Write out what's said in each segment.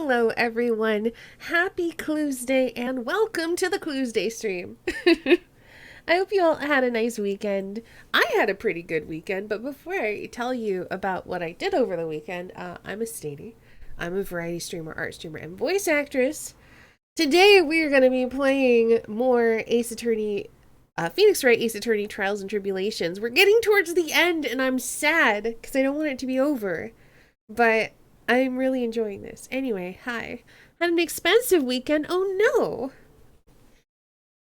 Hello, everyone. Happy Clues Day and welcome to the Clues Day stream. I hope you all had a nice weekend. I had a pretty good weekend, but before I tell you about what I did over the weekend, I'm a Stady. I'm a variety streamer, art streamer, and voice actress. Today we are going to be playing more Ace Attorney, Phoenix Wright Ace Attorney Trials and Tribulations. We're getting towards the end and I'm sad because I don't want it to be over. But I'm really enjoying this. Anyway, hi. Had an expensive weekend. Oh no.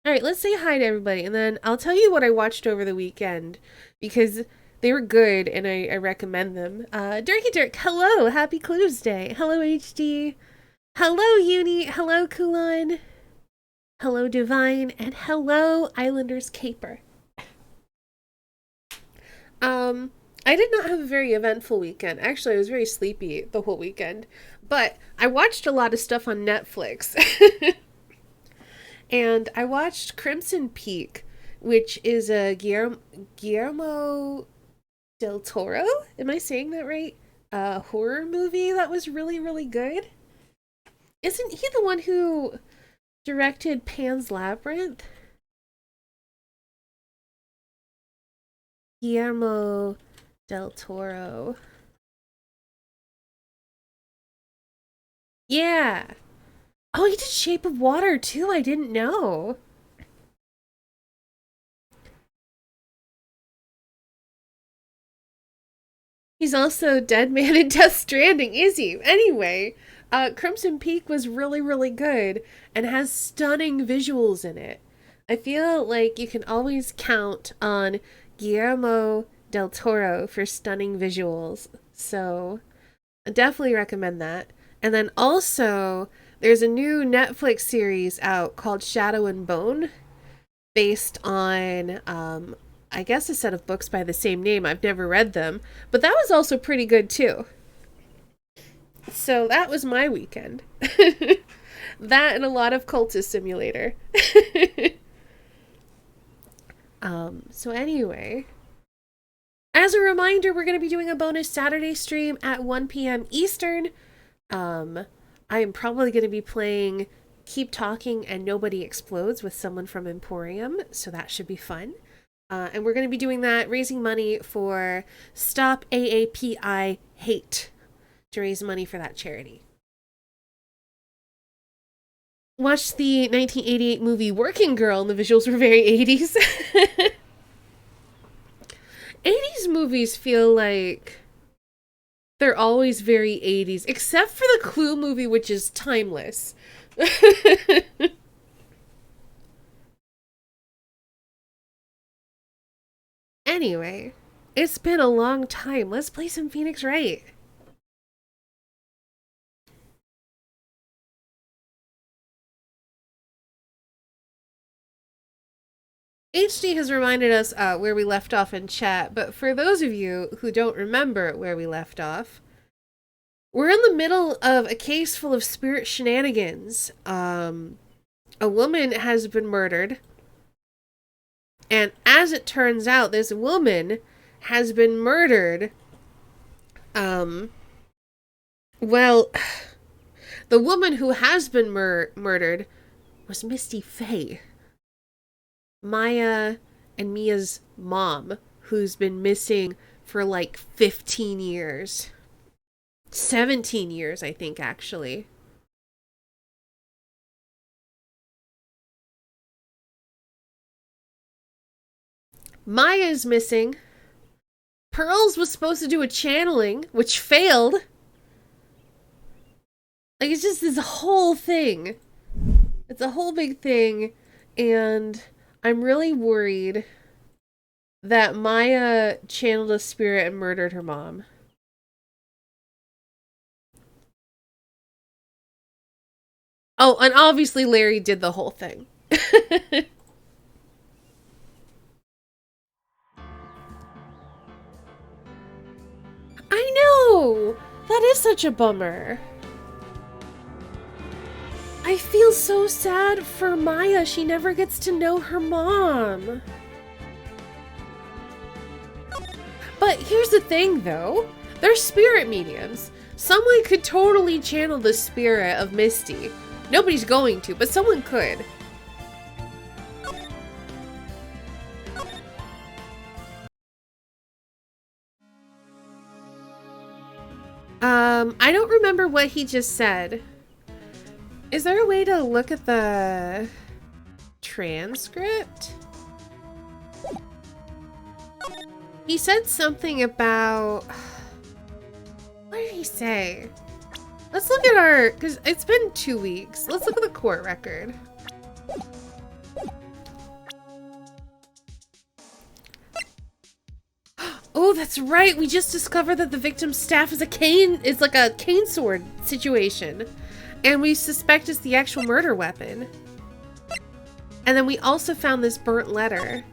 Alright, let's say hi to everybody and then I'll tell you what I watched over the weekend because they were good and I recommend them. Dirky Dirk, hello. Happy Clues Day. Hello, HD. Hello, Uni. Hello, Kulan. Hello, Divine. And hello, Islanders Caper. I did not have a very eventful weekend. Actually, I was very sleepy the whole weekend. But I watched a lot of stuff on Netflix. And I watched Crimson Peak, which is a Guillermo del Toro? Am I saying that right? A horror movie that was really, really good. Isn't he the one who directed Pan's Labyrinth? Guillermo del Toro. Yeah. Oh, he did Shape of Water too. I didn't know. He's also Dead Man in Death Stranding, is he? Anyway, Crimson Peak was really, really good and has stunning visuals in it. I feel like you can always count on Guillermo del Toro for stunning visuals. So I definitely recommend that. And then also, there's a new Netflix series out called Shadow and Bone, based on, I guess, a set of books by the same name. I've never read them, but that was also pretty good too. So that was my weekend. That and a lot of Cultist Simulator. So anyway, as a reminder, we're going to be doing a bonus Saturday stream at 1 p.m. Eastern. I am probably going to be playing Keep Talking and Nobody Explodes with someone from Emporium, so that should be fun. And we're going to be doing that, raising money for Stop AAPI Hate, to raise money for that charity. Watched the 1988 movie Working Girl, and the visuals were very 80s. 80s movies feel like they're always very 80s, except for the Clue movie, which is timeless. Anyway, it's been a long time. Let's play some Phoenix Wright. HD has reminded us where we left off in chat, but for those of you who don't remember where we left off, we're in the middle of a case full of spirit shenanigans. A woman has been murdered, and as it turns out, this woman has been murdered. Well, the woman who has been murdered was Misty Faye, Maya and Mia's mom, who's been missing for like 15 years. 17 years, I think, actually. Maya's missing. Pearls was supposed to do a channeling, which failed. Like, it's just this whole thing. It's a whole big thing, and I'm really worried that Maya channeled a spirit and murdered her mom. Oh, and obviously Larry did the whole thing. I know! That is such a bummer. I feel so sad for Maya. She never gets to know her mom. But here's the thing, though. They're spirit mediums. Someone could totally channel the spirit of Misty. Nobody's going to, but someone could. I don't remember what he just said. Is there a way to look at the transcript? He said something about... What did he say? Let's look at our... Because it's been 2 weeks. Let's look at the court record. Oh, that's right. We just discovered that the victim's staff is like a cane sword situation. And we suspect it's the actual murder weapon. And then we also found this burnt letter.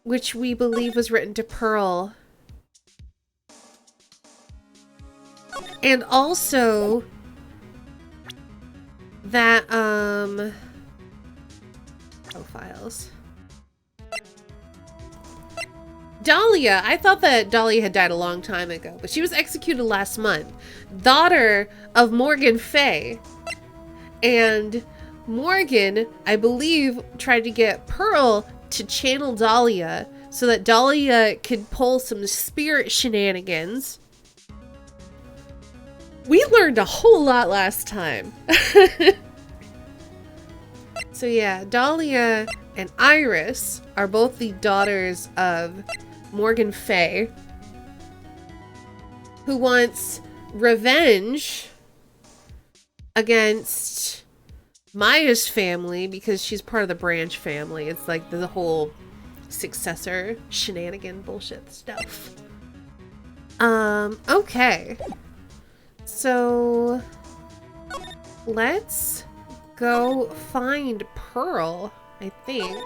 Which we believe was written to Pearl. And also that, profiles. Dahlia! I thought that Dahlia had died a long time ago, but she was executed last month. Daughter of Morgan Fay. And Morgan, I believe, tried to get Pearl to channel Dahlia so that Dahlia could pull some spirit shenanigans. We learned a whole lot last time. So yeah, Dahlia and Iris are both the daughters of Morgan Fay, who wants revenge against Maya's family because she's part of the Branch family. It's like the whole successor shenanigan bullshit stuff. Okay. So let's go find Pearl, I think.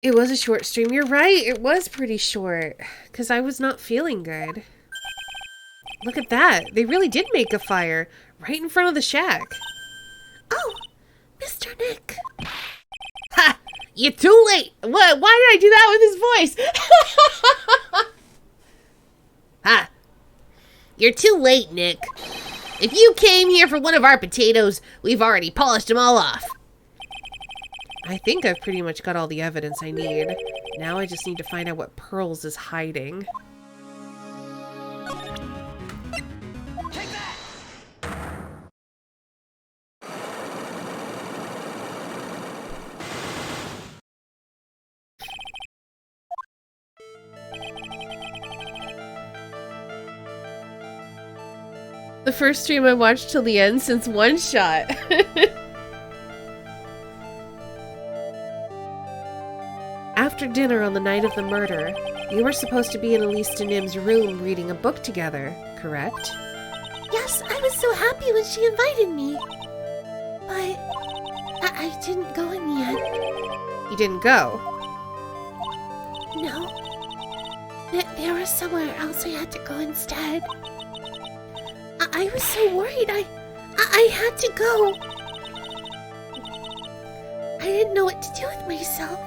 It was a short stream. You're right. It was pretty short because I was not feeling good. Look at that. They really did make a fire right in front of the shack. Oh, Mr. Nick. Ha! You're too late. What? Why did I do that with his voice? Ha! You're too late, Nick. If you came here for one of our potatoes, we've already polished them all off. I think I've pretty much got all the evidence I need. Now I just need to find out what Pearls is hiding. Take that! The first stream I watched till the end since One Shot. After dinner on the night of the murder, you were supposed to be in Elise de Nim's room reading a book together, correct? Yes, I was so happy when she invited me. But I didn't go in the end. You didn't go? No. There was somewhere else I had to go instead. I was so worried. I had to go. I didn't know what to do with myself.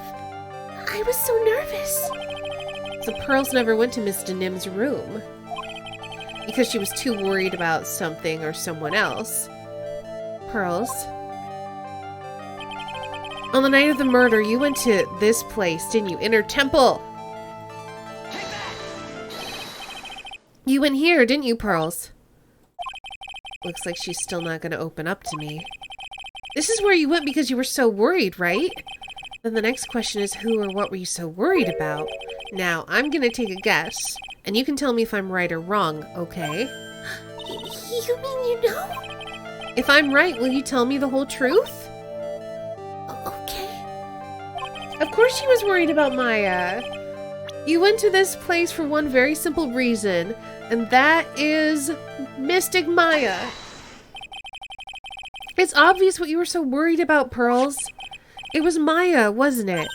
I was so nervous. So Pearls never went to Miss de Nim's room because she was too worried about something or someone else. Pearls, on the night of the murder, you went to this place, didn't you? Inner Temple. You went here, didn't you, Pearls? Looks like she's still not going to open up to me. This is where you went because you were so worried, right? Then the next question is, who or what were you so worried about? Now, I'm going to take a guess, and you can tell me if I'm right or wrong, okay? You mean you know? If I'm right, will you tell me the whole truth? Okay. Of course she was worried about Maya. You went to this place for one very simple reason, and that is Mystic Maya. It's obvious what you were so worried about, Pearls. It was Maya, wasn't it?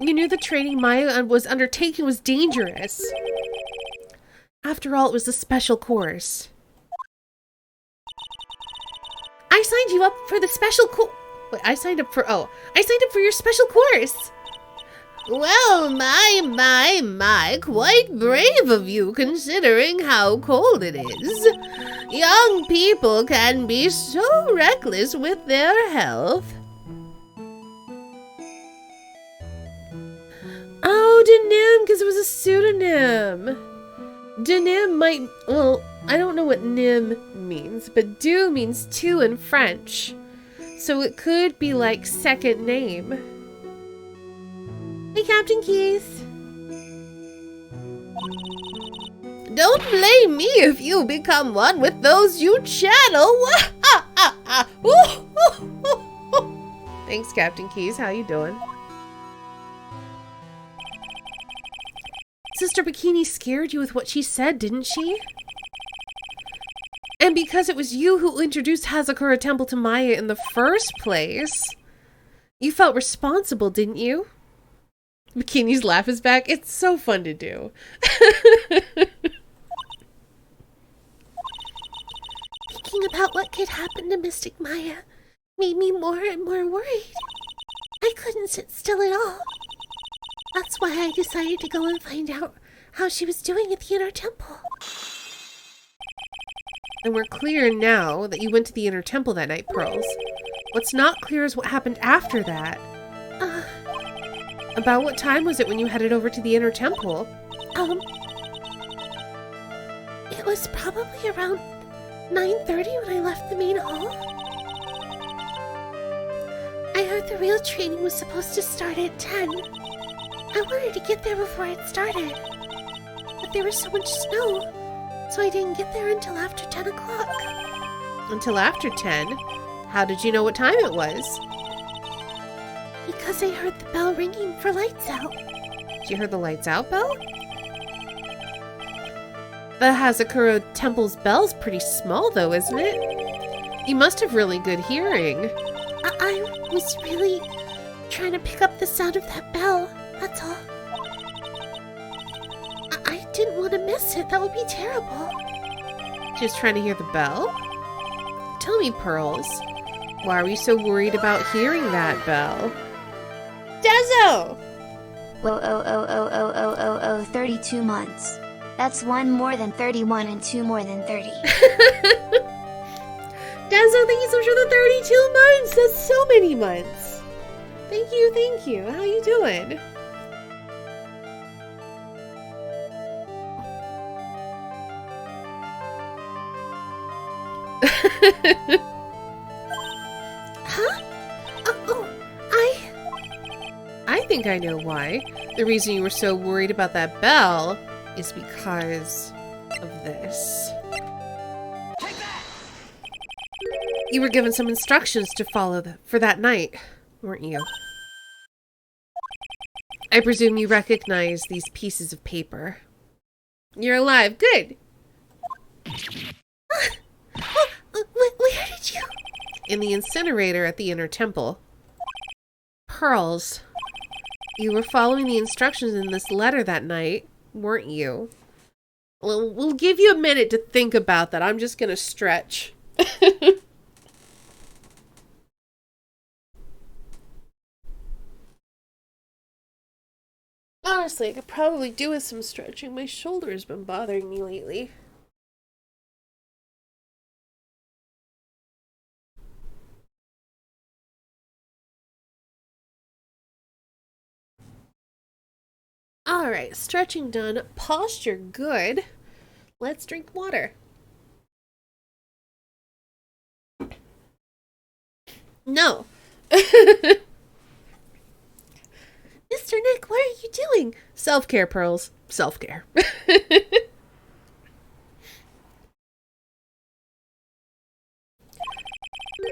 You knew the training Maya was undertaking was dangerous. After all, it was a special course. I signed you up for the special Wait, I signed up for your special course. Well, my, quite brave of you considering how cold it is. Young people can be so reckless with their health. Oh, Denim, because it was a pseudonym. Denim might, well, I don't know what Nim means, but do means two in French. So it could be like second name. Hey, Captain Keith. Don't blame me if you become one with those you channel. Thanks, Captain Keys. How you doing? Sister Bikini scared you with what she said, didn't she? And because it was you who introduced Hazakura Temple to Maya in the first place, you felt responsible, didn't you? Bikini's laugh is back. It's so fun to do. Thinking about what could happen to Mystic Maya made me more and more worried. I couldn't sit still at all. That's why I decided to go and find out how she was doing at the Inner Temple. And we're clear now that you went to the Inner Temple that night, Pearls. What's not clear is what happened after that. About what time was it when you headed over to the Inner Temple? It was probably around 9:30 when I left the main hall. I heard the real training was supposed to start at 10. I wanted to get there before it started, but there was so much snow, so I didn't get there until after 10 o'clock. Until after 10? How did you know what time it was? Because I heard the bell ringing for lights out. Did you hear the lights out bell? The Hazakura Temple's bell's pretty small though, isn't it? You must have really good hearing. I was really trying to pick up the sound of that bell, that's all. I didn't want to miss it, that would be terrible. Just trying to hear the bell? Tell me, Pearls, why are you so worried about hearing that bell? Dezo! Whoa, 32 months. That's 1 more than 31 and 2 more than 30. Dezo, thank you so much for the 32 months! That's so many months! Thank you. How you doing? Huh? I think I know why. The reason you were so worried about that bell is because of this. Take that! You were given some instructions to follow for that night, weren't you? I presume you recognize these pieces of paper. You're alive. Good! Where did you? In the incinerator at the Inner Temple. Pearls, you were following the instructions in this letter that night, weren't you? Well, we'll give you a minute to think about that. I'm just gonna stretch. Honestly, I could probably do with some stretching. My shoulder has been bothering me lately. Alright, stretching done, posture good. Let's drink water. No. Mr. Nick, what are you doing? Self-care, Pearls. Self-care.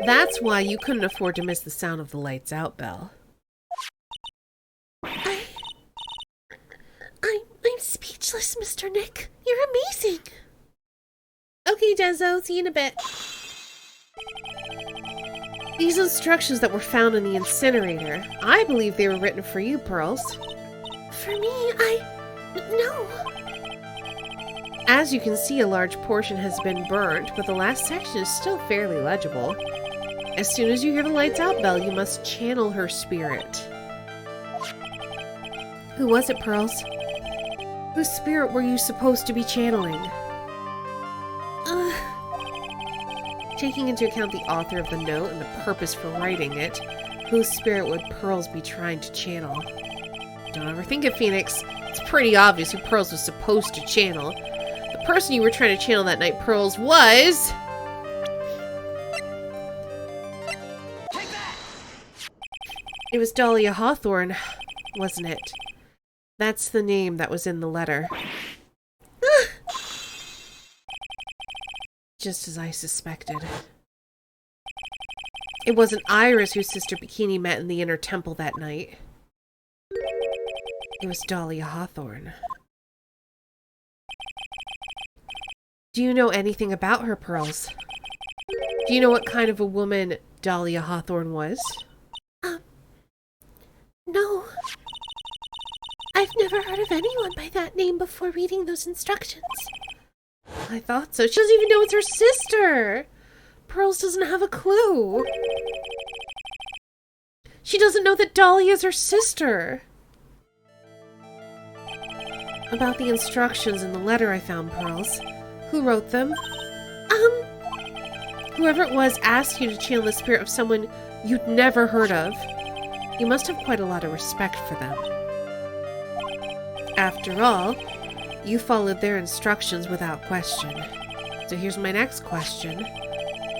That's why you couldn't afford to miss the sound of the lights out bell. I'm speechless, Mr. Nick. You're amazing. Okay, Dezo, see you in a bit. These instructions that were found in the incinerator, I believe they were written for you, Pearls. For me, no. As you can see, a large portion has been burned, but the last section is still fairly legible. As soon as you hear the lights out bell, you must channel her spirit. Who was it, Pearls? Whose spirit were you supposed to be channeling? Taking into account the author of the note and the purpose for writing it, whose spirit would Pearls be trying to channel? Don't overthink it, Phoenix. It's pretty obvious who Pearls was supposed to channel. The person you were trying to channel that night, Pearls, was... It was Dahlia Hawthorne, wasn't it? That's the name that was in the letter. Just as I suspected. It wasn't Iris whose sister Bikini met in the inner temple that night. It was Dahlia Hawthorne. Do you know anything about her, Pearls? Do you know what kind of a woman Dahlia Hawthorne was? No. I've never heard of anyone by that name before reading those instructions. I thought so. She doesn't even know it's her sister. Pearls doesn't have a clue. She doesn't know that Dahlia is her sister. About the instructions in the letter I found, Pearls. Who wrote them? Whoever it was asked you to channel the spirit of someone you'd never heard of. You must have quite a lot of respect for them. After all, you followed their instructions without question. So here's my next question.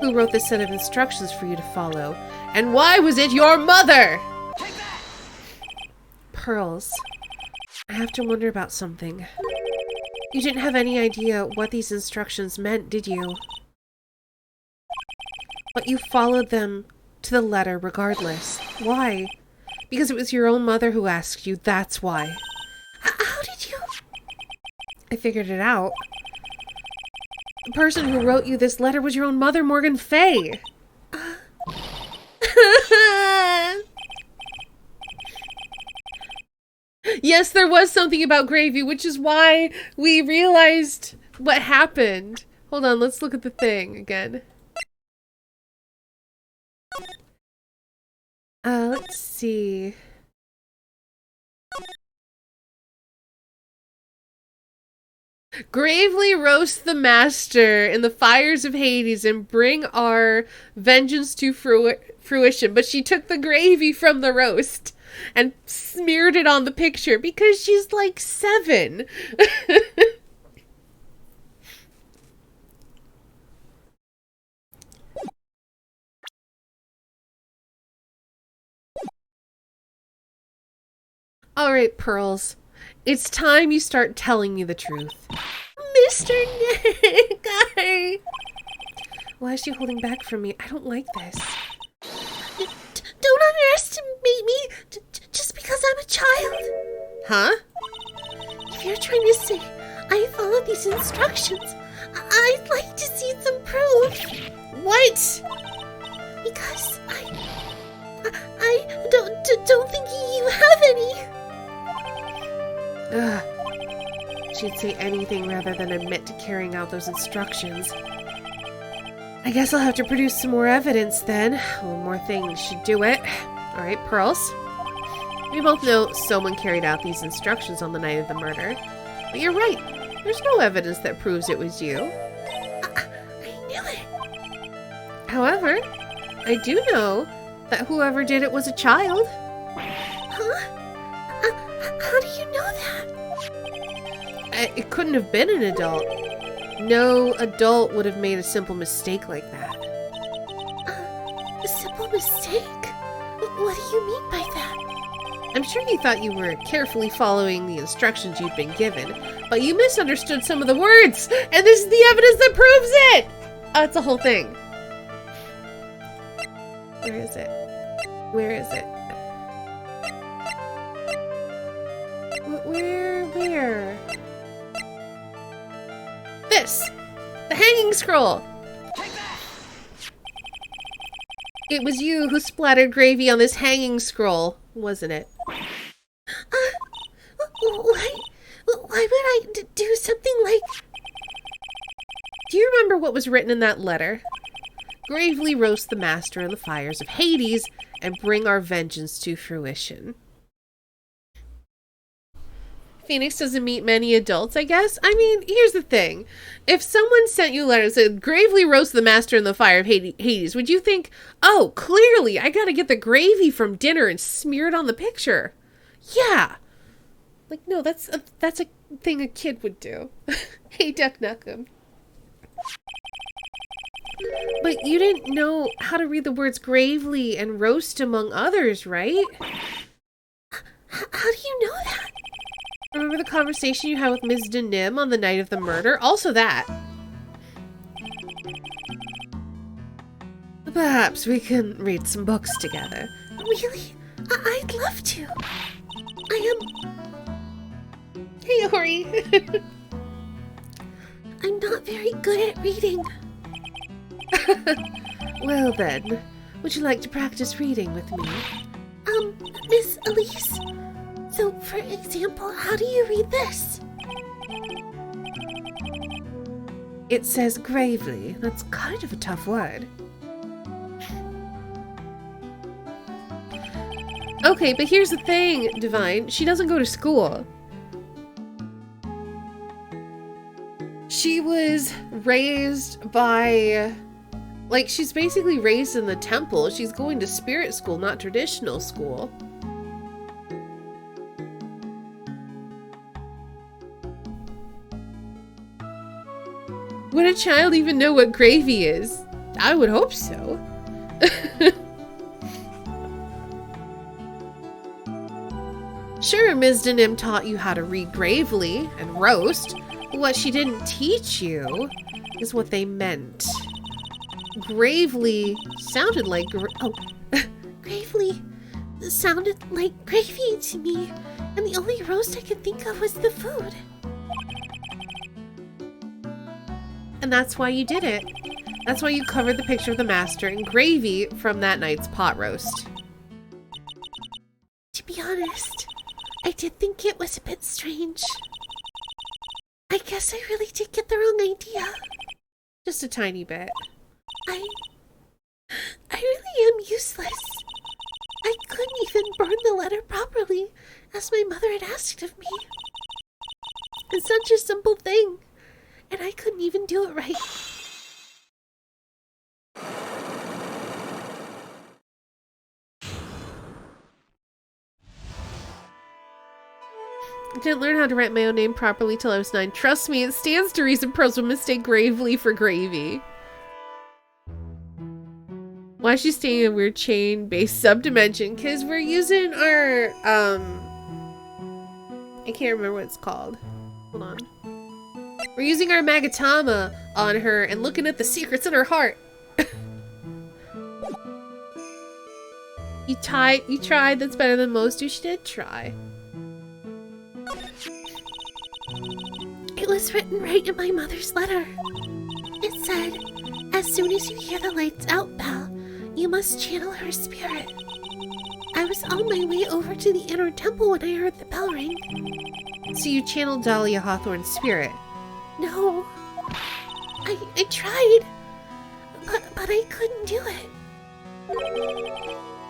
Who wrote this set of instructions for you to follow? And why was it your mother? Pearls, I have to wonder about something. You didn't have any idea what these instructions meant, did you? But you followed them to the letter regardless. Why? Because it was your own mother who asked you, that's why. How did you? I figured it out. The person who wrote you this letter was your own mother, Morgan Fay. Yes, there was something about Gravy, which is why we realized what happened. Hold on, let's look at the thing again. Let's see. Gravely roast the master in the fires of Hades and bring our vengeance to fruition. But she took the gravy from the roast and smeared it on the picture because she's like 7. All right, Pearls. It's time you start telling me the truth. Mr. Nick, Why is she holding back from me? I don't like this. Don't underestimate me just because I'm a child. Huh? If you're trying to say I followed these instructions, I'd like to see some proof. What? Because I don't think you have any. Ugh. She'd say anything rather than admit to carrying out those instructions. I guess I'll have to produce some more evidence then. One more thing should do it. Alright, Pearls. We both know someone carried out these instructions on the night of the murder. But you're right. There's no evidence that proves it was you. I knew it. However, I do know that whoever did it was a child. Huh? How do you know that? It couldn't have been an adult. No adult would have made a simple mistake like that. A simple mistake? What do you mean by that? I'm sure you thought you were carefully following the instructions you'd been given, but you misunderstood some of the words, and this is the evidence that proves it! It's a whole thing. Where is it? Where is it? Where? This! The hanging scroll! It was you who splattered gravy on this hanging scroll, wasn't it? Why would I do something like... Do you remember what was written in that letter? Gravely roast the master in the fires of Hades and bring our vengeance to fruition. Phoenix doesn't meet many adults, I guess. I mean, here's the thing. If someone sent you a letter that said, gravely roast the master in the fire of Hades, would you think, oh, clearly, I gotta get the gravy from dinner and smear it on the picture? Yeah. Like, no, that's a thing a kid would do. Hey, Duck Nukem. But you didn't know how to read the words gravely and roast among others, right? How do you know that? Remember the conversation you had with Ms. Denim on the night of the murder? Also that. Perhaps we can read some books together. Really? I'd love to. I am... Hey, Ori. I'm not very good at reading. Well then, would you like to practice reading with me? Miss Elise? So, for example, how do you read this? It says gravely. That's kind of a tough word. Okay, but here's the thing, Divine. She doesn't go to school. She was raised by... Like, she's basically raised in the temple. She's going to spirit school, not traditional school. Would a child even know what gravy is? I would hope so. Sure, Ms. Denim taught you how to read gravely and roast, but what she didn't teach you is what they meant. Gravely sounded like Gravely sounded like gravy to me, and the only roast I could think of was the food. And that's why you did it. That's why you covered the picture of the master in gravy from that night's pot roast. To be honest, I did think it was a bit strange. I guess I really did get the wrong idea. Just a tiny bit. I really am useless. I couldn't even burn the letter properly, as my mother had asked of me. It's such a simple thing, and I couldn't even do it right. I didn't learn how to write my own name properly till I was 9. Trust me, it stands to reason pros would mistake gravely for gravy. Why is she staying in a weird chain-based subdimension? Because we're using our, I can't remember what it's called. Hold on. We're using our Magatama on her and looking at the secrets in her heart. You tried, that's better than most. You did try. It was written right in my mother's letter. It said, as soon as you hear the lights out bell, you must channel her spirit. I was on my way over to the inner temple when I heard the bell ring. So you channeled Dahlia Hawthorne's spirit? No. I tried, but I couldn't do it.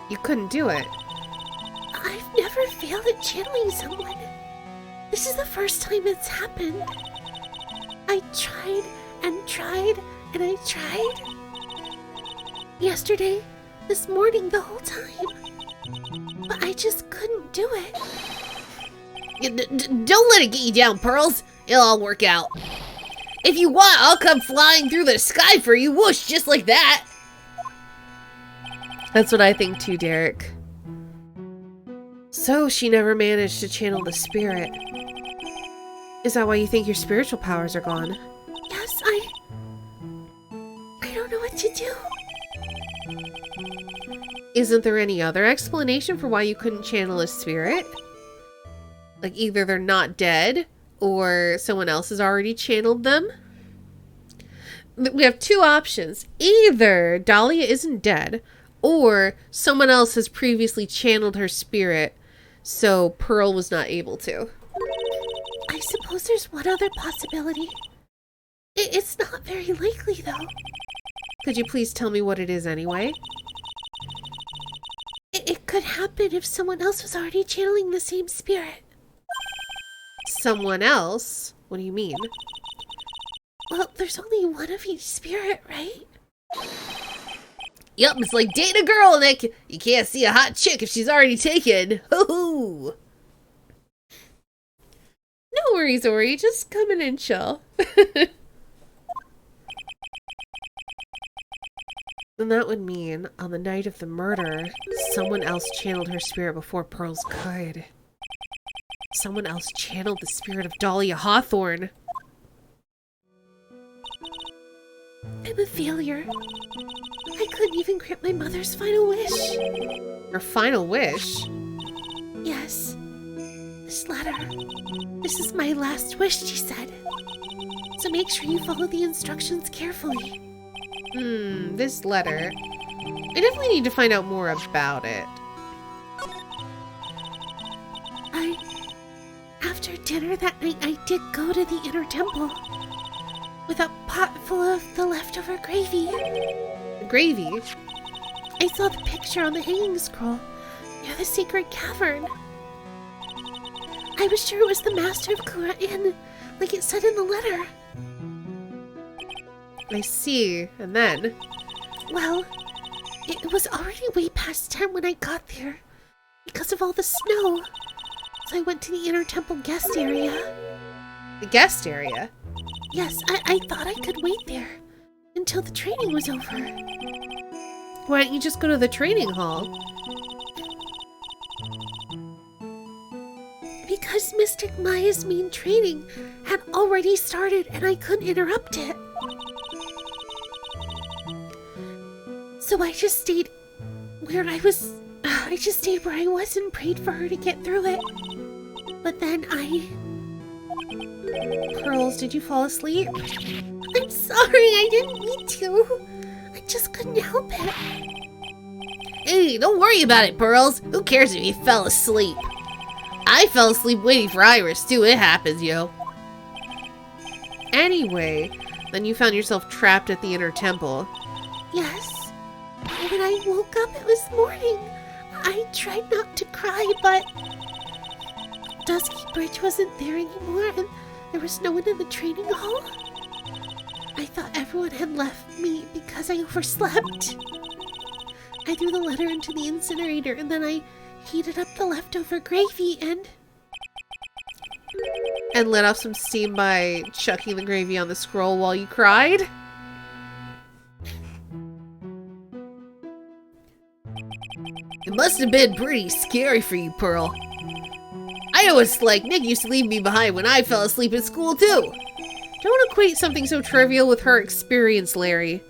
You couldn't do it? I've never failed at channeling someone. This is the first time it's happened. I tried and tried and I tried. Yesterday, this morning, the whole time. But I just couldn't do it. Don't let it get you down, Pearls. It'll all work out. If you want, I'll come flying through the sky for you. Whoosh, just like that. That's what I think too, Derek. So she never managed to channel the spirit. Is that why you think your spiritual powers are gone? Yes, I don't know what to do. Isn't there any other explanation for why you couldn't channel a spirit? Like either they're not dead or someone else has already channeled them? We have two options. Either Dahlia isn't dead Or someone else has previously channeled her spirit, so Pearl was not able to. I suppose there's one other possibility. It's not very likely, though. Could you please tell me what it is anyway? It could happen if someone else was already channeling the same spirit. Someone else? What do you mean? Well, there's only one of each spirit, right? Yup, it's like dating a girl and you can't see a hot chick if she's already taken. Hoo-hoo! No worries, Ori. Just come in and chill. And that would mean, on the night of the murder, someone else channeled her spirit before Pearl's could. Someone else channeled the spirit of Dahlia Hawthorne. I'm a failure. I couldn't even grant my mother's final wish. Her final wish? Yes. This letter. This is my last wish, she said. So make sure you follow the instructions carefully. This letter. I definitely need to find out more about it. After dinner that night, I did go to the inner temple with a pot full of the leftover gravy. Gravy? I saw the picture on the hanging scroll near the sacred cavern. I was sure it was the master of Kura Inn, like it said in the letter. I see. And then? Well, it was already way past 10 when I got there because of all the snow. So I went to the inner temple guest area. The guest area? Yes, I thought I could wait there until the training was over. Why don't you just go to the training hall? Because Mystic Maya's main training had already started and I couldn't interrupt it. So I just stayed where I was. I just stayed where I was and prayed for her to get through it. But then Pearls, did you fall asleep? I'm sorry, I didn't mean to. I just couldn't help it. Hey, don't worry about it, Pearls. Who cares if you fell asleep? I fell asleep waiting for Iris, too. It happens, yo. Anyway, then you found yourself trapped at the inner temple. Yes. When I woke up, it was morning. I tried not to cry, but Dusky Bridge wasn't there anymore, and there was no one in the training hall. I thought everyone had left me because I overslept. I threw the letter into the incinerator, and then I heated up the leftover gravy and let off some steam by chucking the gravy on the scroll while you cried? It must have been pretty scary for you, Pearl. I know it's like Nick used to leave me behind when I fell asleep at school, too. Don't equate something so trivial with her experience, Larry.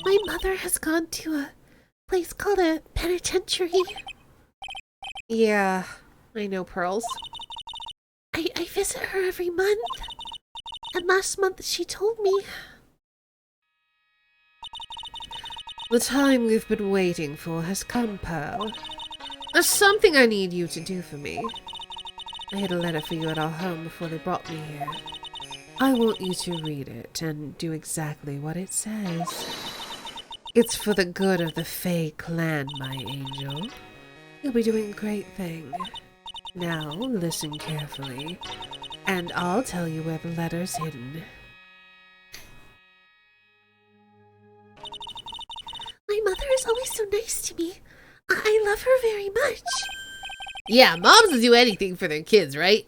my mother has gone to a place called a penitentiary. Yeah, I know, Pearls. I visit her every month. And last month she told me. The time we've been waiting for has come, Pearl. There's something I need you to do for me. I had a letter for you at our home before they brought me here. I want you to read it and do exactly what it says. It's for the good of the Fae clan, my angel. You'll be doing a great thing. Now, listen carefully, and I'll tell you where the letter's hidden. My mother is always so nice to me. I love her very much. Yeah, moms will do anything for their kids, right?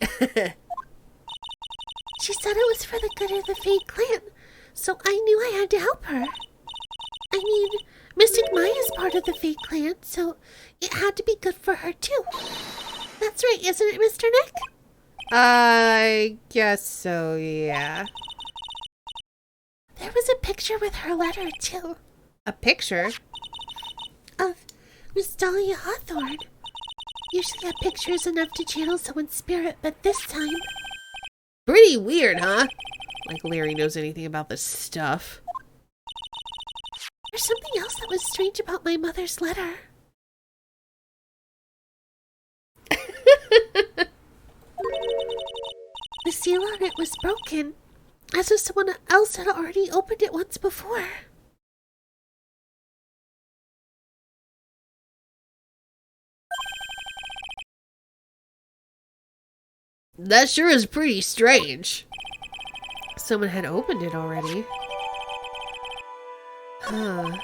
She said it was for the good of the Fae clan, so I knew I had to help her. I mean, Mystic Maya is part of the Fae clan, so it had to be good for her too. That's right, isn't it, Mr. Nick? I guess so, yeah. There was a picture with her letter too. A picture? Of Miss Dahlia Hawthorne. Usually a picture is enough to channel someone's spirit, but this time... Pretty weird, huh? Like Larry knows anything about this stuff. There's something else that was strange about my mother's letter. The seal on it was broken, as if someone else had already opened it once before. That sure is pretty strange. Someone had opened it already. Huh.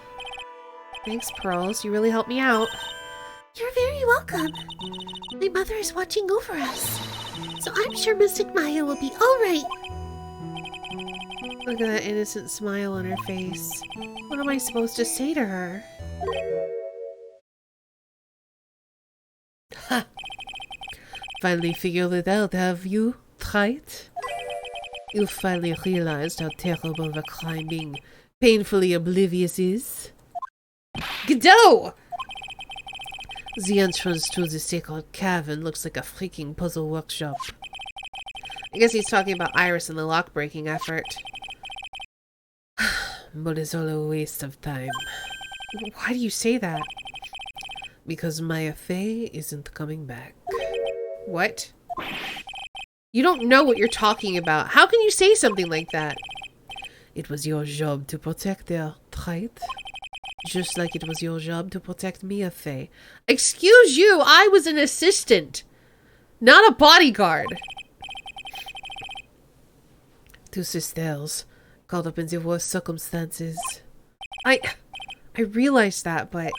Thanks, Pearls. You really helped me out. You're very welcome. My mother is watching over us, so I'm sure Mystic Maya will be all right. Look at that innocent smile on her face. What am I supposed to say to her? Ha! Finally figured it out, have you, Wright? You finally realized how terrible the crime being painfully oblivious is? Godot! The entrance to the sacred cavern looks like a freaking puzzle workshop. I guess he's talking about Iris and the lock-breaking effort. But it's all a waste of time. Why do you say that? Because Maya Fey isn't coming back. What? You don't know what you're talking about. How can you say something like that? It was your job to protect her, right? Just like it was your job to protect Mia Fey. Excuse you, I was an assistant, not a bodyguard. Two sisters, caught up in the worst circumstances. I realized that, but...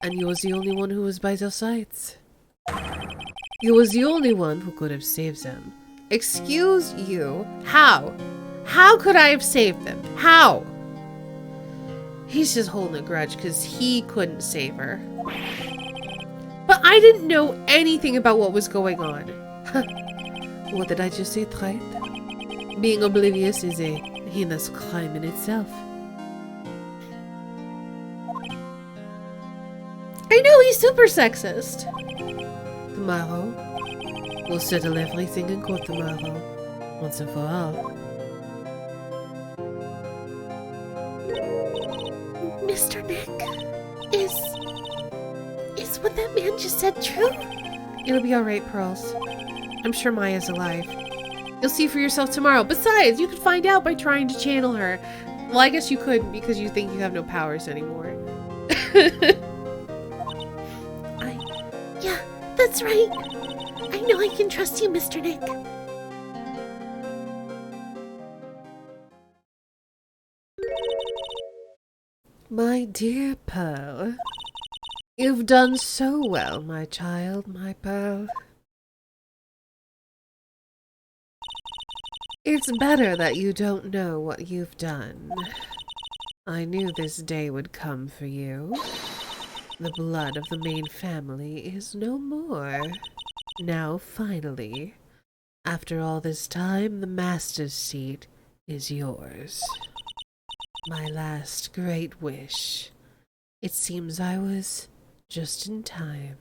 And you was the only one who was by their sides. You was the only one who could have saved them. Excuse you? How? How could I have saved them? How? He's just holding a grudge because he couldn't save her. But I didn't know anything about what was going on. What did I just say, right? Being oblivious is a heinous crime in itself. I know he's super sexist. Tomorrow, we'll settle everything in court tomorrow, once and for all. Mr. Nick, is what that man just said true? It'll be alright, Pearls. I'm sure Maya's alive. You'll see for yourself tomorrow. Besides, you could find out by trying to channel her. Well, I guess you couldn't because you think you have no powers anymore. Yeah, that's right. I know I can trust you, Mr. Nick. My dear Pearl, you've done so well, my child, my Pearl. It's better that you don't know what you've done. I knew this day would come for you. The blood of the main family is no more. Now, finally, after all this time, the master's seat is yours. My last great wish. It seems I was just in time.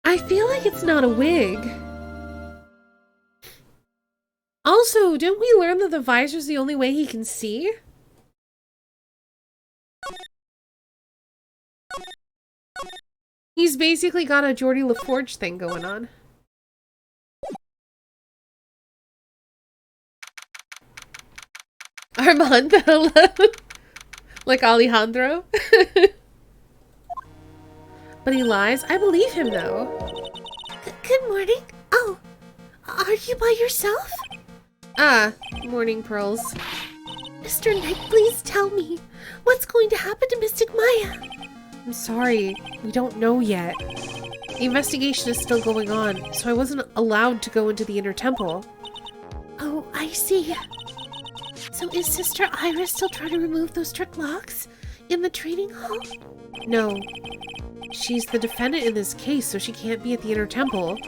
I feel like it's not a wig. Also, didn't we learn that the visor's the only way he can see? He's basically got a Geordie LaForge thing going on. Armando, like Alejandro. But he lies. I believe him though. Good morning. Oh, are you by yourself? Ah, morning, Pearls. Mr. Knight, please tell me. What's going to happen to Mystic Maya? I'm sorry, we don't know yet. The investigation is still going on, so I wasn't allowed to go into the inner temple. Oh, I see. So is Sister Iris still trying to remove those trick locks in the training hall? No. She's the defendant in this case, so she can't be at the inner temple.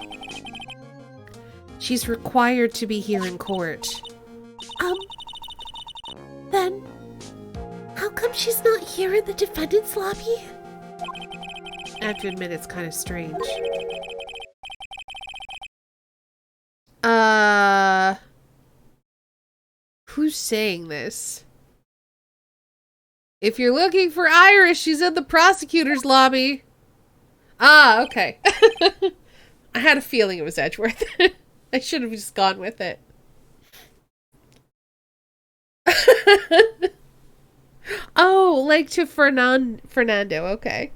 She's required to be here in court. Then, how come she's not here in the defendant's lobby? I have to admit, it's kind of strange. Who's saying this? If you're looking for Iris, she's in the prosecutor's lobby. Ah, okay. I had a feeling it was Edgeworth. I should have just gone with it. Oh, like to Fernando. Okay.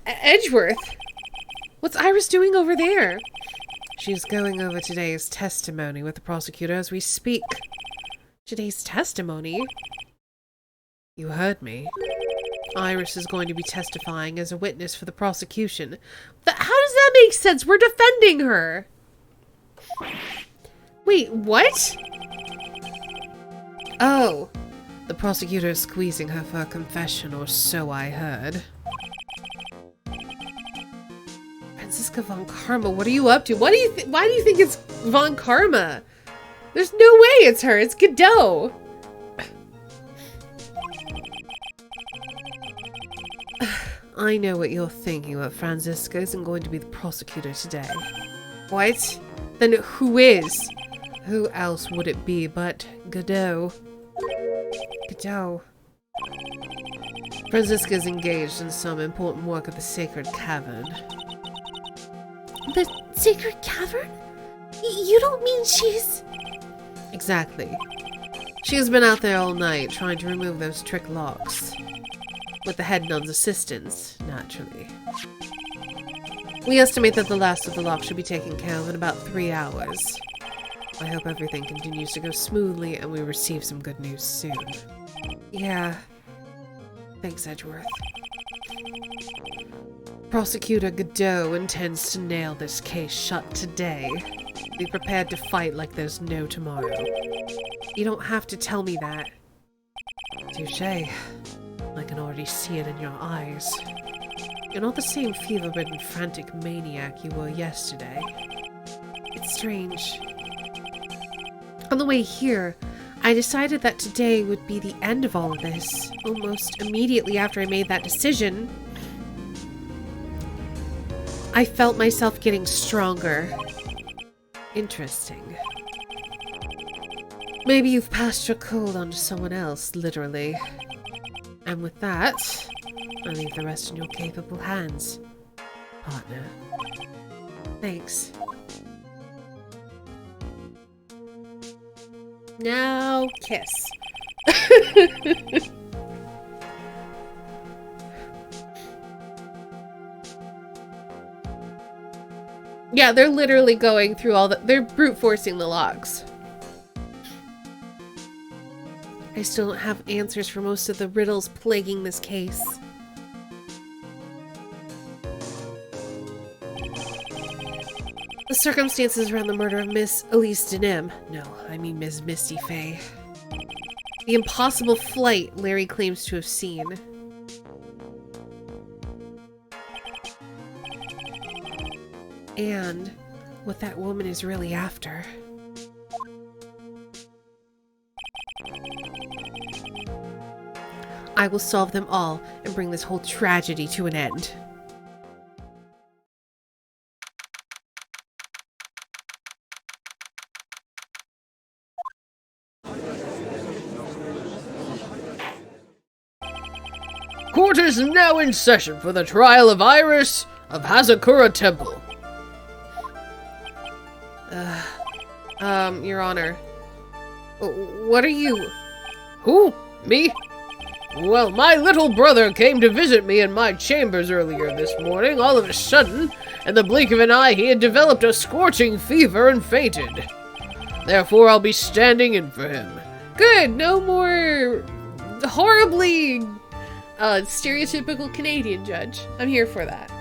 Edgeworth. What's Iris doing over there? She's going over today's testimony with the prosecutor as we speak. Today's testimony? You heard me. Iris is going to be testifying as a witness for the prosecution. How does that make sense? We're defending her. Wait, what? Oh, the prosecutor is squeezing her for a confession, or so I heard. Franziska von Karma, what are you up to? Why do you think it's von Karma? There's no way it's her. It's Godot. I know what you're thinking, but Franziska isn't going to be the prosecutor today. What? Then who is? Who else would it be but Godot? Godot. Franziska's engaged in some important work at the Sacred Cavern. The Sacred Cavern? You don't mean she's... Exactly. She has been out there all night trying to remove those trick locks. With the head nun's assistance, naturally. We estimate that the last of the locks should be taken care of in about 3 hours. I hope everything continues to go smoothly and we receive some good news soon. Yeah. Thanks, Edgeworth. Prosecutor Godot intends to nail this case shut today. Be prepared to fight like there's no tomorrow. You don't have to tell me that. Touché. I can already see it in your eyes. You're not the same fever-ridden, frantic maniac you were yesterday. It's strange. On the way here, I decided that today would be the end of all of this. Almost immediately after I made that decision, I felt myself getting stronger. Interesting. Maybe you've passed your cold on to someone else, literally. And with that, I leave the rest in your capable hands, partner. Thanks. Now, kiss. Yeah, they're literally going through they're brute forcing the logs. I still don't have answers for most of the riddles plaguing this case. The circumstances around the murder of Miss Elise Denim. No, I mean Miss Misty Fey. The impossible flight Larry claims to have seen. And what that woman is really after. I will solve them all and bring this whole tragedy to an end. Court is now in session for the trial of Iris of Hazakura Temple. Your Honor. What are you? Who? Me? Well, my little brother came to visit me in my chambers earlier this morning, all of a sudden. In the blink of an eye, he had developed a scorching fever and fainted. Therefore, I'll be standing in for him. Good, no more horribly stereotypical Canadian judge. I'm here for that.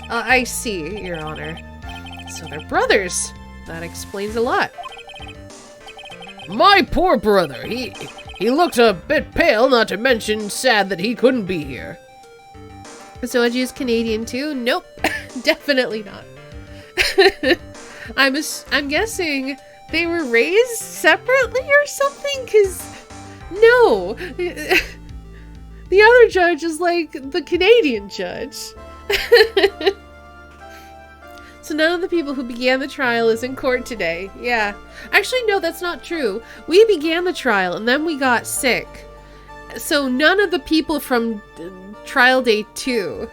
I see, Your Honor. So they're brothers. That explains a lot. My poor brother, he looked a bit pale, not to mention sad that he couldn't be here. So Edgy is Canadian too? Nope, definitely not. I'm guessing they were raised separately or something, cause no. The other judge is like the Canadian judge. So none of the people who began the trial is in court today. Yeah. Actually, no, that's not true. We began the trial and then we got sick. So none of the people from trial day 2.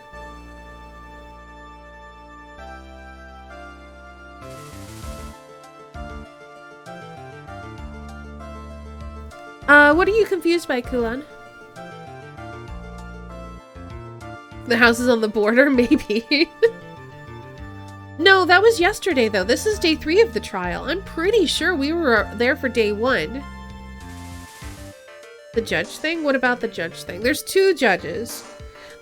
What are you confused by, Kulan? The house is on the border? Maybe. No, that was yesterday, though. This is day 3 of the trial. I'm pretty sure we were there for day 1. The judge thing? What about the judge thing? There's 2 judges.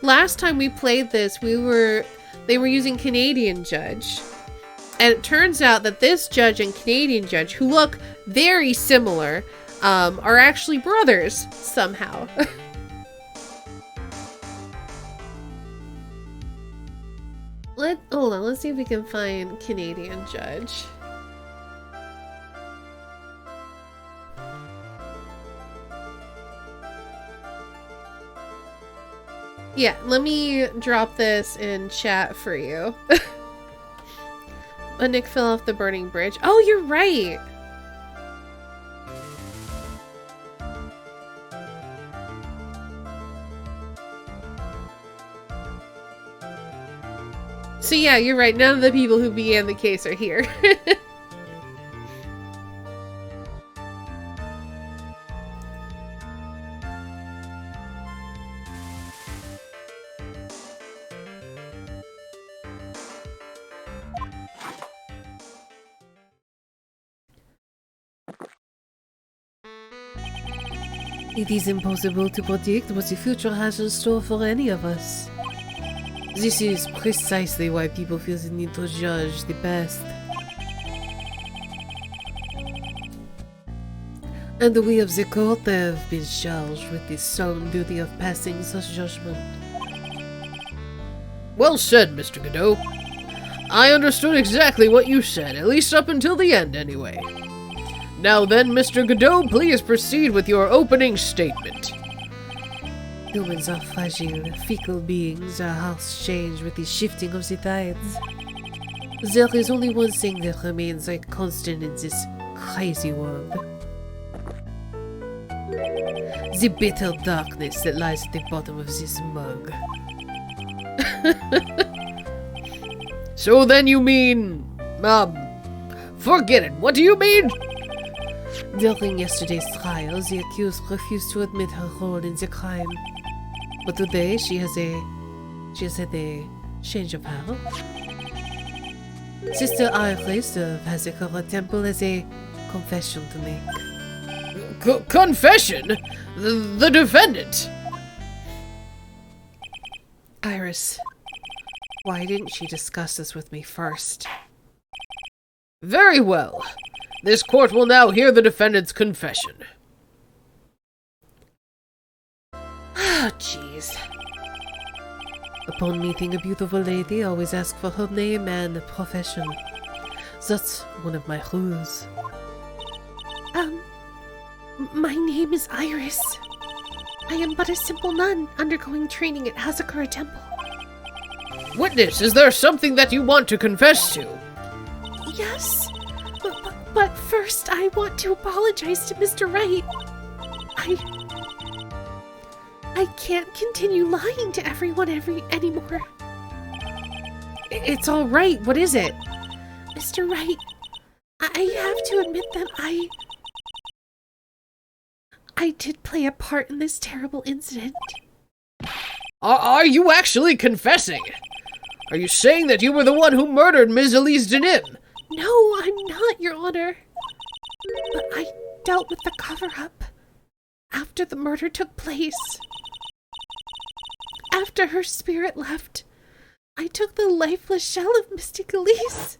Last time we played this, they were using Canadian judge. And it turns out that this judge and Canadian judge, who look very similar, are actually brothers somehow. Hold on, let's see if we can find Canadian judge. Yeah, let me drop this in chat for you. Nick fell off the burning bridge. Oh, you're right! So yeah, you're right. None of the people who began the case are here. It is impossible to predict what the future has in store for any of us. This is precisely why people feel the need to judge the past. And we of the court have been charged with the solemn duty of passing such judgment. Well said, Mr. Godot. I understood exactly what you said, at least up until the end anyway. Now then, Mr. Godot, please proceed with your opening statement. Humans are fragile, fickle beings. Our hearts change with the shifting of the tides. There is only one thing that remains a constant in this crazy world. The bitter darkness that lies at the bottom of this mug. So then you mean... forget it. What do you mean? During yesterday's trial, the accused refused to admit her role in the crime. But today, she has had a change of heart. Sister Iris of Hazakura Temple has a confession to make. Confession? The defendant? Iris, why didn't she discuss this with me first? Very well. This court will now hear the defendant's confession. Ah, jeez. Upon meeting a beautiful lady, always ask for her name and profession. That's one of my rules. My name is Iris. I am but a simple nun undergoing training at Hazakura Temple. Witness, is there something that you want to confess to? Yes, but first I want to apologize to Mr. Wright. I can't continue lying to everyone anymore. It's all right. What is it? Mr. Wright, I have to admit that I did play a part in this terrible incident. Are you actually confessing? Are you saying that you were the one who murdered Ms. Elise Denim? No, I'm not, Your Honor. But I dealt with the cover-up after the murder took place. After her spirit left, I took the lifeless shell of Mystic Elise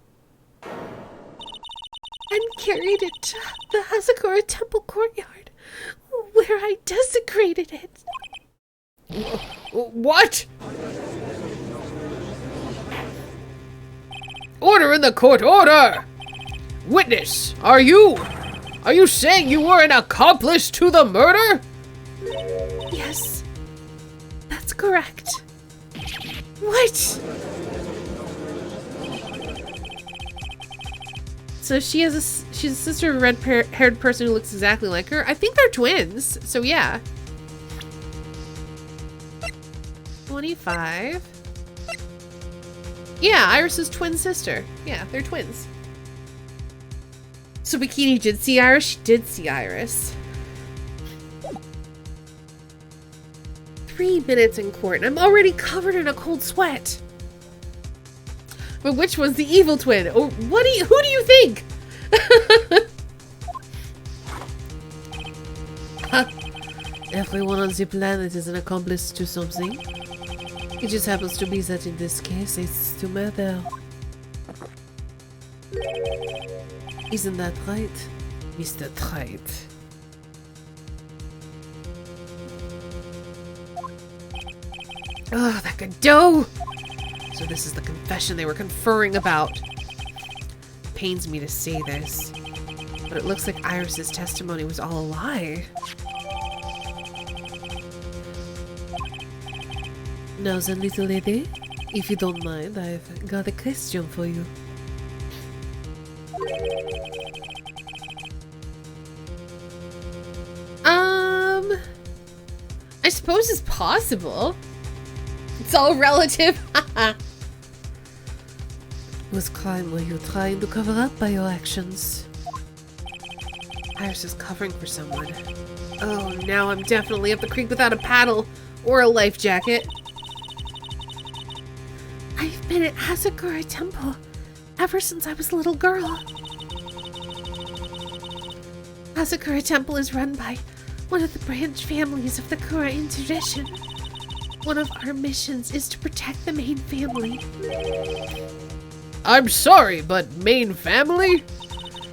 and carried it to the Hazakura Temple courtyard, where I desecrated it. What? Order in the court, order! Witness, are you saying you were an accomplice to the murder? Yes, that's correct. What? So she's a sister of a red-haired person who looks exactly like her. I think they're twins. So yeah. 25. Yeah, Iris's twin sister. Yeah, they're twins. So Bikini did see Iris. She did see Iris. 3 minutes in court, and I'm already covered in a cold sweat. But which one's the evil twin? Or who do you think? Everyone on the planet is an accomplice to something. It just happens to be that in this case, it's to murder. Isn't that right, Mr. Wright? Oh, that good dough! So this is the confession they were conferring about. It pains me to say this, but it looks like Iris's testimony was all a lie. Now then, little lady, if you don't mind, I've got a question for you. I suppose it's possible. It's all relative. What crime were you trying to cover up by your actions? Iris is covering for someone. Oh, now I'm definitely up the creek without a paddle or a life jacket. I've been at Asakura Temple ever since I was a little girl. Asakura Temple is run by one of the branch families of the Kurain tradition. One of our missions is to protect the main family. I'm sorry, but main family?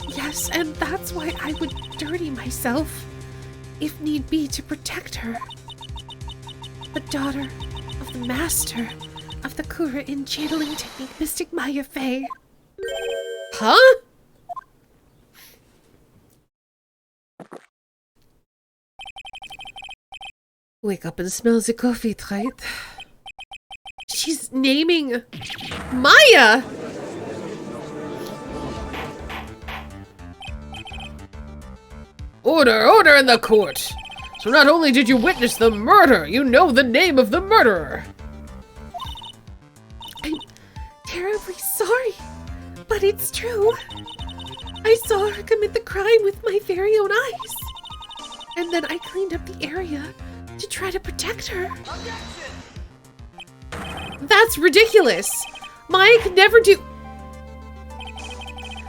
Yes, and that's why I would dirty myself, if need be, to protect her. The daughter of the master of the Kurain channeling technique, Mystic Maya Fey. Huh? Wake up and smell the coffee, right? She's naming Maya! Order in the court! So not only did you witness the murder, you know the name of the murderer! I'm terribly sorry, but it's true. I saw her commit the crime with my very own eyes. And then I cleaned up the area to try to protect her. That's ridiculous! Maya could never do-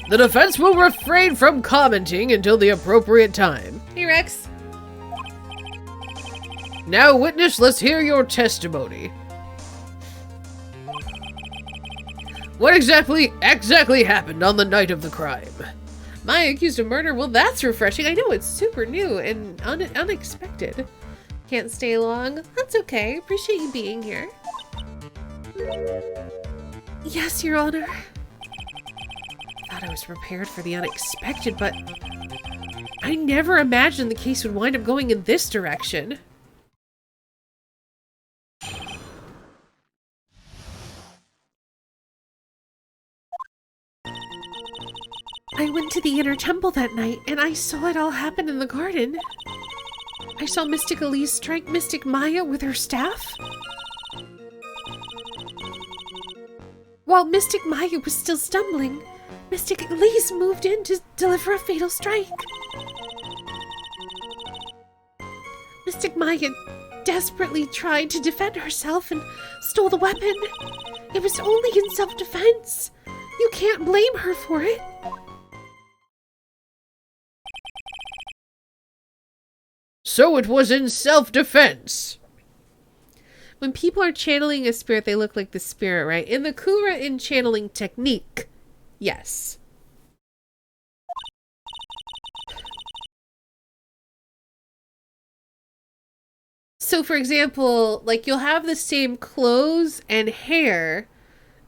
The defense will refrain from commenting until the appropriate time. Hey, Rex. Now, witness, let's hear your testimony. What exactly happened on the night of the crime? Maya accused of murder? Well, that's refreshing. I know it's super new and unexpected. Can't stay long? That's okay. Appreciate you being here. Yes, Your Honor. Thought I was prepared for the unexpected, but I never imagined the case would wind up going in this direction. I went to the inner temple that night, and I saw it all happen in the garden. I saw Mystic Elise strike Mystic Maya with her staff. While Mystic Maya was still stumbling, Mystic Elise moved in to deliver a fatal strike. Mystic Maya desperately tried to defend herself and stole the weapon. It was only in self-defense. You can't blame her for it. So it was in self-defense. When people are channeling a spirit, they look like the spirit, right? In the Kurain channeling technique, yes. So, for example, like you'll have the same clothes and hair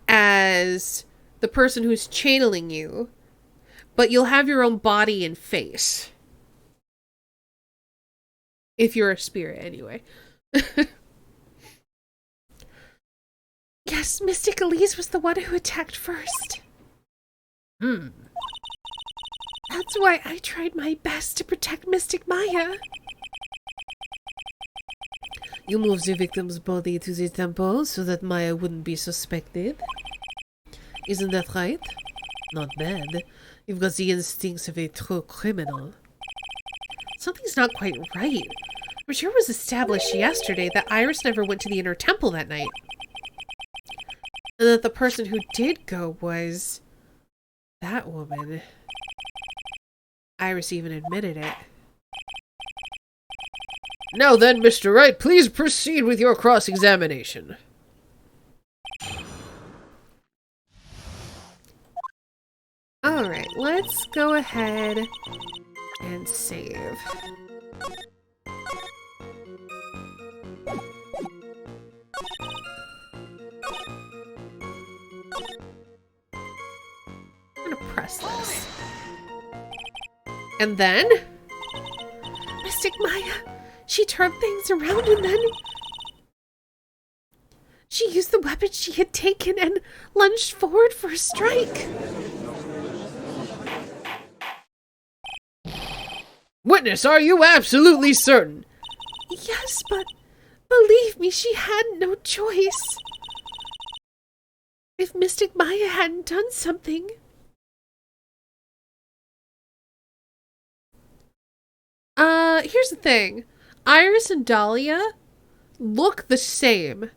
as the person who's channeling you, but you'll have your own body and face. If you're a spirit, anyway. Yes, Mystic Elise was the one who attacked first. That's why I tried my best to protect Mystic Maya. You moved the victim's body to the temple so that Maya wouldn't be suspected. Isn't that right? Not bad. You've got the instincts of a true criminal. Something's not quite right. I'm sure it was established yesterday that Iris never went to the inner temple that night. And that the person who did go was that woman. Iris even admitted it. Now then, Mr. Wright, please proceed with your cross-examination. Alright, let's go ahead and save. I'm gonna press this. And then? Mystic Maya! She turned things around and then she used the weapon she had taken and lunged forward for a strike. Witness, are you absolutely certain? Yes, but believe me, she had no choice. If Mystic Maya hadn't done something... here's the thing. Iris and Dahlia look the same.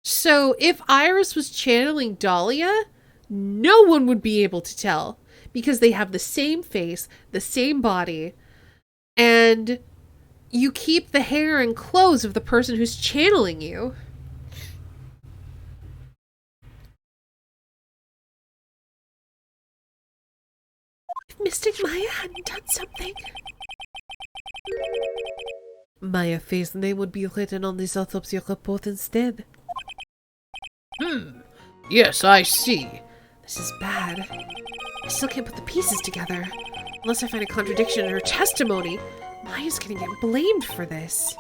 So if Iris was channeling Dahlia, no one would be able to tell because they have the same face, the same body, and you keep the hair and clothes of the person who's channeling you. If Mystic Maya hadn't done something... Maya's face name would be written on this autopsy report instead. Yes, I see. This is bad. I still can't put the pieces together. Unless I find a contradiction in her testimony. Maya's gonna get blamed for this.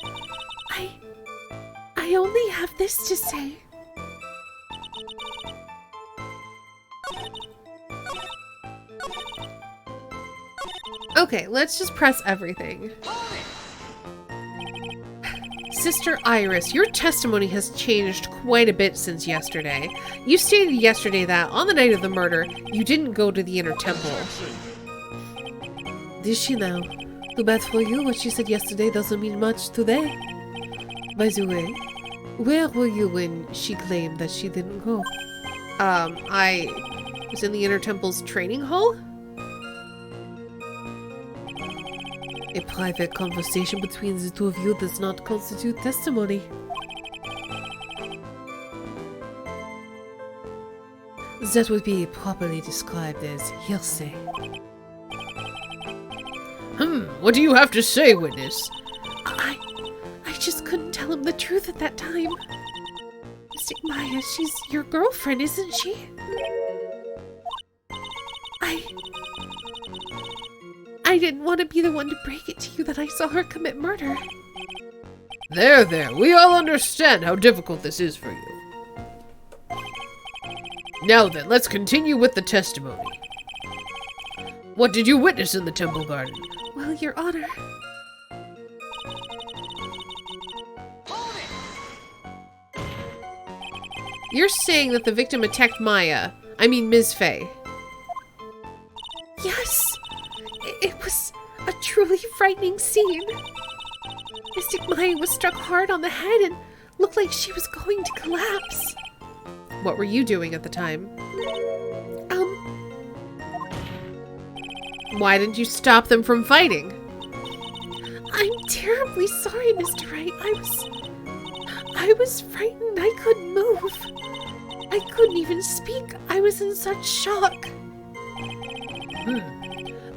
I only have this to say. Okay, let's just press everything. Sister Iris, your testimony has changed quite a bit since yesterday. You stated yesterday that, on the night of the murder, you didn't go to the inner temple. Did she now? Too bad for you, what she said yesterday doesn't mean much today. By the way, where were you when she claimed that she didn't go? I was in the inner temple's training hall? A private conversation between the two of you does not constitute testimony. That would be properly described as hearsay. What do you have to say, witness? I just couldn't tell him the truth at that time. Mystic Maya, she's your girlfriend, isn't she? I didn't want to be the one to break it to you that I saw her commit murder. There, we all understand how difficult this is for you. Now then, let's continue with the testimony. What did you witness in the temple garden? Well, Your Honor... You're saying that the victim attacked Maya. I mean, Ms. Faye. Yes! It was a truly frightening scene. Mystic Maya was struck hard on the head and looked like she was going to collapse. What were you doing at the time? Why didn't you stop them from fighting? I'm terribly sorry, Mr. Wright. I was frightened. I couldn't move. I couldn't even speak. I was in such shock.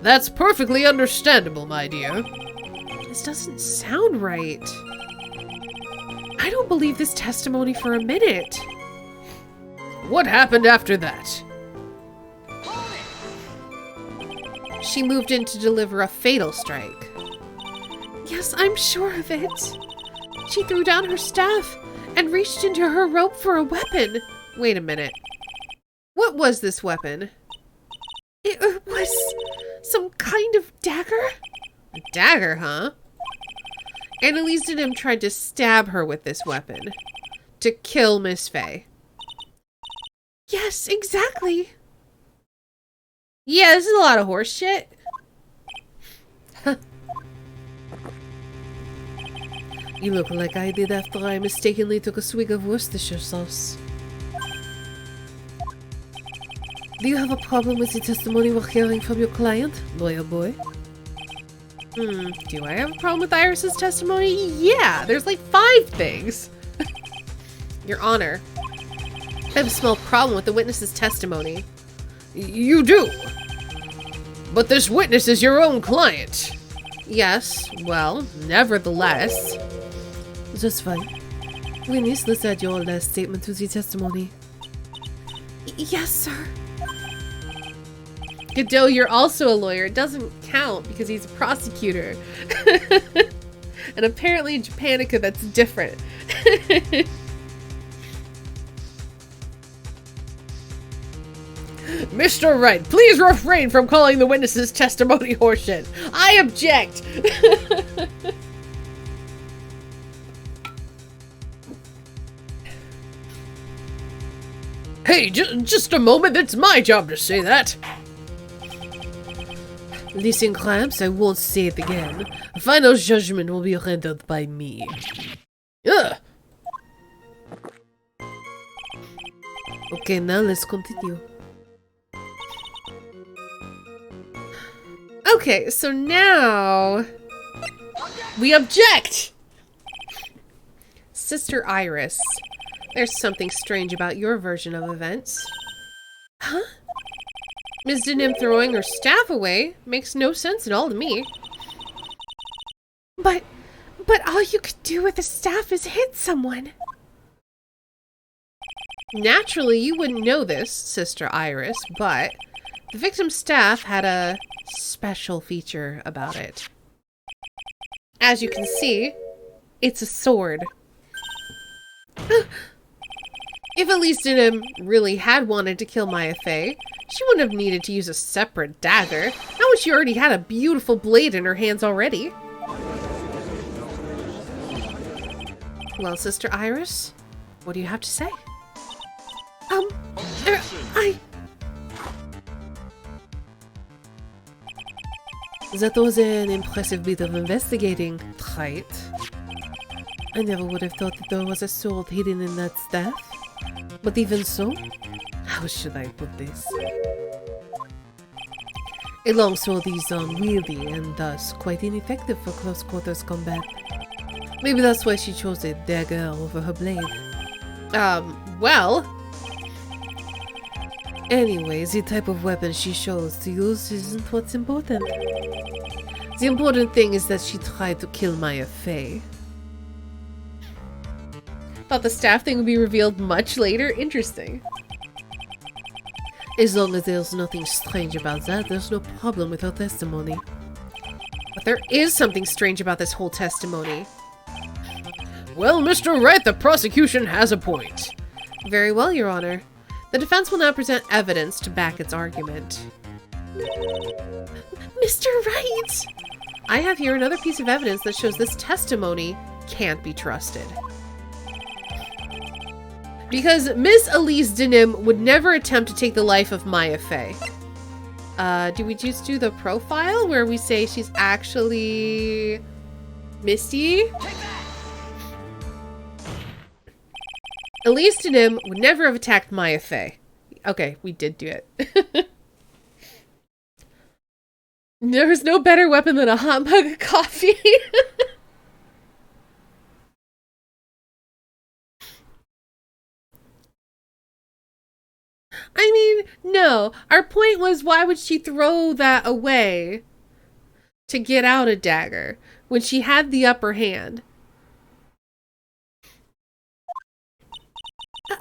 That's perfectly understandable, my dear. This doesn't sound right. I don't believe this testimony for a minute. What happened after that? She moved in to deliver a fatal strike. Yes, I'm sure of it. She threw down her staff and reached into her robe for a weapon. Wait a minute. What was this weapon? It was kind of dagger? A dagger, huh? Annalise Denham tried to stab her with this weapon. To kill Miss Fey. Yes, exactly. Yeah, this is a lot of horse shit. You look like I did after I mistakenly took a swig of Worcestershire sauce. Do you have a problem with the testimony we're hearing from your client, lawyer boy? Do I have a problem with Iris's testimony? Yeah, there's like 5 things. Your Honor, I have a small problem with the witness's testimony. You do. But this witness is your own client. Yes, well, nevertheless. Just fine. Witness, let's add your last statement to the testimony. Yes, sir. Godot, you're also a lawyer. It doesn't count because he's a prosecutor. And apparently in Japanica that's different. Mr. Wright, please refrain from calling the witness's testimony horseshit. I object. Hey, just a moment. It's my job to say that. Listen, Clamps, I won't say it again. A final judgment will be rendered by me. Ugh. Okay, now let's continue. Okay, so now We object! Sister Iris, there's something strange about your version of events. Huh? Ms. Denham throwing her staff away makes no sense at all to me. But all you could do with the staff is hit someone. Naturally, you wouldn't know this, Sister Iris, but the victim's staff had a special feature about it. As you can see, it's a sword. If Elise Denham really had wanted to kill Maya Fey, she wouldn't have needed to use a separate dagger. Not when she already had a beautiful blade in her hands already. Well, Sister Iris, what do you have to say? That was an impressive bit of investigating, Wright. I never would have thought that there was a sword hidden in that staff. But even so, how should I put this? A long sword is unwieldy and thus quite ineffective for close quarters combat. Maybe that's why she chose a dagger over her blade. Well... Anyways, the type of weapon she chose to use isn't what's important. The important thing is that she tried to kill Maya Fey. Thought the staff thing would be revealed much later? Interesting. As long as there's nothing strange about that, there's no problem with her testimony. But there is something strange about this whole testimony. Well, Mr. Wright, the prosecution has a point. Very well, Your Honor. The defense will now present evidence to back its argument. Mr. Wright! I have here another piece of evidence that shows this testimony can't be trusted. Because Miss Elise Denham would never attempt to take the life of Maya Fey. Do we just do the profile where we say she's actually Misty? Elise Denham would never have attacked Maya Fey. Okay, we did do it. There's no better weapon than a hot mug of coffee. I mean, no. Our point was, why would she throw that away to get out a dagger when she had the upper hand?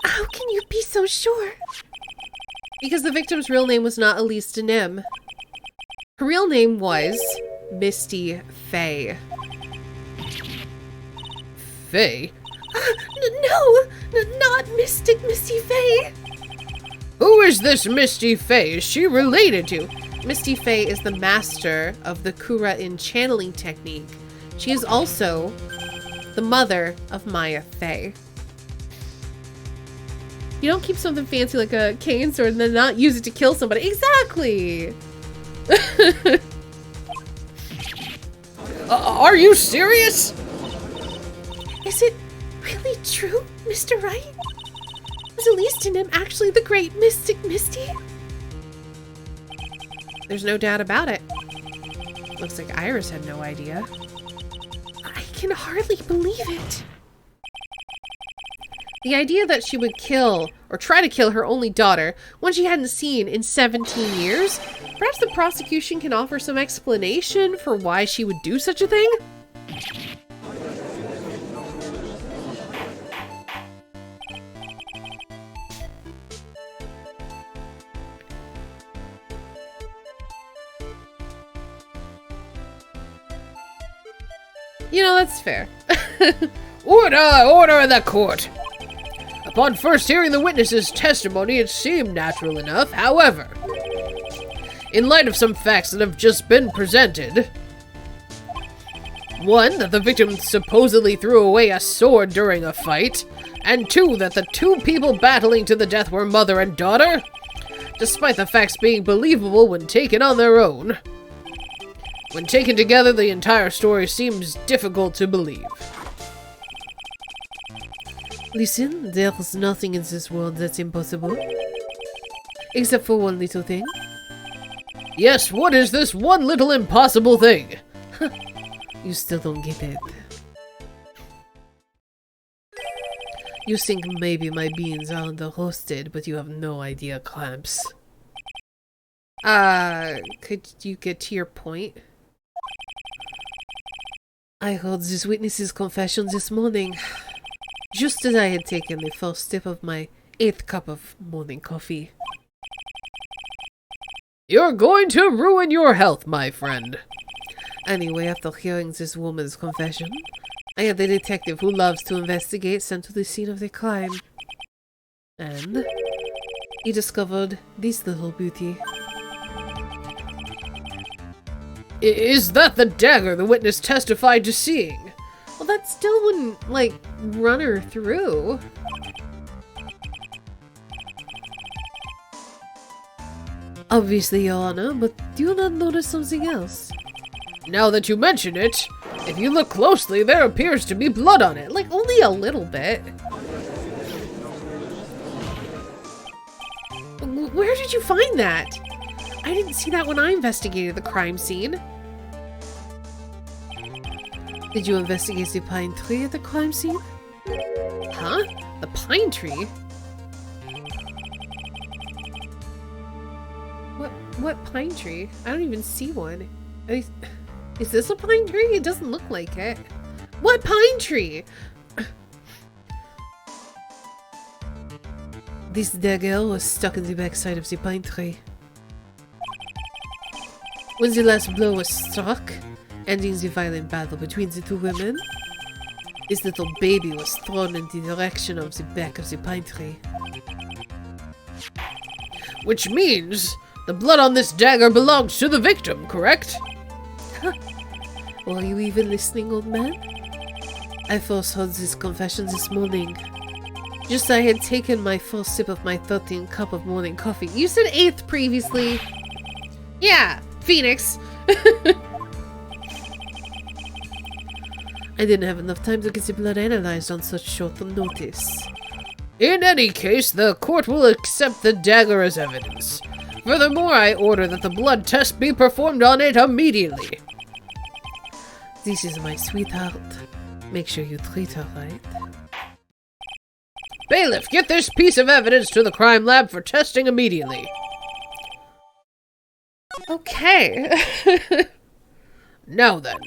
How can you be so sure? Because the victim's real name was not Elise Denham. Her real name was Misty Fey. Fey? No! Not Misty Fey! Who is this Misty Fey? Is she related to? Misty Faye is the master of the Kura-in channeling technique. She is also the mother of Maya Faye. You don't keep something fancy like a cane sword and then not use it to kill somebody. Exactly! Are you serious? Is it really true, Mr. Wright? Was Elise in him actually the great mystic Misty? There's no doubt about it. Looks like Iris had no idea. I can hardly believe it. The idea that she would kill, or try to kill her only daughter, one she hadn't seen in 17 years? Perhaps the prosecution can offer some explanation for why she would do such a thing? You know, that's fair. Order in the court! Upon first hearing the witness's testimony, it seemed natural enough. However, in light of some facts that have just been presented, one, that the victim supposedly threw away a sword during a fight, and two, that the two people battling to the death were mother and daughter, despite the facts being believable when taken on their own. When taken together, the entire story seems difficult to believe. Listen, there's nothing in this world that's impossible. Except for one little thing. Yes, what is this one little impossible thing? You still don't get it. You think maybe my beans are under-roasted, but you have no idea, Clamps. Could you get to your point? I heard this witness's confession this morning, just as I had taken the first sip of my 8th cup of morning coffee. You're going to ruin your health, my friend. Anyway, after hearing this woman's confession, I had the detective who loves to investigate sent to the scene of the crime. And he discovered this little beauty. Is that the dagger the witness testified to seeing? Well, that still wouldn't, like, run her through. Obviously, Your Honor, but do you not notice something else? Now that you mention it, if you look closely, there appears to be blood on it. Like, only a little bit. Where did you find that? I didn't see that when I investigated the crime scene. Did you investigate the pine tree at the crime scene? Huh? The pine tree? What pine tree? I don't even see one. Is this a pine tree? It doesn't look like it. What pine tree? This dagger was stuck in the backside of the pine tree. When the last blow was struck, ending the violent battle between the two women, this little baby was thrown in the direction of the back of the pine tree. Which means the blood on this dagger belongs to the victim, correct? Were you even listening, old man? I first heard this confession this morning. Just as I had taken my first sip of my 13th cup of morning coffee. You said 8th previously. Yeah, Phoenix. I didn't have enough time to get the blood analyzed on such short notice. In any case, the court will accept the dagger as evidence. Furthermore, I order that the blood test be performed on it immediately. This is my sweetheart. Make sure you treat her right. Bailiff, get this piece of evidence to the crime lab for testing immediately. Okay. Now then,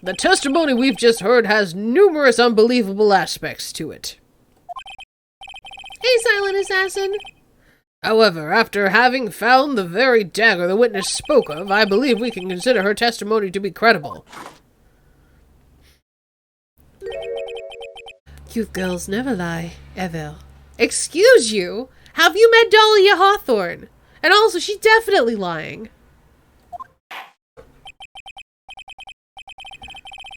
the testimony we've just heard has numerous unbelievable aspects to it. Hey, silent assassin. However, after having found the very dagger the witness spoke of, I believe we can consider her testimony to be credible. Cute girls never lie, ever. Excuse you? Have you met Dahlia Hawthorne? And also, she's definitely lying.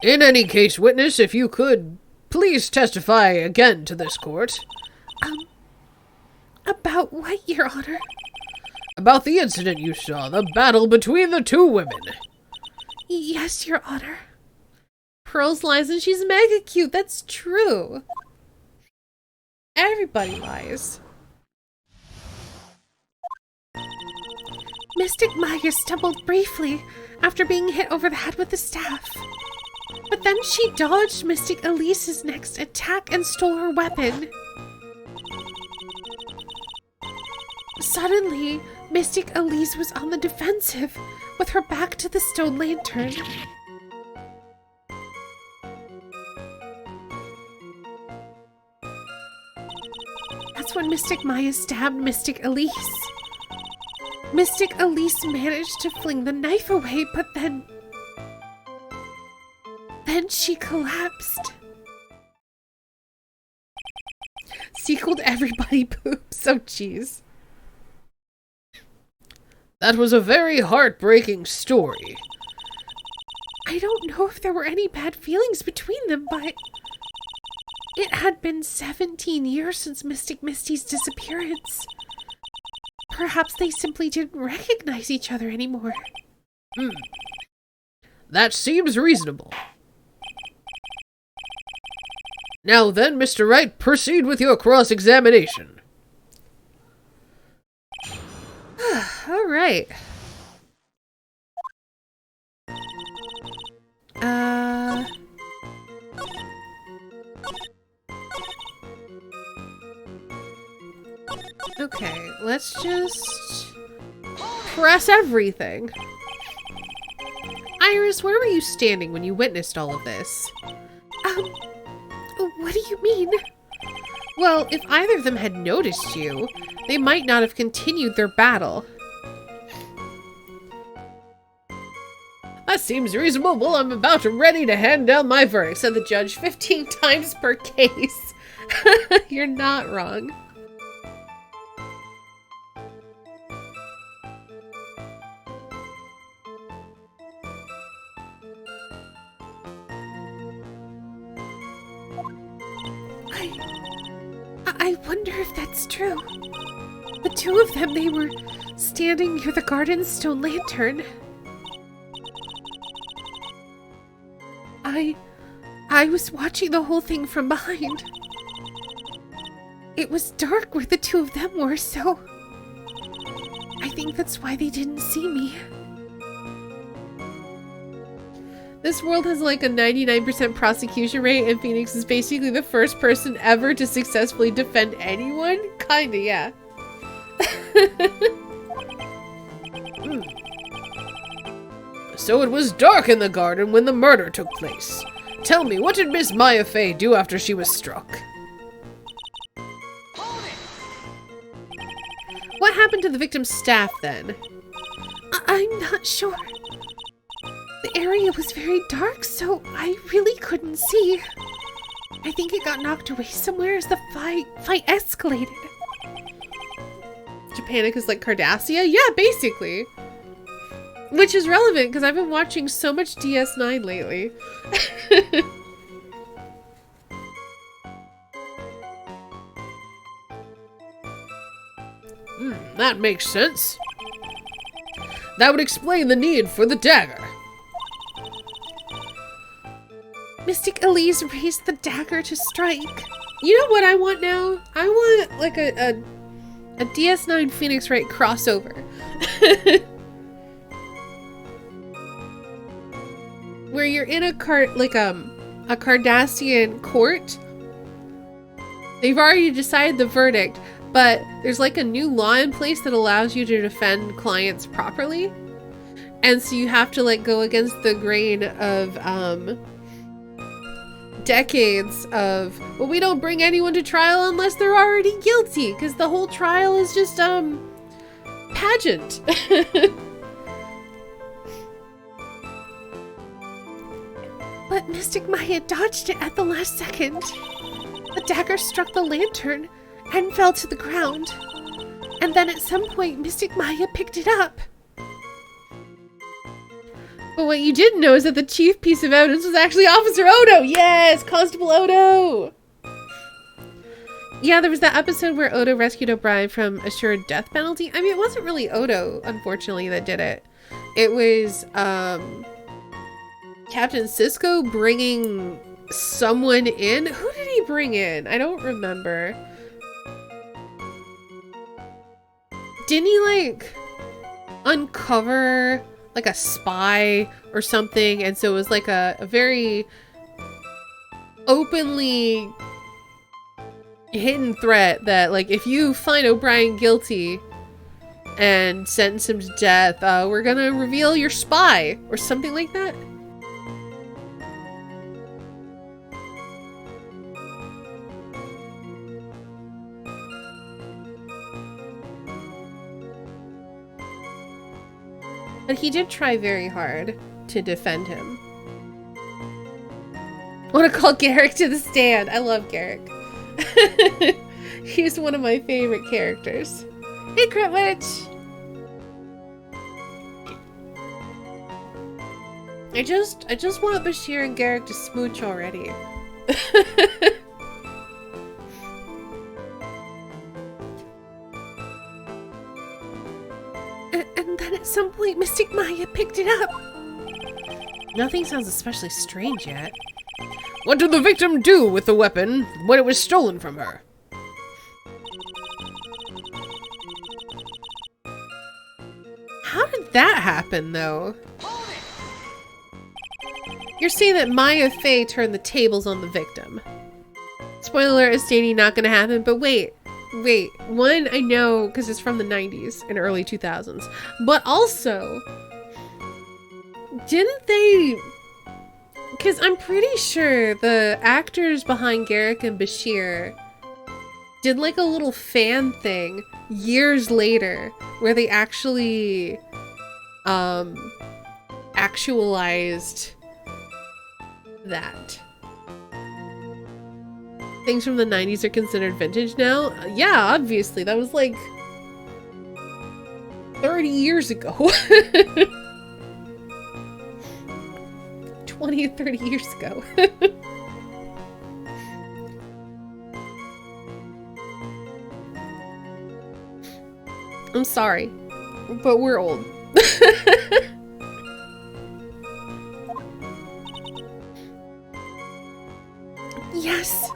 In any case, witness, if you could, please testify again to this court. About what, Your Honor? About the incident you saw, the battle between the two women. Yes, Your Honor. Pearls lies and she's mega cute. That's true. Everybody lies. Mystic Maya stumbled briefly after being hit over the head with the staff. But then she dodged Mystic Elise's next attack and stole her weapon. Suddenly, Mystic Elise was on the defensive, with her back to the stone lantern. That's when Mystic Maya stabbed Mystic Elise. Mystic Elise managed to fling the knife away, but then she collapsed. Sequeled everybody poops. Oh, jeez. That was a very heartbreaking story. I don't know if there were any bad feelings between them, but it had been 17 years since Mystic Misty's disappearance. Perhaps they simply didn't recognize each other anymore. That seems reasonable. Now then, Mr. Wright, proceed with your cross-examination. All right. Okay, let's just press everything. Iris, where were you standing when you witnessed all of this? What do you mean? Well, if either of them had noticed you, they might not have continued their battle. That seems reasonable. Well, I'm about ready to hand down my verdict, Said the judge 15 times per case. You're not wrong. I wonder if that's true. The two of them, they were standing near the garden stone lantern. I was watching the whole thing from behind. It was dark where the two of them were, so I think that's why they didn't see me. This world has like a 99% prosecution rate, and Phoenix is basically the first person ever to successfully defend anyone? Kinda, yeah. So it was dark in the garden when the murder took place. Tell me, what did Miss Maya Fey do after she was struck? What happened to the victim's staff then? I'm not sure. The area was very dark, so I really couldn't see. I think it got knocked away somewhere as the fight escalated. Japanica is like Cardassia? Yeah, basically. Which is relevant because I've been watching so much DS9 lately. That makes sense. That would explain the need for the dagger. Mystic Elise raised the dagger to strike. You know what I want now? I want like a DS9 Phoenix Wright crossover. Where you're in a Cardassian court. They've already decided the verdict, but there's like a new law in place that allows you to defend clients properly. And so you have to like go against the grain of decades of, well, we don't bring anyone to trial unless they're already guilty, because the whole trial is just pageant. But Mystic Maya dodged it at the last second. The dagger struck the lantern and fell to the ground. And then at some point, Mystic Maya picked it up. But what you didn't know is that the chief piece of evidence was actually Officer Odo. Yes, Constable Odo. Yeah, there was that episode where Odo rescued O'Brien from assured death penalty. I mean, it wasn't really Odo, unfortunately, that did it. It was Captain Sisko bringing someone in. Who did he bring in? I don't remember. Didn't he, like, uncover, like, a spy or something? And so it was, like, a very openly hidden threat that, like, if you find O'Brien guilty and sentence him to death, we're gonna reveal your spy, or something like that. But he did try very hard to defend him. I want to call Garrick to the stand. I love Garrick. He's one of my favorite characters. Hey, Critwitch! I just want Bashir and Garrick to smooch already. And then at some point, Mystic Maya picked it up. Nothing sounds especially strange yet. What did the victim do with the weapon when it was stolen from her? How did that happen, though? You're saying that Maya Fey turned the tables on the victim. Spoiler alert is stating not gonna happen, but wait. One, I know, because it's from the 90s and early 2000s. But also, didn't they... Because I'm pretty sure the actors behind Garrick and Bashir did like a little fan thing years later where they actually actualized that. Things from the 90s are considered vintage now? Yeah, obviously. That was like 30 years ago. 20 or 30 years ago. I'm sorry, but we're old. Yes.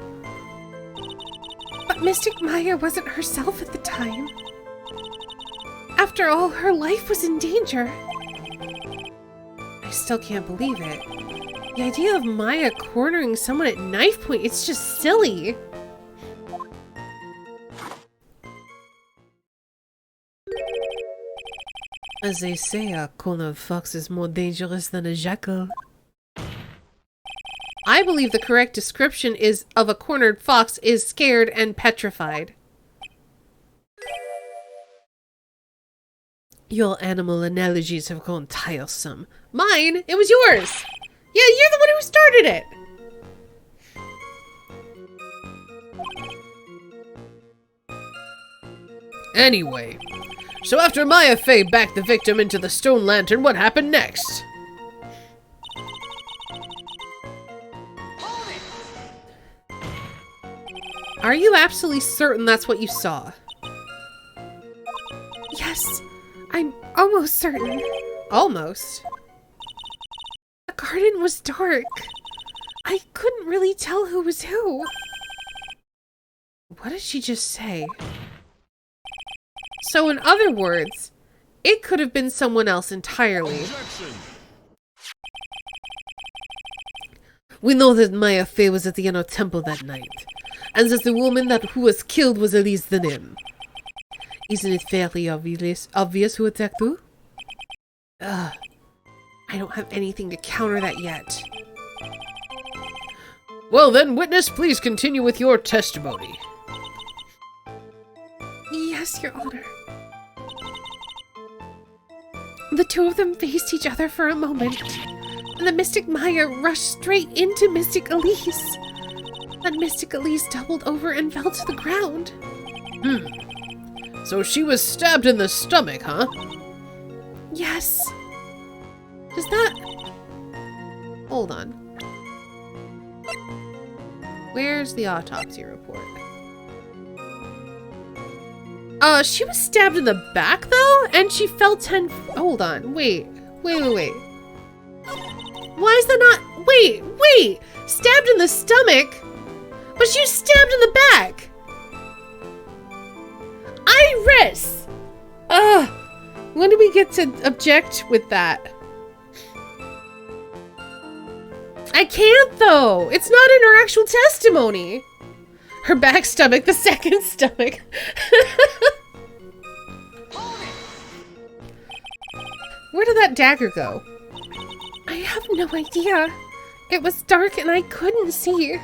But Mystic Maya wasn't herself at the time. After all, her life was in danger. I still can't believe it. The idea of Maya cornering someone at knife point, it's just silly. As they say, a cornered fox is more dangerous than a jackal. I believe the correct description is of a cornered fox is scared and petrified. Your animal analogies have grown tiresome. Mine? It was yours! Yeah, you're the one who started it! Anyway, so after Maya Fey backed the victim into the stone lantern, what happened next? Are you absolutely certain that's what you saw? Yes, I'm almost certain. Almost. The garden was dark. I couldn't really tell who was who. What did she just say? So in other words, it could have been someone else entirely. We know that Maya Fey was at the inner temple that night, and that the woman who was killed was Elise the Nim. Isn't it fairly obvious who attacked who? I don't have anything to counter that yet. Well then, witness, please continue with your testimony. Yes, Your Honor. The two of them faced each other for a moment, and the Mystic Maya rushed straight into Mystic Elise. Then Mystic Elise doubled over and fell to the ground. So she was stabbed in the stomach, huh? Yes. Does that Hold on. Where's the autopsy report? She was stabbed in the back, though? And she fell 10... Hold on. Wait. Why is that not... Wait! Stabbed in the stomach? But she was stabbed in the back! Iris! Ugh! When do we get to object with that? I can't, though! It's not in her actual testimony! Her back stomach, the second stomach. Where did that dagger go? I have no idea. It was dark and I couldn't see.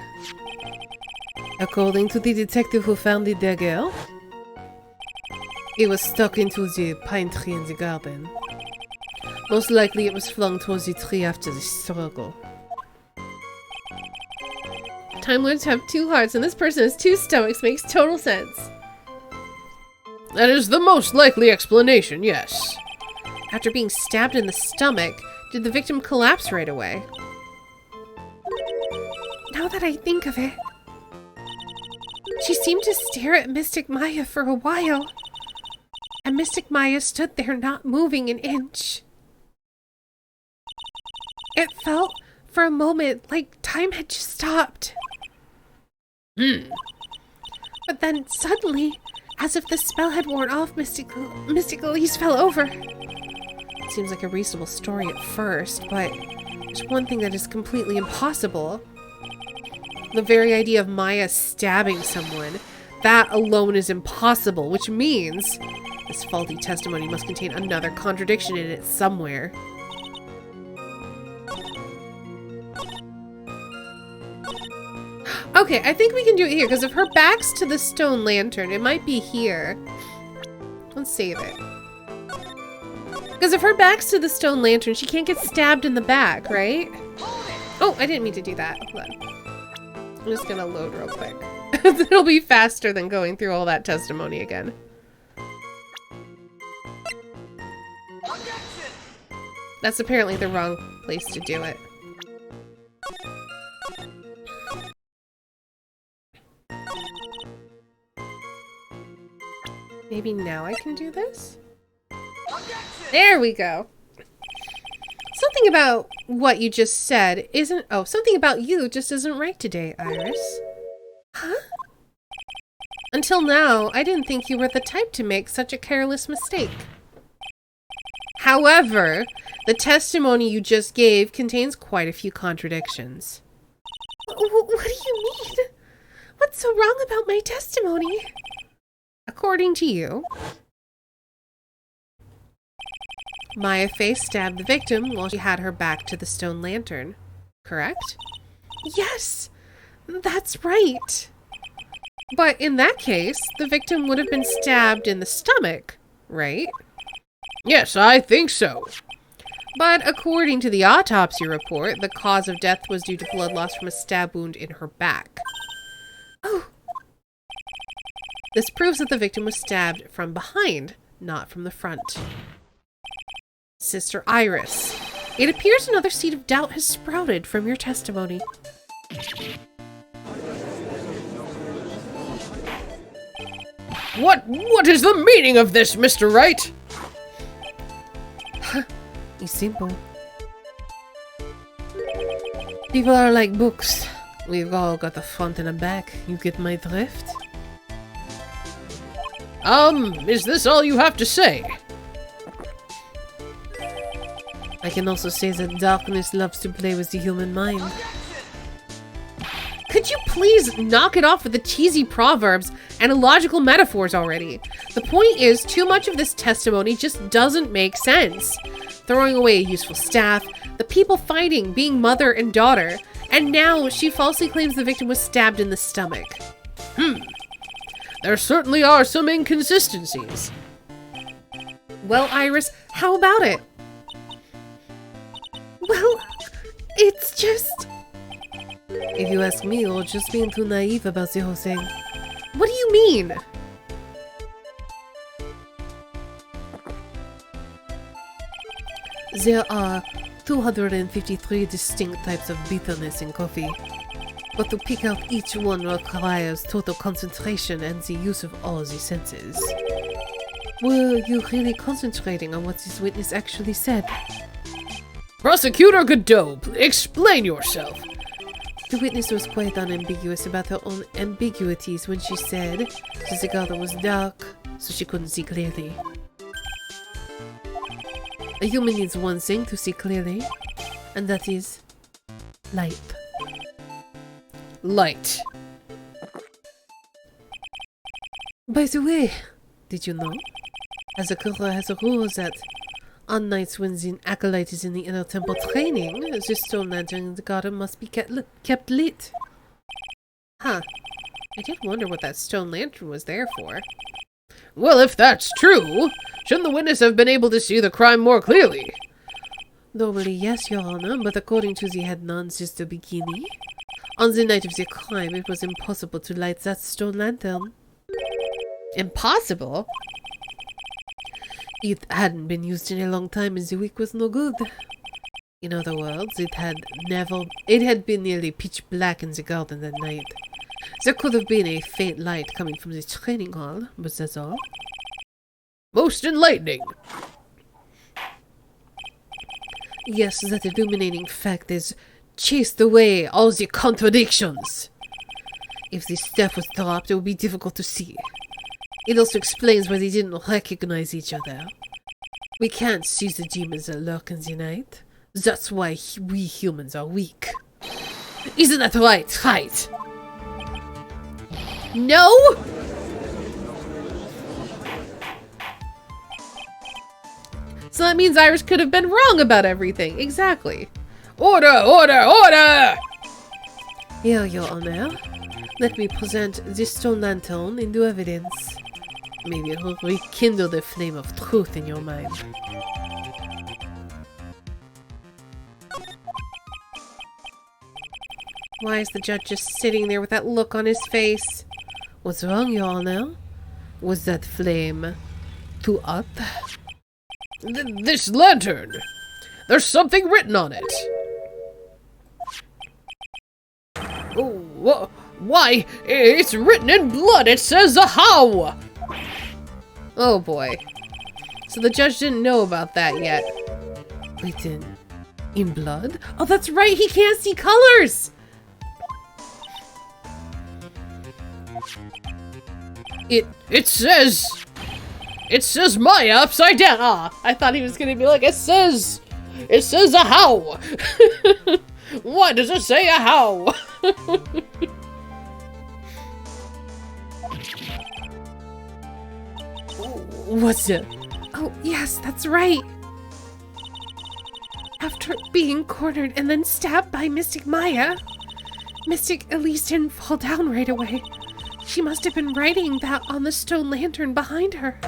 According to the detective who found the dagger, it was stuck into the pine tree in the garden. Most likely it was flung towards the tree after the struggle. Time Lords have two hearts and this person has two stomachs makes total sense. That is the most likely explanation, yes. After being stabbed in the stomach, did the victim collapse right away? Now that I think of it, she seemed to stare at Mystic Maya for a while. And Mystic Maya stood there not moving an inch. It felt, for a moment, like time had just stopped. But then, suddenly, as if the spell had worn off, Mystic Elise fell over. It seems like a reasonable story at first, but there's one thing that is completely impossible. The very idea of Maya stabbing someone, that alone is impossible, which means this faulty testimony must contain another contradiction in it somewhere. Okay, I think we can do it here, because if her back's to the stone lantern, it might be here. Let's save it. Because if her back's to the stone lantern, she can't get stabbed in the back, right? Oh, I didn't mean to do that. Hold on. I'm just gonna load real quick. It'll be faster than going through all that testimony again. That's apparently the wrong place to do it. Maybe now I can do this? There we go. Something about what you just said isn't... Oh, something about you just isn't right today, Iris. Huh? Until now, I didn't think you were the type to make such a careless mistake. However, the testimony you just gave contains quite a few contradictions. What do you mean? What's so wrong about my testimony? According to you, Maya Face stabbed the victim while she had her back to the stone lantern, correct? Yes, that's right. But in that case, the victim would have been stabbed in the stomach, right? Yes, I think so. But according to the autopsy report, the cause of death was due to blood loss from a stab wound in her back. Oh. This proves that the victim was stabbed from behind, not from the front. Sister Iris, it appears another seed of doubt has sprouted from your testimony. What is the meaning of this, Mr. Wright? It's simple. People are like books. We've all got a front and a back. You get my drift? Is this all you have to say? I can also say that darkness loves to play with the human mind. Could you please knock it off with the cheesy proverbs and illogical metaphors already? The point is, too much of this testimony just doesn't make sense. Throwing away a useful staff, the people fighting being mother and daughter, and now she falsely claims the victim was stabbed in the stomach. There certainly are some inconsistencies. Well, Iris, how about it? Well, it's just... If you ask me, you're just being too naive about the whole thing. What do you mean? There are 253 distinct types of bitterness in coffee. But to pick out each one requires total concentration and the use of all the senses. Were you really concentrating on what this witness actually said? Prosecutor Godot, explain yourself. The witness was quite unambiguous about her own ambiguities when she said the cigar was dark, so she couldn't see clearly. A human needs one thing to see clearly, and that is light. Light. By the way, did you know? As a Kura has a rule that on nights when the acolyte is in the inner temple training, the stone lantern in the garden must be kept lit. Huh. I did wonder what that stone lantern was there for. Well, if that's true, shouldn't the witness have been able to see the crime more clearly? Normally, yes, Your Honor, but according to the head nun, Sister Bikini, on the night of the crime, it was impossible to light that stone lantern. Impossible? It hadn't been used in a long time and the wick was no good. In other words, it had been nearly pitch black in the garden that night. There could have been a faint light coming from the training hall, but that's all. Most enlightening. Yes, that illuminating fact has chased away all the contradictions. If the staff was dropped, it would be difficult to see. It also explains why they didn't recognize each other. We can't see the demons that lurk in the night. That's why we humans are weak. Isn't that right, right? No! So that means Iris could have been wrong about everything. Exactly. Order, order, order! Here, Your Honor. Let me present this stone lantern into evidence. Maybe it will rekindle the flame of truth in your mind. Why is the judge just sitting there with that look on his face? What's wrong, Your Honor? Was that flame too up? This lantern! There's something written on it! Oh, why? It's written in blood! It says a how! Oh boy. So the judge didn't know about that yet. Written in blood? Oh, that's right! He can't see colors! It says Maya upside down. Ah, I thought he was gonna be like, it says a how. Why does it say a how? What's it? Oh, yes, that's right. After being cornered and then stabbed by Mystic Maya, Mystic at least didn't fall down right away. She must have been writing that on the stone lantern behind her.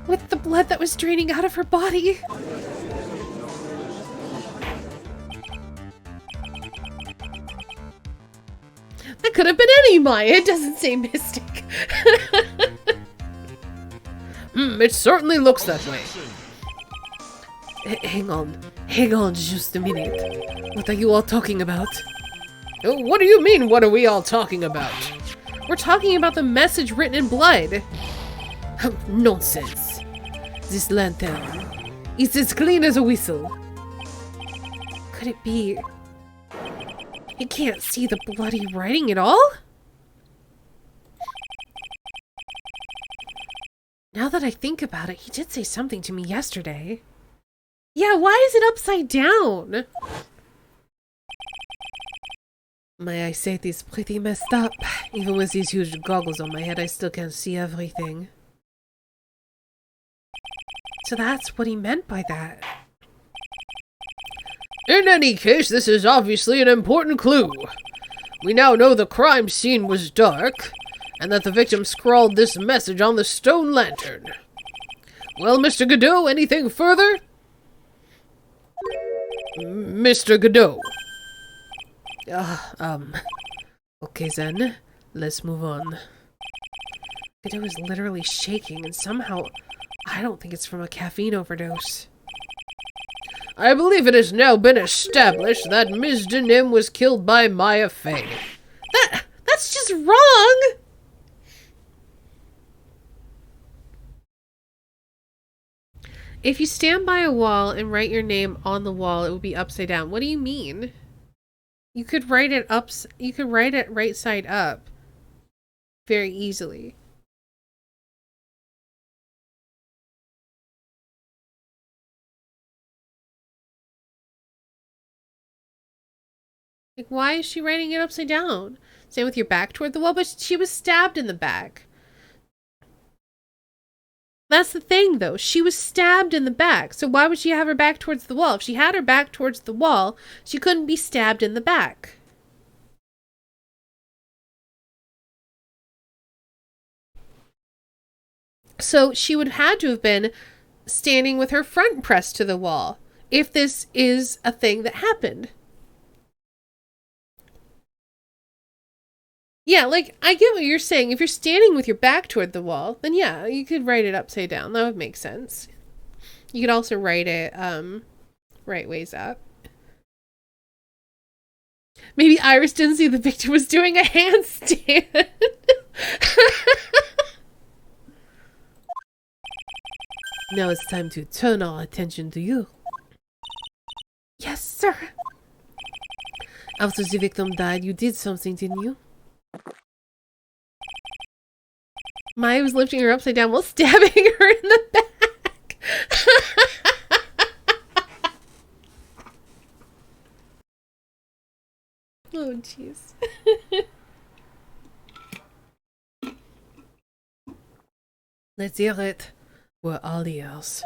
With the blood that was draining out of her body. That could have been any Maya. It doesn't say Mystic. It certainly looks that way. Hang on just a minute. What are you all talking about? What do you mean, what are we all talking about? We're talking about the message written in blood. Nonsense. This lantern is as clean as a whistle. Could it be... He can't see the bloody writing at all? Now that I think about it, he did say something to me yesterday. Yeah, why is it upside down? My eyesight is pretty messed up. Even with these huge goggles on my head, I still can't see everything. So that's what he meant by that. In any case, this is obviously an important clue. We now know the crime scene was dark, and that the victim scrawled this message on the stone lantern. Well, Mr. Godot, anything further? Mr. Godot. Okay then, let's move on. Godot is literally shaking, and somehow, I don't think it's from a caffeine overdose. I believe it has now been established that Ms. Denim was killed by Maya Fey. That's just wrong! If you stand by a wall and write your name on the wall, it would be upside down. What do you mean? You could write it right side up very easily. Like, why is she writing it upside down? Stand with your back toward the wall, but she was stabbed in the back. That's the thing, though. She was stabbed in the back. So why would she have her back towards the wall? If she had her back towards the wall, she couldn't be stabbed in the back. So she would have had to have been standing with her front pressed to the wall, if this is a thing that happened. Yeah, like, I get what you're saying. If you're standing with your back toward the wall, then yeah, you could write it upside down. That would make sense. You could also write it, right ways up. Maybe Iris didn't see the victim was doing a handstand. Now it's time to turn our attention to you. Yes, sir. After the victim died, you did something, didn't you? Maya was lifting her upside down while stabbing her in the back. Oh, jeez. Let's hear it. We're all ears.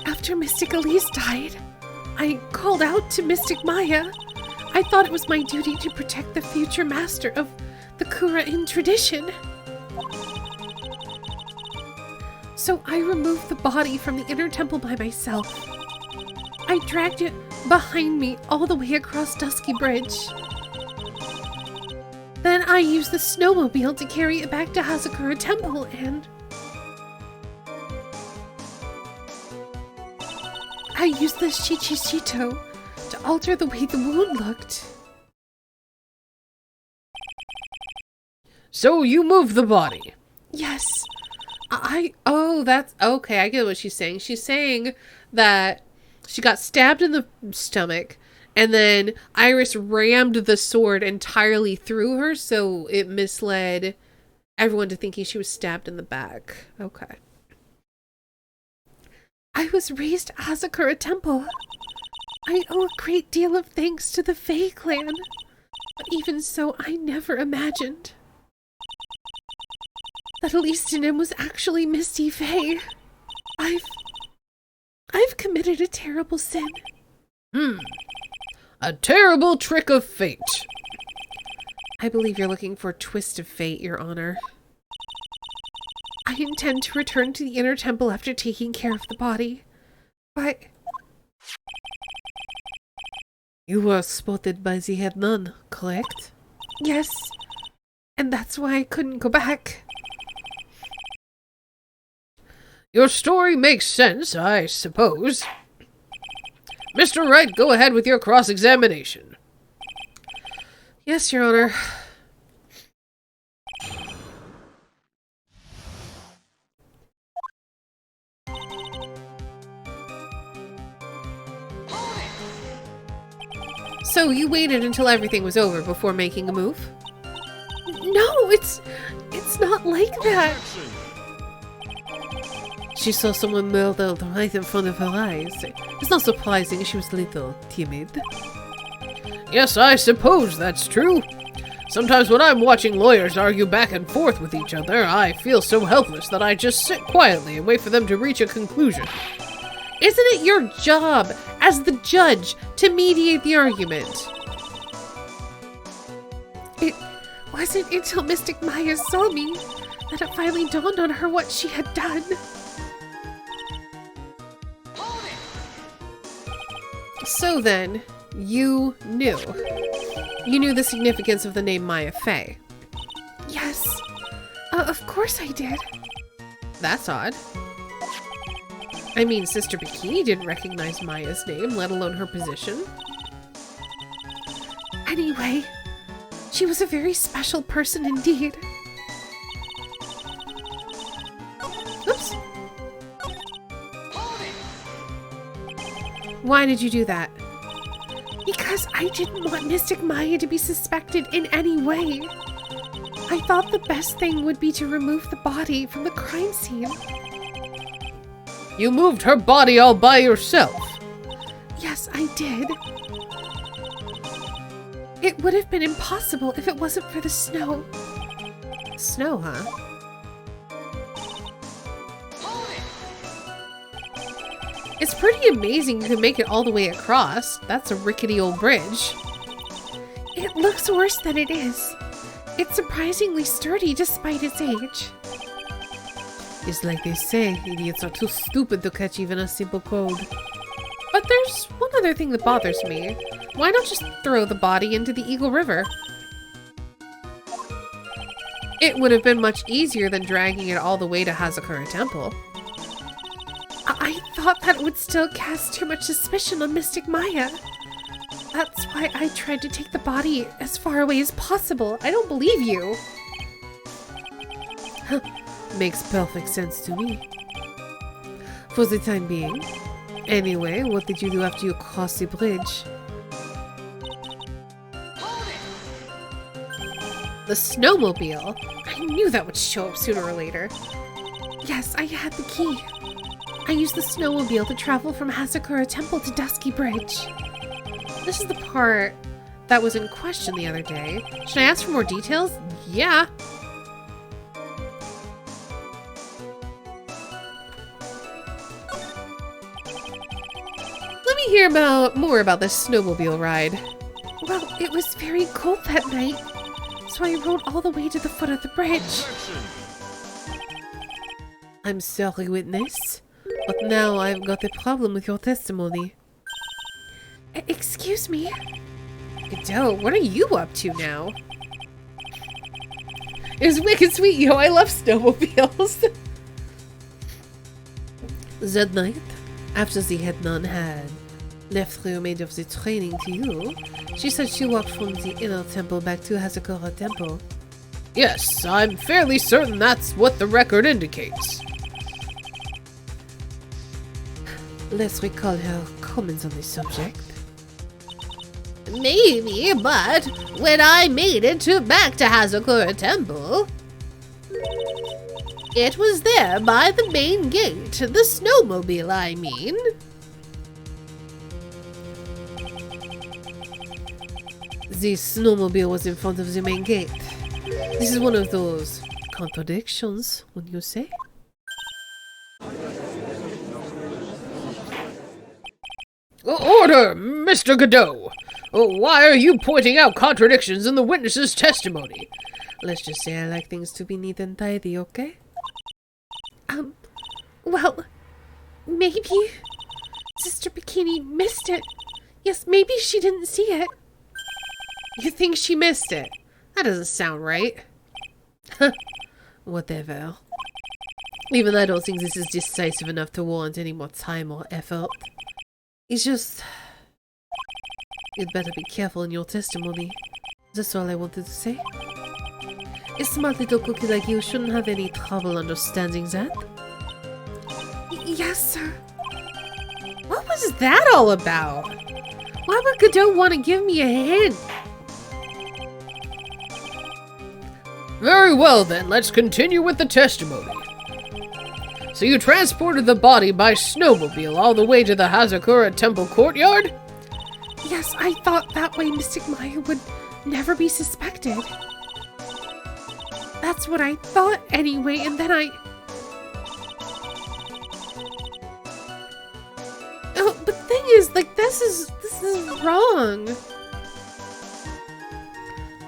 After Mystic Elise died, I called out to Mystic Maya. I thought it was my duty to protect the future master of the Kura-in tradition. So I removed the body from the inner temple by myself. I dragged it behind me all the way across Dusky Bridge. Then I used the snowmobile to carry it back to Hazakura Temple and... I used the Shichishito to alter the way the wound looked. So you moved the body? Yes. Oh, that's okay. I get what she's saying. She's saying that she got stabbed in the stomach and then Iris rammed the sword entirely through her, so it misled everyone to thinking she was stabbed in the back. Okay. I was raised Asakura Temple. I owe a great deal of thanks to the Fae clan. But even so, I never imagined that Elise Denim was actually Misty Fae. I've committed a terrible sin. A terrible trick of fate. I believe you're looking for a twist of fate, Your Honor. I intend to return to the inner temple after taking care of the body. But... You were spotted by the head nun, correct? Yes. And that's why I couldn't go back. Your story makes sense, I suppose. Mr. Wright, go ahead with your cross-examination. Yes, Your Honor. So you waited until everything was over before making a move? No, it's not like that. She saw someone murdered right in front of her eyes. It's not surprising she was a little timid. Yes, I suppose that's true. Sometimes when I'm watching lawyers argue back and forth with each other, I feel so helpless that I just sit quietly and wait for them to reach a conclusion. Isn't it your job as the judge to mediate the argument? It wasn't until Mystic Maya saw me that it finally dawned on her what she had done. So then, you knew. You knew the significance of the name Maya Fey. Yes. Of course I did. That's odd. I mean, Sister Bikini didn't recognize Maya's name, let alone her position. Anyway, she was a very special person indeed. Oops. Why did you do that? Because I didn't want Mystic Maya to be suspected in any way. I thought the best thing would be to remove the body from the crime scene. You moved her body all by yourself. Yes, I did. It would have been impossible if it wasn't for the snow. Snow, huh? It's pretty amazing you can make it all the way across. That's a rickety old bridge. It looks worse than it is. It's surprisingly sturdy despite its age. It's like they say, idiots are too stupid to catch even a simple code. But there's one other thing that bothers me. Why not just throw the body into the Eagle River? It would have been much easier than dragging it all the way to Hazakura Temple. I thought that would still cast too much suspicion on Mystic Maya. That's why I tried to take the body as far away as possible. I don't believe you. Makes perfect sense to me. For the time being. Anyway, what did you do after you crossed the bridge? The snowmobile? I knew that would show up sooner or later. Yes, I had the key. I used the snowmobile to travel from Hazakura Temple to Dusky Bridge. This is the part that was in question the other day. Should I ask for more details? Yeah. Let me hear more about this snowmobile ride. Well, it was very cold that night, so I rode all the way to the foot of the bridge. I'm sorry, witness, but now I've got a problem with your testimony. Excuse me? Godot, what are you up to now? It was wicked sweet, yo. I love snowmobiles. That night, after the head nun had left the remainder of the training to you, she said she walked from the inner temple back to Hazakura Temple. Yes, I'm fairly certain that's what the record indicates. Let's recall her comments on the subject. Maybe, but when I made it back to Hazakura Temple, it was there by the main gate, the snowmobile, I mean. The snowmobile was in front of the main gate. This is one of those contradictions, wouldn't you say? Order, Mr. Godot! Why are you pointing out contradictions in the witness's testimony? Let's just say I like things to be neat and tidy, okay? Well, maybe Sister Bikini missed it. Yes, maybe she didn't see it. You think she missed it? That doesn't sound right. Whatever. Even I don't think this is decisive enough to warrant any more time or effort. It's just... You'd better be careful in your testimony. That's all I wanted to say. A smart little cookie like you shouldn't have any trouble understanding that. Yes, sir. What was that all about? Why would Godot want to give me a hint? Very well then, let's continue with the testimony. So you transported the body by snowmobile all the way to the Hazakura Temple courtyard? Yes, I thought that way Mystic Maya would never be suspected. That's what I thought anyway, and then I... Oh, the thing is, like, this is wrong.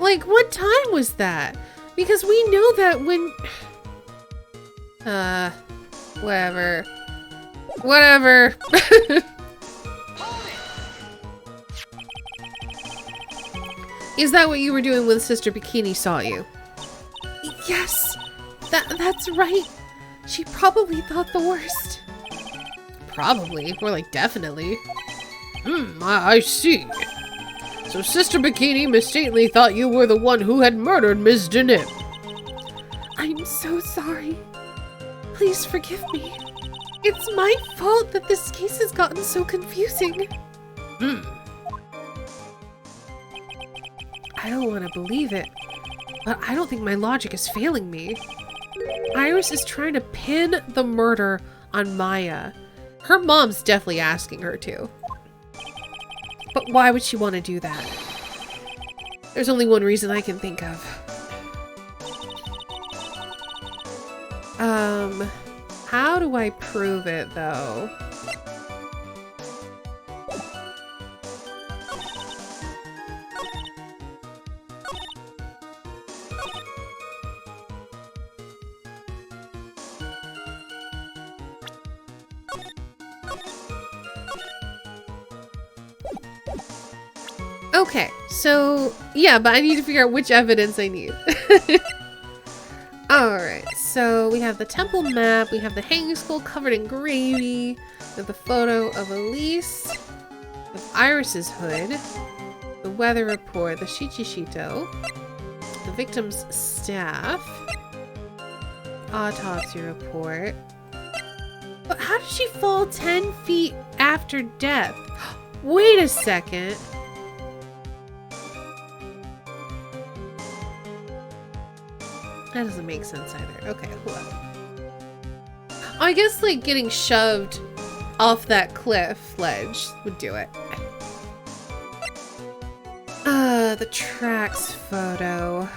Like, what time was that? Because we know that when... Whatever. Whatever. Is that what you were doing when Sister Bikini saw you? Yes, That's right. She probably thought the worst. Probably. More like definitely. I see. So Sister Bikini mistakenly thought you were the one who had murdered Ms. Denip. I'm so sorry. Please forgive me. It's my fault that this case has gotten so confusing. I don't want to believe it, but I don't think my logic is failing me. Iris is trying to pin the murder on Maya. Her mom's definitely asking her to. But why would she want to do that? There's only one reason I can think of. How do I prove it, though? Okay, so, yeah, but I need to figure out which evidence I need. Alright, so we have the temple map, we have the hanging skull covered in gravy, we have the photo of Elise, of Iris's hood, the weather report, the Shichishito, the victim's staff, autopsy report. But how did she fall 10 feet after death? Wait a second. That doesn't make sense either. Okay, hold on. Oh, I guess like getting shoved off that cliff ledge would do it. The tracks photo.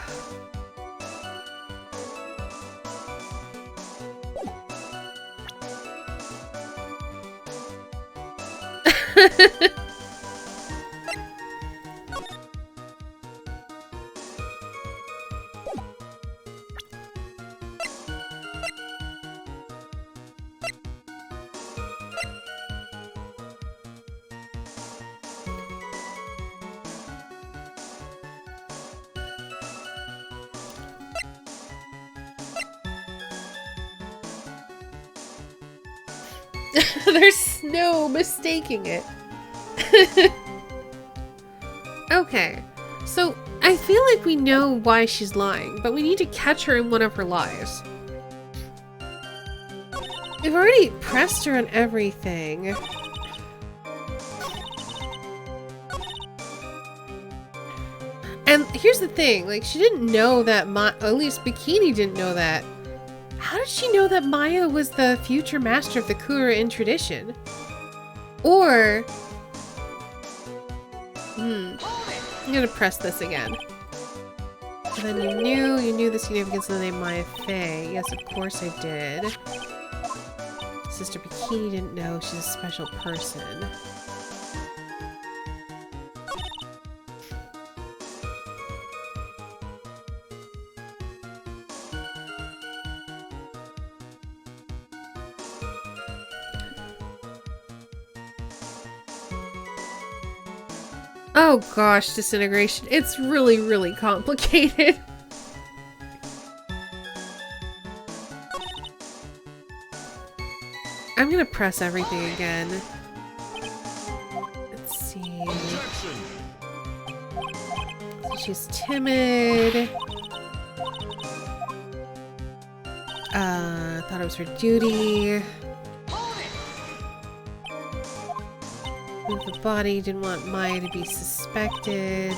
There's no mistaking it. Okay, so I feel like we know why she's lying, but we need to catch her in one of her lies. We've already pressed her on everything. And here's the thing, like, she didn't know that at least Bikini didn't know that. How did she know that Maya was the future master of the Kura-in tradition? Or... I'm gonna press this again. And then you knew the significance of the name Maya Fey. Yes, of course I did. Sister Bikini didn't know she's a special person. Oh gosh, disintegration. It's really, really complicated. I'm gonna press everything again. Let's see. So she's timid. Thought it was her duty. Moved the body, didn't want Maya to be suspected.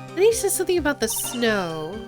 And he says something about the snow.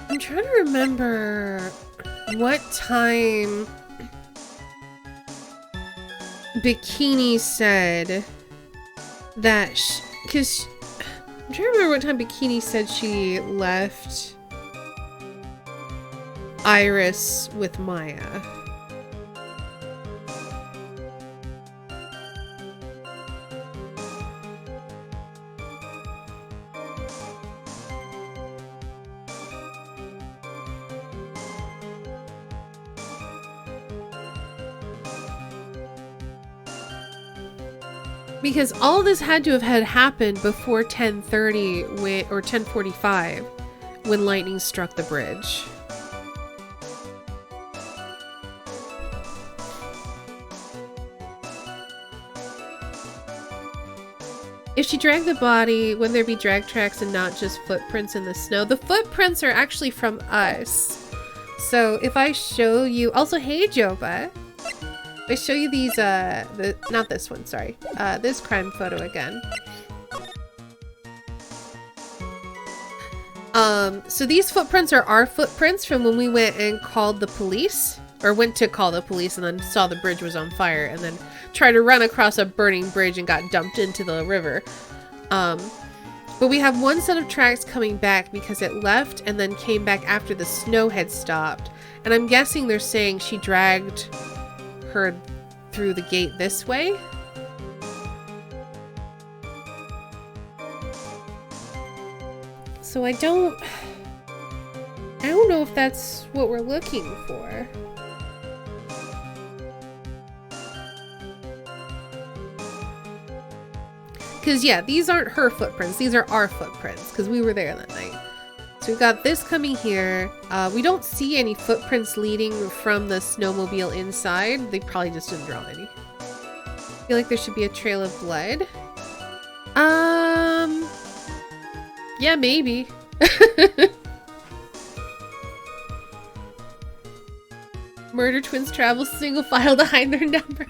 I'm trying to remember what time Bikini said that because I'm trying to remember what time Bikini said she left Iris with Maya. Because all this had to have had happened before 10:30 or 10:45 when lightning struck the bridge. If she dragged the body, wouldn't there be drag tracks and not just footprints in the snow? The footprints are actually from us. So if I show you, also, hey Joba. I show you these, not this one, sorry. This crime photo again. So these footprints are our footprints from when we went and called the police. Or went to call the police and then saw the bridge was on fire. And then tried to run across a burning bridge and got dumped into the river. But we have one set of tracks coming back because it left and then came back after the snow had stopped. And I'm guessing they're saying she dragged her through the gate this way. So I don't know if that's what we're looking for. Because yeah, these aren't her footprints, these are our footprints because we were there that night. So we've got this coming here. We don't see any footprints leading from the snowmobile inside. They probably just didn't draw any. I feel like there should be a trail of blood. Yeah, maybe. Murder twins travel single file to hide their numbers.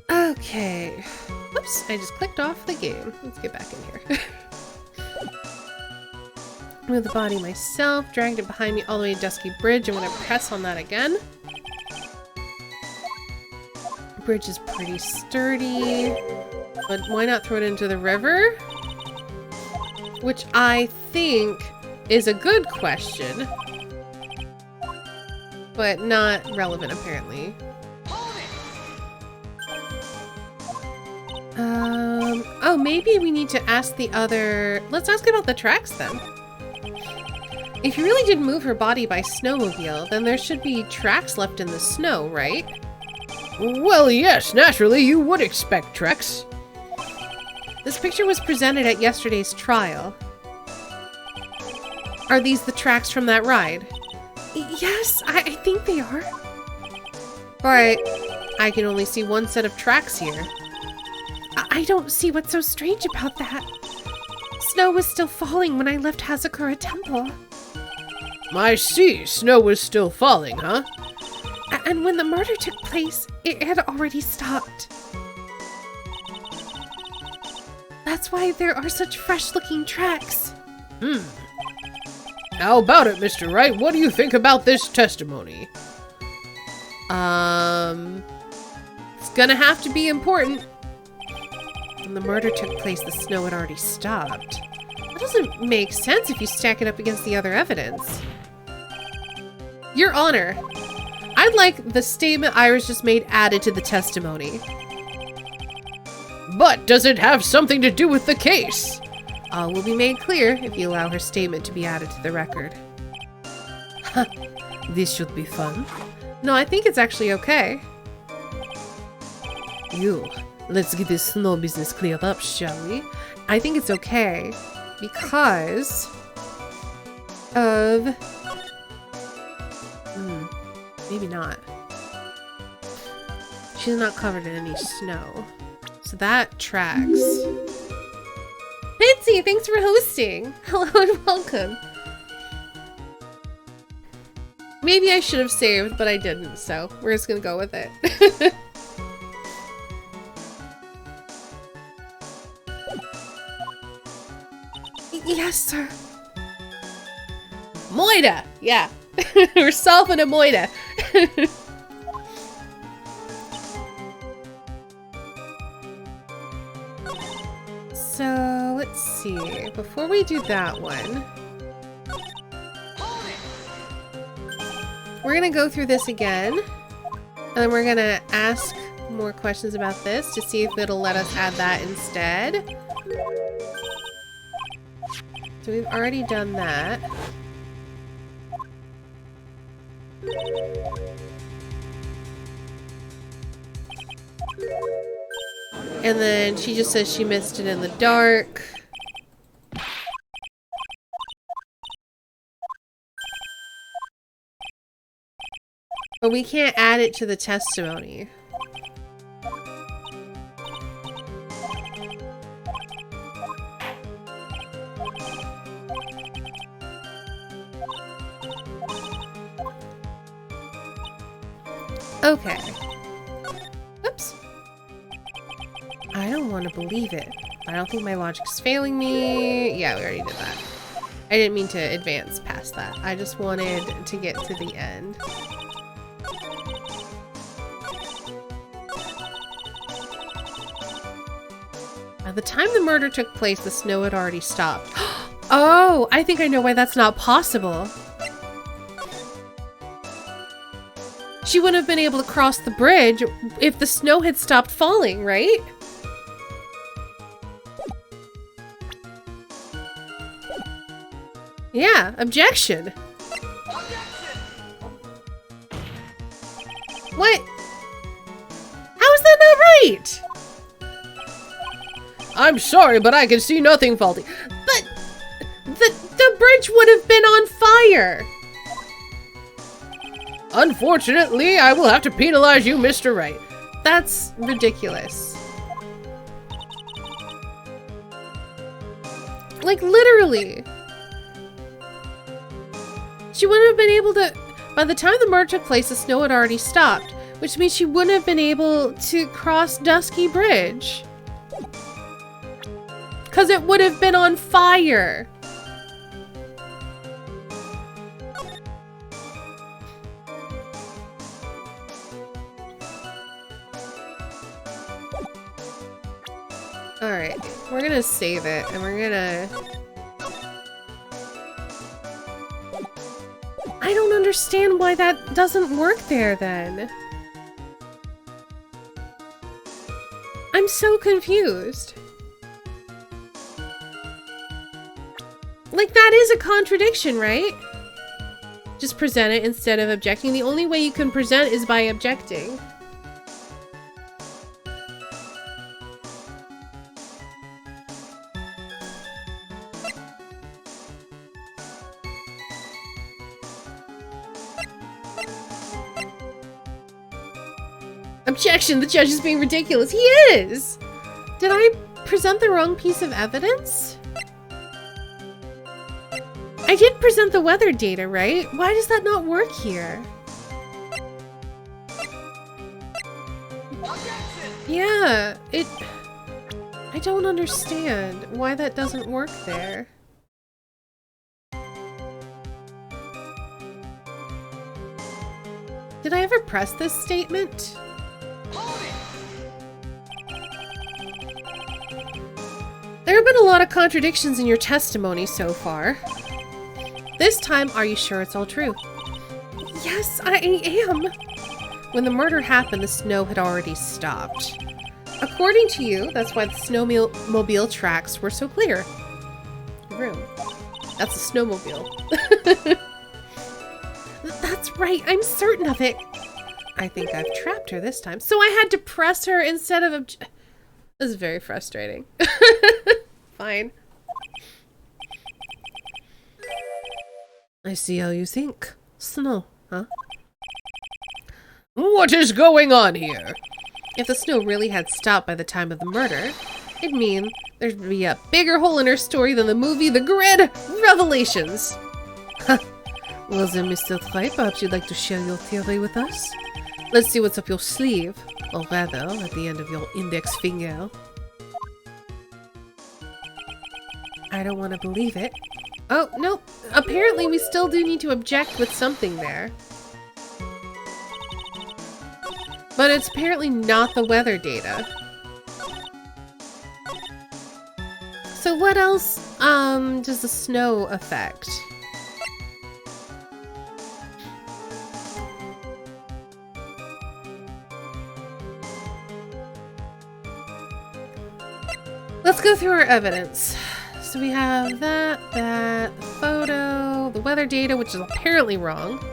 Okay. Oops, I just clicked off the game. Let's get back in here. Move the body myself, dragged it behind me all the way to Dusky Bridge. I'm gonna press on that again. Bridge is pretty sturdy, but why not throw it into the river? Which I think is a good question, but not relevant apparently. Oh, maybe we need to ask the other... Let's ask about the tracks then. If you really did move her body by snowmobile, then there should be tracks left in the snow, right? Well, yes, naturally, you would expect tracks. This picture was presented at yesterday's trial. Are these the tracks from that ride? Yes, I think they are. But I can only see one set of tracks here. I don't see what's so strange about that. Snow was still falling when I left Hazakura Temple. I see, snow was still falling, huh? And when the murder took place, it had already stopped. That's why there are such fresh-looking tracks. How about it, Mr. Wright? What do you think about this testimony? It's gonna have to be important. When the murder took place, the snow had already stopped. That doesn't make sense if you stack it up against the other evidence. Your Honor, I'd like the statement Iris just made added to the testimony. But does it have something to do with the case? All will be made clear if you allow her statement to be added to the record. This should be fun. No, I think it's actually okay. Let's get this snow business cleared up, shall we? I think it's okay because of... maybe not. She's not covered in any snow. So that tracks. Bitsy, thanks for hosting. Hello and welcome. Maybe I should have saved, but I didn't, so we're just gonna go with it. Yes, sir. Moida! Yeah. We're solving a Moida. So, let's see. Before we do that one, we're gonna go through this again, and then we're gonna ask more questions about this to see if it'll let us add that instead. So we've already done that. And then she just says she missed it in the dark. But we can't add it to the testimony. Okay. Oops. I don't want to believe it. I don't think my logic is failing me. Yeah, we already did that. I didn't mean to advance past that. I just wanted to get to the end. By the time the murder took place, the snow had already stopped. Oh, I think I know why that's not possible. She wouldn't have been able to cross the bridge if the snow had stopped falling, right? Yeah, objection. What? How is that not right? I'm sorry, but I can see nothing faulty. But the bridge would have been on fire. Unfortunately, I will have to penalize you, Mr. Wright. That's ridiculous. Like, literally. She wouldn't have been able to... By the time the murder took place, the snow had already stopped, which means she wouldn't have been able to cross Dusky Bridge. Because it would have been on fire. Alright, we're gonna save it, and we're gonna... I don't understand why that doesn't work there, then. I'm so confused. Like, that is a contradiction, right? Just present it instead of objecting. The only way you can present is by objecting. Objection! The judge is being ridiculous. He is! Did I present the wrong piece of evidence? I did present the weather data, right? Why does that not work here? Yeah, I don't understand why that doesn't work there. Did I ever press this statement? There have been a lot of contradictions in your testimony so far. This time, are you sure it's all true? Yes, I am. When the murder happened, the snow had already stopped. According to you, that's why the snowmobile tracks were so clear. Room. That's a snowmobile. That's right, I'm certain of it. I think I've trapped her this time. So I had to press her instead of... This is very frustrating. Fine. I see how you think. Snow, huh? What is going on here? If the snow really had stopped by the time of the murder, it'd mean there'd be a bigger hole in her story than the movie The Grid Revelations. Well then, Mr. Wright, perhaps you'd like to share your theory with us? Let's see what's up your sleeve. Or rather, at the end of your index finger. I don't want to believe it. Oh, no. Apparently we still do need to object with something there. But it's apparently not the weather data. So what else does the snow affect? Let's go through our evidence. So we have that photo, the weather data, which is apparently wrong.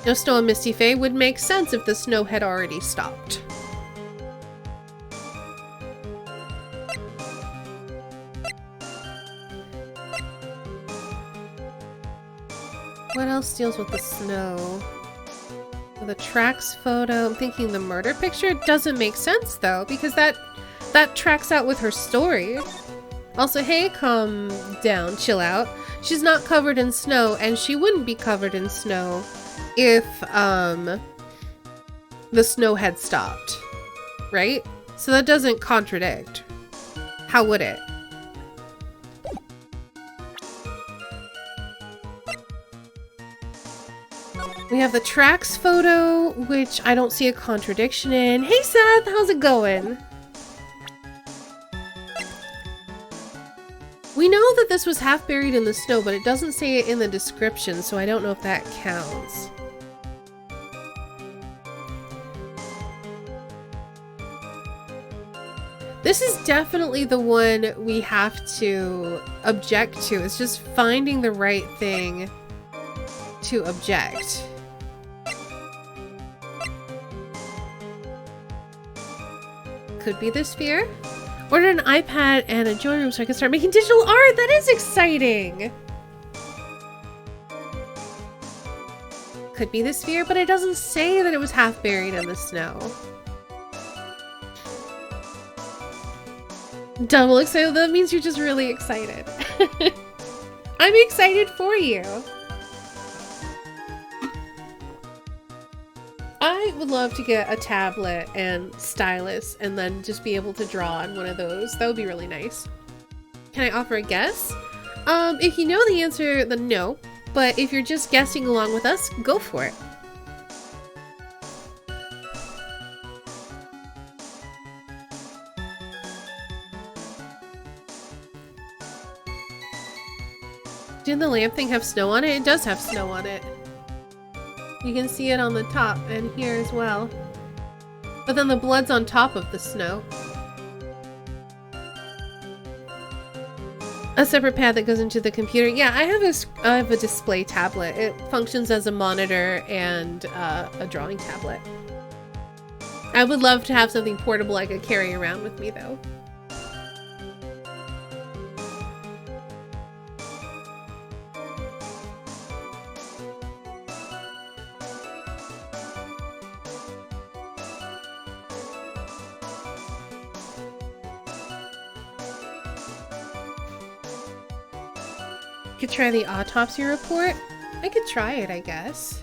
No snow on Misty Faye would make sense if the snow had already stopped. What else deals with the snow? The tracks photo. I'm thinking the murder picture doesn't make sense though, because that tracks out with her story. Also, hey, calm down, chill out. She's not covered in snow, and she wouldn't be covered in snow if the snow had stopped, right? So that doesn't contradict. How would it? We have the tracks photo, which I don't see a contradiction in. Hey Seth, how's it going? We know that this was half buried in the snow, but it doesn't say it in the description, so I don't know if that counts. This is definitely the one we have to object to. It's just finding the right thing to object. Could be the sphere. Ordered an iPad and a drawing room so I can start making digital art. That is exciting. Could be the sphere, but it doesn't say that it was half buried in the snow. Double excited. That means you're just really excited. I'm excited for you. I would love to get a tablet and stylus and then just be able to draw on one of those. That would be really nice. Can I offer a guess? If you know the answer, then no. But if you're just guessing along with us, go for it. Didn't the lamp thing have snow on it? It does have snow on it. You can see it on the top and here as well. But then the blood's on top of the snow. A separate pad that goes into the computer. Yeah, I have a display tablet. It functions as a monitor and a drawing tablet. I would love to have something portable I could carry around with me though. Could try the autopsy report. I could try it, I guess.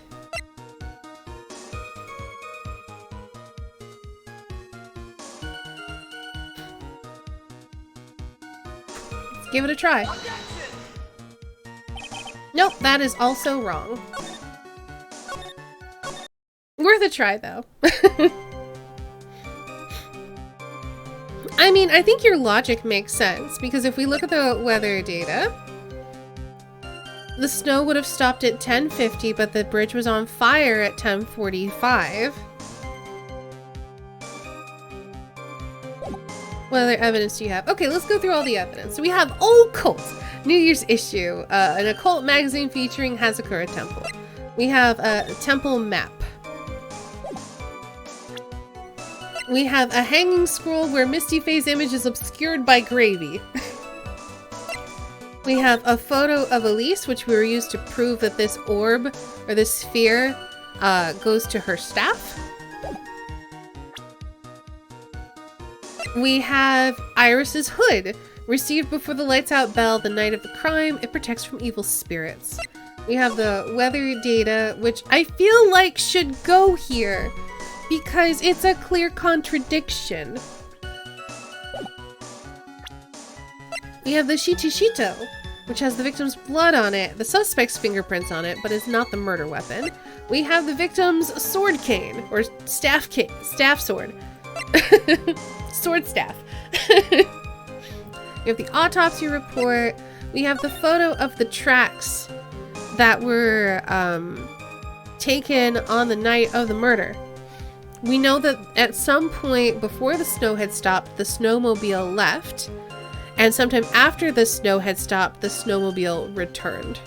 Let's give it a try. Nope, that is also wrong. Worth a try, though. I mean, I think your logic makes sense, because if we look at the weather data, the snow would have stopped at 10:50, but the bridge was on fire at 10:45. What other evidence do you have? Okay, let's go through all the evidence. So we have Occult, New Year's issue, an occult magazine featuring Hazakura Temple. We have a temple map. We have a hanging scroll where Misty Faye's image is obscured by gravy. We have a photo of Elise, which we were used to prove that this orb, or this sphere, goes to her staff. We have Iris's hood, received before the lights out bell the night of the crime. It protects from evil spirits. We have the weather data, which I feel like should go here, because it's a clear contradiction. We have the Shito, which has the victim's blood on it, the suspect's fingerprints on it, but is not the murder weapon. We have the victim's sword cane, or staff sword. Sword staff. We have the autopsy report. We have the photo of the tracks that were taken on the night of the murder. We know that at some point before the snow had stopped, the snowmobile left, and sometime after the snow had stopped, the snowmobile returned.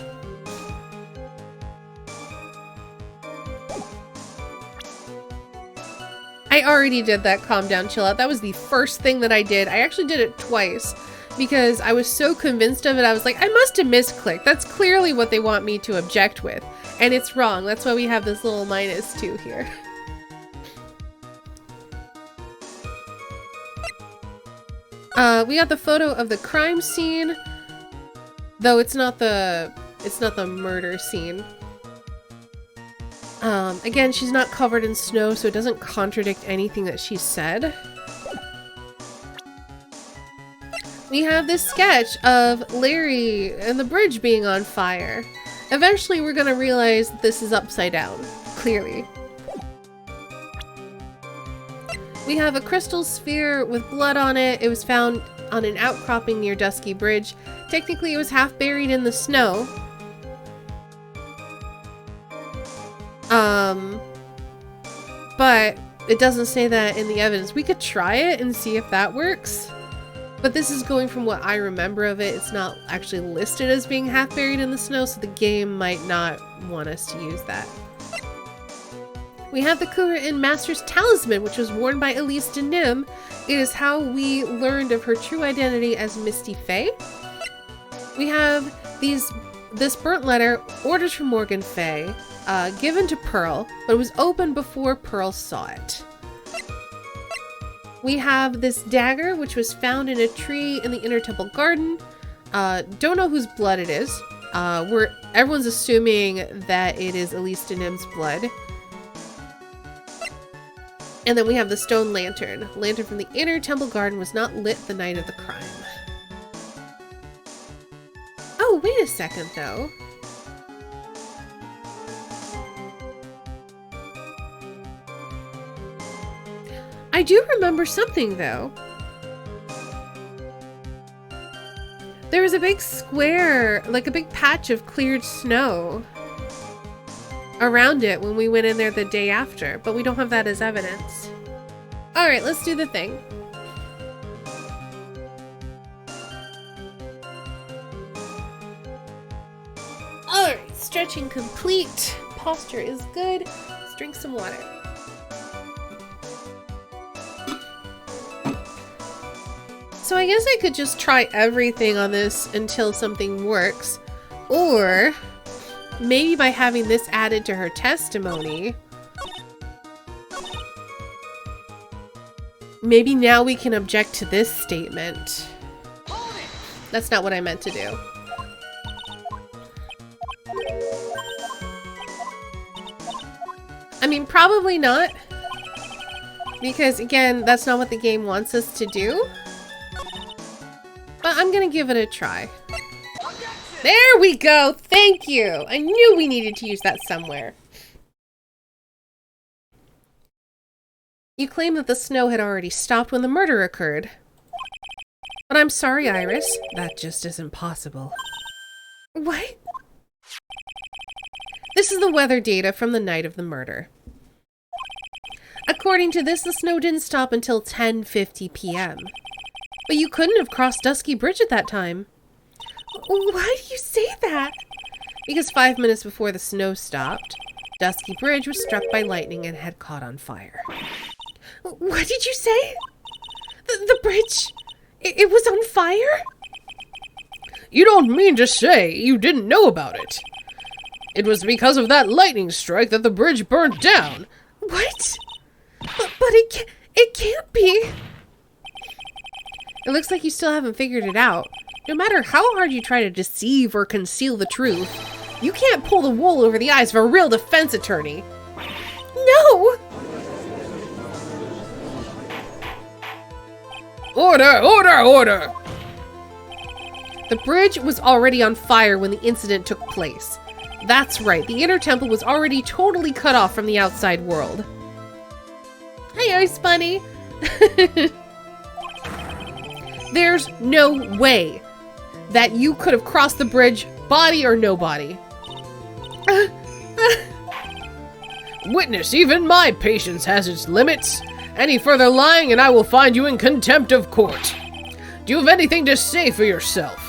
I already did that calm down, chill out. That was the first thing that I did. I actually did it twice because I was so convinced of it. I was like, I must have misclicked. That's clearly what they want me to object with. And it's wrong. That's why we have this little -2 here. We got the photo of the crime scene, though it's not the murder scene. Again, she's not covered in snow, so it doesn't contradict anything that she said. We have this sketch of Larry and the bridge being on fire. Eventually, we're gonna realize that this is upside down, clearly. We have a crystal sphere with blood on it. It was found on an outcropping near Dusky Bridge. Technically, it was half buried in the snow. But it doesn't say that in the evidence. We could try it and see if that works. But this is going from what I remember of it. It's not actually listed as being half buried in the snow, so the game might not want us to use that. We have the Kurin Master's Talisman, which was worn by Elise de Nim. It is how we learned of her true identity as Misty Faye. We have this burnt letter, orders from Morgan Faye, given to Pearl, but it was opened before Pearl saw it. We have this dagger, which was found in a tree in the Inner Temple Garden. Don't know whose blood it is. Everyone's assuming that it is Elise de Nim's blood. And then we have the stone lantern. Lantern from the Inner Temple Garden was not lit the night of the crime. Oh, wait a second, though. I do remember something, though. There was a big square, like a big patch of cleared snow around it when we went in there the day after, but we don't have that as evidence. Alright, let's do the thing. Alright, stretching complete. Posture is good. Let's drink some water. So I guess I could just try everything on this until something works. Or maybe by having this added to her testimony, maybe now we can object to this statement. That's not what I meant to do. I mean, probably not. Because again, that's not what the game wants us to do. But I'm gonna give it a try. There we go! Thank you! I knew we needed to use that somewhere. You claim that the snow had already stopped when the murder occurred. But I'm sorry, Iris. That just isn't possible. What? This is the weather data from the night of the murder. According to this, the snow didn't stop until 10:50 p.m. But you couldn't have crossed Dusky Bridge at that time. Why do you say that? Because 5 minutes before the snow stopped, Dusky Bridge was struck by lightning and had caught on fire. What did you say? The bridge, it was on fire? You don't mean to say you didn't know about it. It was because of that lightning strike that the bridge burnt down. What? But it can't be. It looks like you still haven't figured it out. No matter how hard you try to deceive or conceal the truth, you can't pull the wool over the eyes of a real defense attorney. No! Order! Order! Order! The bridge was already on fire when the incident took place. That's right, the Inner Temple was already totally cut off from the outside world. Hey, Ice Bunny! There's no way that you could have crossed the bridge, body or no body. Witness, even my patience has its limits. Any further lying and I will find you in contempt of court. Do you have anything to say for yourself?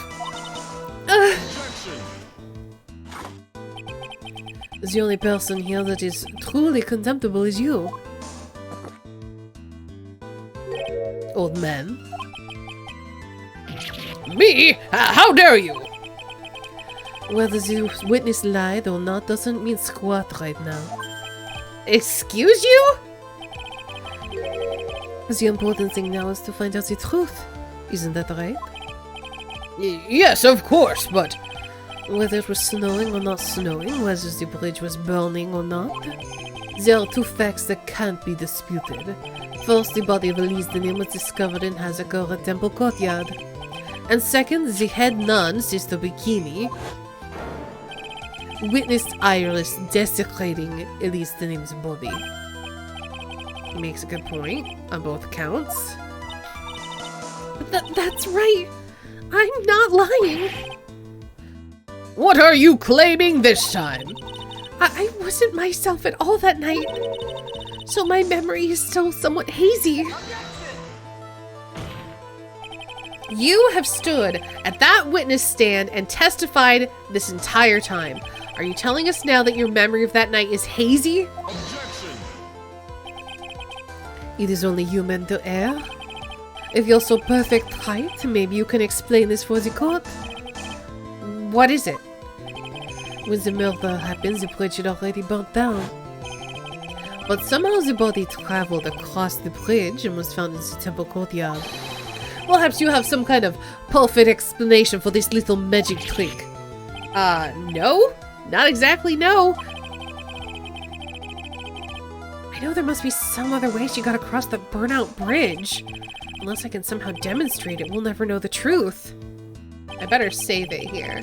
The only person here that is truly contemptible is you. Old man. Me? How dare you? Whether the witness lied or not doesn't mean squat right now. Excuse you? The important thing now is to find out the truth. Isn't that right? Yes, of course, but... Whether it was snowing or not snowing, whether the bridge was burning or not, there are two facts that can't be disputed. First, the body of Elise Denim was discovered in Hazakura Temple Courtyard. And second, the head nun, Sister Bikini, witnessed Iris desecrating Elise Denim's body. He makes a good point on both counts. But that's right. I'm not lying. What are you claiming this time? I wasn't myself at all that night. So my memory is still somewhat hazy. You have stood at that witness stand and testified this entire time. Are you telling us now that your memory of that night is hazy? It is only human to err. If you're so perfect right, maybe you can explain this for the court. What is it? When the murder happened, the bridge had already burnt down. But somehow the body traveled across the bridge and was found in the temple courtyard. Perhaps you have some kind of perfect explanation for this little magic trick. No? Not exactly, no. I know there must be some other way she got across the burnout bridge. Unless I can somehow demonstrate it, we'll never know the truth. I better save it here.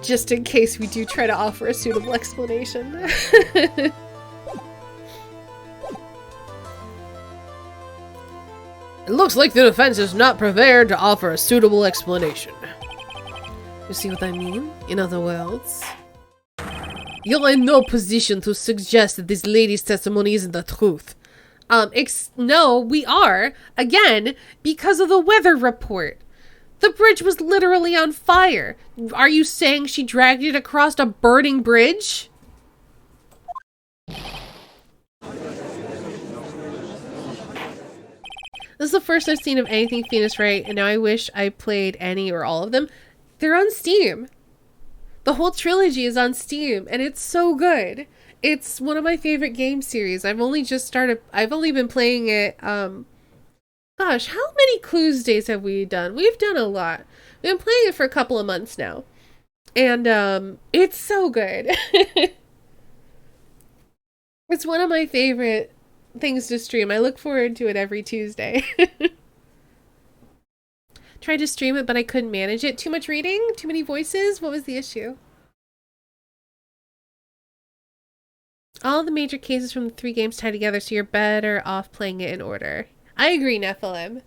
Just in case we do try to offer a suitable explanation. It looks like the defense is not prepared to offer a suitable explanation. You see what I mean? In other words, you're in no position to suggest that this lady's testimony isn't the truth. No, we are. Again, because of the weather report. The bridge was literally on fire. Are you saying she dragged it across a burning bridge? This is the first I've seen of anything Phoenix Wright, and now I wish I played any or all of them. They're on Steam. The whole trilogy is on Steam, and it's so good. It's one of my favorite game series. I've only been playing it, gosh, how many Clues days have we done? We've done a lot. We've been playing it for a couple of months now. And, it's so good. It's one of my favorite things to stream. I look forward to it every Tuesday. Tried to stream it, but I couldn't manage it. Too much reading? Too many voices? What was the issue? All the major cases from the 3 games tied together, so you're better off playing it in order. I agree, Nephilim.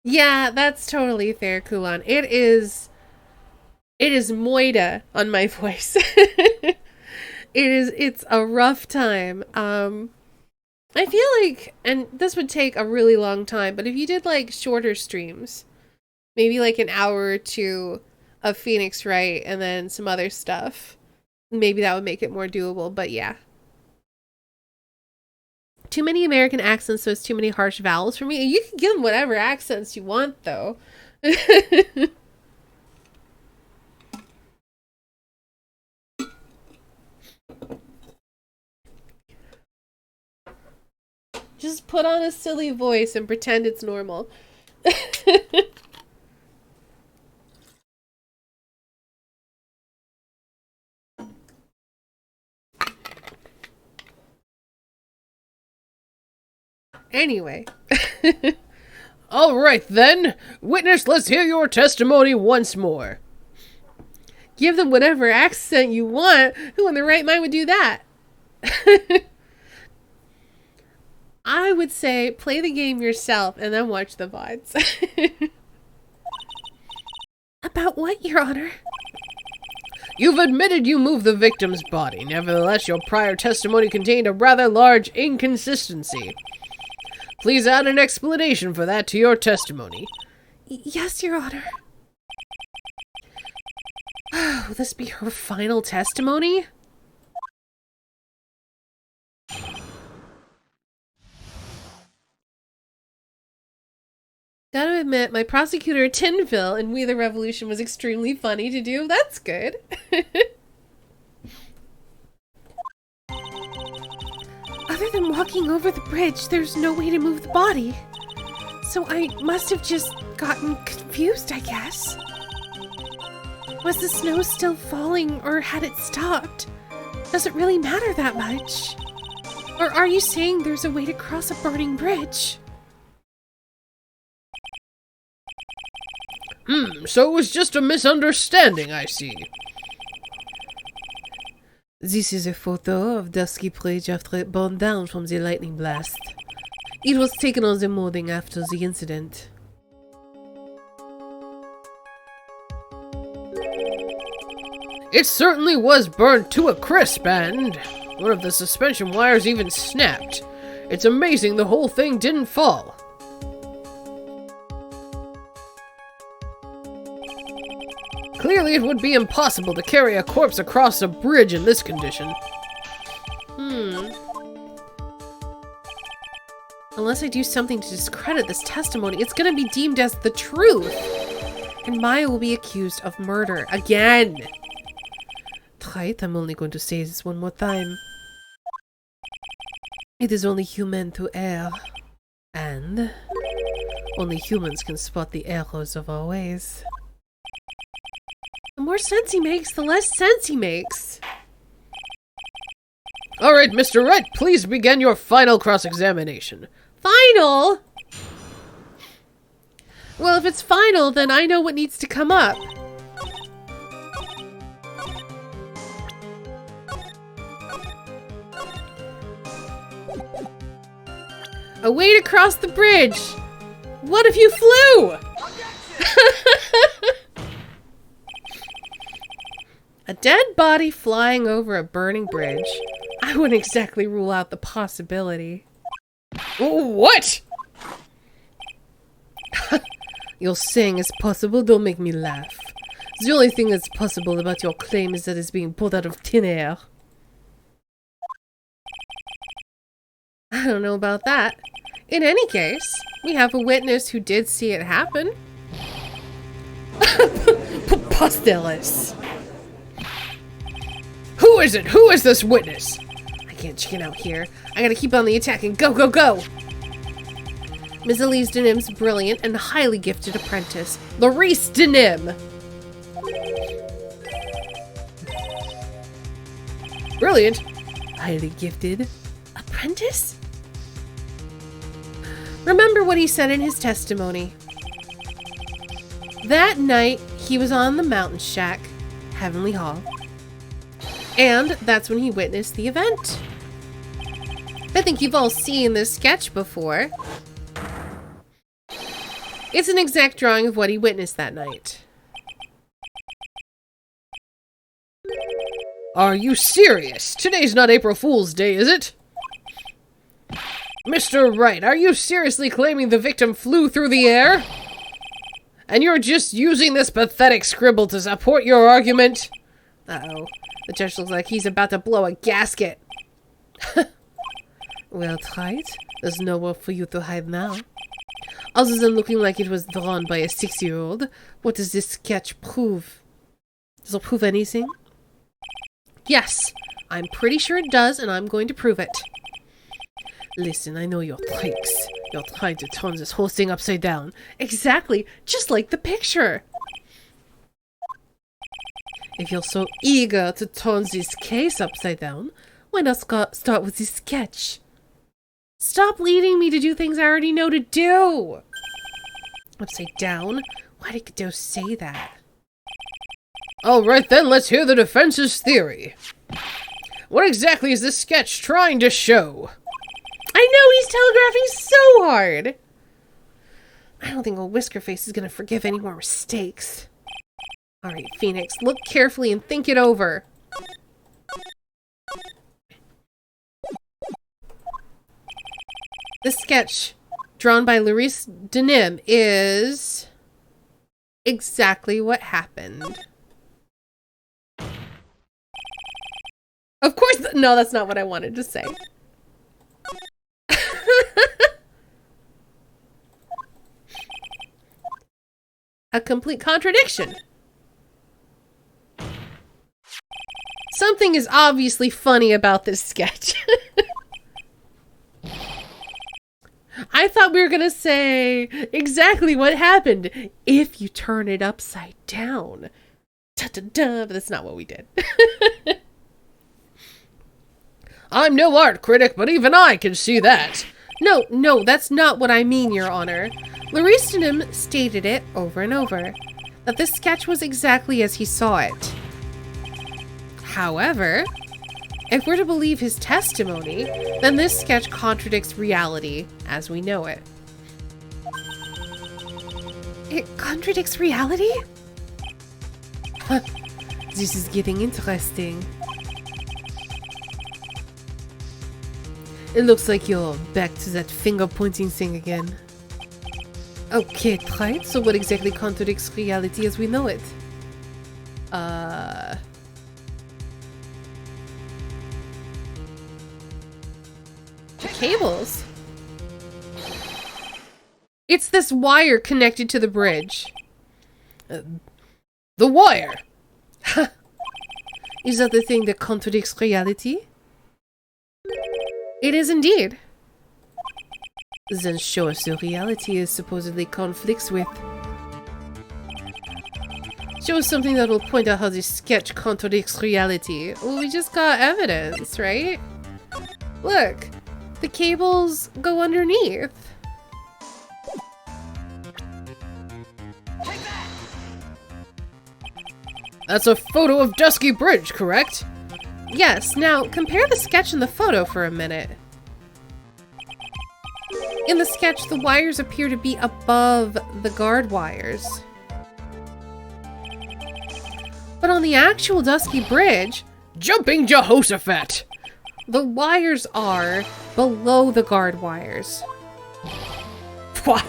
Yeah, that's totally fair, Kulan. It is Moida on my voice. It's a rough time. I feel like, and this would take a really long time, but if you did like shorter streams, maybe like an hour or two of Phoenix Wright and then some other stuff, maybe that would make it more doable, but yeah. Too many American accents, so it's too many harsh vowels for me. You can give them whatever accents you want, though. Just put on a silly voice and pretend it's normal. Anyway. All right, then. Witness, let's hear your testimony once more. Give them whatever accent you want. Who in their right mind would do that? I would say play the game yourself and then watch the VODs. About what, Your Honor? You've admitted you moved the victim's body. Nevertheless, your prior testimony contained a rather large inconsistency. Please add an explanation for that to your testimony. Yes, Your Honor. Will this be her final testimony? Gotta admit, my prosecutor Tinville in We the Revolution was extremely funny to do. That's good. Other than walking over the bridge, there's no way to move the body. So I must have just gotten confused, I guess. Was the snow still falling, or had it stopped? Does it really matter that much? Or are you saying there's a way to cross a burning bridge? So it was just a misunderstanding, I see. This is a photo of Dusky Bridge after it burned down from the lightning blast. It was taken on the morning after the incident. It certainly was burned to a crisp, and one of the suspension wires even snapped. It's amazing the whole thing didn't fall. Clearly, it would be impossible to carry a corpse across a bridge in this condition. Unless I do something to discredit this testimony, it's gonna be deemed as the truth. And Maya will be accused of murder again. Right, I'm only going to say this one more time. It is only human to err. And only humans can spot the errors of our ways. The more sense he makes, the less sense he makes. Alright, Mr. Wright, please begin your final cross-examination. Final? Well, if it's final, then I know what needs to come up. A way to cross the bridge. What if you flew? A dead body flying over a burning bridge. I wouldn't exactly rule out the possibility. What? You're saying it's possible? Don't make me laugh. The only thing that's possible about your claim is that it's being pulled out of thin air. I don't know about that. In any case, we have a witness who did see it happen. Preposterous! Who is it? Who is this witness? I can't chicken out here. I gotta keep on the attack and go, go, go! Ms. Elise Denim's brilliant and highly gifted apprentice, Larice Denim. Brilliant. Highly gifted. Apprentice? Remember what he said in his testimony. That night, he was on the mountain shack, Heavenly Hall. And that's when he witnessed the event. I think you've all seen this sketch before. It's an exact drawing of what he witnessed that night. Are you serious? Today's not April Fool's Day, is it? Mr. Wright, are you seriously claiming the victim flew through the air? And you're just using this pathetic scribble to support your argument? Uh-oh. The judge looks like he's about to blow a gasket. Well, right. There's nowhere for you to hide now. Other than looking like it was drawn by a 6-year-old, what does this sketch prove? Does it prove anything? Yes, I'm pretty sure it does, and I'm going to prove it. Listen, I know your tricks. You're trying to turn this whole thing upside down. Exactly, just like the picture. If you're so eager to turn this case upside down, why not start with this sketch? Stop leading me to do things I already know to do. Upside down? Why did Godot say that? Alright then, let's hear the defense's theory. What exactly is this sketch trying to show? I know, he's telegraphing so hard! I don't think old Whiskerface is gonna forgive any more mistakes. Alright, Phoenix, look carefully and think it over. This sketch, drawn by Laurice Denim, is exactly what happened. Of course, no, that's not what I wanted to say. A complete contradiction. Something is obviously funny about this sketch. I thought we were going to say exactly what happened if you turn it upside down. Da-da-da, but that's not what we did. I'm no art critic, but even I can see that. No, that's not what I mean, Your Honor. Laurice Denim stated it over and over, that this sketch was exactly as he saw it. However, if we're to believe his testimony, then this sketch contradicts reality as we know it. It contradicts reality? This is getting interesting. It looks like you're back to that finger-pointing thing again. Okay, right, so what exactly contradicts reality as we know it? The cables? It's this wire connected to the bridge. The wire! Is that the thing that contradicts reality? It is indeed. Then show us the reality it supposedly conflicts with. Show us something that will point out how this sketch contradicts reality. Well, we just got evidence, right? Look, the cables go underneath. That's a photo of Dusky Bridge, correct? Yes, now compare the sketch and the photo for a minute. In the sketch, the wires appear to be above the guard wires. But on the actual Dusky Bridge, Jumping Jehoshaphat! the wires are below the guard wires. What?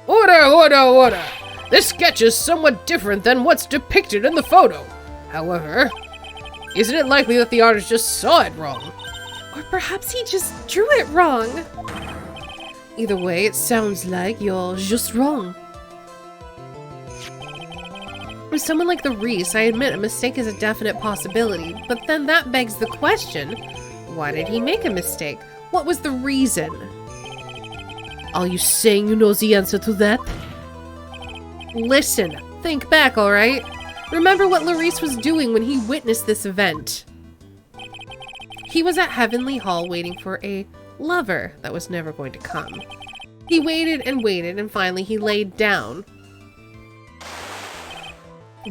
Order! This sketch is somewhat different than what's depicted in the photo. However, isn't it likely that the artist just saw it wrong? Or perhaps he just drew it wrong. Either way, it sounds like you're just wrong. With someone like the Reese, I admit a mistake is a definite possibility, but then that begs the question, why did he make a mistake? What was the reason? Are you saying you know the answer to that? Listen, think back, alright? Remember what Laurice was doing when he witnessed this event. He was at Heavenly Hall waiting for a lover that was never going to come. He waited and finally he laid down.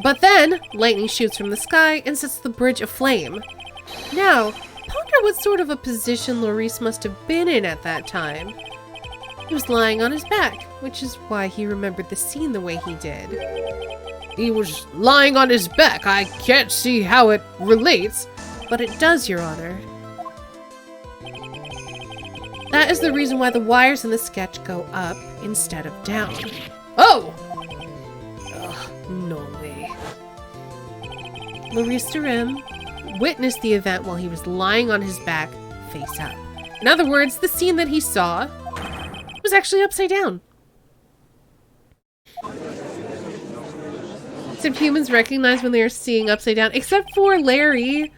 But then, lightning shoots from the sky and sets the bridge aflame. Now, ponder what sort of a position Laurice must have been in at that time. He was lying on his back, which is why he remembered the scene the way he did. He was lying on his back. I can't see how it relates. But it does, Your Honor. That is the reason why the wires in the sketch go up instead of down. Oh! No way. Laurice Denim witnessed the event while he was lying on his back, face up. In other words, the scene that he saw was actually upside down. Except humans recognize when they are seeing upside down, except for Larry.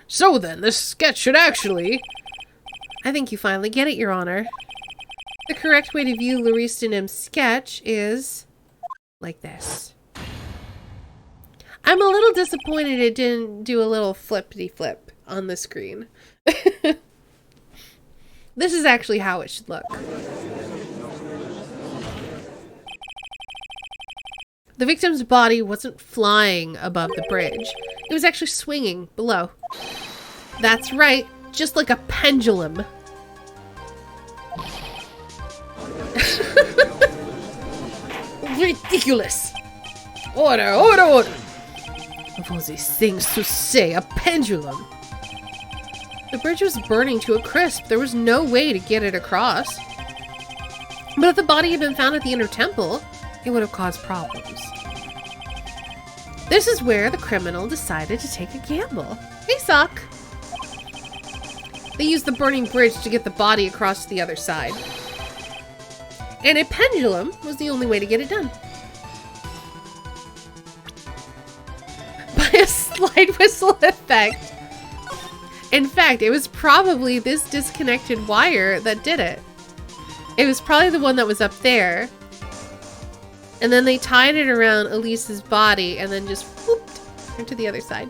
So then, this sketch should actually... I think you finally get it, Your Honor. The correct way to view Laurice Denim's sketch is like this. I'm a little disappointed it didn't do a little flippity-flip on the screen. This is actually how it should look. The victim's body wasn't flying above the bridge. It was actually swinging below. That's right, just like a pendulum. Ridiculous! Order, order, order! Of all these things to say, a pendulum. The bridge was burning to a crisp. There was no way to get it across. But if the body had been found at the inner temple, it would have caused problems. This is where the criminal decided to take a gamble. Hey, Sock! They used the burning bridge to get the body across to the other side. And a pendulum was the only way to get it done. By a slide whistle effect. In fact, it was probably this disconnected wire that did it. It was probably the one that was up there. And then they tied it around Elise's body and then just whooped her to the other side.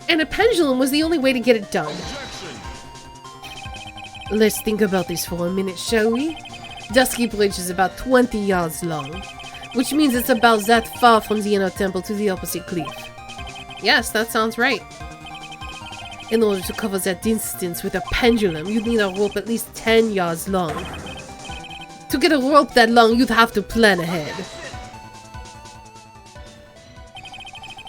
And a pendulum was the only way to get it done. Let's think about this for a minute, shall we? Dusky Bridge is about 20 yards long, which means it's about that far from the inner temple to the opposite cliff. Yes, that sounds right. In order to cover that distance with a pendulum, you'd need a rope at least 10 yards long. To get a rope that long, you'd have to plan ahead.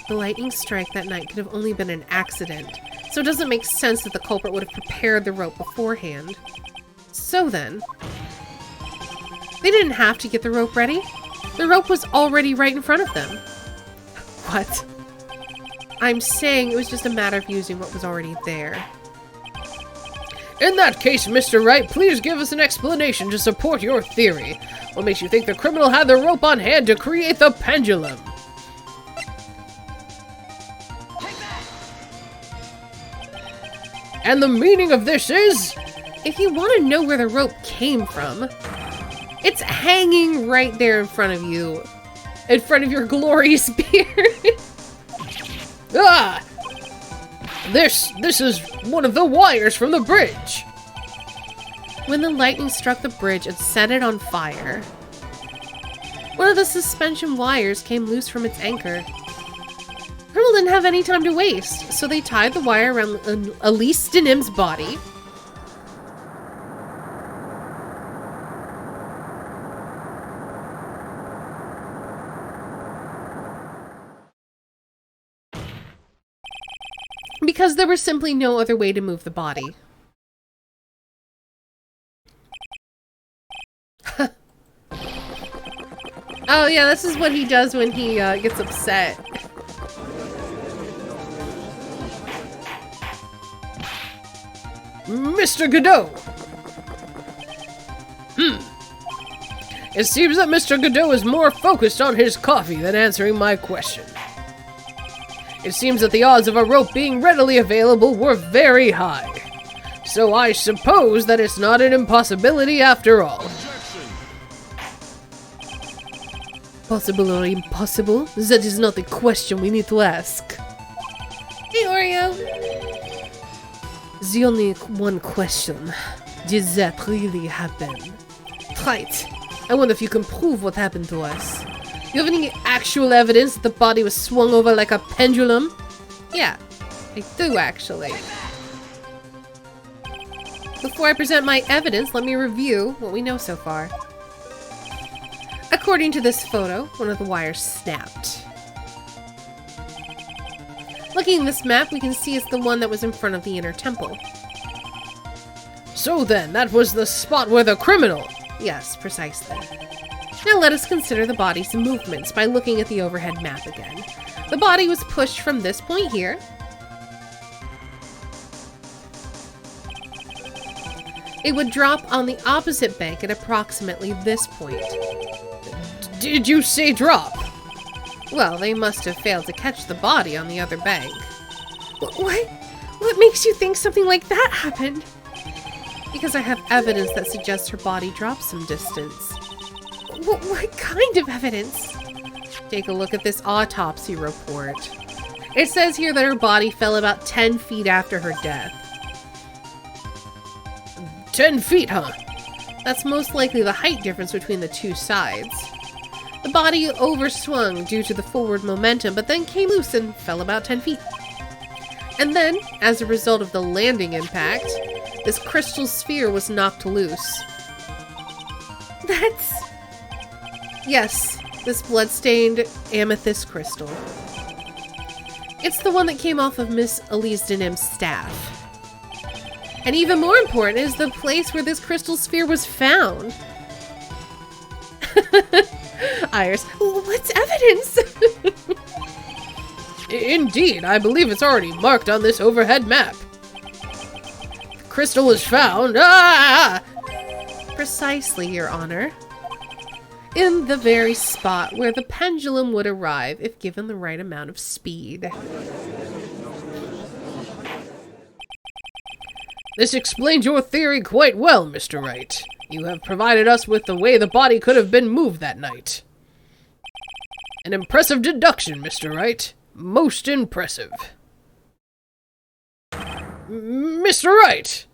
The lightning strike that night could have only been an accident, so it doesn't make sense that the culprit would have prepared the rope beforehand. So then, they didn't have to get the rope ready. The rope was already right in front of them. What? I'm saying it was just a matter of using what was already there. In that case, Mr. Wright, please give us an explanation to support your theory. What makes you think the criminal had the rope on hand to create the pendulum? And the meaning of this is... If you want to know where the rope came from, it's hanging right there in front of you. In front of your glorious beard. Ah! This is one of the wires from the bridge. When the lightning struck the bridge and set it on fire, one of the suspension wires came loose from its anchor. Criminal didn't have any time to waste, so they tied the wire around Elise Denim's body. Because there was simply no other way to move the body. Oh yeah, this is what he does when he gets upset. Mr. Godot! It seems that Mr. Godot is more focused on his coffee than answering my question. It seems that the odds of a rope being readily available were very high. So I suppose that it's not an impossibility after all. Possible or impossible? That is not the question we need to ask. Hey, Oreo! The only one question. Did that really happen? Right. I wonder if you can prove what happened to us. You have any actual evidence that the body was swung over like a pendulum? Yeah, I do actually. Before I present my evidence, let me review what we know so far. According to this photo, one of the wires snapped. Looking at this map, we can see it's the one that was in front of the inner temple. So then, that was the spot where the criminal... Yes, precisely. Now let us consider the body's movements by looking at the overhead map again. The body was pushed from this point here. It would drop on the opposite bank at approximately this point. Did you say drop? Well, they must have failed to catch the body on the other bank. What? What makes you think something like that happened? Because I have evidence that suggests her body dropped some distance. What kind of evidence? Take a look at this autopsy report. It says here that her body fell about 10 feet after her death. 10 feet, huh? That's most likely the height difference between the two sides. The body overswung due to the forward momentum, but then came loose and fell about 10 feet. And then, as a result of the landing impact, this crystal sphere was knocked loose. That's... Yes, this blood-stained amethyst crystal. It's the one that came off of Miss Elise Denim's staff. And even more important is the place where this crystal sphere was found. Iris, what's evidence? Indeed, I believe it's already marked on this overhead map. The crystal was found. Precisely, Your Honor. In the very spot where the pendulum would arrive if given the right amount of speed. This explains your theory quite well, Mr. Wright. You have provided us with the way the body could have been moved that night. An impressive deduction, Mr. Wright. Most impressive. Mr. Wright!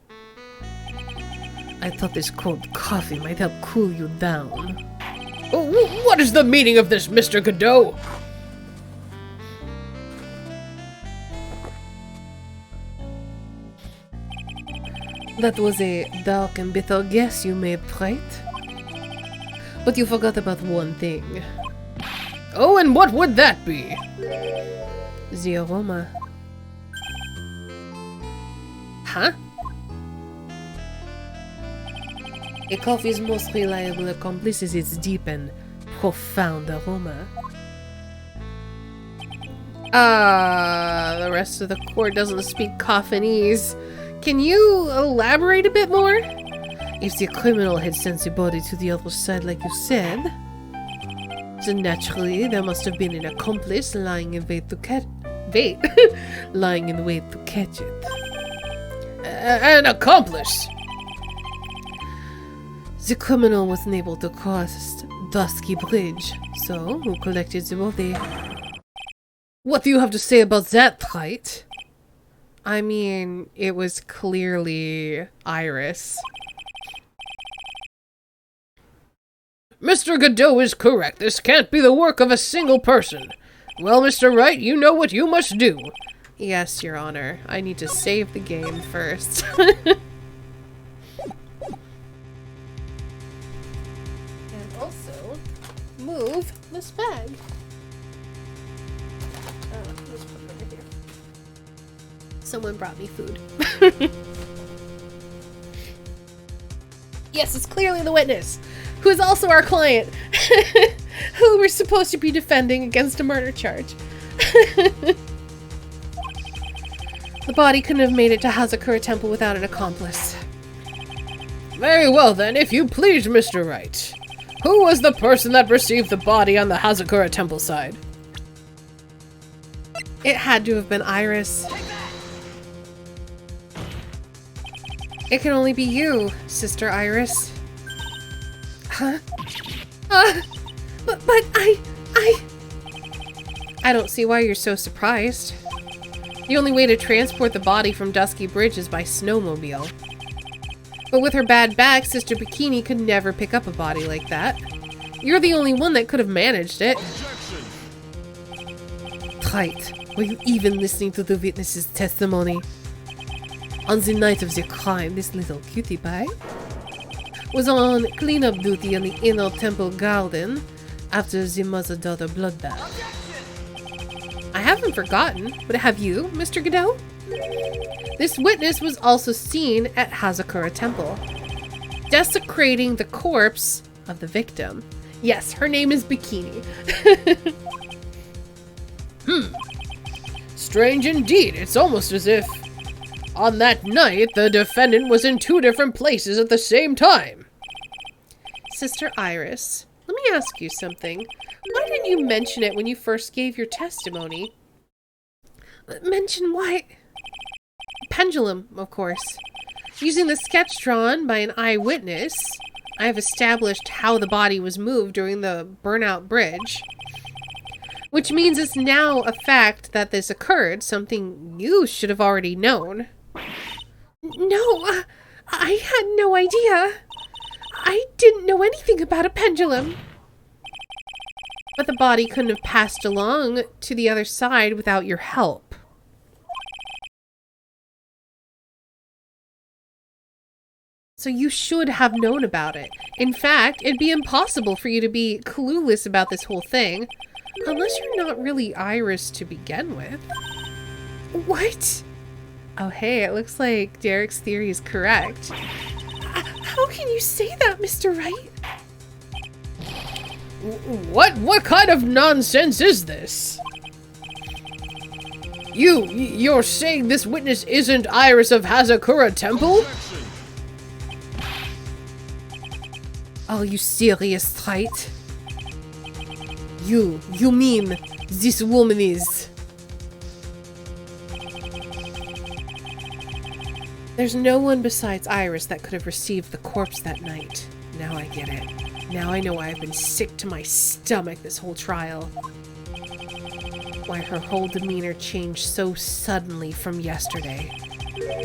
I thought this cold coffee might help cool you down. What is the meaning of this, Mr. Godot? That was a dark and bitter guess you made, Wright. But you forgot about one thing. Oh, and what would that be? The aroma. Huh? A coffee's most reliable accomplice is its deep and profound aroma. The rest of the court doesn't speak Coffinese. Can you elaborate a bit more? If the criminal had sent the body to the other side like you said, then naturally there must have been an accomplice lying in wait to catch lying in wait to catch it. An accomplice? The criminal wasn't able to cross Dusky Bridge, so who collected the body? What do you have to say about that, Wright? I mean, it was clearly Iris. Mr. Godot is correct. This can't be the work of a single person. Well, Mr. Wright, you know what you must do. Yes, Your Honor. I need to save the game first. And also, move this bag. Just put it over here. Someone brought me food. Yes, it's clearly the witness, who is also our client, who we're supposed to be defending against a murder charge. The body couldn't have made it to Hazakura Temple without an accomplice. Very well then, if you please, Mr. Wright. Who was the person that received the body on the Hazakura Temple side? It had to have been Iris. It can only be you, Sister Iris. Huh? But I don't see why you're so surprised. The only way to transport the body from Dusky Bridge is by snowmobile. But with her bad back, Sister Bikini could never pick up a body like that. You're the only one that could have managed it. Wright, were you even listening to the witness's testimony? On the night of the crime, this little cutie pie was on cleanup duty in the inner temple garden after the mother-daughter bloodbath. I haven't forgotten, but have you, Mr. Godot? This witness was also seen at Hazakura Temple, desecrating the corpse of the victim. Yes, her name is Bikini. Strange indeed. It's almost as if, on that night, the defendant was in two different places at the same time. Sister Iris, let me ask you something. Why didn't you mention it when you first gave your testimony? Mention what? Pendulum, of course. Using the sketch drawn by an eyewitness, I have established how the body was moved during the burnout bridge. Which means it's now a fact that this occurred, something you should have already known. No, I had no idea. I didn't know anything about a pendulum. But the body couldn't have passed along to the other side without your help. So you should have known about it. In fact, it'd be impossible for you to be clueless about this whole thing. Unless you're not really Iris to begin with. What? Oh hey, it looks like Derek's theory is correct. How can you say that, Mr. Wright? What kind of nonsense is this? You're saying this witness isn't Iris of Hazakura Temple? Are you serious, Wright? You mean this woman is... There's no one besides Iris that could have received the corpse that night. Now I get it. Now I know why I've been sick to my stomach this whole trial. Why her whole demeanor changed so suddenly from yesterday.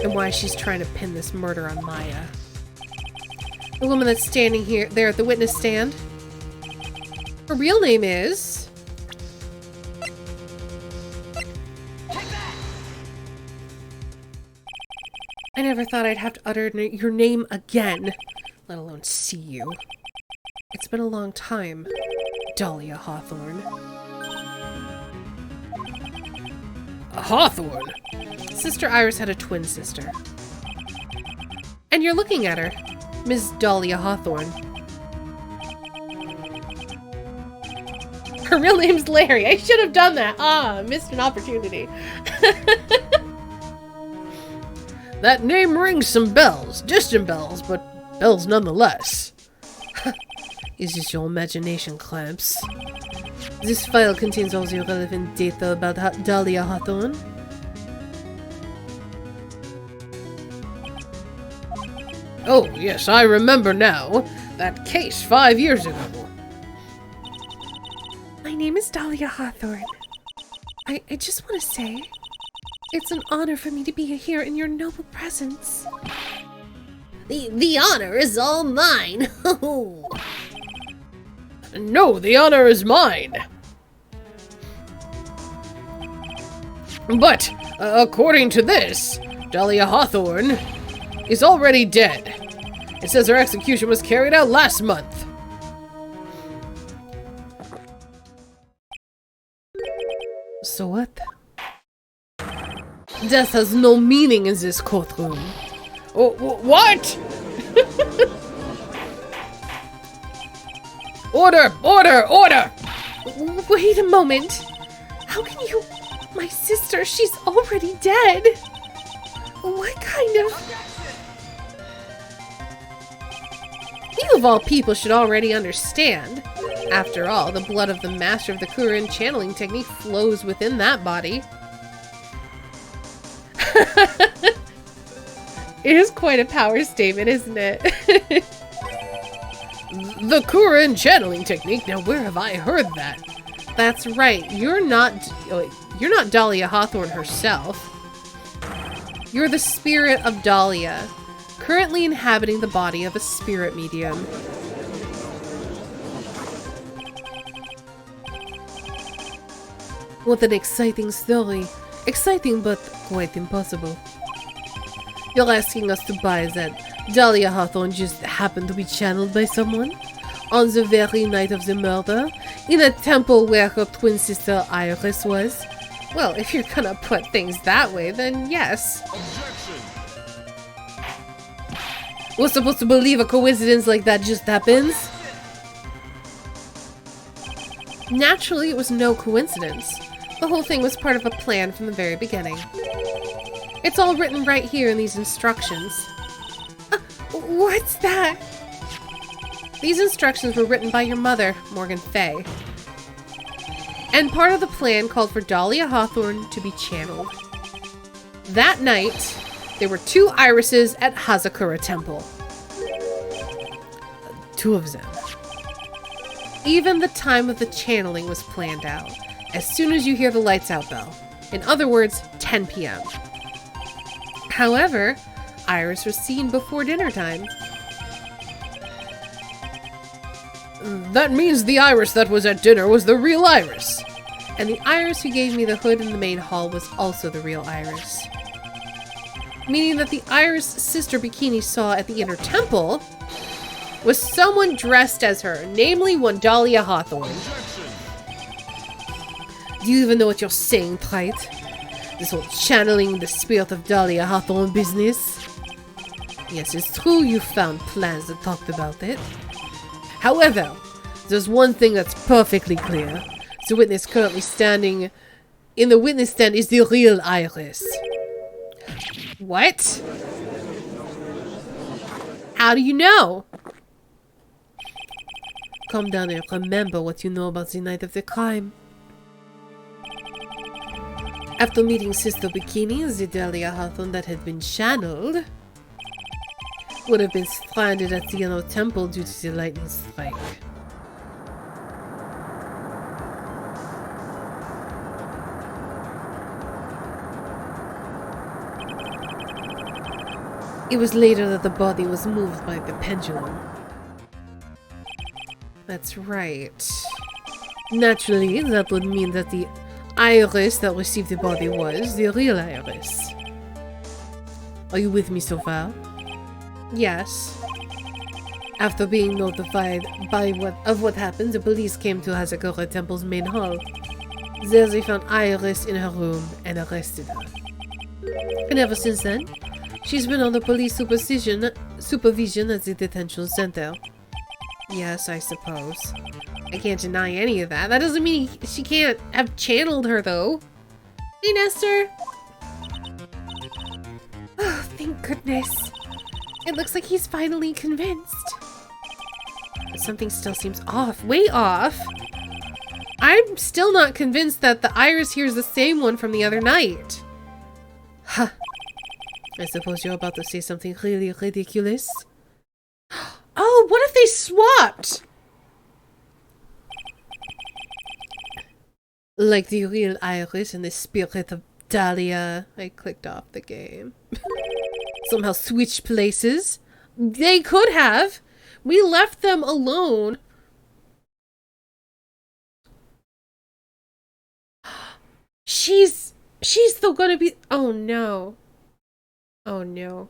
And why she's trying to pin this murder on Maya. The woman that's standing there at the witness stand. Her real name is... I never thought I'd have to utter your name again, let alone see you. It's been a long time, Dahlia Hawthorne. Hawthorne? Sister Iris had a twin sister. And you're looking at her, Ms. Dahlia Hawthorne. Her real name's Larry. I should have done that. Missed an opportunity. That name rings some bells. Distant bells, but bells nonetheless. Is this your imagination, Clamps? This file contains all the relevant data about Dahlia Hawthorne. Oh, yes, I remember now. That case 5 years ago. My name is Dahlia Hawthorne. I just want to say, it's an honor for me to be here in your noble presence. The honor is all mine. No, the honor is mine. But, according to this, Dahlia Hawthorne is already dead. It says her execution was carried out last month. So what? Death has no meaning in this courtroom. Oh, what? Order! Order! Order! Wait a moment. How can you... My sister, she's already dead. What kind of... You of all people should already understand. After all, the blood of the master of the Kurin channeling technique flows within that body. It is quite a power statement, isn't it? The Kurin channeling technique? Now where have I heard that? That's right. You're not Dahlia Hawthorne herself. You're the spirit of Dahlia, currently inhabiting the body of a spirit medium. What an exciting story. Exciting, but quite impossible. You're asking us to buy that Dahlia Hawthorne just happened to be channeled by someone? On the very night of the murder? In a temple where her twin sister Iris was? Well, if you're gonna put things that way, then yes. We're supposed to believe a coincidence like that just happens? Naturally, it was no coincidence. The whole thing was part of a plan from the very beginning. It's all written right here in these instructions. What's that? These instructions were written by your mother, Morgan Fay. And part of the plan called for Dahlia Hawthorne to be channeled. That night, there were 2 irises at Hazakura Temple. 2 of them. Even the time of the channeling was planned out. As soon as you hear the lights out bell. In other words, 10 p.m. However, Iris was seen before dinner time. That means the Iris that was at dinner was the real Iris. And the Iris who gave me the hood in the main hall was also the real Iris. Meaning that the Iris Sister Bikini saw at the Inner Temple was someone dressed as her, namely one Dahlia Hawthorne. Do you even know what you're saying, Wright? This whole channeling the spirit of Dahlia Hawthorne business? Yes, it's true you found plans that talked about it. However, there's one thing that's perfectly clear. The witness currently standing in the witness stand is the real Iris. What? How do you know? Calm down and remember what you know about the night of the crime. After meeting Sister Bikini, the Dahlia Hawthorne that had been channeled would have been stranded at the Inner Temple due to the lightning strike. It was later that the body was moved by the pendulum. That's right. Naturally, that would mean that the Iris that received the body was the real Iris. Are you with me so far? Yes. After being notified of what happened, the police came to Hazakura Temple's main hall. There they found Iris in her room and arrested her. And ever since then, she's been under police supervision at the detention center. Yes, I suppose. I can't deny any of that. That doesn't mean she can't have channeled her, though. Hey, Nestor! Oh, thank goodness. It looks like he's finally convinced. But something still seems off. Way off. I'm still not convinced that the Iris here is the same one from the other night. Huh. I suppose you're about to say something really ridiculous. Oh, what if they swapped? Like the real Iris and the spirit of Dahlia. I clicked off the game. Somehow switched places. They could have. We left them alone. She's still gonna be. Oh no. Oh no.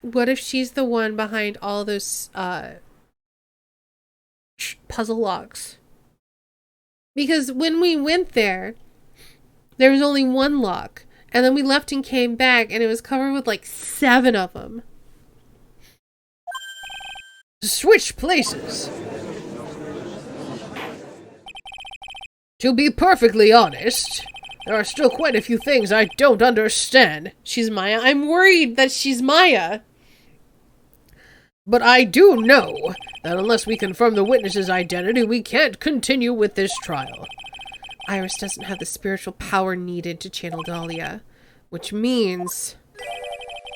What if she's the one behind all those puzzle locks? Because when we went there was only one lock, and then we left and came back and it was covered with like 7 of them. Switch places. To be perfectly honest, there are still quite a few things I don't understand. She's Maya. I'm worried that she's Maya. But I do know that unless we confirm the witness's identity, we can't continue with this trial. Iris doesn't have the spiritual power needed to channel Dahlia, which means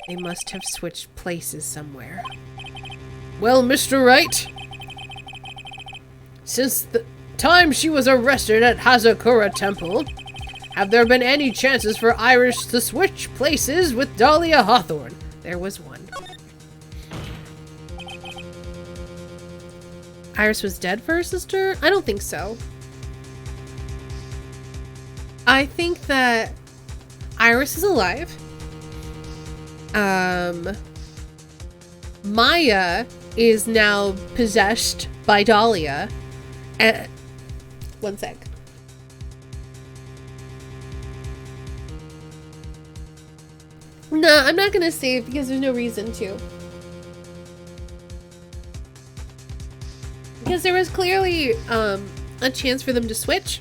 they must have switched places somewhere. Well, Mr. Wright, since the time she was arrested at Hazakura Temple, have there been any chances for Iris to switch places with Dahlia Hawthorne? There was one. Iris was dead for her sister? I don't think so. I think that Iris is alive. Maya is now possessed by Dahlia. One sec. No, I'm not gonna save because there's no reason to. Because there was clearly a chance for them to switch.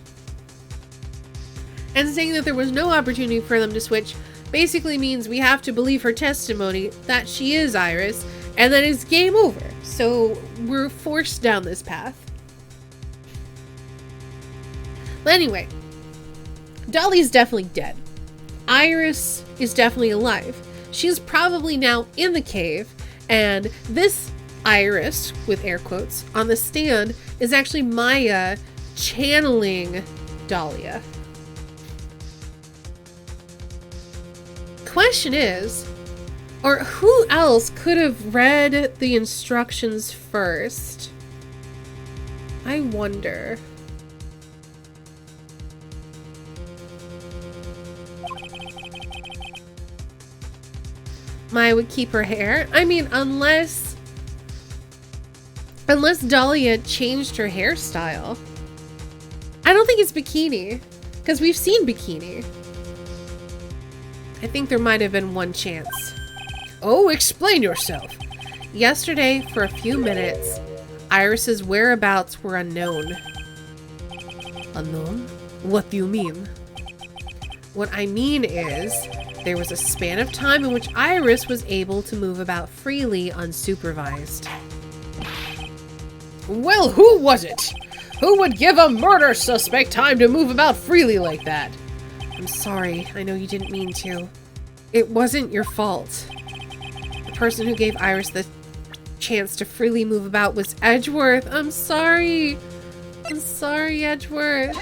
And saying that there was no opportunity for them to switch basically means we have to believe her testimony that she is Iris, and that it's game over. So we're forced down this path. But anyway, Dolly's definitely dead. Iris is definitely alive. She's probably now in the cave, and this Iris, with air quotes, on the stand is actually Maya channeling Dahlia. question is, or who else could have read the instructions first? I wonder. Maya would keep her hair. I mean, unless Dahlia changed her hairstyle. I don't think it's bikini, because we've seen bikini. I think there might have been one chance. Oh, explain yourself. Yesterday, for a few minutes, Iris's whereabouts were unknown. Unknown? What do you mean? What I mean is, there was a span of time in which Iris was able to move about freely unsupervised. Well, who was it? Who would give a murder suspect time to move about freely like that? I'm sorry, I know you didn't mean to. It wasn't your fault. The person who gave Iris the chance to freely move about was Edgeworth. I'm sorry. I'm sorry, Edgeworth.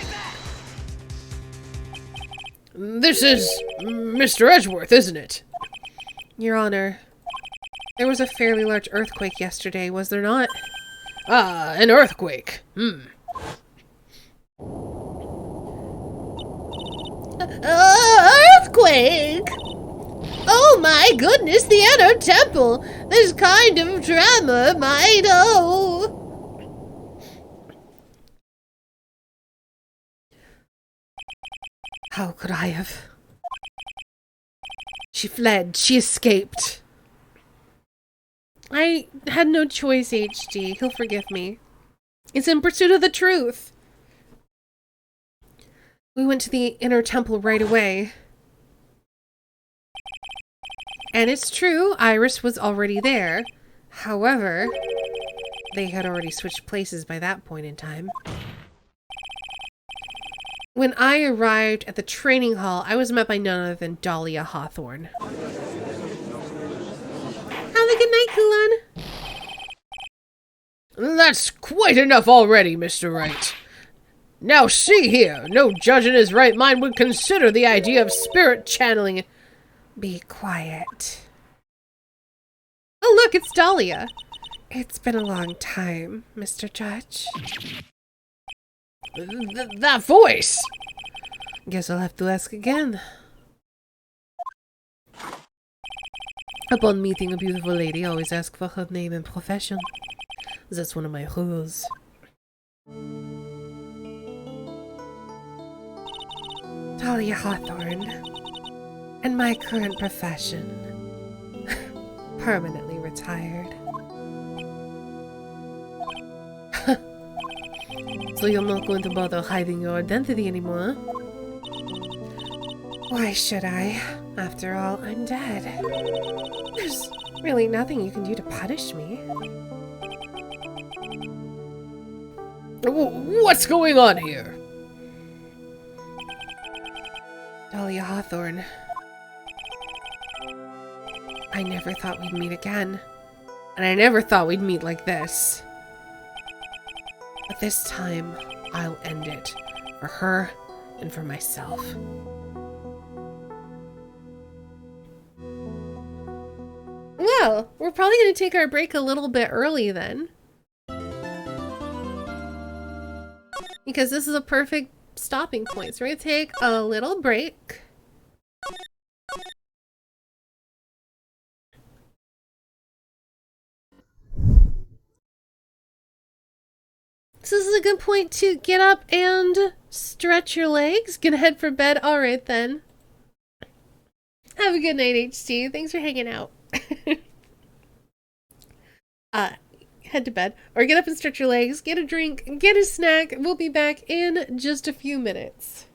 This is Mr. Edgeworth, isn't it? Your Honor, there was a fairly large earthquake yesterday, was there not? Ah, an earthquake. Earthquake! Oh my goodness, the inner temple! This kind of drama might, How could I have? She fled. She escaped. I had no choice, HD. He'll forgive me. It's in pursuit of the truth. We went to the inner temple right away. And it's true, Iris was already there. However, they had already switched places by that point in time. When I arrived at the training hall, I was met by none other than Dahlia Hawthorne. Have a good night, Kulan. That's quite enough already, Mr. Wright. Now see here, no judge in his right mind would consider the idea of spirit channeling. Be quiet. Oh look, it's Dahlia. It's been a long time, Mr. Judge. That voice! Guess I'll have to ask again. Upon meeting a beautiful lady, always ask for her name and profession. That's one of my rules. Dahlia Hawthorne. And my current profession. Permanently retired. So you're not going to bother hiding your identity anymore? Why should I? After all, I'm dead. There's really nothing you can do to punish me. What's going on here? Dahlia Hawthorne. I never thought we'd meet again. And I never thought we'd meet like this. But this time, I'll end it. For her and for myself. Well, we're probably going to take our break a little bit early then. Because this is a perfect stopping point. So we're going to take a little break. So this is a good point to get up and stretch your legs. Gonna head for bed. Alright then. Have a good night, HT. Thanks for hanging out. Head to bed. Or get up and stretch your legs. Get a drink. Get a snack. We'll be back in just a few minutes.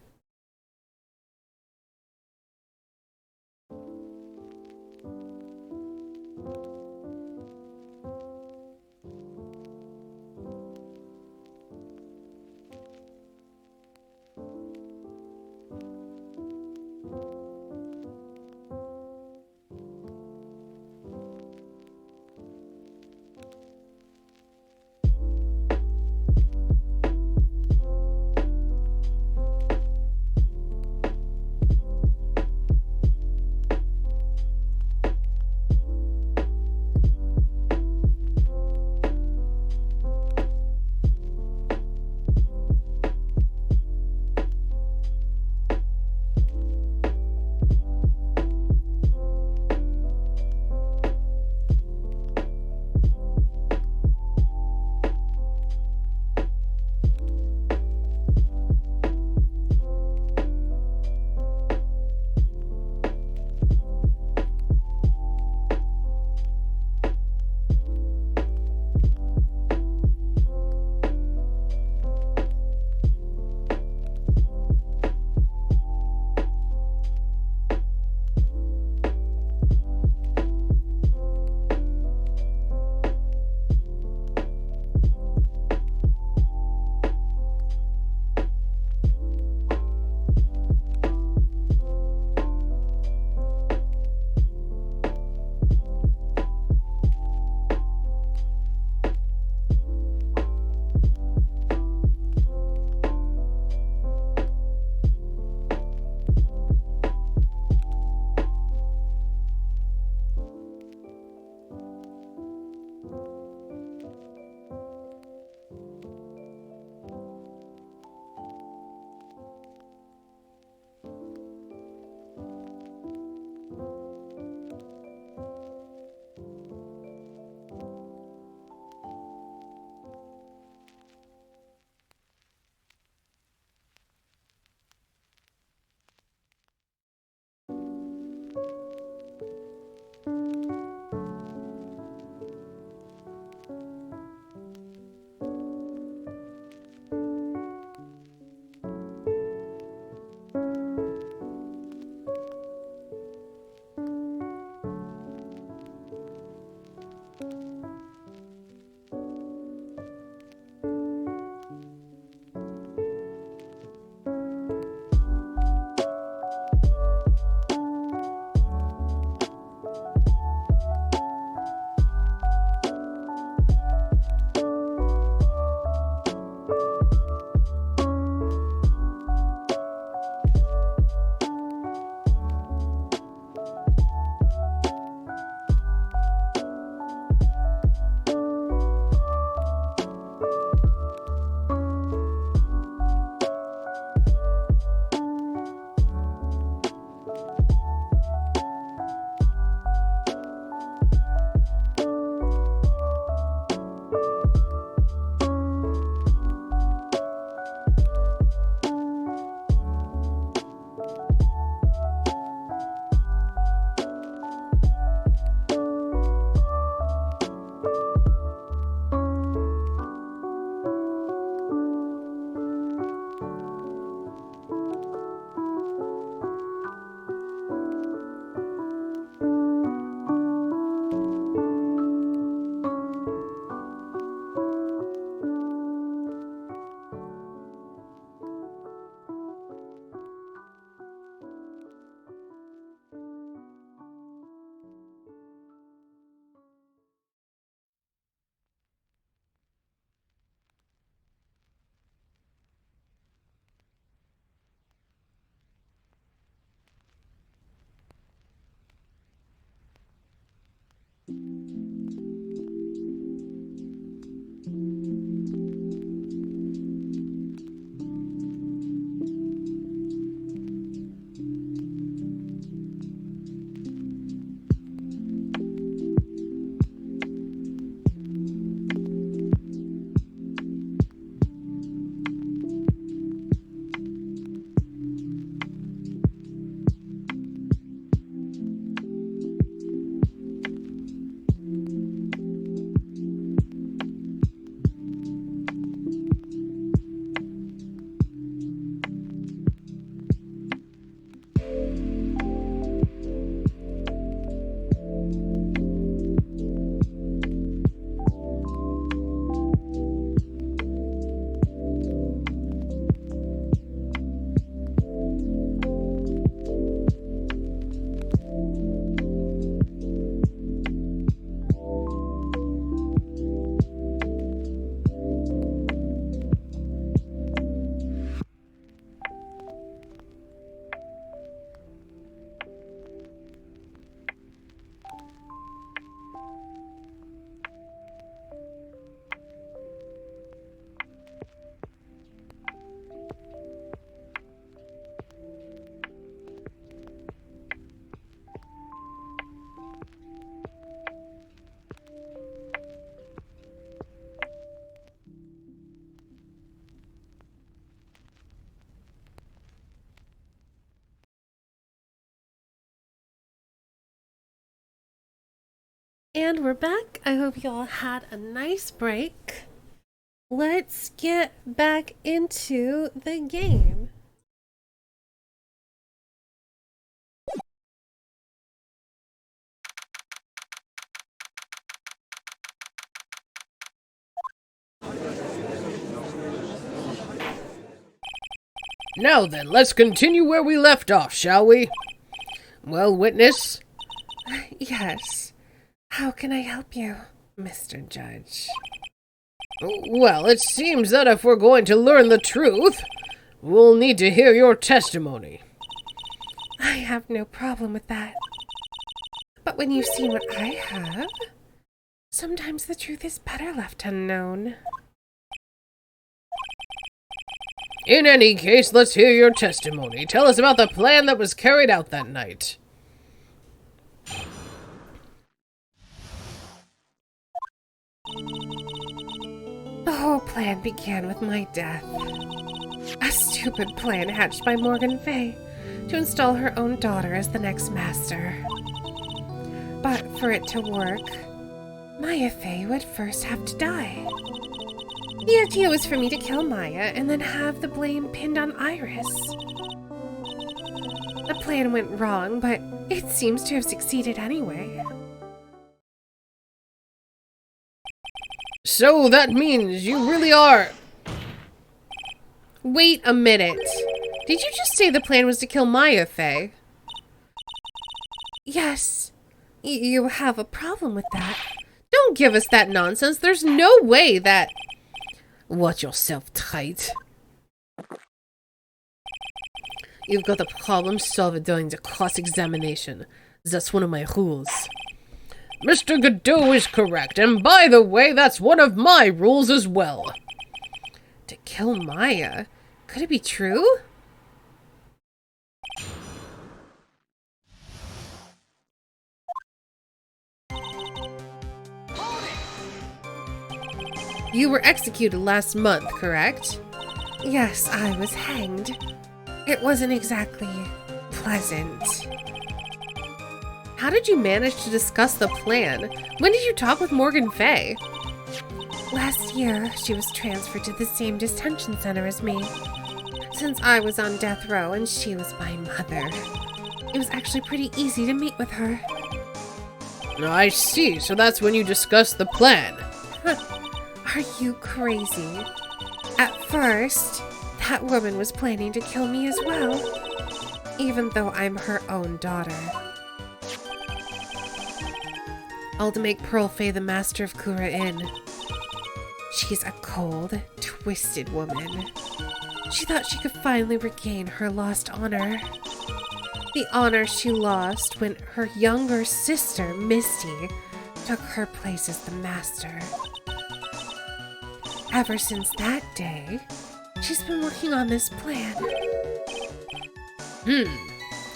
And we're back. I hope you all had a nice break. Let's get back into the game. Now then, let's continue where we left off, shall we? Well, witness? Yes. How can I help you, Mr. Judge? Well, it seems that if we're going to learn the truth, we'll need to hear your testimony. I have no problem with that. But when you've seen what I have, sometimes the truth is better left unknown. In any case, let's hear your testimony. Tell us about the plan that was carried out that night. The whole plan began with my death. A stupid plan hatched by Morgan Fay to install her own daughter as the next master. But for it to work, Maya Fay would first have to die. The idea was for me to kill Maya and then have the blame pinned on Iris. The plan went wrong, but it seems to have succeeded anyway. So that means you really are... Wait a minute. Did you just say the plan was to kill Maya Fay? Yes. You have a problem with that. Don't give us that nonsense. There's no way that... Watch yourself tight. You've got a problem solved during the cross-examination. That's one of my rules. Mr. Godot is correct, and by the way, that's one of my rules as well. To kill Maya? Could it be true? You were executed last month, correct? Yes, I was hanged. It wasn't exactly pleasant. How did you manage to discuss the plan? When did you talk with Morgan Fay? Last year, she was transferred to the same detention center as me. Since I was on death row and she was my mother, it was actually pretty easy to meet with her. I see, so that's when you discussed the plan. Are you crazy? At first, that woman was planning to kill me as well, even though I'm her own daughter. All to make Pearl Fay the master of Kura Inn. She's a cold, twisted woman. She thought she could finally regain her lost honor. The honor she lost when her younger sister, Misty, took her place as the master. Ever since that day, she's been working on this plan.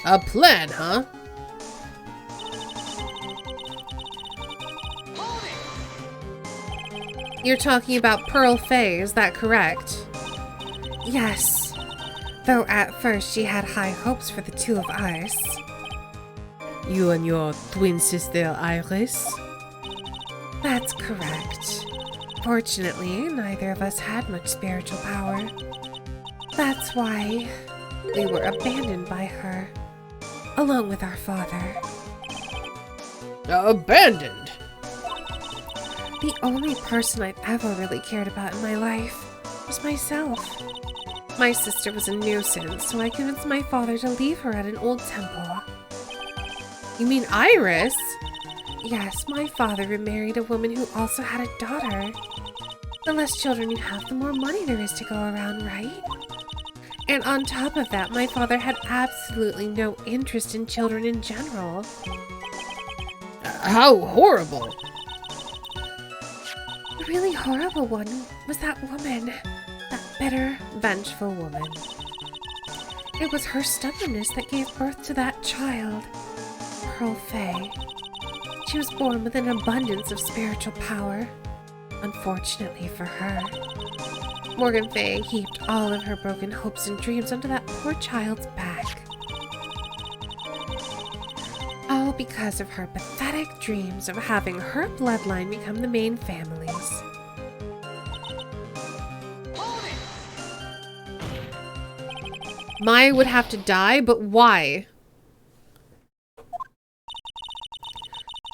A plan, huh? You're talking about Pearl Fay, is that correct? Yes. Though at first she had high hopes for the two of us. You and your twin sister Iris? That's correct. Fortunately, neither of us had much spiritual power. That's why we were abandoned by her, along with our father. Abandoned? The only person I've ever really cared about in my life was myself. My sister was a nuisance, so I convinced my father to leave her at an old temple. You mean Iris? Yes, my father remarried a woman who also had a daughter. The less children you have, the more money there is to go around, right? And on top of that, my father had absolutely no interest in children in general. How horrible! The really horrible one was that woman. That bitter, vengeful woman. It was her stubbornness that gave birth to that child, Pearl Fay. She was born with an abundance of spiritual power. Unfortunately for her, Morgan Fay heaped all of her broken hopes and dreams onto that poor child's back. All because of her pathetic dreams of having her bloodline become the main family's. Maya would have to die, but why?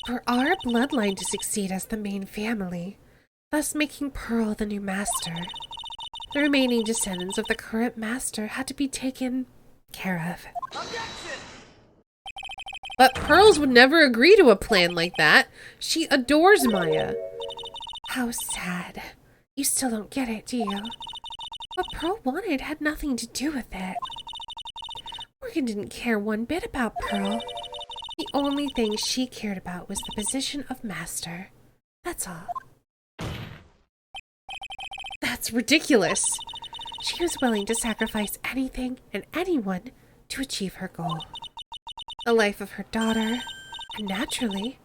For our bloodline to succeed as the main family, thus making Pearl the new master. The remaining descendants of the current master had to be taken care of. But Pearls would never agree to a plan like that. She adores Maya. How sad. You still don't get it, do you? What Pearl wanted had nothing to do with it. Morgan didn't care one bit about Pearl. The only thing she cared about was the position of master. That's all. That's ridiculous. She was willing to sacrifice anything and anyone to achieve her goal. The life of her daughter, and naturally,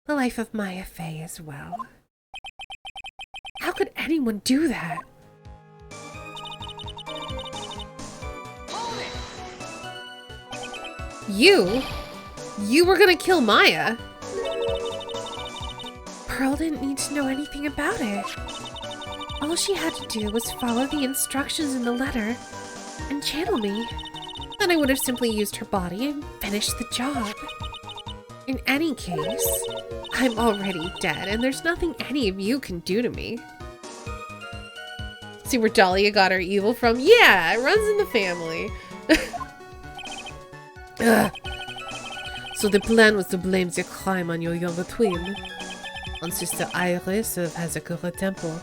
the life of Maya Fey as well. How could anyone do that? You were gonna kill Maya? Pearl didn't need to know anything about it. All she had to do was follow the instructions in the letter and channel me. Then I would have simply used her body and finished the job. In any case, I'm already dead and there's nothing any of you can do to me. See where Dahlia got her evil from? Yeah, it runs in the family. So the plan was to blame the crime on your younger twin, on Sister Iris of Hazakura Temple.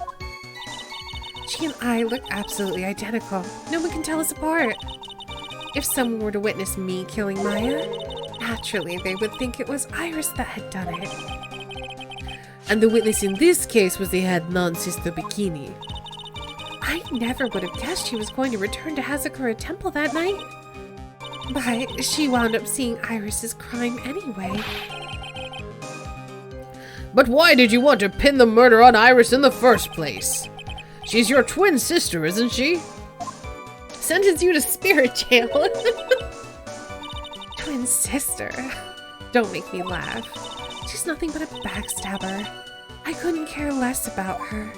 She and I look absolutely identical. No one can tell us apart. If someone were to witness me killing Maya, naturally they would think it was Iris that had done it. And the witness in this case was the head non-Sister Bikini. I never would have guessed she was going to return to Hazakura Temple that night. But she wound up seeing Iris's crime anyway. But why did you want to pin the murder on Iris in the first place? She's your twin sister, isn't she? Sentence you to spirit jail. Twin sister. Don't make me laugh. She's nothing but a backstabber. I couldn't care less about her.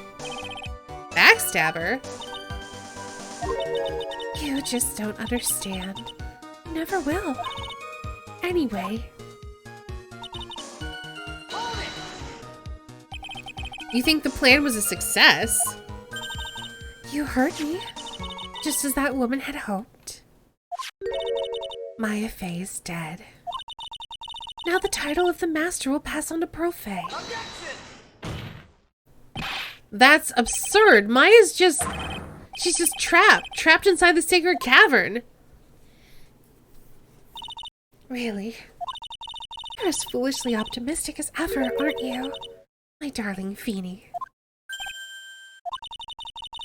Backstabber? You just don't understand. Never will. Anyway. You think the plan was a success? You heard me. Just as that woman had hoped. Maya Fey is dead. Now the title of the master will pass on to Pearl Fey. That's absurd. Maya's just... She's just trapped inside the sacred cavern. Really? You're as foolishly optimistic as ever, aren't you? My darling Feeny.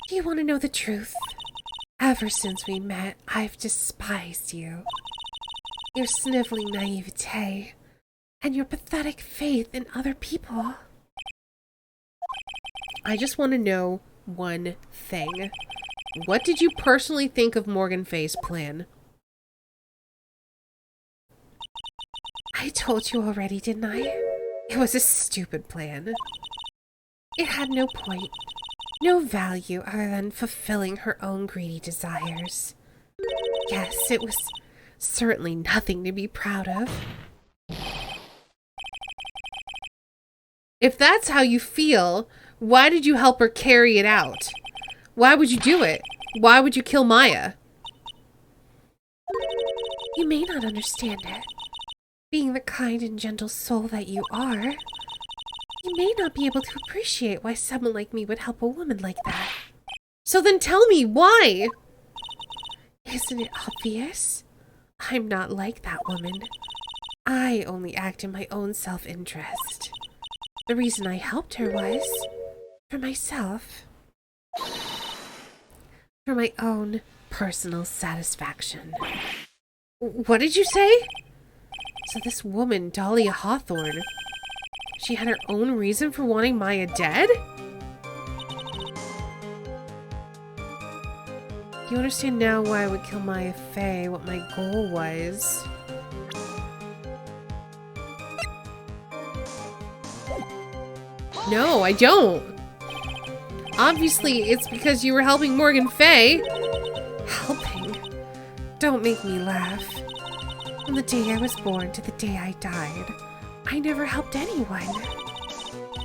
Do you want to know the truth? Ever since we met, I've despised you. Your sniveling naivete, and your pathetic faith in other people. I just want to know one thing. What did you personally think of Morgan Fey's plan? I told you already, didn't I? It was a stupid plan. It had no point, no value other than fulfilling her own greedy desires. Yes, it was certainly nothing to be proud of. If that's how you feel, why did you help her carry it out? Why would you do it? Why would you kill Maya? You may not understand it. Being the kind and gentle soul that you are, you may not be able to appreciate why someone like me would help a woman like that. So then tell me, why? Isn't it obvious? I'm not like that woman. I only act in my own self-interest. The reason I helped her was for myself. For my own personal satisfaction. What did you say? So this woman, Dahlia Hawthorne, she had her own reason for wanting Maya dead? You understand now why I would kill Maya Fey, what my goal was. No, I don't. Obviously, it's because you were helping Morgan Fay. Helping? Don't make me laugh. From the day I was born to the day I died, I never helped anyone.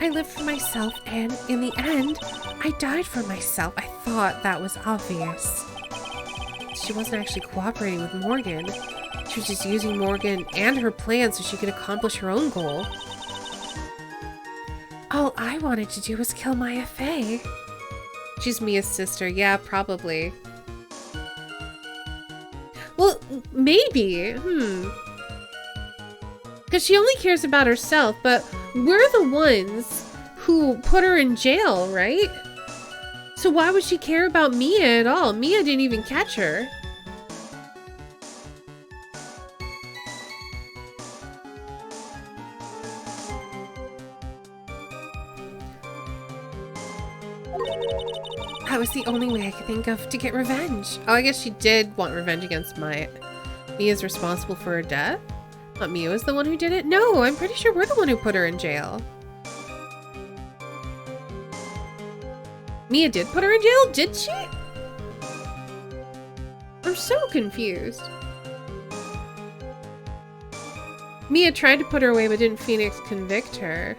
I lived for myself, and in the end, I died for myself. I thought that was obvious. She wasn't actually cooperating with Morgan. She was just using Morgan and her plan so she could accomplish her own goal. All I wanted to do was kill Maya Fey. She's Mia's sister. Yeah, probably. Well, maybe. Because she only cares about herself, but we're the ones who put her in jail, right? So why would she care about Mia at all? Mia didn't even catch her. That was the only way I could think of to get revenge. Oh, I guess she did want revenge against Maya. Mia's responsible for her death? But Mia was the one who did it? No, I'm pretty sure we're the one who put her in jail. Mia did put her in jail? Did she? I'm so confused. Mia tried to put her away, but didn't Phoenix convict her?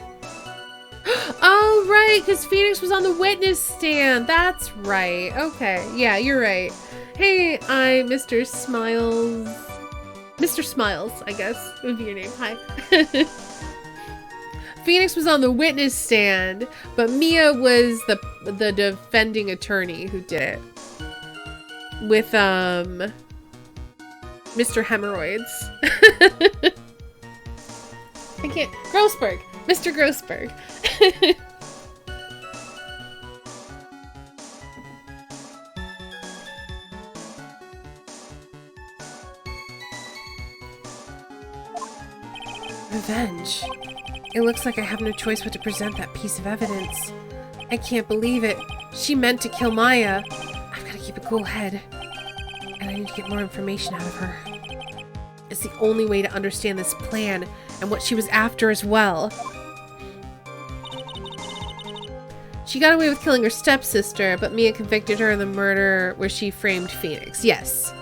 Oh, right, because Phoenix was on the witness stand. That's right. Okay, yeah, you're right. Hey, I'm Mr. Smiles. Mr. Smiles, I guess, would be your name. Hi. Phoenix was on the witness stand, but Mia was the defending attorney who did it. With, Mr. Hemorrhoids. I can't. Grossberg. Mr. Grossberg. Revenge. It looks like I have no choice but to present that piece of evidence. I can't believe it. She meant to kill Maya. I've got to keep a cool head. And I need to get more information out of her. It's the only way to understand this plan and what she was after as well. She got away with killing her stepsister, but Mia convicted her of the murder where she framed Phoenix. Yes.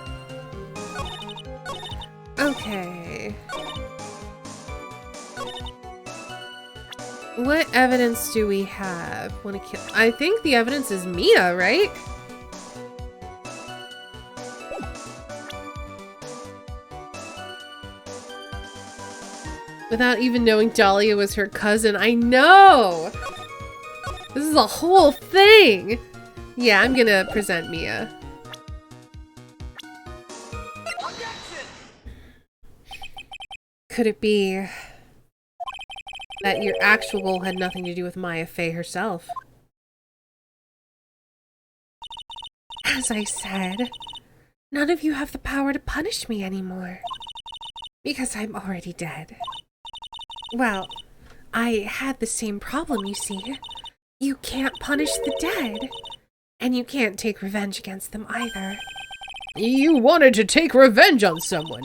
Okay. What evidence do we have? Want to kill? I think the evidence is Mia, right? Without even knowing Dahlia was her cousin. I know! This is a whole thing! Yeah, I'm gonna present Mia. Could it be that your actual goal had nothing to do with Maya Fey herself? As I said, none of you have the power to punish me anymore. Because I'm already dead. Well, I had the same problem, you see. You can't punish the dead. And you can't take revenge against them either. You wanted to take revenge on someone.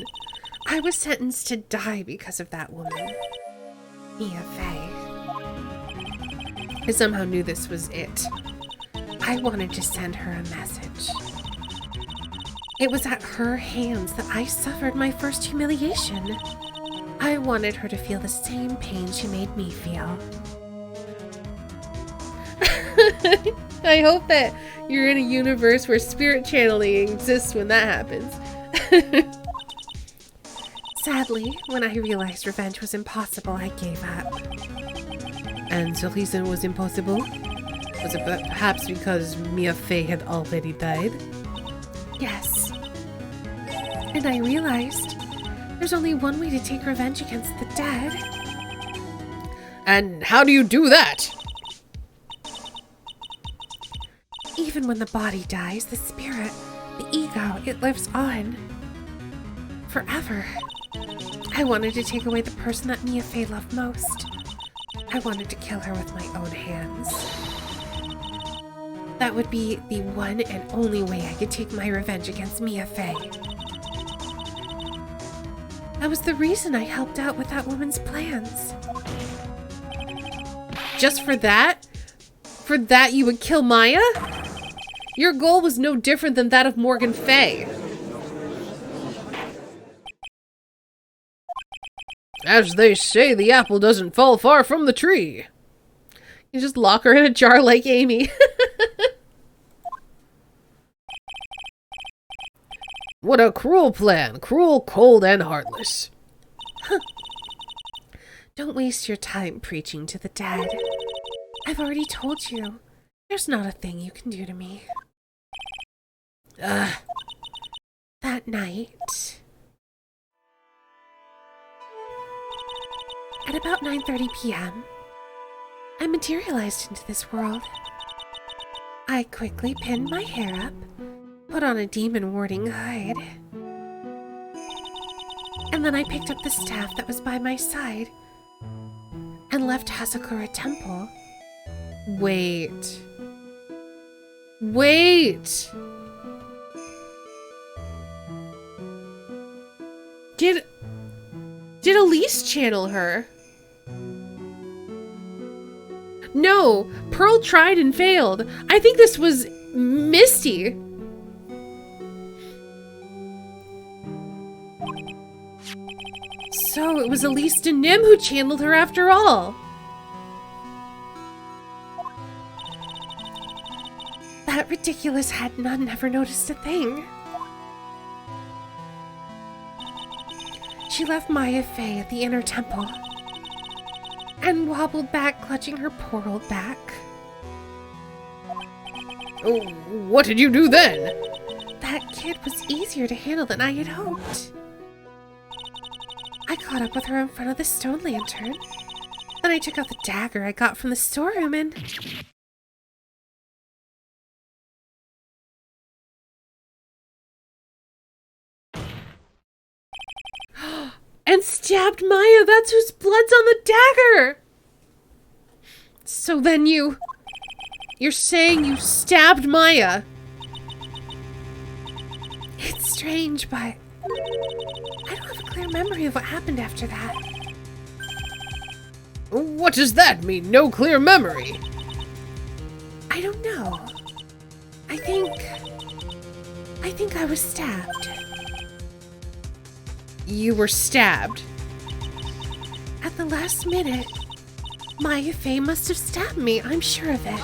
I was sentenced to die because of that woman. Mia Fey. I somehow knew this was it. I wanted to send her a message. It was at her hands that I suffered my first humiliation. I wanted her to feel the same pain she made me feel. I hope that you're in a universe where spirit channeling exists when that happens. Sadly, when I realized revenge was impossible, I gave up. And the reason was impossible? Was it perhaps because Mia Fey had already died? Yes. And I realized there's only one way to take revenge against the dead. And how do you do that? Even when the body dies, the spirit, the ego, it lives on. Forever. I wanted to take away the person that Mia Fey loved most. I wanted to kill her with my own hands. That would be the one and only way I could take my revenge against Mia Fey. That was the reason I helped out with that woman's plans. Just for that? For that you would kill Maya? Your goal was no different than that of Morgan Fay. As they say, the apple doesn't fall far from the tree. You just lock her in a jar like Amy. What a cruel plan. Cruel, cold, and heartless. Don't waste your time preaching to the dead. I've already told you, there's not a thing you can do to me. That night, at about 9:30 p.m., I materialized into this world. I quickly pinned my hair up, put on a demon warding hide, and then I picked up the staff that was by my side and left Hasakura Temple. Wait. Wait! Did Elise channel her? No, Pearl tried and failed. I think this was Misty. So it was Elise Denim who channeled her after all. That ridiculous head nun never noticed a thing. She left Maya Fey at the inner temple and wobbled back, clutching her poor old back. Oh, what did you do then? That kid was easier to handle than I had hoped. I caught up with her in front of the stone lantern. Then I took out the dagger I got from the storeroom and... And stabbed Maya. That's whose blood's on the dagger. So then you're saying you stabbed Maya? It's strange, but I don't have a clear memory of what happened after that. What does that mean? No clear memory? I don't know. I think I was stabbed. You were stabbed? At the last minute, Maya Fey must have stabbed me, I'm sure of it.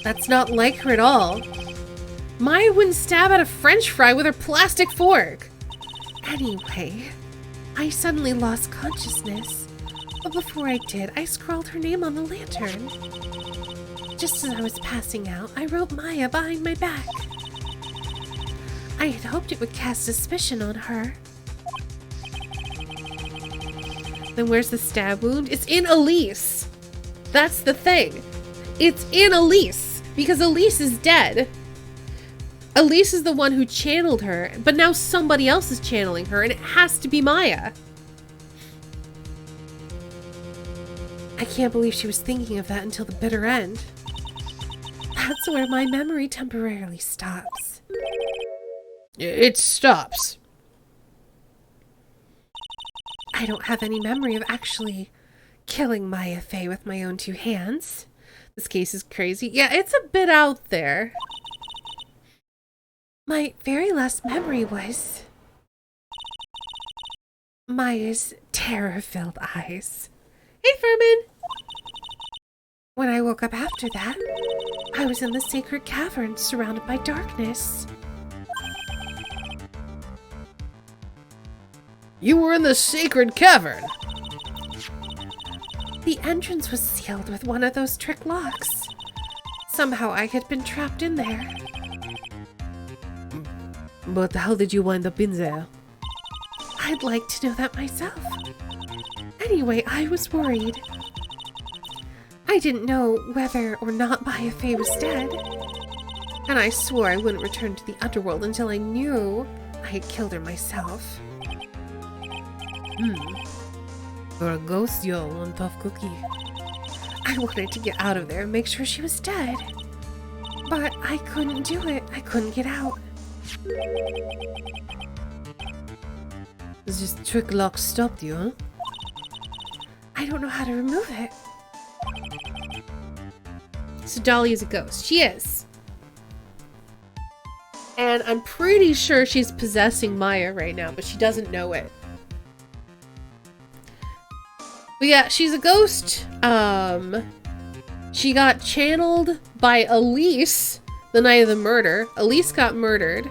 That's not like her at all. Maya wouldn't stab at a French fry with her plastic fork. Anyway, I suddenly lost consciousness. But before I did, I scrawled her name on the lantern. Just as I was passing out, I wrote Maya behind my back. I had hoped it would cast suspicion on her. Then where's the stab wound? It's in Elise. That's the thing. It's in Elise. Because Elise is dead. Elise is the one who channeled her, but now somebody else is channeling her, and it has to be Maya. I can't believe she was thinking of that until the bitter end. That's where my memory temporarily stops. It stops. I don't have any memory of actually killing Maya Fey with my own two hands. This case is crazy. Yeah, it's a bit out there. My very last memory was Maya's terror-filled eyes. Hey, Furman! When I woke up after that, I was in the sacred cavern surrounded by darkness. You were in the sacred cavern. The entrance was sealed with one of those trick locks. Somehow I had been trapped in there. But how did you wind up in there? I'd like to know that myself. Anyway, I was worried. I didn't know whether or not Maya Fey was dead. And I swore I wouldn't return to the underworld until I knew I had killed her myself. For a ghost, you're one tough cookie. I wanted to get out of there and make sure she was dead. But I couldn't do it. I couldn't get out. This trick lock stopped you, huh? I don't know how to remove it. So Dolly is a ghost. She is. And I'm pretty sure she's possessing Maya right now, but she doesn't know it. But yeah, she's a ghost. She got channeled by Elise the night of the murder. Elise got murdered.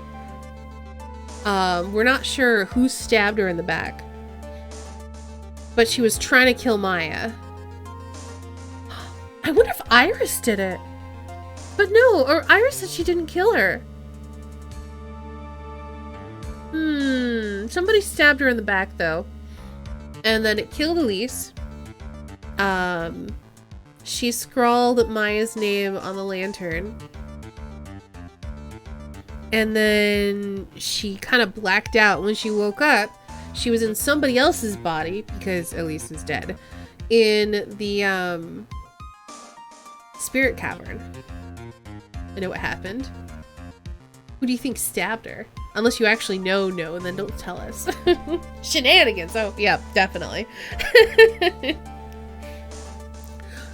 We're not sure who stabbed her in the back. But she was trying to kill Maya. I wonder if Iris did it. But no, or Iris said she didn't kill her. Somebody stabbed her in the back though. And then it killed Elise. She scrawled Maya's name on the lantern. And then she kind of blacked out. When she woke up, she was in somebody else's body, because Elise is dead, in the spirit cavern. I know what happened. Who do you think stabbed her? Unless you actually know, then don't tell us. Shenanigans! Oh, yeah, definitely.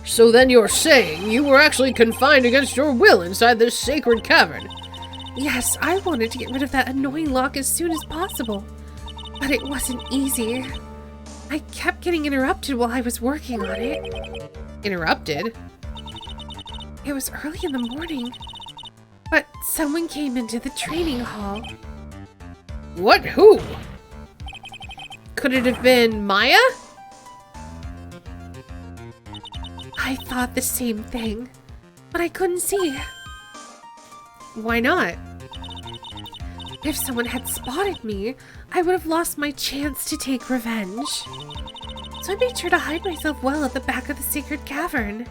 So then you're saying you were actually confined against your will inside this sacred cavern? Yes, I wanted to get rid of that annoying lock as soon as possible. But it wasn't easy. I kept getting interrupted while I was working on it. Interrupted? It was early in the morning. But someone came into the training hall. What? Who? Could it have been Maya? I thought the same thing, but I couldn't see. Why not? If someone had spotted me, I would have lost my chance to take revenge. So I made sure to hide myself well at the back of the sacred cavern.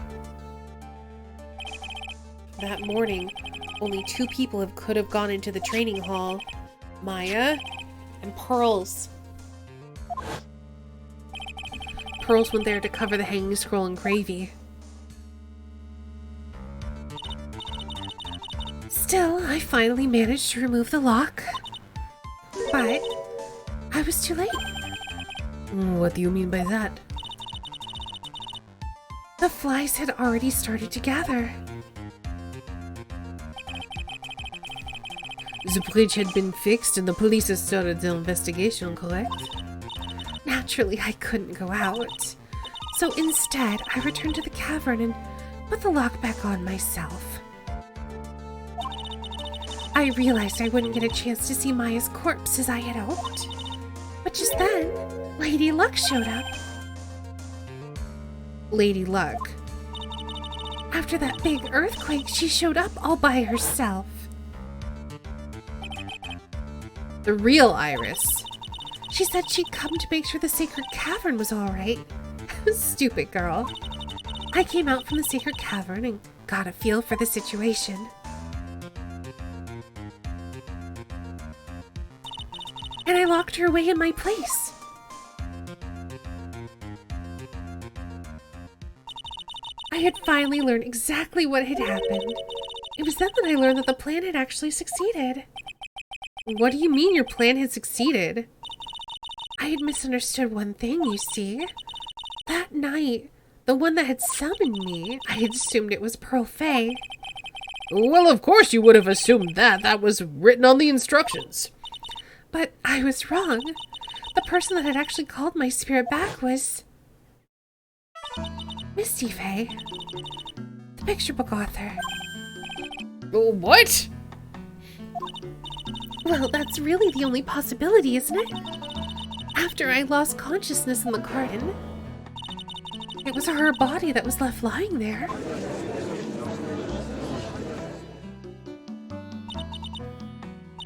That morning, only 2 people could have gone into the training hall. Maya and Pearls. Pearls went there to cover the hanging scroll and gravy. Still, I finally managed to remove the lock. But I was too late. What do you mean by that? The flies had already started to gather. The bridge had been fixed and the police had started the investigation, correct? Naturally, I couldn't go out. So instead, I returned to the cavern and put the lock back on myself. I realized I wouldn't get a chance to see Maya's corpse as I had hoped. But just then, Lady Luck showed up. Lady Luck. After that big earthquake, she showed up all by herself. The real Iris. She said she'd come to make sure the sacred cavern was all right. Stupid girl. I came out from the sacred cavern and got a feel for the situation. And I locked her away in my place. I had finally learned exactly what had happened. It was then that I learned that the plan had actually succeeded. What do you mean your plan had succeeded? I had misunderstood one thing, you see. That night, the one that had summoned me, I had assumed it was Pearl Fay. Well, of course you would have assumed that. That was written on the instructions. But I was wrong. The person that had actually called my spirit back was Misty Fay, the picture book author. What? Well, that's really the only possibility, isn't it? After I lost consciousness in the garden, it was her body that was left lying there.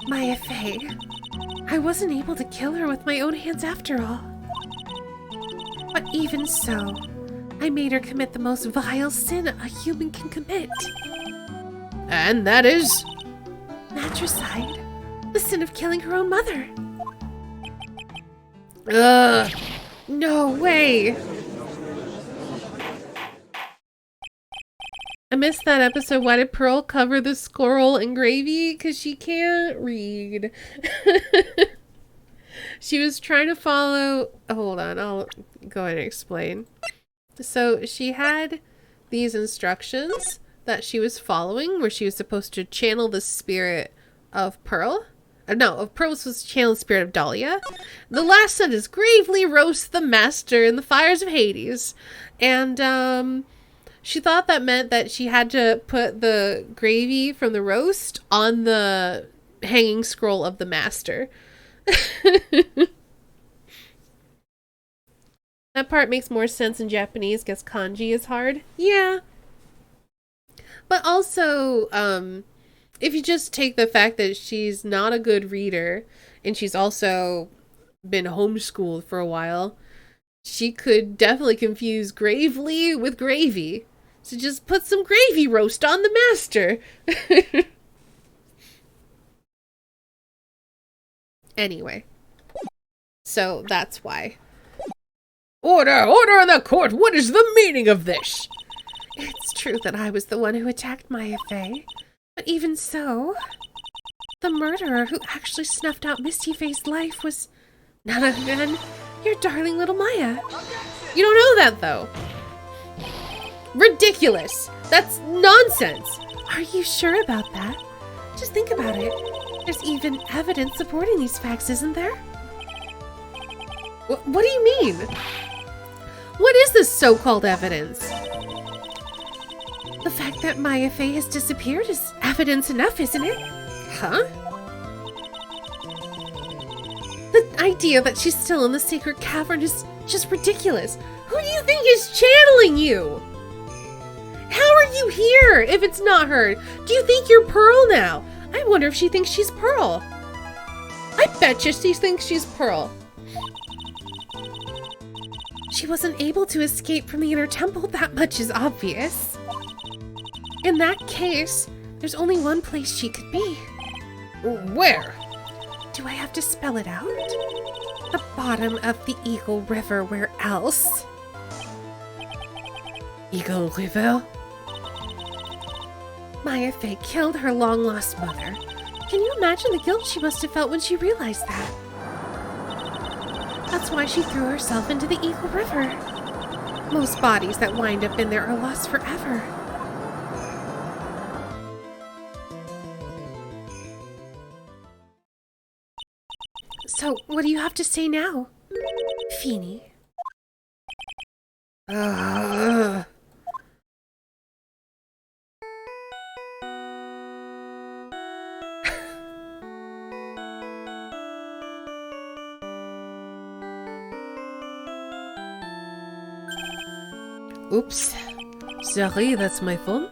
Maya Fay. I wasn't able to kill her with my own hands after all. But even so, I made her commit the most vile sin a human can commit. And that is? Matricide. The sin of killing her own mother. No way. I missed that episode. Why did Pearl cover the scroll in gravy? Because she can't read. She was trying to follow... Hold on, I'll go ahead and explain. So she had these instructions that she was following where she was supposed to channel the spirit of Pearl. No, of Pearl was supposed to channel the spirit of Dahlia. The last sentence, gravely roast the master in the fires of Hades. And she thought that meant that she had to put the gravy from the roast on the hanging scroll of the master. That part makes more sense in Japanese because kanji is hard. Yeah. But also, if you just take the fact that she's not a good reader and she's also been homeschooled for a while, she could definitely confuse gravely with gravy. So just put some gravy roast on the master. Anyway. So that's why. Order! Order in the court! What is the meaning of this? It's true that I was the one who attacked Maya Fey, but even so, the murderer who actually snuffed out Misty Faye's life was none other than your darling little Maya. You don't know that, though. Ridiculous. That's nonsense. Are you sure about that? Just think about it. There's even evidence supporting these facts, isn't there? What do you mean? What is this so-called evidence? The fact that Maya Fey has disappeared is evidence enough, isn't it? Huh? The idea that she's still in the sacred cavern is just ridiculous. Who do you think is channeling you? How are you here if it's not her? Do you think you're Pearl now? I wonder if she thinks she's Pearl. I bet you she thinks she's Pearl. She wasn't able to escape from the inner temple, that much is obvious. In that case, there's only one place she could be. Where? Do I have to spell it out? The bottom of the Eagle River, where else? Eagle River? Maya Fey killed her long-lost mother. Can you imagine the guilt she must have felt when she realized that? That's why she threw herself into the Eagle River. Most bodies that wind up in there are lost forever. So, what do you have to say now, Feeny? Oops. Sorry, that's my phone.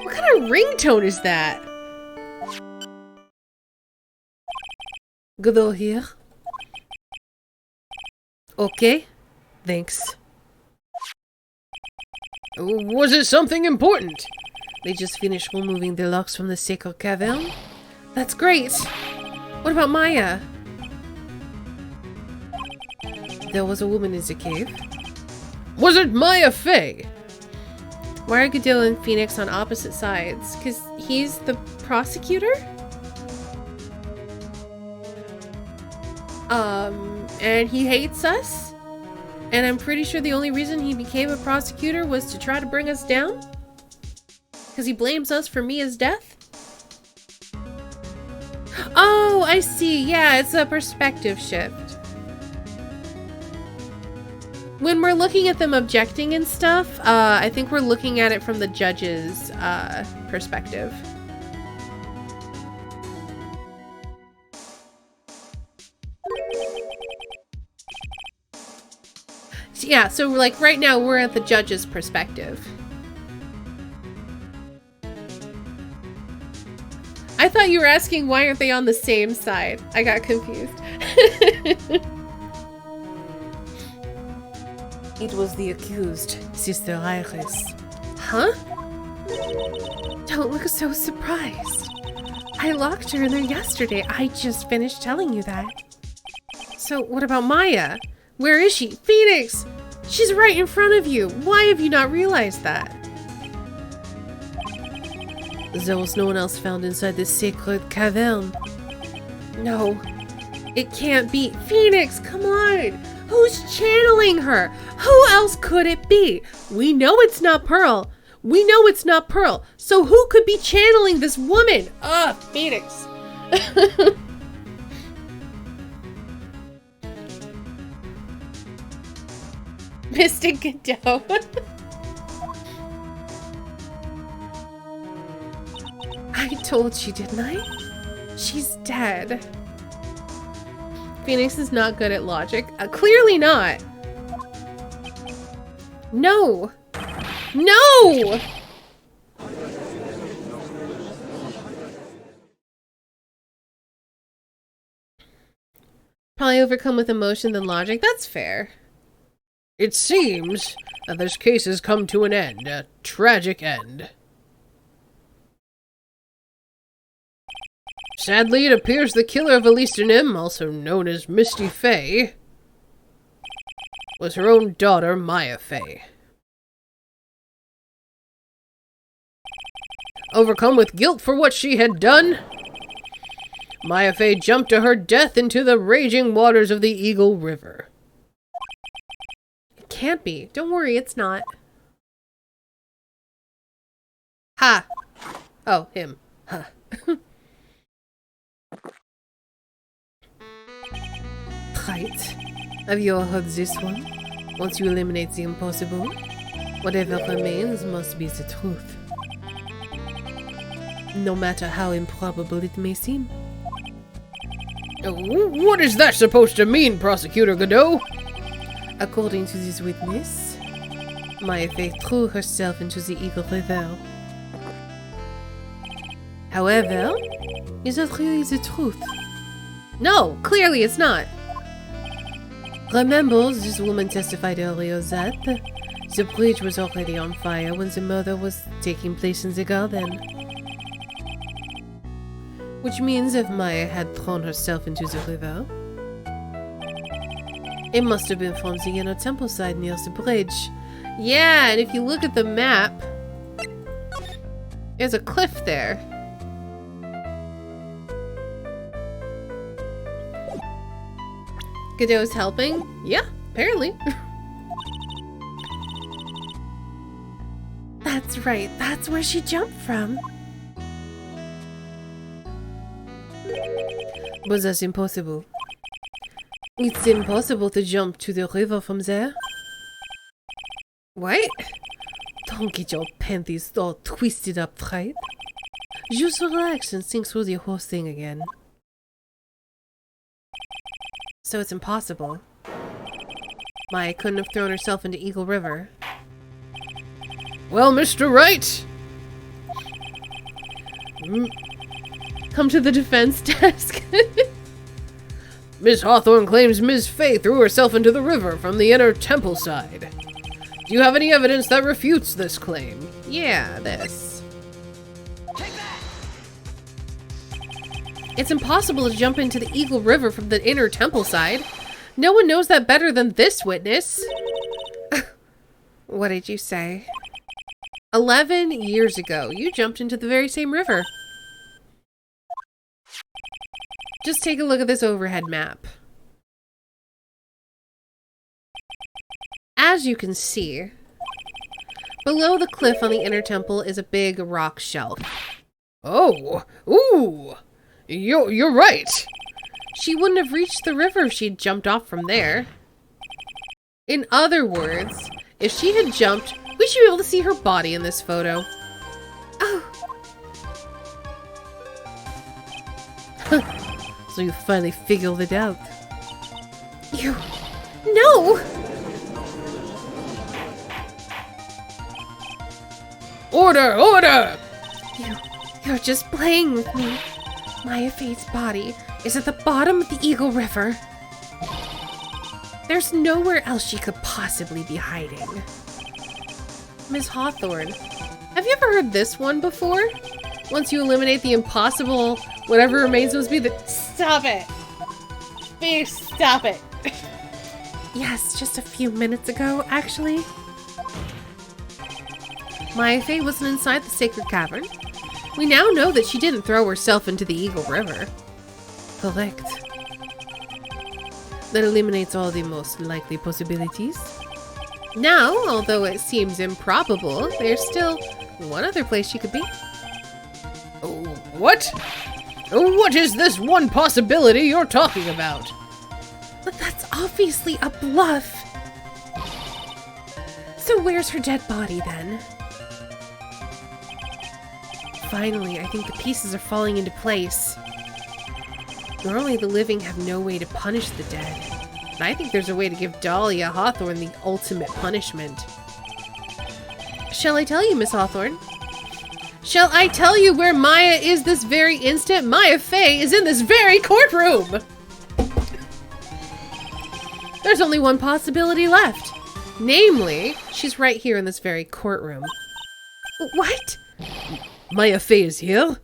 What kind of ringtone is that? Go here. Okay. Thanks. Was it something important? They just finished removing the locks from the sacred cavern. That's great. What about Maya? There was a woman in the cave. Was it Maya Fey? Why are Godil and Phoenix on opposite sides? Because he's the prosecutor? And he hates us? And I'm pretty sure the only reason he became a prosecutor was to try to bring us down? Because he blames us for Mia's death? Oh, I see. Yeah, it's a perspective shift. When we're looking at them objecting and stuff, I think we're looking at it from the judge's perspective. Yeah, so like right now we're at the judge's perspective. I thought you were asking why aren't they on the same side. I got confused. It was the accused, Sister Iris. Huh? Don't look so surprised. I locked her in there yesterday. I just finished telling you that. So what about Maya? Where is she? Phoenix! She's right in front of you. Why have you not realized that? There was no one else found inside this sacred cavern. No, it can't be. Phoenix, come on! Who's channeling channeling her. Who else could it be? We know it's not Pearl. We know it's not Pearl. So who could be channeling this woman? Ugh, Phoenix. Mystic Godot. I told you, didn't I? She's dead. Phoenix is not good at logic. Clearly not. No. No! Probably overcome with emotion than logic. That's fair. It seems that this case has come to an end, a tragic end. Sadly, it appears the killer of Eastern M, also known as Misty Faye, was her own daughter, Maya Faye. Overcome with guilt for what she had done, Maya Faye jumped to her death into the raging waters of the Eagle River. It can't be. Don't worry, it's not. Ha! Oh, him. Huh. Right. Have you all heard this one? Once you eliminate the impossible, whatever remains must be the truth. No matter how improbable it may seem. What is that supposed to mean, Prosecutor Godot? According to this witness, Maya Faye threw herself into the Eagle River. However, is that really the truth? No, clearly it's not. Remember, this woman testified earlier that the bridge was already on fire when the murder was taking place in the garden. Which means if Maya had thrown herself into the river, it must have been from the inner temple side near the bridge. Yeah, and if you look at the map, there's a cliff there. Godot's helping? Yeah, apparently. That's right, that's where she jumped from. But that's impossible. It's impossible to jump to the river from there. What? Don't get your panties all twisted up, Wright. Just relax and think through the whole thing again. So it's impossible. Maya couldn't have thrown herself into Eagle River. Well, Mr. Wright! Come to the defense desk. Miss Hawthorne claims Ms. Faye threw herself into the river from the inner temple side. Do you have any evidence that refutes this claim? Yeah, this. It's impossible to jump into the Eagle River from the inner temple side. No one knows that better than this witness. What did you say? 11 years ago, you jumped into the very same river. Just take a look at this overhead map. As you can see, below the cliff on the inner temple is a big rock shelf. Oh, ooh, you're right. She wouldn't have reached the river if she'd jumped off from there. In other words, if she had jumped, we should be able to see her body in this photo. Oh. So you finally figured it out. You... No! Order! Order! You're just playing with me. Maya Faye's body is at the bottom of the Eagle River. There's nowhere else she could possibly be hiding. Ms. Hawthorne, have you ever heard this one before? Once you eliminate the impossible, whatever remains must be the... Stop it! Please stop it! Yes, just a few minutes ago, actually. Maya Faye wasn't inside the sacred cavern. We now know that she didn't throw herself into the Eagle River. Correct. That eliminates all the most likely possibilities. Now, although it seems improbable, there's still one other place she could be. Oh, what? What is this one possibility you're talking about? But that's obviously a bluff. So where's her dead body then? Finally, I think the pieces are falling into place. Normally the living have no way to punish the dead. But I think there's a way to give Dahlia Hawthorne the ultimate punishment. Shall I tell you, Miss Hawthorne? Shall I tell you where Maya is this very instant? Maya Fey is in this very courtroom! There's only one possibility left. Namely, she's right here in this very courtroom. What? Maya Fey is here?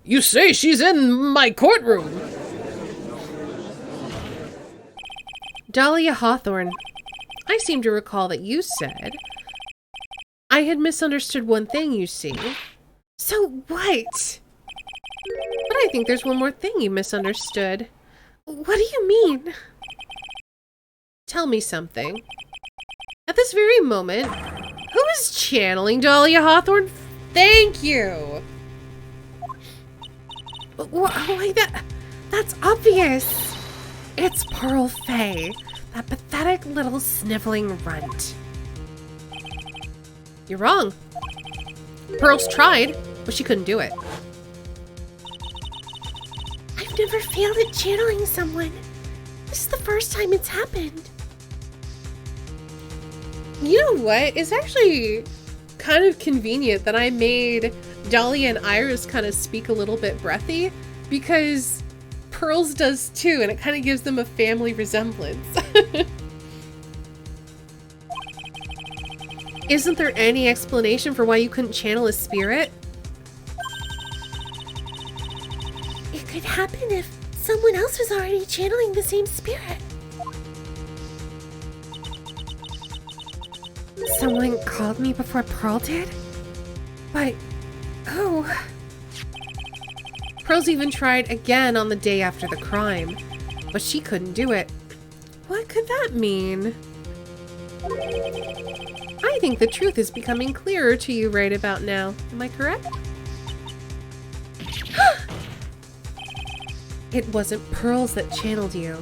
You say she's in my courtroom? Dahlia Hawthorne, I seem to recall that you said I had misunderstood one thing, you see. So what? But I think there's one more thing you misunderstood. What do you mean? Tell me something. At this very moment, who is channeling Dahlia Hawthorne? Thank you! Why that's obvious! It's Pearl Fey, that pathetic little sniveling runt. You're wrong. Pearl's tried, but she couldn't do it. I've never failed at channeling someone. This is the first time it's happened. You know what? It's actually kind of convenient that I made Dahlia and Iris kind of speak a little bit breathy, because Pearl's does too, and it kind of gives them a family resemblance. Isn't there any explanation for why you couldn't channel a spirit? It could happen if someone else was already channeling the same spirit. Someone called me before Pearl did? But, oh. Pearl's even tried again on the day after the crime, but she couldn't do it. What could that mean? I think the truth is becoming clearer to you right about now. Am I correct? It wasn't Pearls that channeled you.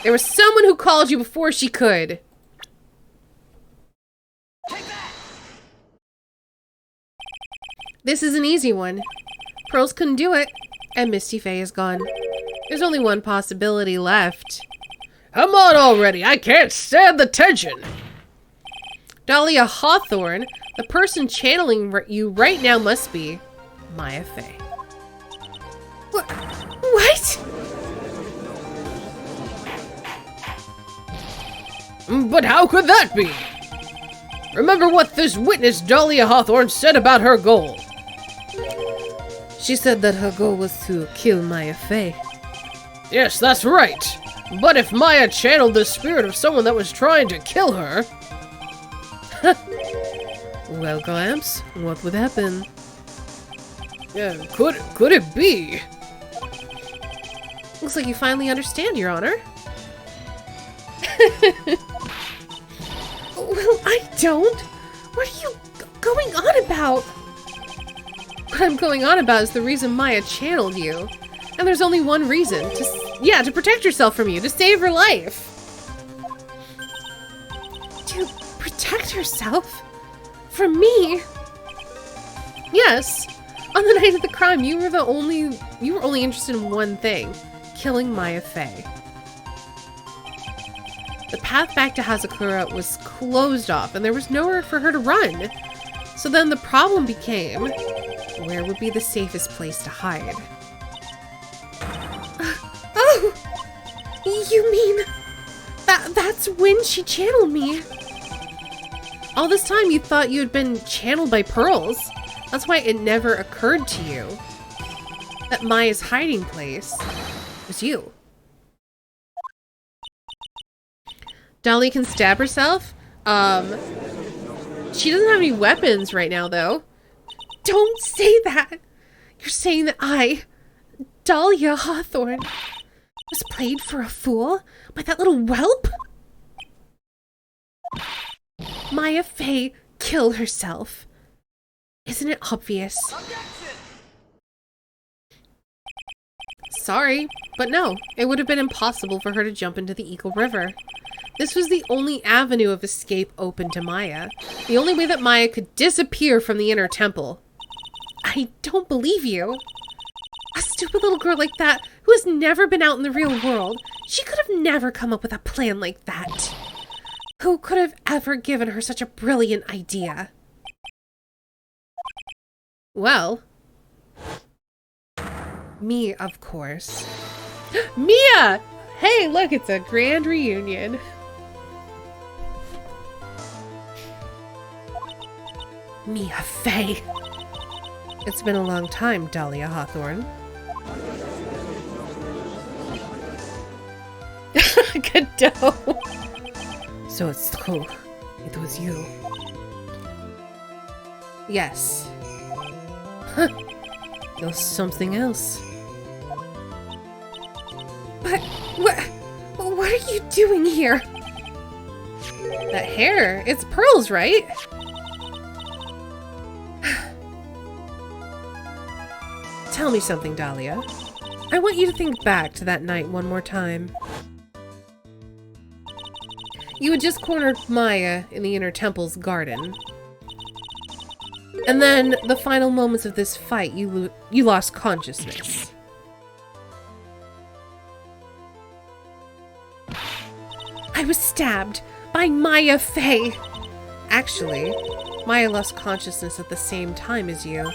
There was someone who called you before she could. This is an easy one. Pearls couldn't do it, and Misty Fey is gone. There's only one possibility left. Come on already, I can't stand the tension! Dahlia Hawthorne, the person channeling you right now must be Maya Fey. What? But how could that be? Remember what this witness Dahlia Hawthorne said about her goal. She said that her goal was to kill Maya Fey. Yes, that's right. But if Maya channeled the spirit of someone that was trying to kill her... Well, Glamps, what would happen? Yeah, could it be? Looks like you finally understand, Your Honor. Well, I don't. What are you going on about? What I'm going on about is the reason Maya channeled you. And there's only one reason. To protect herself from you. To save her life. To protect herself? From me? Yes. On the night of the crime, you were only interested in one thing. Killing Maya Fey. The path back to Hazakura was closed off, and there was nowhere for her to run. So then the problem became, where would be the safest place to hide? Oh! You mean... That's when she channeled me. All this time you thought you had been channeled by Pearls. That's why it never occurred to you that Maya's hiding place was you. Dolly can stab herself? She doesn't have any weapons right now, though. Don't say that! You're saying that I, Dahlia Hawthorne, Was played for a fool by that little whelp? Maya Fey killed herself. Isn't it obvious? Sorry, but no, it would have been impossible for her to jump into the Eagle River. This was the only avenue of escape open to Maya. The only way that Maya could disappear from the inner temple. I don't believe you. A stupid little girl like that, who has never been out in the real world, she could have never come up with a plan like that. Who could have ever given her such a brilliant idea? Well, me, of course. Mia! Hey, look, it's a grand reunion. Mia Fey. It's been a long time, Dahlia Hawthorne. Godot. So it's true. It was you. Yes. Huh. There's something else. But what are you doing here? That hair, it's pearls, right? Tell me something, Dahlia. I want you to think back to that night one more time. You had just cornered Maya in the inner temple's garden. And then, the final moments of this fight, you lost consciousness. I was stabbed by Maya Fey. Actually, Maya lost consciousness at the same time as you.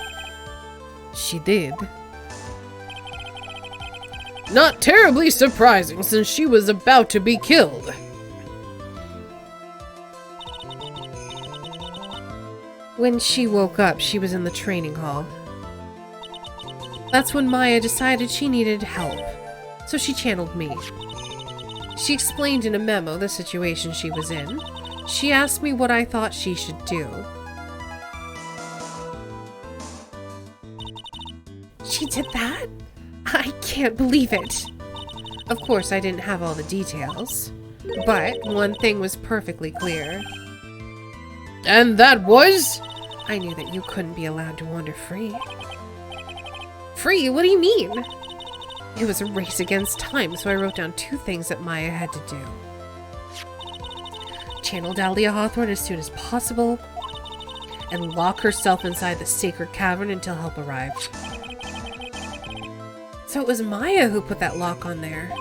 She did. Not terribly surprising since she was about to be killed. When she woke up, she was in the training hall. That's when Maya decided she needed help, so she channeled me. She explained in a memo the situation she was in. She asked me what I thought she should do. She did that? I can't believe it. Of course, I didn't have all the details, but one thing was perfectly clear. And that was? I knew that you couldn't be allowed to wander free. Free? What do you mean? It was a race against time, so I wrote down 2 things that Maya had to do. Channel Dahlia Hawthorne as soon as possible, and lock herself inside the sacred cavern until help arrived. So it was Maya who put that lock on there.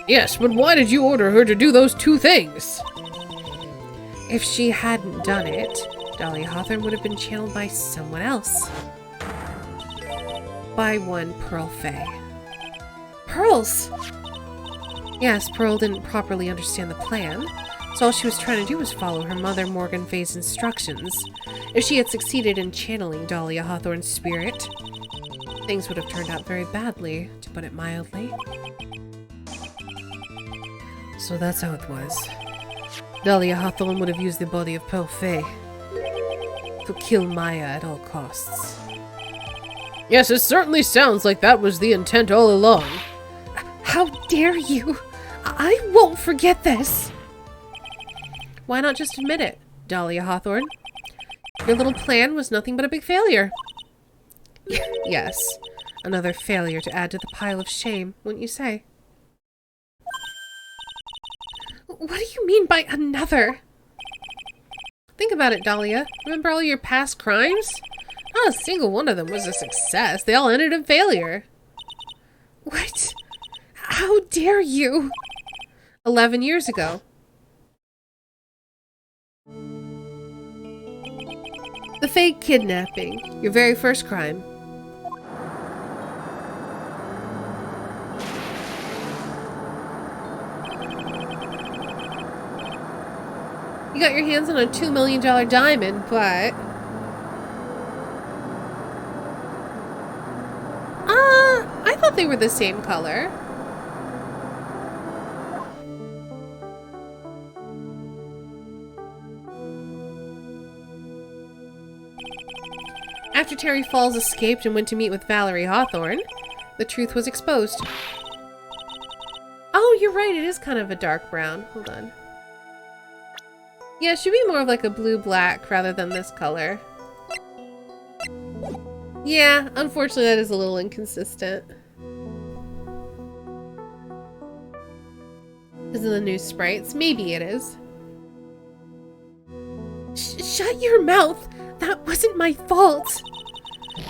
Yes, but why did you order her to do those 2 things? If she hadn't done it, Dahlia Hawthorne would have been channeled by someone else. By one Pearl Fey. Pearls! Yes, Pearl didn't properly understand the plan, so all she was trying to do was follow her mother Morgan Fey's instructions. If she had succeeded in channeling Dahlia Hawthorne's spirit, things would have turned out very badly, to put it mildly. So that's how it was. Dahlia Hawthorne would have used the body of Pearl Fey to kill Maya at all costs. Yes, it certainly sounds like that was the intent all along. How dare you! I won't forget this! Why not just admit it, Dahlia Hawthorne? Your little plan was nothing but a big failure. Yes, another failure to add to the pile of shame, wouldn't you say? What do you mean by another? Think about it, Dahlia. Remember all your past crimes? Not a single one of them was a success. They all ended in failure. What? How dare you? 11 years ago. The fake kidnapping. Your very first crime. You got your hands on a $2 million diamond, but... I thought they were the same color. After Terry Falls escaped and went to meet with Valerie Hawthorne, the truth was exposed. you're right. It is kind of a dark brown. Hold on. Yeah, it should be more of like a blue-black rather than this color. Yeah, unfortunately that is a little inconsistent. Is it the new sprites? Maybe it is. Shut your mouth! That wasn't my fault!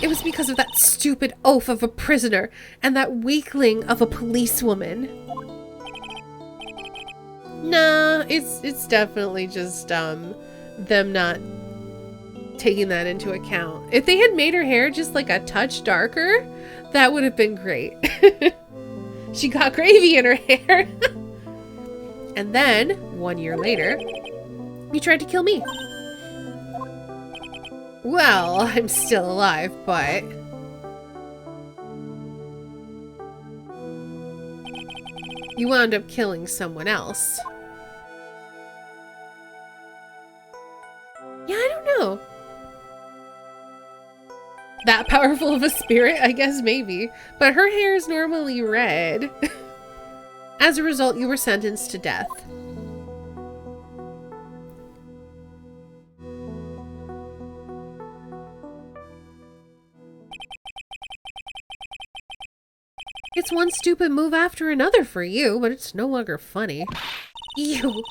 It was because of that stupid oaf of a prisoner and that weakling of a policewoman. Nah, it's definitely just them not taking that into account. If they had made her hair just like a touch darker, that would have been great. She got gravy in her hair. And then, 1 year later, you tried to kill me. Well, I'm still alive, but... you wound up killing someone else. Yeah, I don't know. That powerful of a spirit? I guess maybe. But her hair is normally red. As a result, you were sentenced to death. It's one stupid move after another for you, but it's no longer funny. You!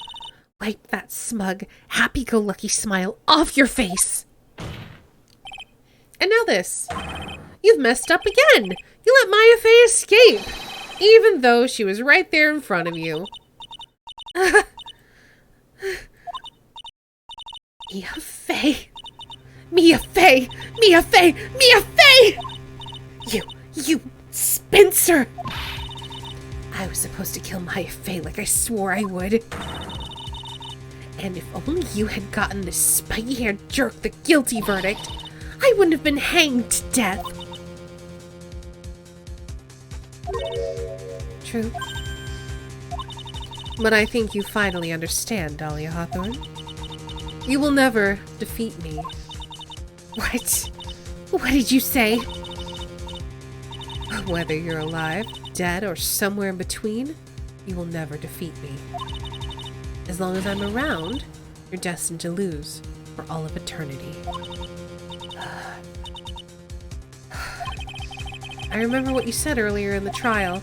Wipe that smug, happy-go-lucky smile off your face! And now this. You've messed up again! You let Maya Fey escape! Even though she was right there in front of you. Mia Fey! Mia Fey! Mia Fey! Mia Fey! You Spencer! I was supposed to kill Maya Fey like I swore I would. And if only you had gotten this spiky-haired jerk the guilty verdict, I wouldn't have been hanged to death. True. But I think you finally understand, Dahlia Hawthorne. You will never defeat me. What? What did you say? Whether you're alive, dead, or somewhere in between, you will never defeat me. As long as I'm around, you're destined to lose for all of eternity. I remember what you said earlier in the trial.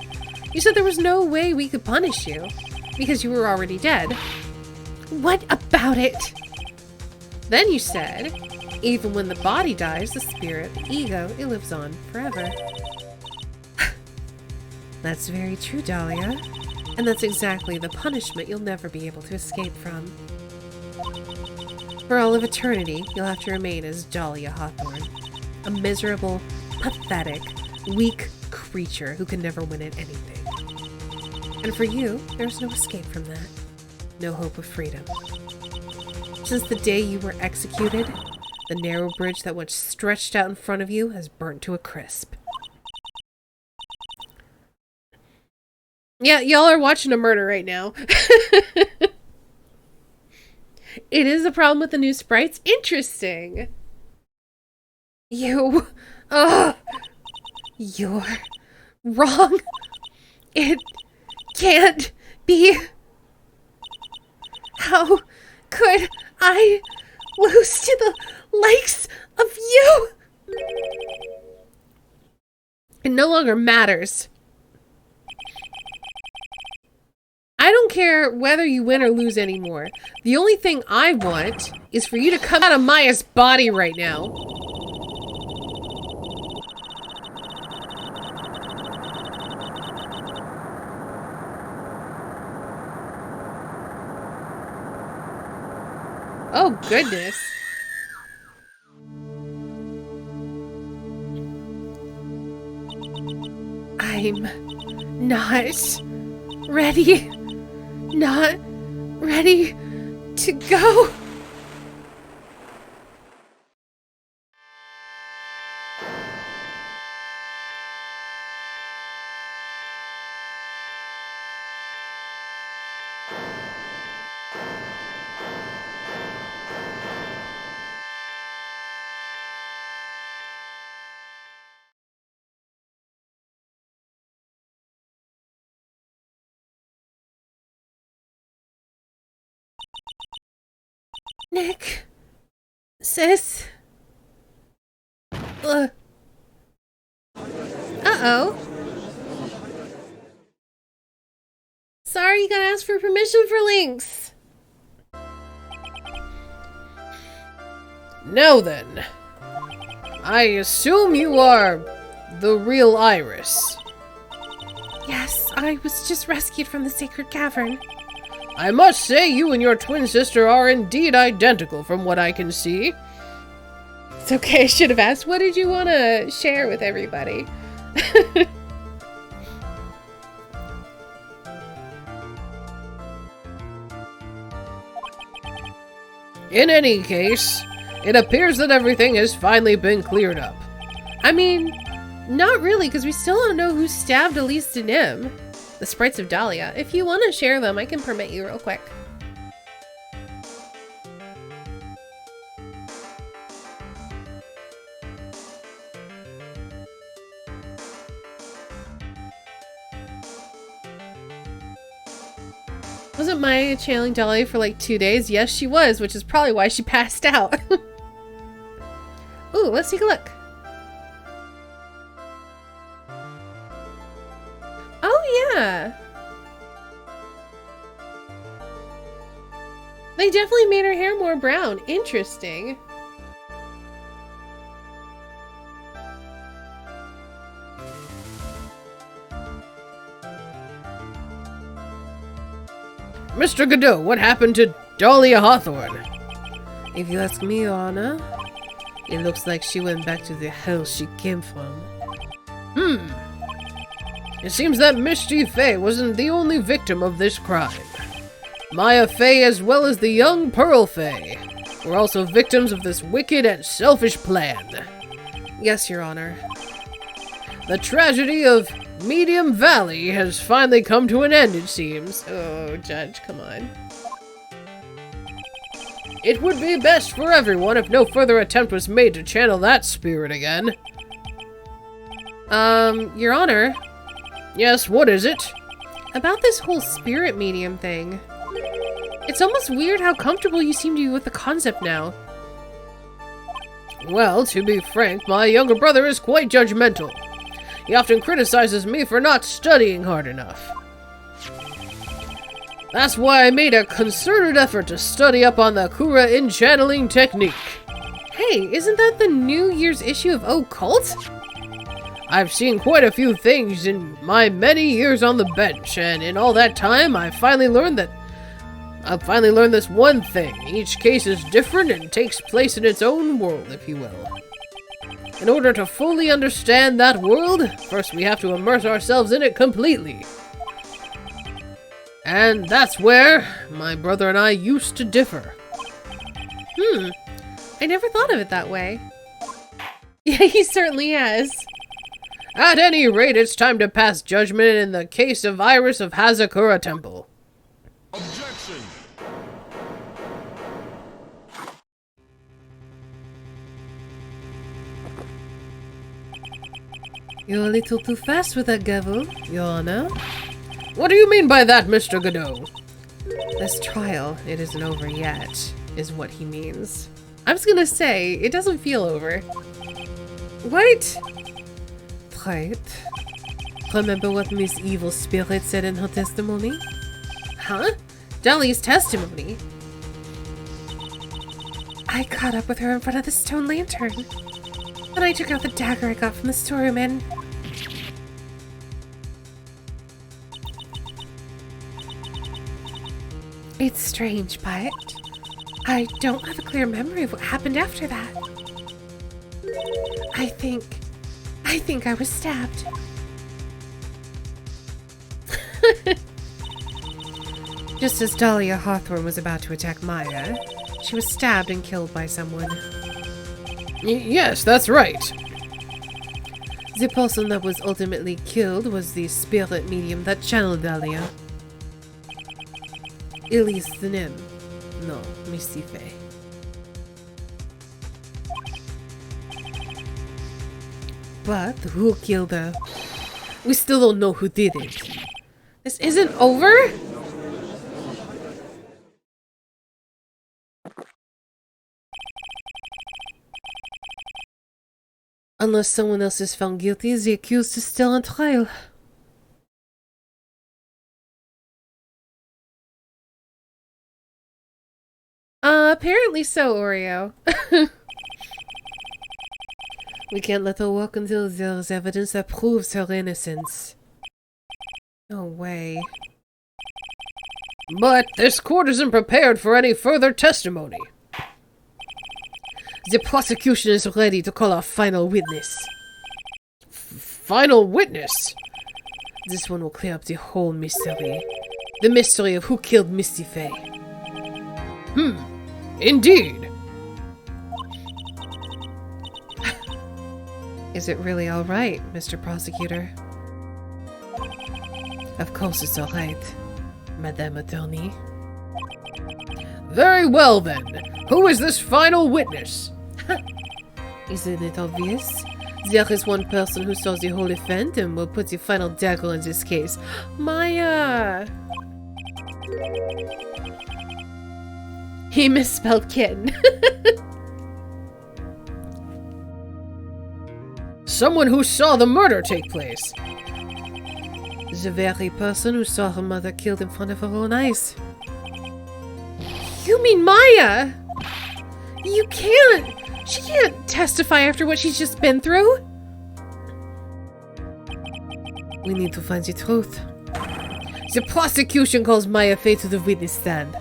You said there was no way we could punish you, because you were already dead. What about it? Then you said, even when the body dies, the spirit, the ego, it lives on forever. That's very true, Dahlia. And that's exactly the punishment you'll never be able to escape from. For all of eternity, you'll have to remain as Dahlia Hawthorne. A miserable, pathetic, weak creature who can never win at anything. And for you, there's no escape from that. No hope of freedom. Since the day you were executed, the narrow bridge that once stretched out in front of you has burnt to a crisp. Yeah, y'all are watching a murder right now. It is a problem with the new sprites. Interesting. You're wrong. It can't be. How could I lose to the likes of you? It no longer matters. I don't care whether you win or lose anymore. The only thing I want is for you to come out of Maya's body right now. Oh, goodness. I'm not ready. Not ready to go. Nick. Sis. Uh-oh. Sorry, you gotta ask for permission for links. Now then, I assume you are the real Iris. Yes, I was just rescued from the sacred cavern. I must say you and your twin sister are indeed identical from what I can see. It's okay, I should have asked, what did you want to share with everybody? In any case, it appears that everything has finally been cleared up. I mean, not really, because we still don't know who stabbed Elise and Nim. The sprites of Dahlia. If you want to share them, I can permit you real quick. Wasn't Maya channeling Dahlia for like 2 days? Yes, she was, which is probably why she passed out. Ooh, let's take a look. Oh, yeah. They definitely made her hair more brown. Interesting. Mr. Godot, what happened to Dahlia Hawthorne? If you ask me, Your Honor, it looks like she went back to the hell she came from. It seems that Misty Faye wasn't the only victim of this crime. Maya Faye, as well as the young Pearl Faye, were also victims of this wicked and selfish plan. Yes, Your Honor. The tragedy of Medium Valley has finally come to an end, it seems. Oh, Judge, come on. It would be best for everyone if no further attempt was made to channel that spirit again. Your Honor, Yes, what is it? about this whole spirit medium thing. It's almost weird how comfortable you seem to be with the concept now. Well, to be frank, my younger brother is quite judgmental. He often criticizes me for not studying hard enough. That's why I made a concerted effort to study up on the Kura-in channeling technique. Hey, isn't that the New Year's issue of Occult? I've seen quite a few things in my many years on the bench, and in all that time, I've finally learned this one thing. Each case is different and takes place in its own world, if you will. In order to fully understand that world, first we have to immerse ourselves in it completely. And that's where my brother and I used to differ. I never thought of it that way. Yeah, he certainly has. At any rate, it's time to pass judgment in the case of Iris of Hazakura Temple. Objection! You're a little too fast with that gavel, Your Honor. What do you mean by that, Mr. Godot? This trial, it isn't over yet, is what he means. I was gonna say, it doesn't feel over. What? Right. Remember what Miss Evil Spirit said in her testimony? Huh? Dahlia's testimony. I caught up with her in front of the stone lantern. Then I took out the dagger I got from the storeroom and... It's strange, but I don't have a clear memory of what happened after that. I think I was stabbed. Just as Dahlia Hawthorne was about to attack Maya, she was stabbed and killed by someone. Yes, that's right. The person that was ultimately killed was the spirit medium that channeled Dahlia. Elise the Nim. No, Misty Faye. But who killed her? We still don't know who did it. This isn't over? Unless someone else is found guilty, the accused is still on trial. Apparently so, Oreo. We can't let her walk until there's evidence that proves her innocence. No way. But this court isn't prepared for any further testimony. The prosecution is ready to call our final witness. Final witness? This one will clear up the whole mystery. The mystery of who killed Misty Faye. Indeed. Is it really all right, Mr. Prosecutor? Of course it's all right, Madame Attorney. Very well then. Who is this final witness? Isn't it obvious? There is one person who saw the whole event and will put the final dagger in this case. Maya! He misspelled kitten. Someone who saw the murder take place. The very person who saw her mother killed in front of her own eyes. You mean Maya? You can't! She can't testify after what she's just been through. We need to find the truth. The prosecution calls Maya Faye to the witness stand.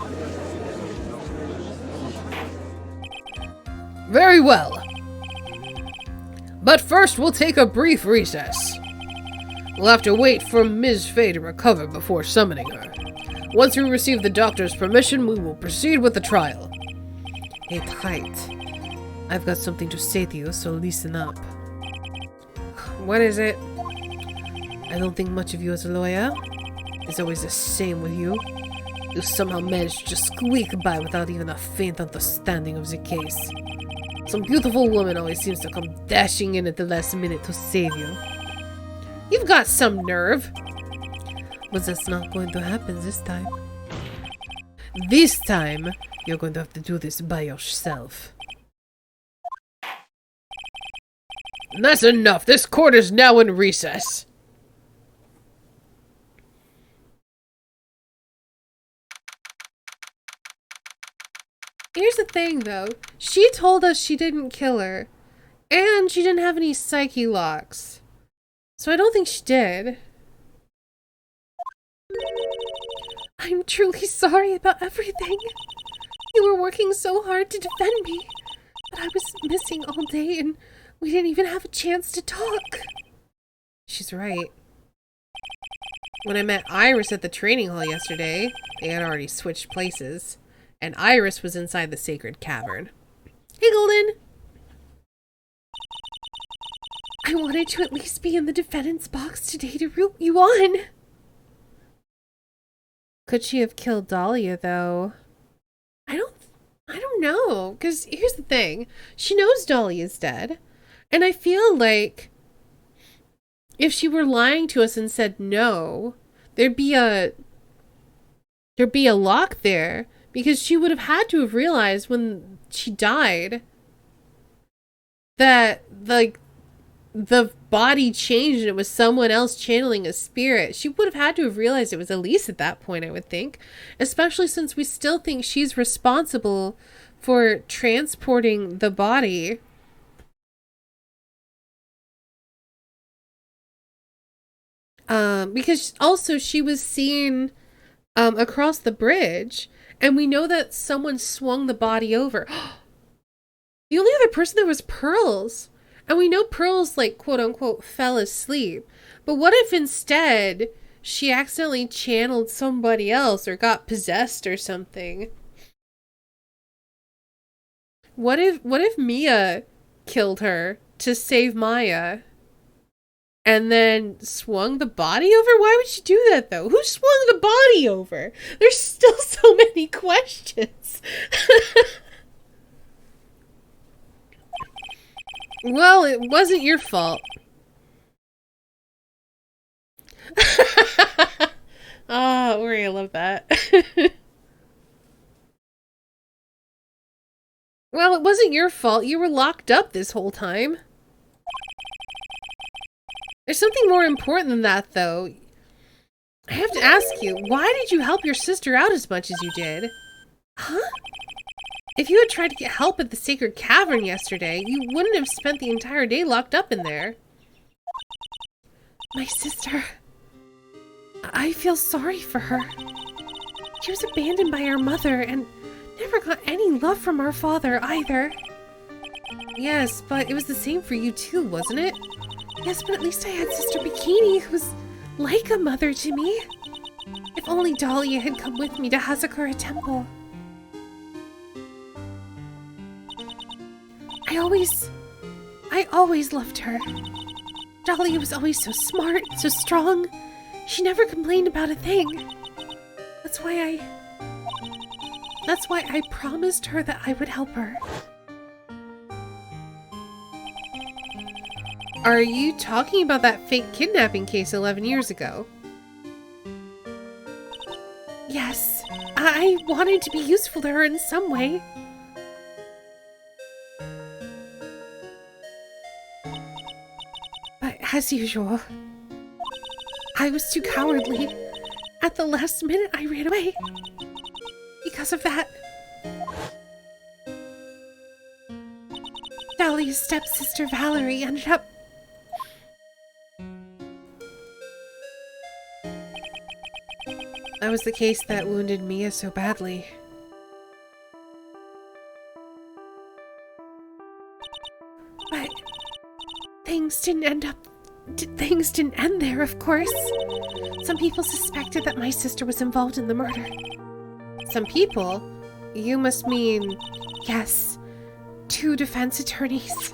Very well. But first we'll take a brief recess. We'll have to wait for Ms. Faye to recover before summoning her. Once we receive the doctor's permission, we will proceed with the trial. Hey, Wright. I've got something to say to you, so listen up. What is it? I don't think much of you as a lawyer. It's always the same with you. You somehow manage to squeak by without even a faint understanding of the case. Some beautiful woman always seems to come dashing in at the last minute to save you. You've got some nerve. But that's not going to happen this time. This time, you're going to have to do this by yourself. That's enough. This court is now in recess. Here's the thing, though. She told us she didn't kill her. And she didn't have any psyche locks. So I don't think she did. I'm truly sorry about everything. You were working so hard to defend me. But I was missing all day and we didn't even have a chance to talk. She's right. When I met Iris at the training hall yesterday, they had already switched places. And Iris was inside the sacred cavern. Hey, Golden! I wanted to at least be in the defendant's box today to root you on. Could she have killed Dahlia, though? I don't know. Because here's the thing. She knows Dahlia's dead. And I feel like if she were lying to us and said no, there'd be a lock there. Because she would have had to have realized when she died that, like, the body changed and it was someone else channeling a spirit. She would have had to have realized it was Elise at that point, I would think. Especially since we still think she's responsible for transporting the body. Because also she was seen across the bridge. And we know that someone swung the body over. The only other person there was Pearls. And we know Pearls, like, quote unquote, fell asleep. But what if instead she accidentally channeled somebody else or got possessed or something? What if Mia killed her to save Maya? And then swung the body over? Why would she do that, though? Who swung the body over? There's still so many questions. Well, it wasn't your fault. Oh, Ori, I love that. Well, it wasn't your fault. You were locked up this whole time. There's something more important than that, though. I have to ask you, why did you help your sister out as much as you did? Huh? If you had tried to get help at the Sacred Cavern yesterday, you wouldn't have spent the entire day locked up in there. My sister... I feel sorry for her. She was abandoned by our mother and never got any love from our father either. Yes, but it was the same for you too, wasn't it? Yes, but at least I had Sister Bikini, who was like a mother to me. If only Dahlia had come with me to Hazakura Temple. I always loved her. Dahlia was always so smart, so strong. She never complained about a thing. That's why I promised her that I would help her. Are you talking about that fake kidnapping case 11 years ago? Yes, I wanted to be useful to her in some way. But as usual, I was too cowardly. At the last minute, I ran away. Because of that, Dahlia's stepsister Valerie ended up... That was the case that wounded Mia so badly. But things didn't end there, of course. Some people suspected that my sister was involved in the murder. Some people? You must mean... Yes, 2 defense attorneys.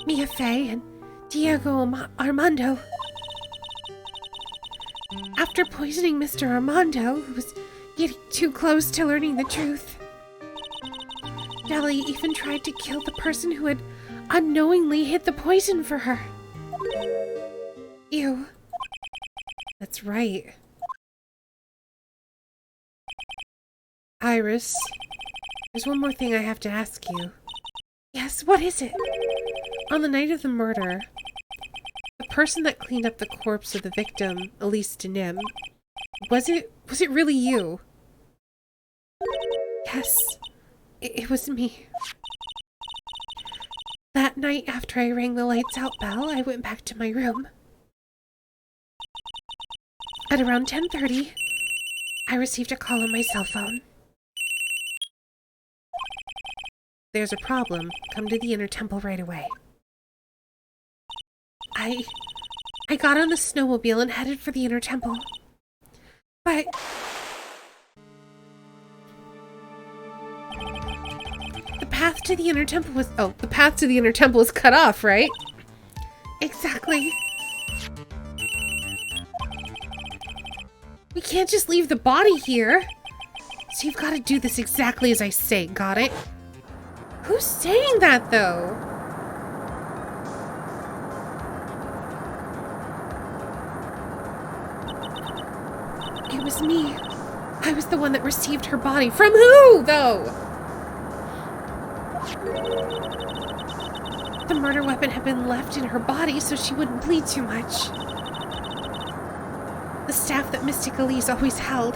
Mia Fey and Diego Armando. After poisoning Mr. Armando, who was getting too close to learning the truth, Dahlia even tried to kill the person who had unknowingly hid the poison for her. Ew. That's right. Iris, there's one more thing I have to ask you. Yes, what is it? On the night of the murder, the person that cleaned up the corpse of the victim, Elise Denim, was it really you? Yes, it was me. That night after I rang the lights out bell, I went back to my room. At around 10:30, I received a call on my cell phone. There's a problem. Come to the inner temple right away. I got on the snowmobile and headed for the inner temple. But the path to the inner temple was... Oh, the path to the inner temple is cut off, right? Exactly. We can't just leave the body here. So you've got to do this exactly as I say, got it? Who's saying that, though? It was me. I was the one that received her body. From who, though? The murder weapon had been left in her body so she wouldn't bleed too much. The staff that Mystic Elise always held.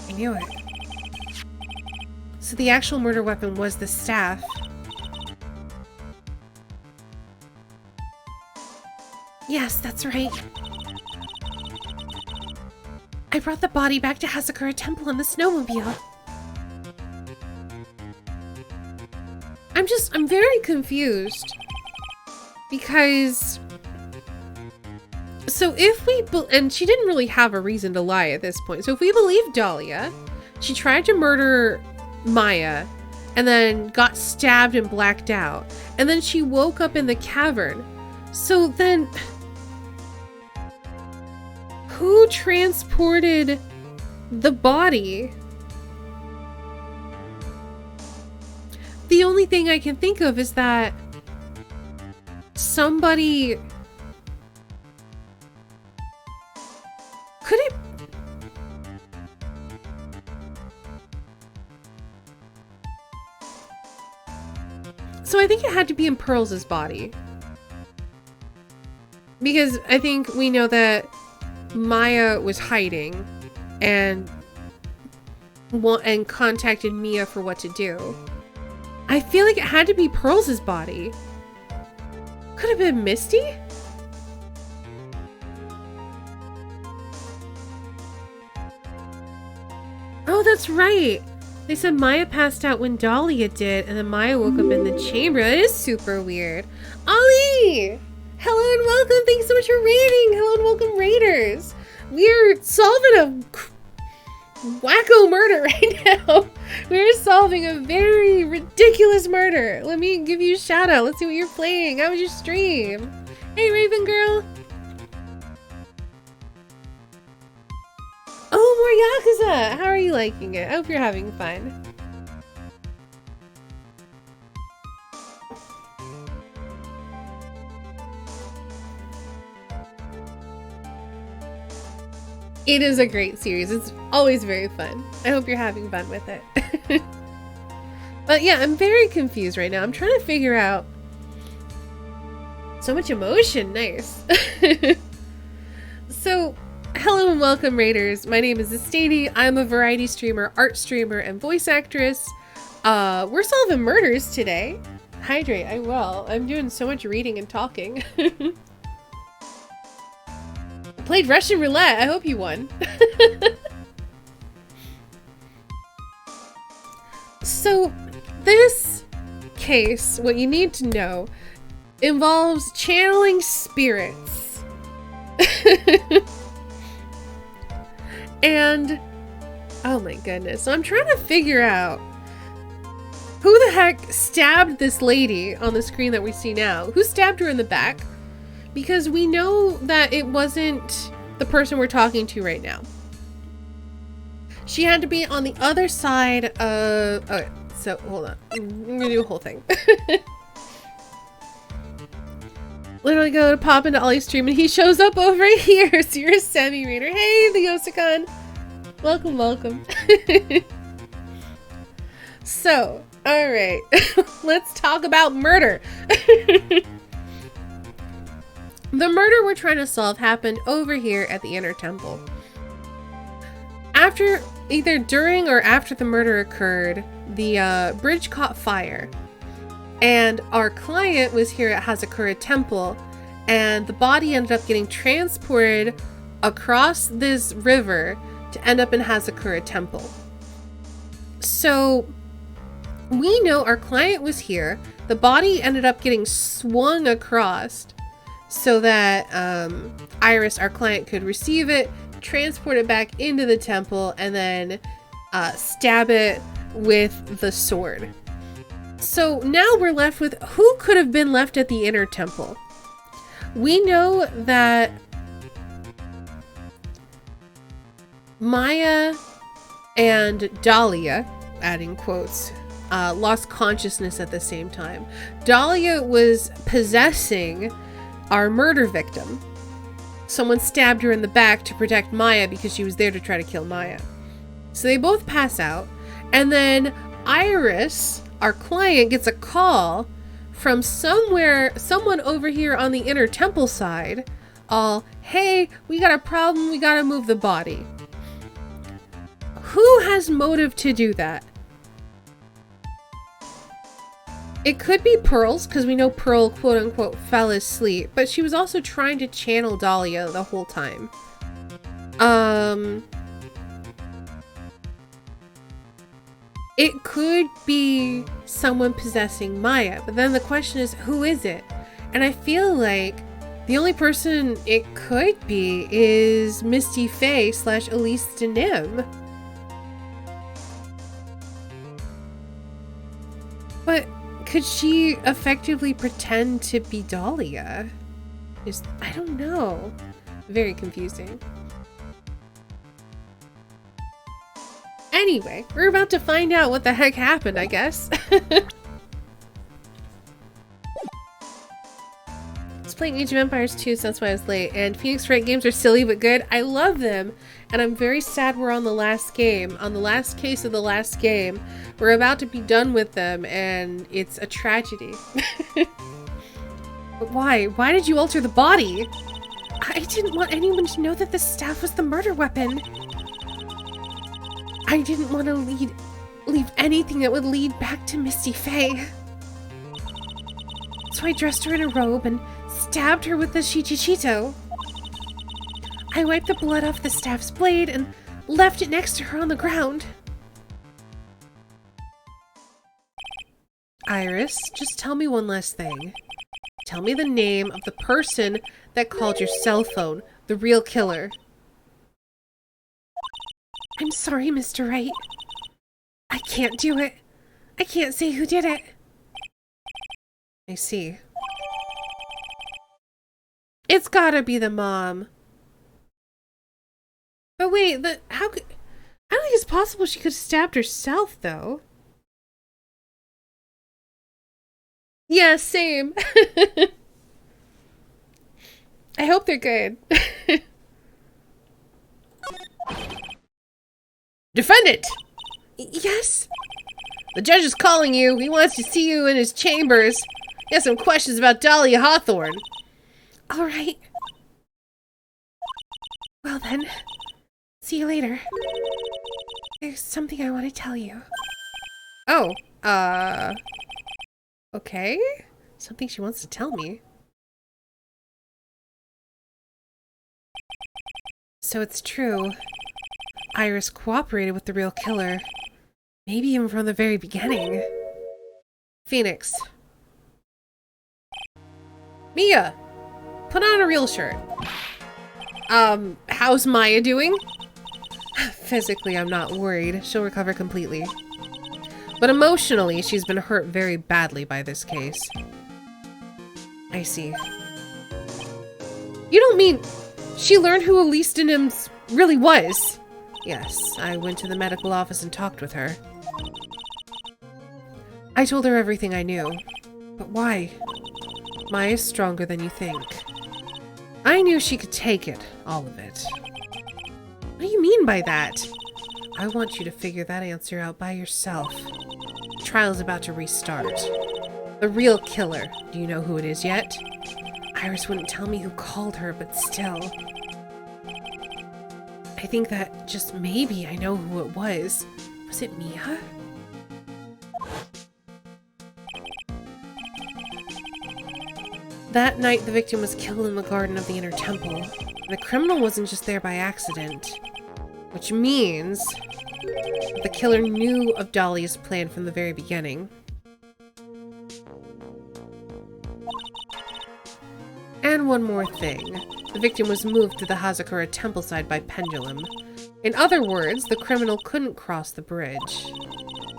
I knew it. So the actual murder weapon was the staff. Yes, that's right. I brought the body back to Hazakura Temple in the snowmobile. I'm very confused. Because... So if we... And she didn't really have a reason to lie at this point. So if we believe Dahlia, she tried to murder Maya, and then got stabbed and blacked out. And then she woke up in the cavern. So then... Who transported the body? The only thing I can think of is that somebody... Could it... So I think it had to be in Pearl's body. Because I think we know that Maya was hiding and contacted Mia for what to do. I feel like it had to be Pearl's body. Could have been Misty? Oh, that's right. They said Maya passed out when Dahlia did, and then Maya woke up in the chamber. That is super weird. Ollie! Hello and welcome. Thanks so much for raiding. Hello and welcome, raiders. We're solving a wacko murder right now. We're solving a very ridiculous murder. Let me give you a shout out. Let's see what you're playing. How was your stream? Hey, Raven girl. Oh, more Yakuza. How are you liking it? I hope you're having fun. It is a great series. It's always very fun. I hope you're having fun with it. But yeah, I'm very confused right now. I'm trying to figure out... So much emotion. Nice. So, hello and welcome, raiders. My name is Estady. I'm a variety streamer, art streamer, and voice actress. We're solving murders today. Hydrate, I will. I'm doing so much reading and talking. Played Russian roulette. I hope you won. So, this case, what you need to know, involves channeling spirits. And, oh my goodness. So I'm trying to figure out who the heck stabbed this lady on the screen that we see now. Who stabbed her in the back? Because we know that it wasn't the person we're talking to right now. She had to be on the other side of... Okay, so hold on. I'm gonna do a whole thing. Literally go to pop into Ollie's stream and he shows up over here. So you're a semi-reader. Hey, the Yosakon. Welcome, welcome. So, alright. Let's talk about murder. The murder we're trying to solve happened over here at the Inner Temple. Either during or after the murder occurred, the bridge caught fire. And our client was here at Hazakura Temple, and the body ended up getting transported across this river to end up in Hazakura Temple. So we know our client was here. The body ended up getting swung across so that Iris, our client, could receive it, transport it back into the temple, and then stab it with the sword. So now we're left with who could have been left at the Inner Temple. We know that Maya and Dahlia, adding quotes, lost consciousness at the same time. Dahlia was possessing our murder victim. Someone stabbed her in the back to protect Maya because she was there to try to kill Maya. So they both pass out, and then Iris, our client, gets a call from someone over here on the Inner Temple side, hey, we got a problem, we gotta move the body. Who has motive to do that? It could be Pearl's, because we know Pearl, quote unquote, fell asleep, but she was also trying to channel Dahlia the whole time. It could be someone possessing Maya, but then the question is, who is it? And I feel like the only person it could be is Misty Faye / Elise Denim. But could she effectively pretend to be Dahlia? I don't know. Very confusing. Anyway, we're about to find out what the heck happened, I guess. Let's playing Age of Empires 2, so that's why I was late. And Phoenix Wright games are silly but good. I love them. And I'm very sad we're on the last game. On the last case of the last game. We're about to be done with them, and it's a tragedy. But why? Why did you alter the body? I didn't want anyone to know that the staff was the murder weapon. I didn't want to leave anything that would lead back to Misty Faye. So I dressed her in a robe and stabbed her with the Shichichito. I wiped the blood off the staff's blade and left it next to her on the ground. Iris, just tell me one last thing. Tell me the name of the person that called your cell phone the real killer. I'm sorry, Mr. Wright. I can't do it. I can't say who did it. I see. It's gotta be the mom. But wait, I don't think it's possible she could have stabbed herself, though. Yeah, same. I hope they're good. Defendant! Yes? The judge is calling you. He wants to see you in his chambers. He has some questions about Dahlia Hawthorne. All right. Well then, see you later. There's something I want to tell you. Oh, okay. Something she wants to tell me. So it's true. Iris cooperated with the real killer. Maybe even from the very beginning. Phoenix. Mia! Put on a real shirt. How's Maya doing? Physically, I'm not worried. She'll recover completely. But emotionally, she's been hurt very badly by this case. I see. You don't mean she learned who Elise Denhams really was? Yes, I went to the medical office and talked with her. I told her everything I knew. But why? Maya's stronger than you think. I knew she could take it, all of it. What do you mean by that? I want you to figure that answer out by yourself. The trial's about to restart. The real killer. Do you know who it is yet? Iris wouldn't tell me who called her, but still. I think that just maybe I know who it was. Was it Mia? That night, the victim was killed in the garden of the Inner Temple. And the criminal wasn't just there by accident. Which means that the killer knew of Dahlia's plan from the very beginning. And one more thing. The victim was moved to the Hazakura temple side by pendulum. In other words, the criminal couldn't cross the bridge.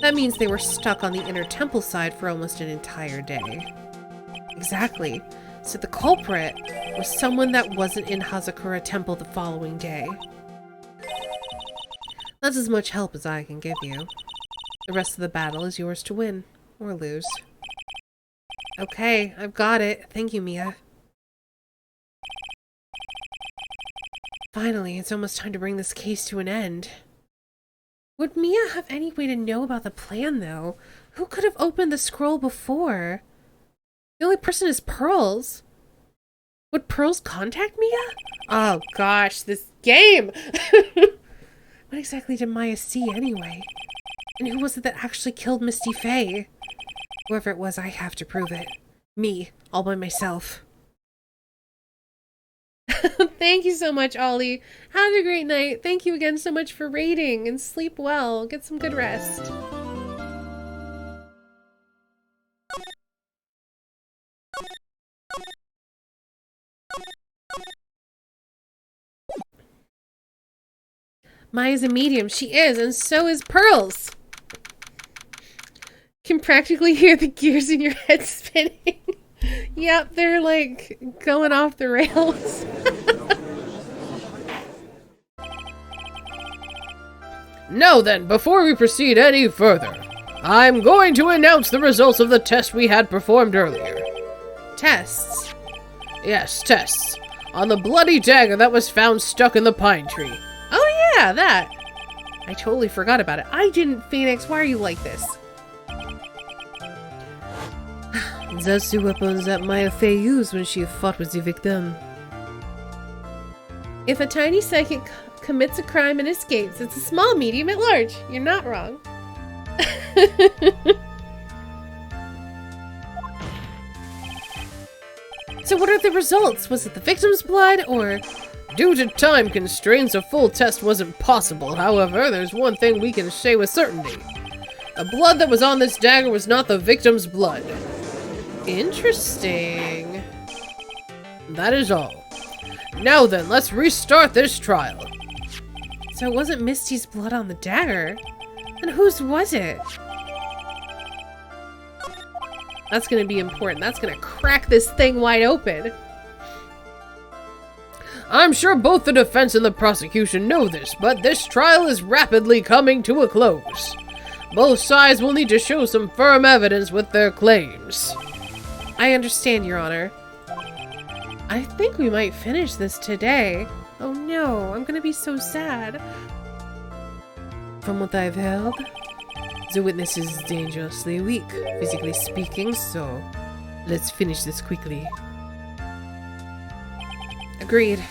That means they were stuck on the Inner Temple side for almost an entire day. Exactly. So the culprit was someone that wasn't in Hazakura Temple the following day. That's as much help as I can give you. The rest of the battle is yours to win, or lose. Okay, I've got it. Thank you, Mia. Finally, it's almost time to bring this case to an end. Would Mia have any way to know about the plan, though? Who could have opened the scroll before? The only person is Pearls. Would Pearls contact Mia? Oh gosh, this game! What exactly did Maya see anyway? And who was it that actually killed Misty Faye? Whoever it was, I have to prove it. Me, all by myself. Thank you so much, Ollie. Have a great night. Thank you again so much for raiding, and sleep well. Get some good rest. Maya's a medium. She is, and so is Pearls. Can practically hear the gears in your head spinning. Yep, they're like going off the rails. Now then, before we proceed any further, I'm going to announce the results of the test we had performed earlier. Tests. Yes, tests. On the bloody dagger that was found stuck in the pine tree. Oh yeah, that. I totally forgot about it. I didn't, Phoenix. Why are you like this? That's the weapons that Maya Fey used when she fought with the victim. If a tiny psychic commits a crime and escapes, it's a small, medium, at large. You're not wrong. So what are the results? Was it the victim's blood, or... Due to time constraints, a full test wasn't possible. However, there's one thing we can say with certainty. The blood that was on this dagger was not the victim's blood. Interesting. That is all. Now then, let's restart this trial. So it wasn't Misty's blood on the dagger? And whose was it? That's gonna be important. That's gonna crack this thing wide open. I'm sure both the defense and the prosecution know this, but this trial is rapidly coming to a close. Both sides will need to show some firm evidence with their claims. I understand, Your Honor. I think we might finish this today. Oh no, I'm gonna be so sad. From what I've heard, the witness is dangerously weak, physically speaking, so let's finish this quickly. Agreed.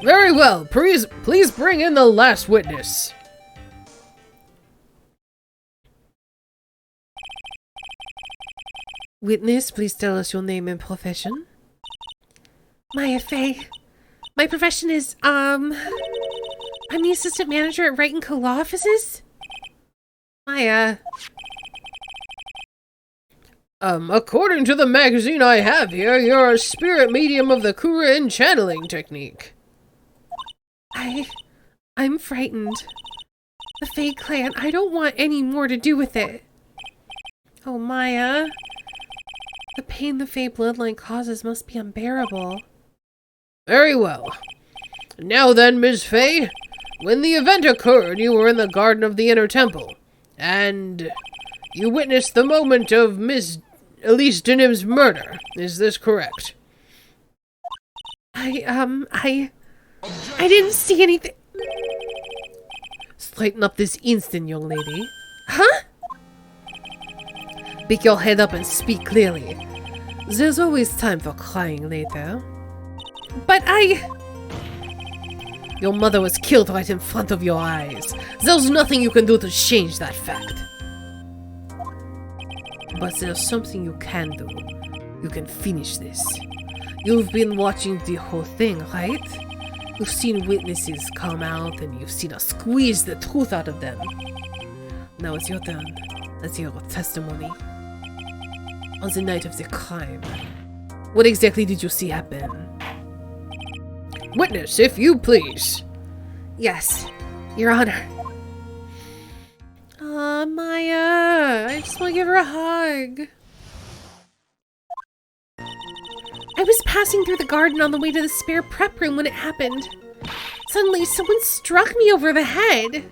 Very well, please bring in the last witness. Witness, please tell us your name and profession. Maya Fey. My profession is, I'm the assistant manager at Wright & Co. Law Offices. Maya. According to the magazine I have here, you're a spirit medium of the Kurin channeling technique. I'm frightened. The Fae clan, I don't want any more to do with it. Oh, Maya. The pain the Fae bloodline causes must be unbearable. Very well. Now then, Ms. Faye, when the event occurred, you were in the garden of the Inner Temple, and you witnessed the moment of Miss Elise Denim's murder. Is this correct? I didn't see anything. Straighten up this instant, young lady. Huh? Pick your head up and speak clearly. There's always time for crying later. But Your mother was killed right in front of your eyes. There's nothing you can do to change that fact. But there's something you can do. You can finish this. You've been watching the whole thing, right? You've seen witnesses come out and you've seen us squeeze the truth out of them. Now it's your turn. Let's hear your testimony. On the night of the crime, what exactly did you see happen? Witness, if you please. yes, Your Honor. Aw, Maya. I just want to give her a hug. I was passing through the garden on the way to the spare prep room when it happened. Suddenly, someone struck me over the head.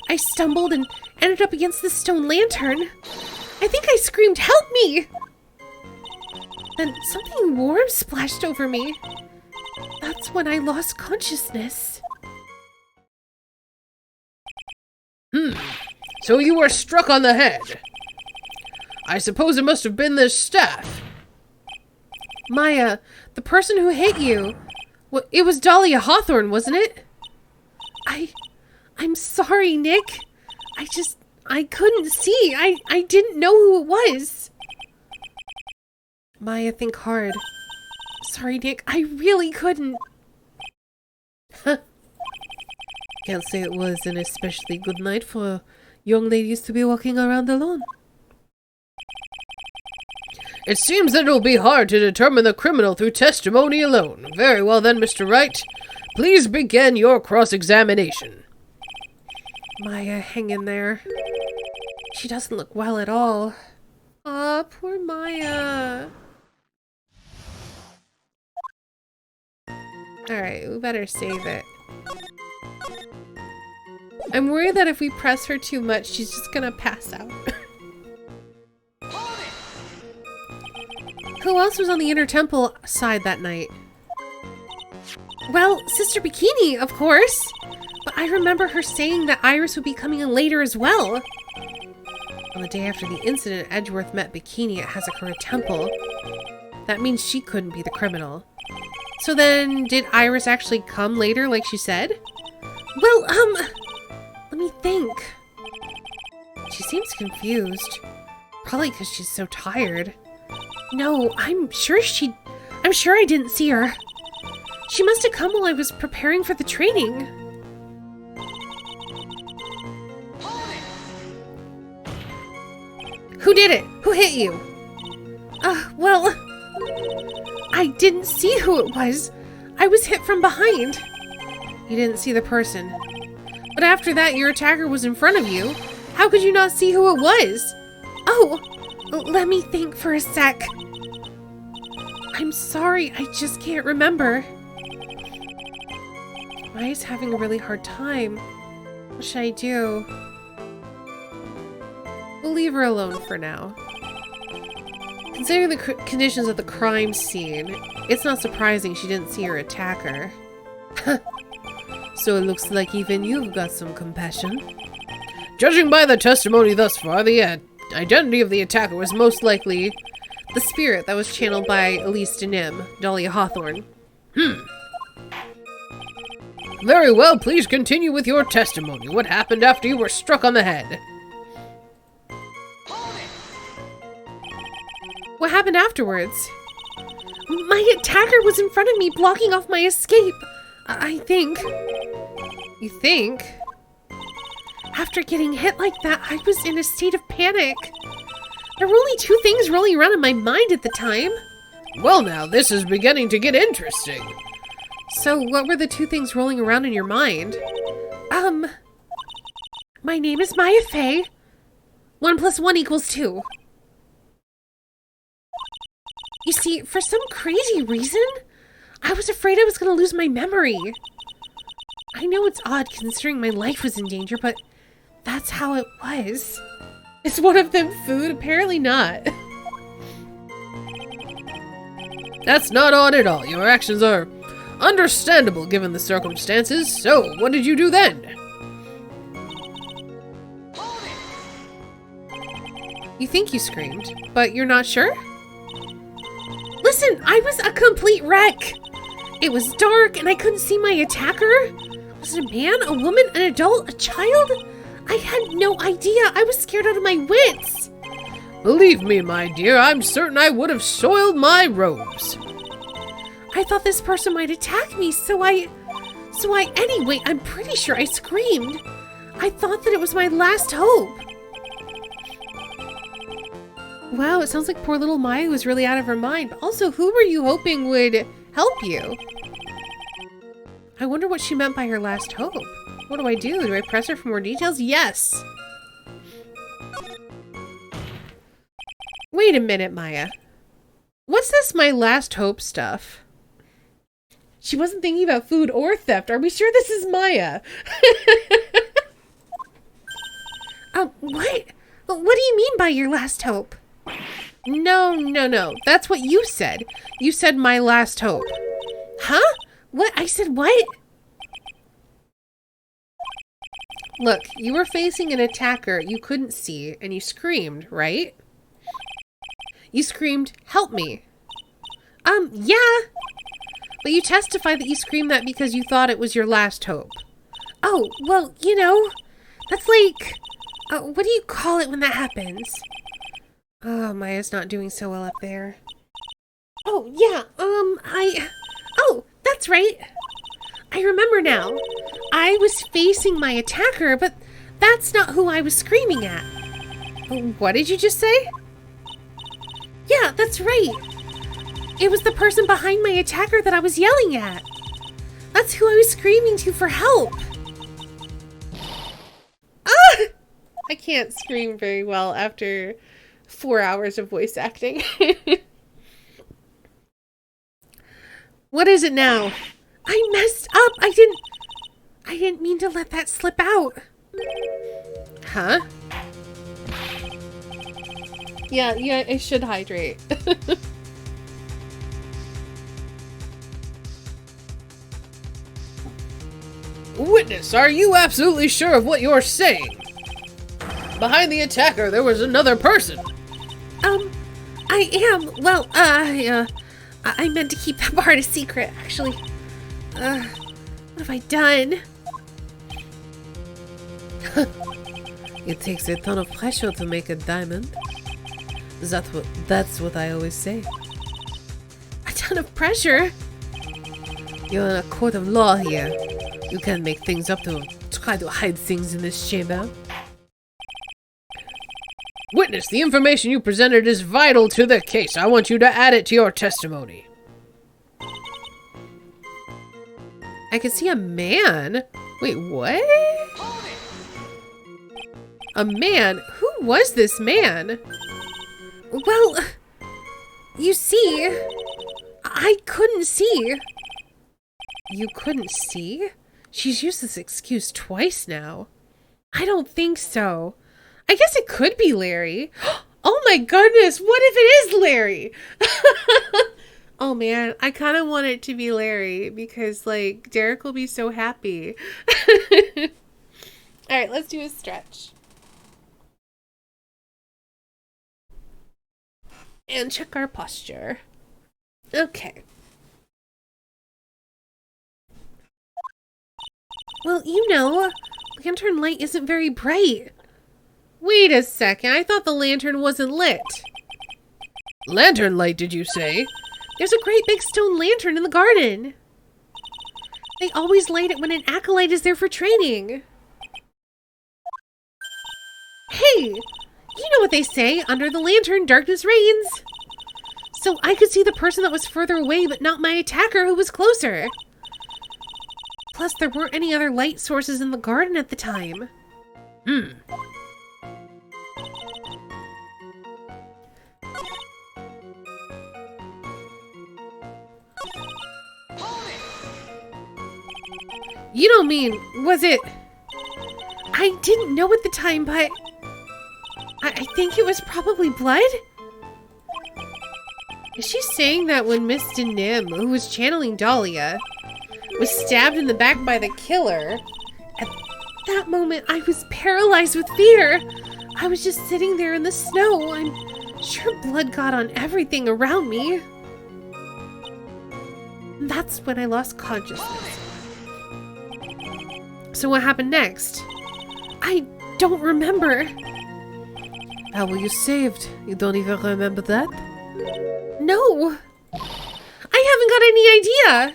I stumbled and ended up against the stone lantern. I think I screamed, "Help me!" Then something warm splashed over me. That's when I lost consciousness. So you were struck on the head. I suppose it must have been this staff. Maya, the person who hit you, it was Dahlia Hawthorne, wasn't it? I'm sorry, Nick. I couldn't see. I didn't know who it was. Maya, think hard. Sorry, Nick. I really couldn't. Can't say it was an especially good night for young ladies to be walking around alone. It seems that it'll be hard to determine the criminal through testimony alone. Very well then, Mr. Wright. Please begin your cross-examination. Maya, hang in there. She doesn't look well at all. Aw, poor Maya. Alright, we better save it. I'm worried that if we press her too much, she's just gonna pass out. Who else was on the Inner Temple side that night? Well, Sister Bikini, of course. But I remember her saying that Iris would be coming in later as well. On the day after the incident, Edgeworth met Bikini at Hazakura Temple. That means she couldn't be the criminal. So then, did Iris actually come later like she said? Well, let me think. She seems confused. Probably because she's so tired. No, I'm sure I didn't see her. She must have come while I was preparing for the training. Who did it? Who hit you? Well, I didn't see who it was. I was hit from behind. You didn't see the person. But after that, your attacker was in front of you. How could you not see who it was? Oh, let me think for a sec. I'm sorry, I just can't remember. Maya's having a really hard time. What should I do? We'll leave her alone for now. Considering the conditions of the crime scene, it's not surprising she didn't see her attacker. So it looks like even you've got some compassion. Judging by the testimony thus far, the identity of the attacker was most likely the spirit that was channeled by Elise Denim, Dahlia Hawthorne. Very well, please continue with your testimony. What happened after you were struck on the head? What happened afterwards? My attacker was in front of me, blocking off my escape. I think. You think? After getting hit like that, I was in a state of panic. There were only two things rolling around in my mind at the time. Well now, this is beginning to get interesting. So, what were the two things rolling around in your mind? My name is Maya Fey. 1 + 1 = 2. You see, for some crazy reason, I was afraid I was going to lose my memory. I know it's odd considering my life was in danger, but that's how it was. Is one of them food? Apparently not. That's not odd at all. Your actions are understandable given the circumstances. So, what did you do then? You think you screamed, but you're not sure? Listen, I was a complete wreck. It was dark and I couldn't see my attacker. Was it a man, a woman, an adult, a child? I had no idea. I was scared out of my wits. Believe me, my dear, I'm certain I would have soiled my robes. I thought this person might attack me, anyway, I'm pretty sure I screamed. I thought that it was my last hope. Wow, it sounds like poor little Maya was really out of her mind. But also, who were you hoping would help you? I wonder what she meant by her last hope. What do? Do I press her for more details? Yes! Wait a minute, Maya. What's this my last hope stuff? She wasn't thinking about food or theft. Are we sure this is Maya? What? What do you mean by your last hope? No. That's what you said. You said my last hope. Huh? What? I said what? Look, you were facing an attacker you couldn't see, and you screamed, right? You screamed, "Help me." Yeah. But you testified that you screamed that because you thought it was your last hope. Oh, well, that's like... what do you call it when that happens? Oh, Maya's not doing so well up there. Oh, yeah, Oh, that's right. I remember now. I was facing my attacker, but that's not who I was screaming at. What did you just say? Yeah, that's right. It was the person behind my attacker that I was yelling at. That's who I was screaming to for help. Ah! I can't scream very well after 4 hours of voice acting. What is it now? I messed up. I didn't mean to let that slip out. Huh? Yeah, I should hydrate. Witness, are you absolutely sure of what you're saying? Behind the attacker, there was another person. I am. Well, I meant to keep that part a secret, actually. What have I done? It takes a ton of pressure to make a diamond. That's what I always say. A ton of pressure? You're in a court of law here. You can't make things up to try to hide things in this chamber. Witness, the information you presented is vital to the case. I want you to add it to your testimony. I can see a man. Wait, what? A man? Who was this man? Well, you see, I couldn't see. You couldn't see? She's used this excuse twice now. I don't think so. I guess it could be Larry. Oh my goodness, what if it is Larry? Oh man, I kind of want it to be Larry because, like, Derek will be so happy. All right, let's do a stretch. And check our posture. Okay. Well, you know, lantern light isn't very bright. Wait a second, I thought the lantern wasn't lit. Lantern light, did you say? There's a great big stone lantern in the garden. They always light it when an acolyte is there for training. Hey, you know what they say, under the lantern, darkness reigns. So I could see the person that was further away, but not my attacker who was closer. Plus, there weren't any other light sources in the garden at the time. You don't mean, was it... I didn't know at the time, but... I think it was probably blood? Is she saying that when Miss Denim, who was channeling Dahlia, was stabbed in the back by the killer, at that moment I was paralyzed with fear? I was just sitting there in the snow. I'm sure blood got on everything around me. That's when I lost consciousness. So what happened next? I don't remember. How were you saved? You don't even remember that? No. I haven't got any idea.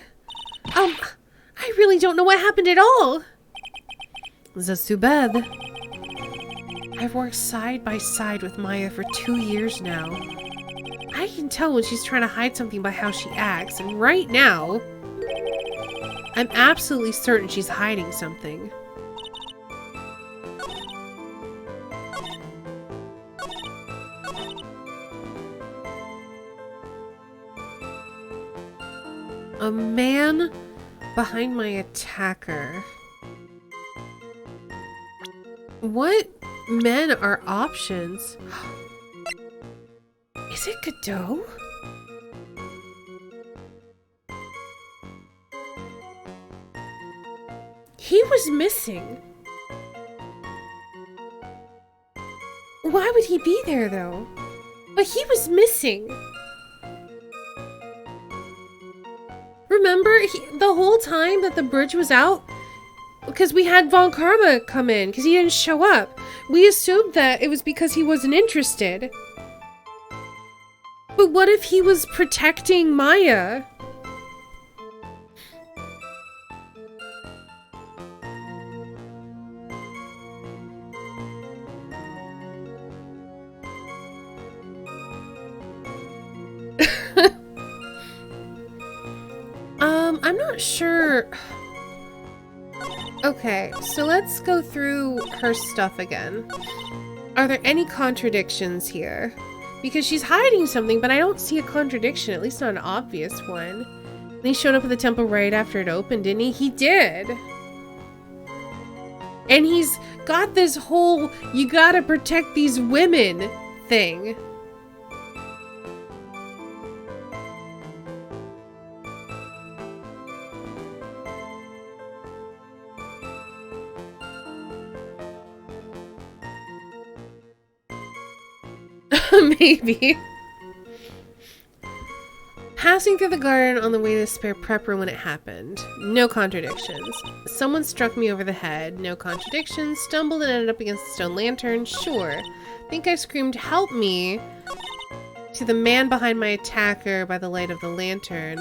I really don't know what happened at all. That's too bad. I've worked side by side with Maya for 2 years now. I can tell when she's trying to hide something by how she acts, and right now, I'm absolutely certain she's hiding something. A man behind my attacker. What men are options? Is it Godot? He was missing. Why would he be there though? But he was missing. Remember the whole time that the bridge was out? Because we had Von Karma come in because he didn't show up. We assumed that it was because he wasn't interested. But what if he was protecting Maya? I'm not sure. Okay, so let's go through her stuff again. Are there any contradictions here? Because she's hiding something, but I don't see a contradiction, at least not an obvious one. And he showed up at the temple right after it opened, didn't he? He did. And he's got this whole, you gotta protect these women thing. Maybe. Passing through the garden on the way to the spare prep room when it happened. No contradictions. Someone struck me over the head. No contradictions. Stumbled and ended up against the stone lantern. Sure. Think I screamed, "Help me!" to the man behind my attacker by the light of the lantern.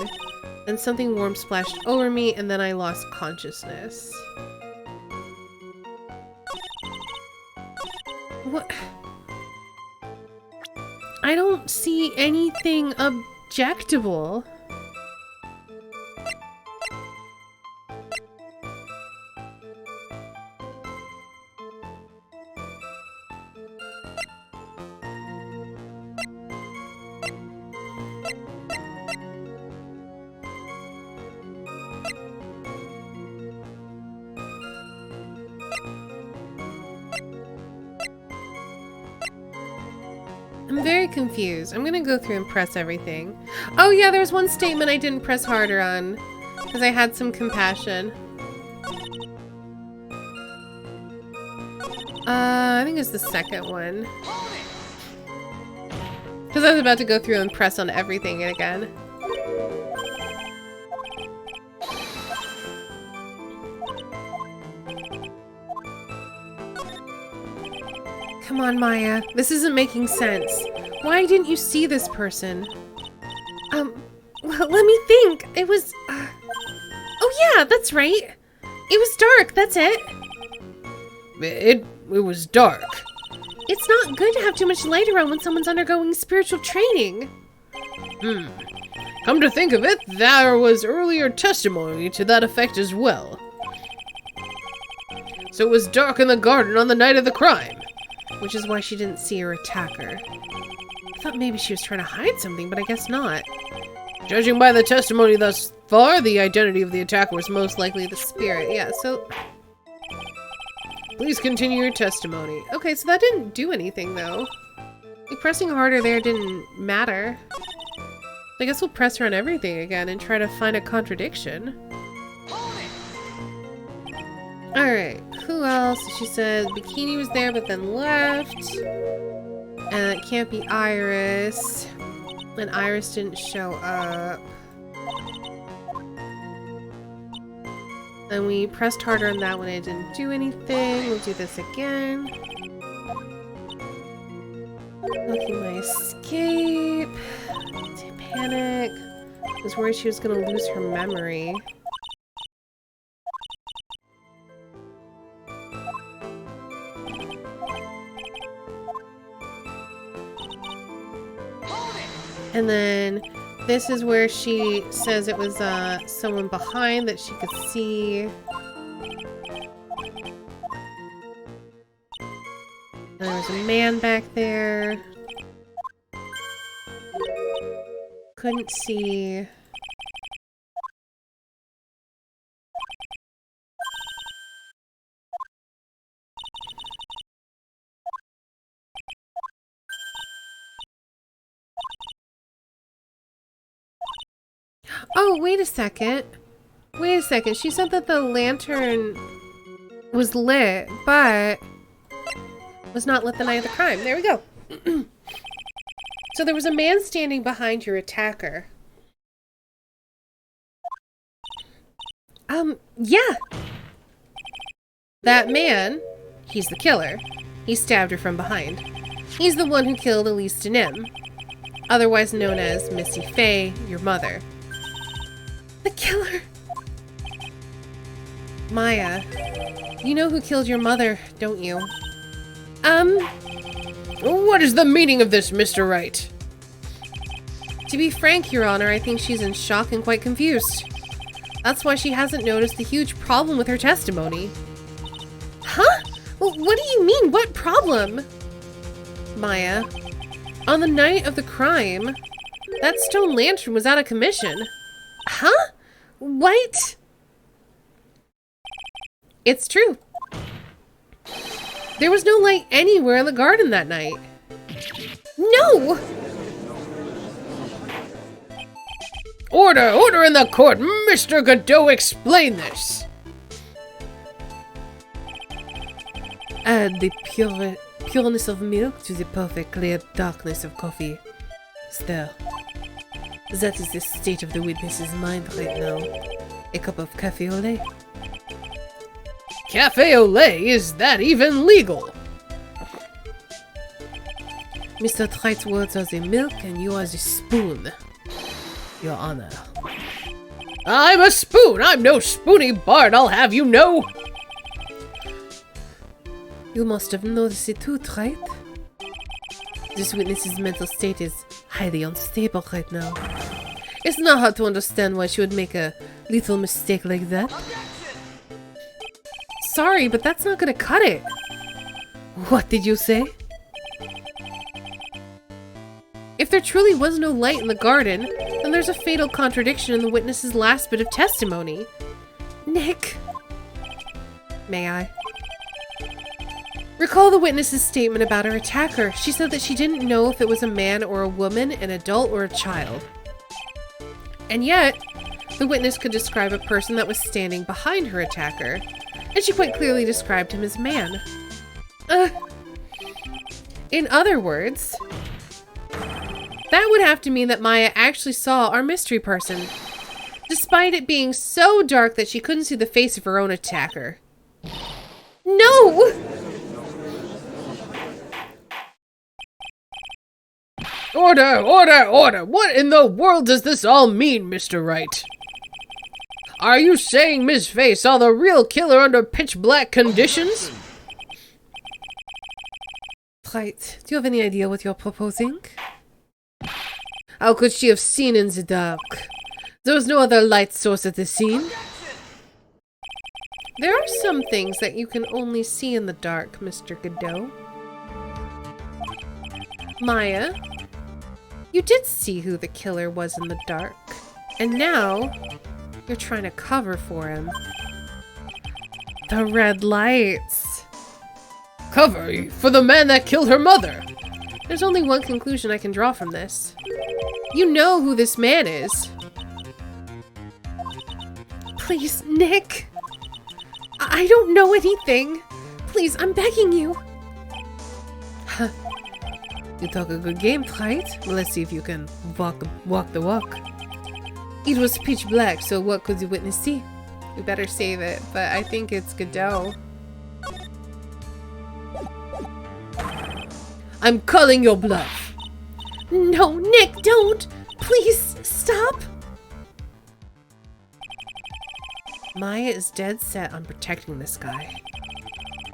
Then something warm splashed over me and then I lost consciousness. What? I don't see anything objectable. I'm very confused. I'm gonna go through and press everything. Oh yeah, there's one statement I didn't press harder on because I had some compassion. I think it's the second one. Because I was about to go through and press on everything again. Come on, Maya. This isn't making sense. Why didn't you see this person? Well, let me think. It was... Oh yeah, that's right. It was dark, that's it. It was dark. It's not good to have too much light around when someone's undergoing spiritual training. Come to think of it, there was earlier testimony to that effect as well. So it was dark in the garden on the night of the crime. Which is why she didn't see her attacker. I thought maybe she was trying to hide something, but I guess not. Judging by the testimony thus far, the identity of the attacker was most likely the Spirit, yeah, so... Please continue your testimony. Okay, so that didn't do anything, though. Like, pressing harder there didn't matter. I guess we'll press her on everything again and try to find a contradiction. Alright, who else? She said Bikini was there but then left. And it can't be Iris. And Iris didn't show up. And we pressed harder on that one, it didn't do anything. We'll do this again. Looking my escape. Panic. I was worried she was gonna lose her memory. And then this is where she says it was someone behind that she could see. And there was a man back there. Couldn't see. Oh, wait a second. Wait a second. She said that the lantern was lit, but was not lit the night of the crime. There we go. So there was a man standing behind your attacker. Yeah. That man, he's the killer. He stabbed her from behind. He's the one who killed Elise Denim, otherwise known as Missy Faye, your mother. The killer! Maya, you know who killed your mother, don't you? What is the meaning of this, Mr. Wright? To be frank, Your Honor, I think she's in shock and quite confused. That's why she hasn't noticed the huge problem with her testimony. Huh? Well, what do you mean? What problem? Maya, on the night of the crime, that stone lantern was out of commission. Huh? What? It's true. There was no light anywhere in the garden that night. No! Order! Order in the court! Mr. Godot, explain this! The pureness of milk to the perfect clear darkness of coffee. Still, that is the state of the witness's mind right now. A cup of cafe au lait. Cafe au lait? Is that even legal? Mr. Tright's words are the milk and you are the spoon. Your Honor. I'm a spoon! I'm no spoony bard, I'll have you know! You must have noticed it too, Tright. This witness's mental state is highly unstable right now. It's not hard to understand why she would make a little mistake like that. Sorry, but that's not gonna cut it. What did you say? If there truly was no light in the garden, then there's a fatal contradiction in the witness's last bit of testimony. Nick. May I? Recall the witness's statement about her attacker. She said that she didn't know if it was a man or a woman, an adult or a child. And yet, the witness could describe a person that was standing behind her attacker, and she quite clearly described him as man. In other words, that would have to mean that Maya actually saw our mystery person, despite it being so dark that she couldn't see the face of her own attacker. No! Order! Order! Order! What in the world does this all mean, Mr. Wright? Are you saying Ms. Faye saw the real killer under pitch-black conditions? Right. Do you have any idea what you're proposing? How could she have seen in the dark? There was no other light source at the scene. There are some things that you can only see in the dark, Mr. Godot. Maya, you did see who the killer was in the dark, and now you're trying to cover for him. The red lights. Cover for the man that killed her mother. There's only one conclusion I can draw from this. You know who this man is. Please, Nick. I don't know anything. Please, I'm begging you. You talk a good game, right? Well, let's see if you can walk the walk. It was pitch black, so what could the witness see? We better save it, but I think it's Godot. I'm calling your bluff. No, Nick, don't! Please, stop! Maya is dead set on protecting this guy.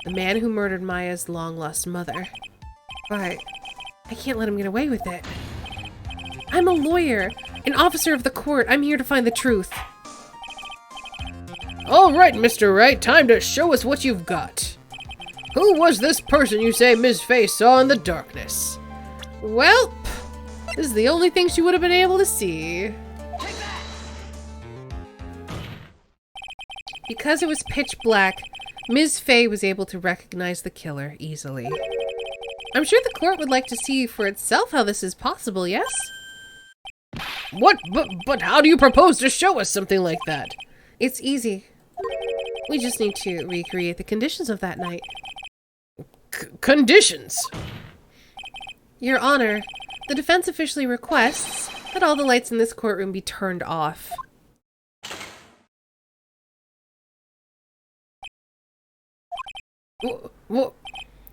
The man who murdered Maya's long-lost mother. But I can't let him get away with it. I'm a lawyer, an officer of the court. I'm here to find the truth. All right, Mr. Wright, time to show us what you've got. Who was this person you say Ms. Faye saw in the darkness? Well, this is the only thing she would have been able to see. Because it was pitch black, Ms. Faye was able to recognize the killer easily. I'm sure the court would like to see for itself how this is possible, yes? What? But how do you propose to show us something like that? It's easy. We just need to recreate the conditions of that night. Conditions? Your Honor, the defense officially requests that all the lights in this courtroom be turned off. Well,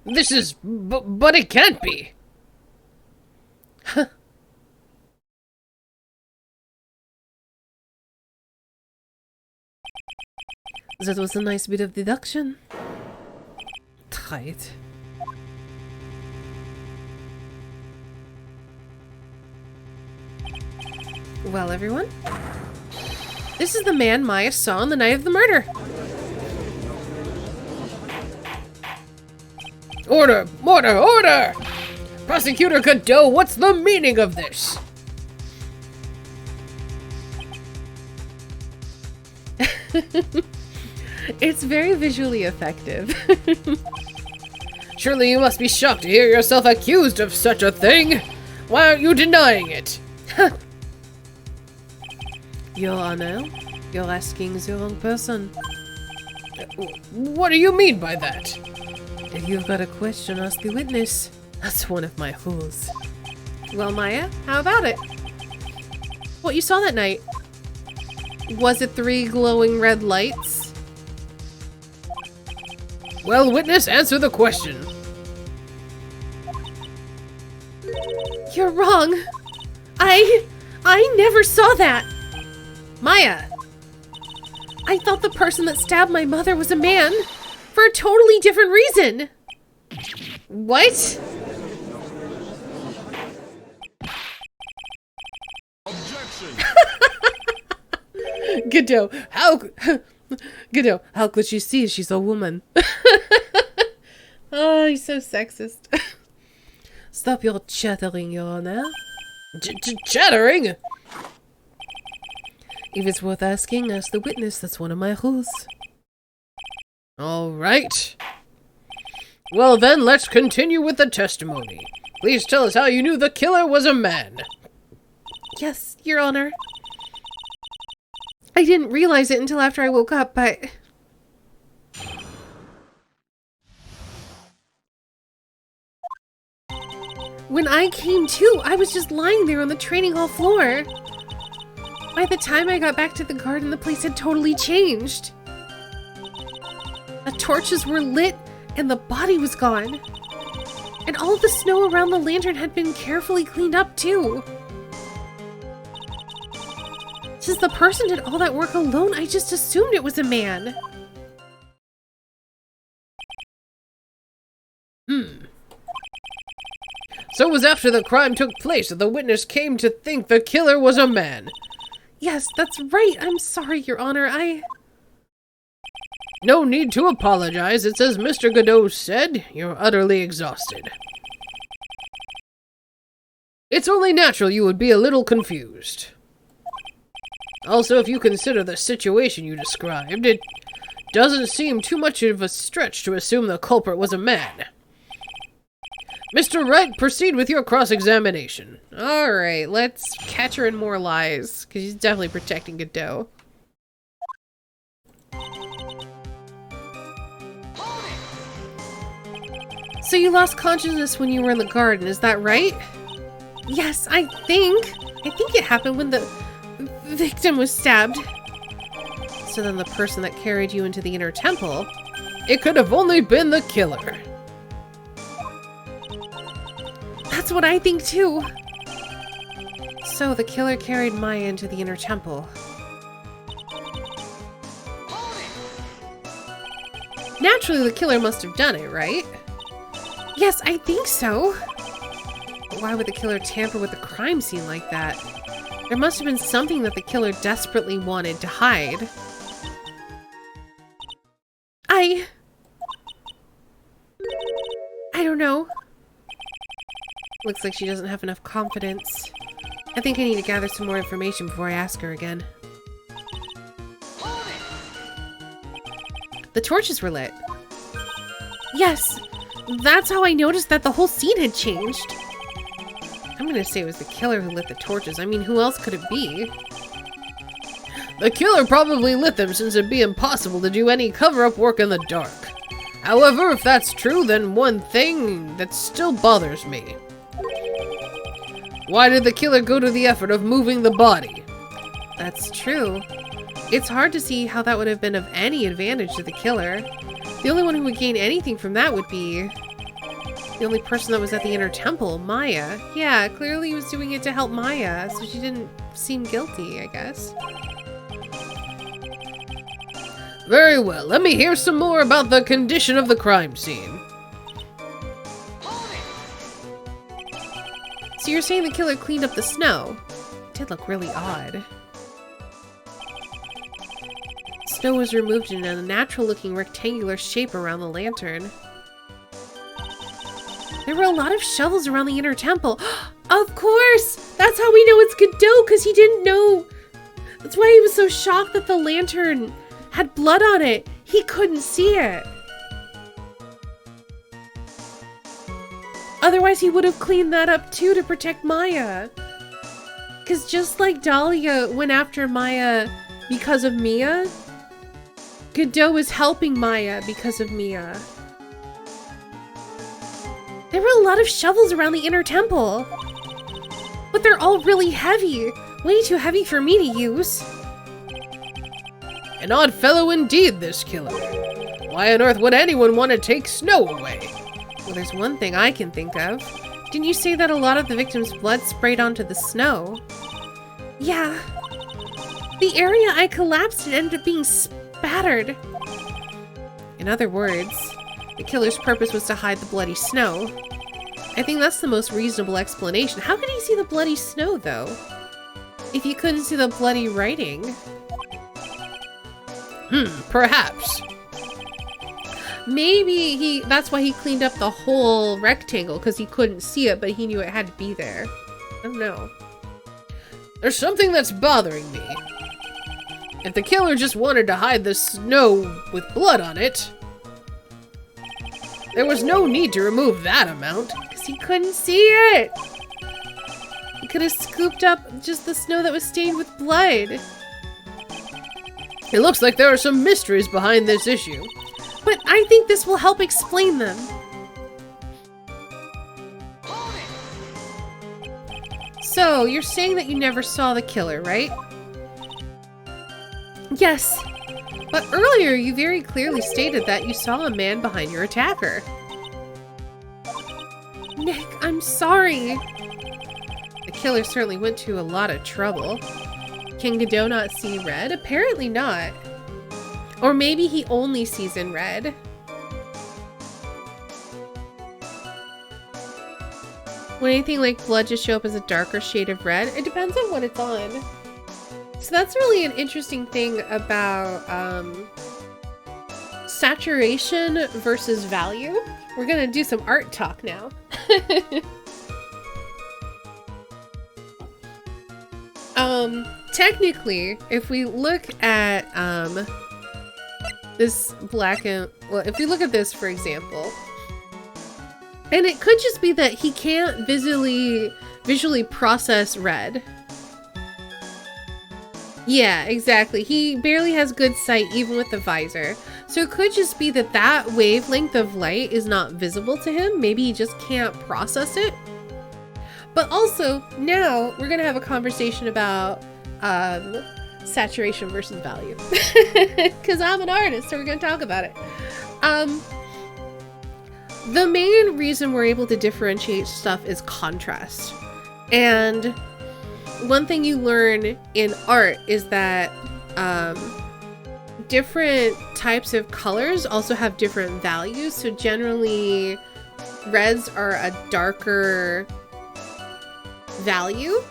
this is... but it can't be. That was a nice bit of deduction. Right. Well, everyone, this is the man Maya saw on the night of the murder. Order! Order! Order! Prosecutor Godot, what's the meaning of this? It's very visually effective. Surely you must be shocked to hear yourself accused of such a thing. Why aren't you denying it? Your Honor, you're asking the wrong person. What do you mean by that? If you've got a question, ask the witness. That's one of my rules. Well, Maya, how about it? What you saw that night? Was it 3 glowing red lights? Well, witness, answer the question. You're wrong. I never saw that. Maya, I thought the person that stabbed my mother was a man for a totally different reason. What? Objection! Godot, Godot, how could she see she's a woman? Oh, he's so sexist. Stop your chattering, Your Honor. Chattering? If it's worth asking, ask the witness. That's one of my rules. All right. Well then, let's continue with the testimony. Please tell us how you knew the killer was a man. Yes, Your Honor. I didn't realize it until after I woke up, but... when I came to, I was just lying there on the training hall floor. By the time I got back to the garden, the place had totally changed. The torches were lit, and the body was gone. And all of the snow around the lantern had been carefully cleaned up, too. Since the person did all that work alone, I just assumed it was a man. So it was after the crime took place that the witness came to think the killer was a man. Yes, that's right. I'm sorry, Your Honor. No need to apologize. It's as Mr. Godot said, you're utterly exhausted. It's only natural you would be a little confused. Also, if you consider the situation you described, it doesn't seem too much of a stretch to assume the culprit was a man. Mr. Wright, proceed with your cross-examination. Alright, let's catch her in more lies, because she's definitely protecting Godot. So you lost consciousness when you were in the garden, is that right? Yes, I think it happened when the victim was stabbed. So then the person that carried you into the inner temple... It could have only been the killer. That's what I think too. So the killer carried Maya into the inner temple. Naturally, the killer must have done it, right? Yes, I think so. But why would the killer tamper with the crime scene like that? There must have been something that the killer desperately wanted to hide. I don't know. Looks like she doesn't have enough confidence. I think I need to gather some more information before I ask her again. The torches were lit. Yes, that's how I noticed that the whole scene had changed. I'm gonna say it was the killer who lit the torches. I mean, who else could it be? The killer probably lit them since it'd be impossible to do any cover-up work in the dark. However, if that's true, then one thing that still bothers me. Why did the killer go to the effort of moving the body? That's true. It's hard to see how that would have been of any advantage to the killer. The only one who would gain anything from that would be the only person that was at the inner temple, Maya. Yeah, clearly he was doing it to help Maya, so she didn't seem guilty, I guess. Very well, let me hear some more about the condition of the crime scene. So you're saying the killer cleaned up the snow? It did look really odd. Snow was removed in a natural-looking rectangular shape around the lantern. There were a lot of shovels around the inner temple. Of course! That's how we know it's Godot, because he didn't know. That's why he was so shocked that the lantern had blood on it. He couldn't see it. Otherwise, he would have cleaned that up too to protect Maya. Because just like Dahlia went after Maya because of Mia, Godot is helping Maya because of Mia. There were a lot of shovels around the inner temple. But they're all really heavy. Way too heavy for me to use. An odd fellow indeed, this killer. Why on earth would anyone want to take snow away? Well, there's one thing I can think of. Didn't you say that a lot of the victim's blood sprayed onto the snow? Yeah. The area I collapsed in ended up being spattered. In other words, the killer's purpose was to hide the bloody snow. I think that's the most reasonable explanation. How could he see the bloody snow, though? If you couldn't see the bloody writing? Perhaps. Maybe that's why he cleaned up the whole rectangle, because he couldn't see it, but he knew it had to be there. I don't know. There's something that's bothering me. If the killer just wanted to hide the snow with blood on it, there was no need to remove that amount. Because he couldn't see it! He could have scooped up just the snow that was stained with blood. It looks like there are some mysteries behind this issue. But I think this will help explain them. So, you're saying that you never saw the killer, right? Yes. But earlier, you very clearly stated that you saw a man behind your attacker. Nick, I'm sorry. The killer certainly went to a lot of trouble. Can Godot not see red? Apparently not. Or maybe he only sees in red. Would anything like blood just show up as a darker shade of red? It depends on what it's on. So that's really an interesting thing about saturation versus value. We're gonna do some art talk now. Technically, if we look at this black and if we look at this for example, and it could just be that he can't visually process red. Yeah, exactly. He barely has good sight even with the visor. So it could just be that that wavelength of light is not visible to him. Maybe he just can't process it. But also, now we're gonna have a conversation about saturation versus value. Because I'm an artist, so we're gonna talk about it. The main reason we're able to differentiate stuff is contrast. And one thing you learn in art is that different types of colors also have different values. So generally, reds are a darker value.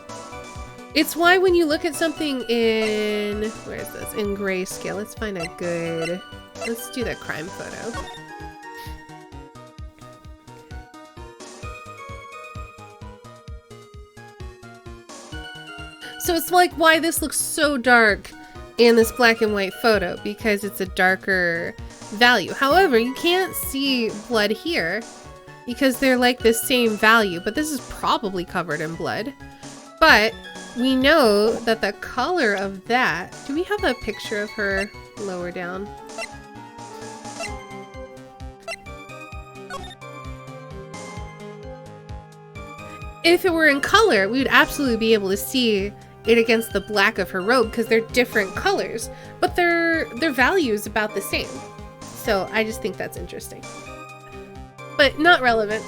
It's why when you look at something in, where is this? In grayscale. Let's find a good, let's do the crime photo. So it's like why this looks so dark in this black and white photo, because it's a darker value. However, you can't see blood here because they're like the same value, but this is probably covered in blood. But we know that the color of that, do we have a picture of her lower down? If it were in color, we would absolutely be able to see it against the black of her robe because they're different colors, but their value is about the same. So I just think that's interesting. But not relevant.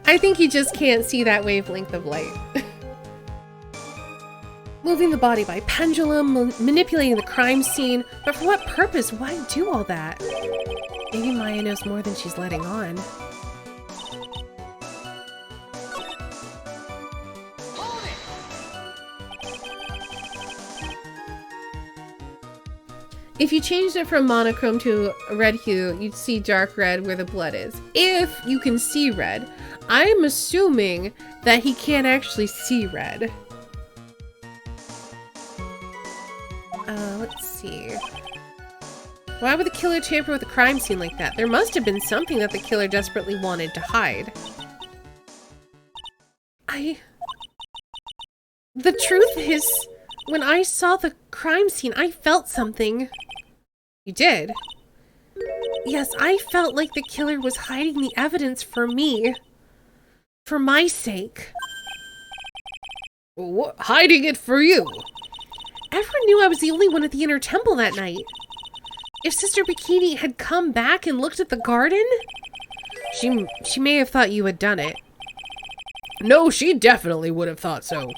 I think you just can't see that wavelength of light. Moving the body by pendulum, manipulating the crime scene, but for what purpose? Why do all that? Maybe Maya knows more than she's letting on. If you changed it from monochrome to a red hue, you'd see dark red where the blood is. If you can see red. I'm assuming that he can't actually see red. Let's see. Why would the killer tamper with a crime scene like that? There must have been something that the killer desperately wanted to hide. The truth is, when I saw the crime scene, I felt something. You did? Yes, I felt like the killer was hiding the evidence for me. For my sake. What? Hiding it for you? Everyone knew I was the only one at the inner temple that night. If Sister Bikini had come back and looked at the garden, she may have thought you had done it. No, she definitely would have thought so.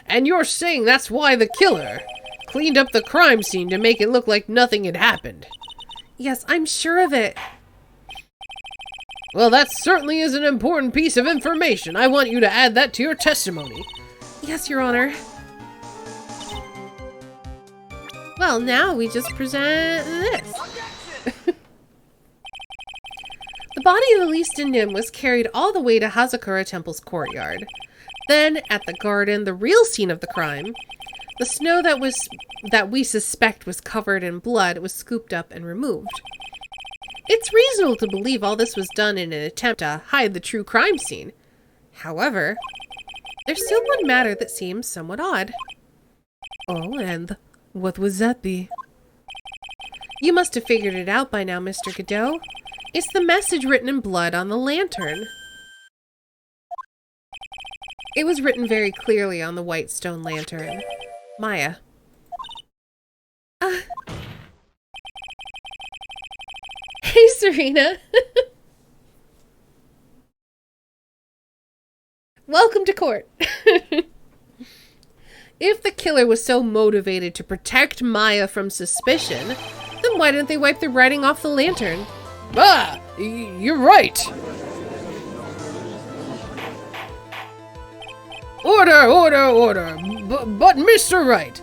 And you're saying that's why the killer cleaned up the crime scene to make it look like nothing had happened? Yes, I'm sure of it. Well, that certainly is an important piece of information. I want you to add that to your testimony. Yes, Your Honor. Well, now we just present this. The body of Elise Nim was carried all the way to Hazakura Temple's courtyard. Then, at the garden, the real scene of the crime, the snow that we suspect was covered in blood was scooped up and removed. It's reasonable to believe all this was done in an attempt to hide the true crime scene. However, there's still one matter that seems somewhat odd. Oh, and what would that be? You must have figured it out by now, Mr. Godot. It's the message written in blood on the lantern. It was written very clearly on the white stone lantern. Maya. Hey, Serena. Welcome to court. If the killer was so motivated to protect Maya from suspicion, then why didn't they wipe the writing off the lantern? Ah, you're right. Order. But Mr. Wright.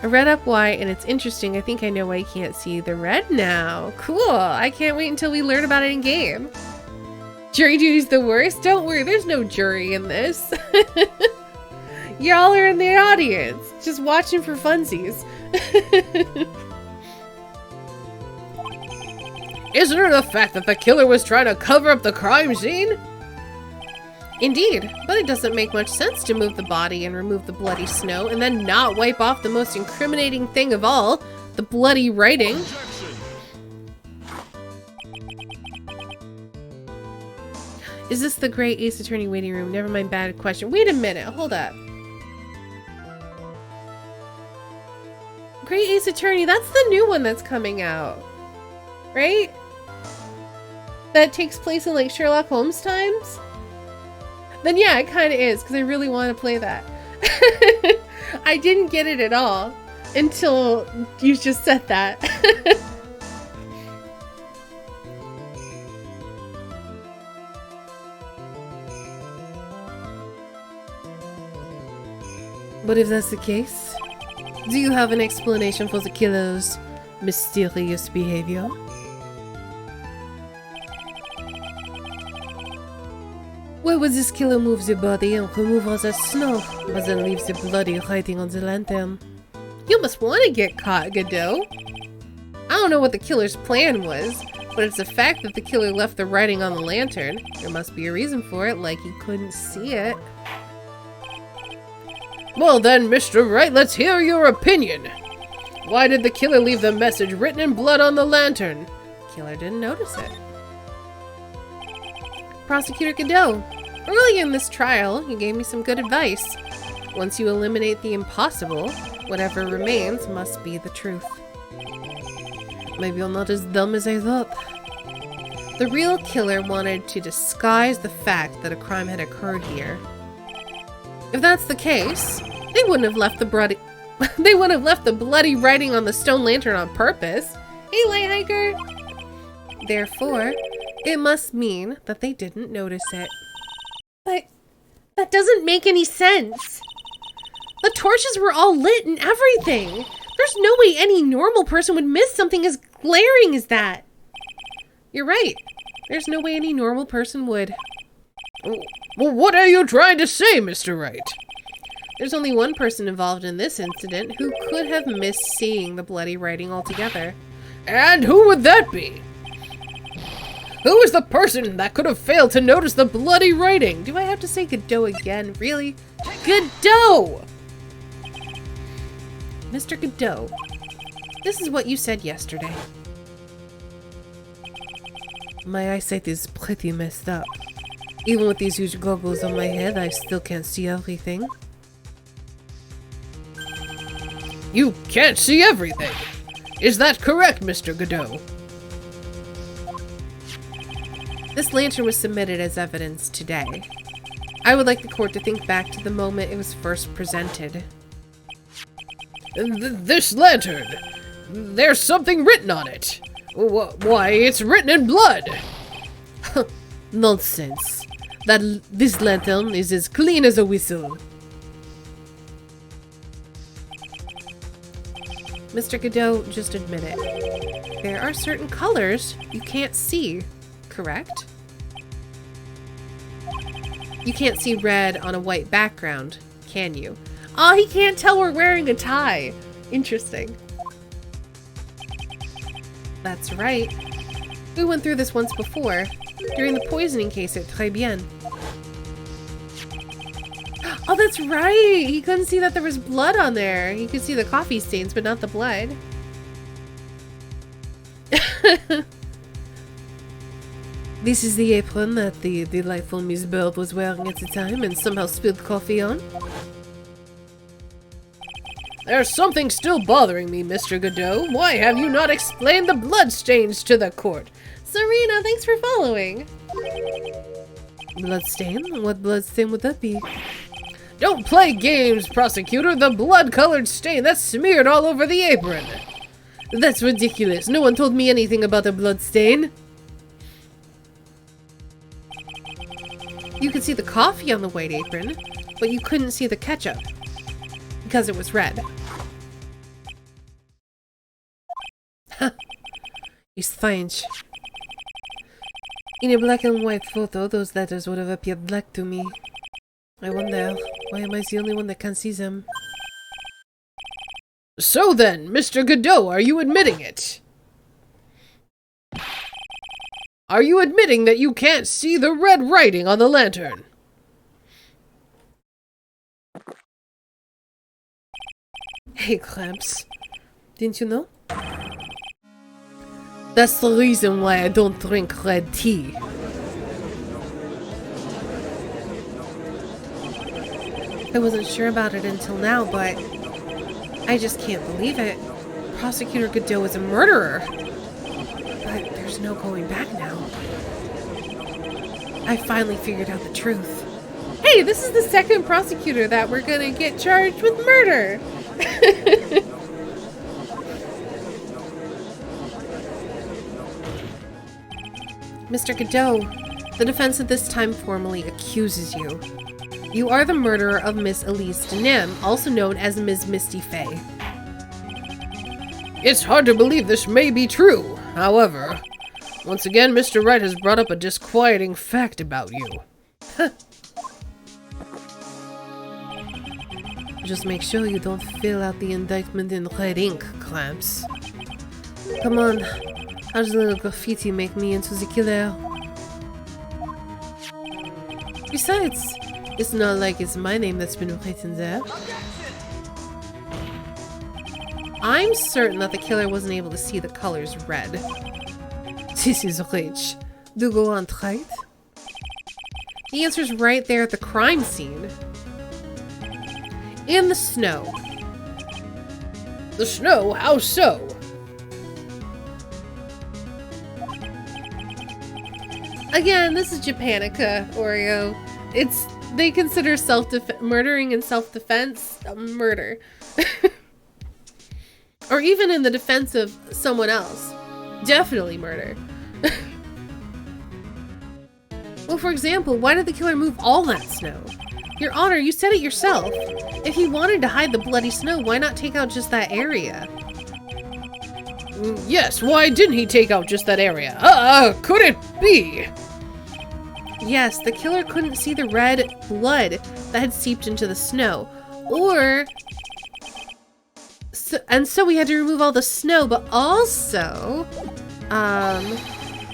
I read up why, and it's interesting. I think I know why you can't see the red now. Cool. I can't wait until we learn about it in game. Jury duty's the worst? Don't worry, there's no jury in this. Y'all are in the audience, just watching for funsies. Isn't it the fact that the killer was trying to cover up the crime scene? Indeed, but it doesn't make much sense to move the body and remove the bloody snow and then not wipe off the most incriminating thing of all, the bloody writing. Objection. Is this the Great Ace Attorney waiting room? Never mind, bad question. Wait a minute, hold up. Great Ace Attorney, that's the new one that's coming out, right? That takes place in like Sherlock Holmes times? Then yeah, it kind of is, because I really want to play that. I didn't get it at all until you just said that. But if that's the case, do you have an explanation for the killer's mysterious behavior? Why would this killer move the body and remove all the snow, but then leave the bloody writing on the lantern? You must want to get caught, Godot. I don't know what the killer's plan was, but it's the fact that the killer left the writing on the lantern. There must be a reason for it, like he couldn't see it. Well then, Mr. Wright, let's hear your opinion. Why did the killer leave the message written in blood on the lantern? The killer didn't notice it. Prosecutor Godot, early in this trial, you gave me some good advice. Once you eliminate the impossible, whatever remains must be the truth. Maybe you're not as dumb as I thought. The real killer wanted to disguise the fact that a crime had occurred here. If that's the case, they wouldn't have left the bloody writing on the stone lantern on purpose. Hey, light hiker! Therefore, it must mean that they didn't notice it. But that doesn't make any sense. The torches were all lit and everything. There's no way any normal person would miss something as glaring as that. You're right. There's no way any normal person would. Well, what are you trying to say, Mr. Wright? There's only one person involved in this incident who could have missed seeing the bloody writing altogether. And who would that be? Who is the person that could have failed to notice the bloody writing? Do I have to say Godot again? Really? Godot! Mr. Godot, this is what you said yesterday. My eyesight is pretty messed up. Even with these huge goggles on my head, I still can't see everything. You can't see everything. Is that correct, Mr. Godot? This lantern was submitted as evidence today. I would like the court to think back to the moment it was first presented. This lantern. There's something written on it. Why, it's written in blood. Nonsense. This lantern is as clean as a whistle. Mr. Godot, just admit it. There are certain colors you can't see, correct? You can't see red on a white background, can you? Oh, he can't tell we're wearing a tie. Interesting. That's right. We went through this once before, during the poisoning case at Tribulations. Oh, that's right! He couldn't see that there was blood on there. He could see the coffee stains, but not the blood. This is the apron that the delightful Miss Bird was wearing at the time and somehow spilled coffee on. There's something still bothering me, Mr. Godot. Why have you not explained the bloodstains to the court? Serena, thanks for following. Bloodstain? What bloodstain would that be? Don't play games, prosecutor. The blood-colored stain that's smeared all over the apron. That's ridiculous. No one told me anything about a bloodstain. You could see the coffee on the white apron, but you couldn't see the ketchup because it was red. It's strange. In a black and white photo, those letters would have appeared black to me. I wonder, why am I the only one that can see them? So then, Mr. Godot, are you admitting it? Are you admitting that you can't see the red writing on the lantern? Hey, Clamps. Didn't you know? That's the reason why I don't drink red tea. I wasn't sure about it until now, but I just can't believe it. Prosecutor Godot is a murderer. But there's no going back now. I finally figured out the truth. Hey, this is the second prosecutor that we're gonna get charged with murder. Mr. Godot, the defense at this time formally accuses you. You are the murderer of Miss Elise Denim, also known as Ms. Misty Fay. It's hard to believe this may be true. However, once again, Mr. Wright has brought up a disquieting fact about you. Just make sure you don't fill out the indictment in red ink, Clamps. Come on, how's the little graffiti make me into the killer? Besides, it's not like it's my name that's been written there. I'm certain that the killer wasn't able to see the colors red. This is rich. Do go on, right? The answer's right there at the crime scene. In the snow. The snow? How so? Again, this is Japanica, Oreo. They consider murdering in self-defense a murder. Or even in the defense of someone else. Definitely murder. Well, for example, why did the killer move all that snow? Your Honor, you said it yourself. If he wanted to hide the bloody snow, why not take out just that area? Yes, why didn't he take out just that area? Could it be? Yes, the killer couldn't see the red blood that had seeped into the snow. So we had to remove all the snow, but also,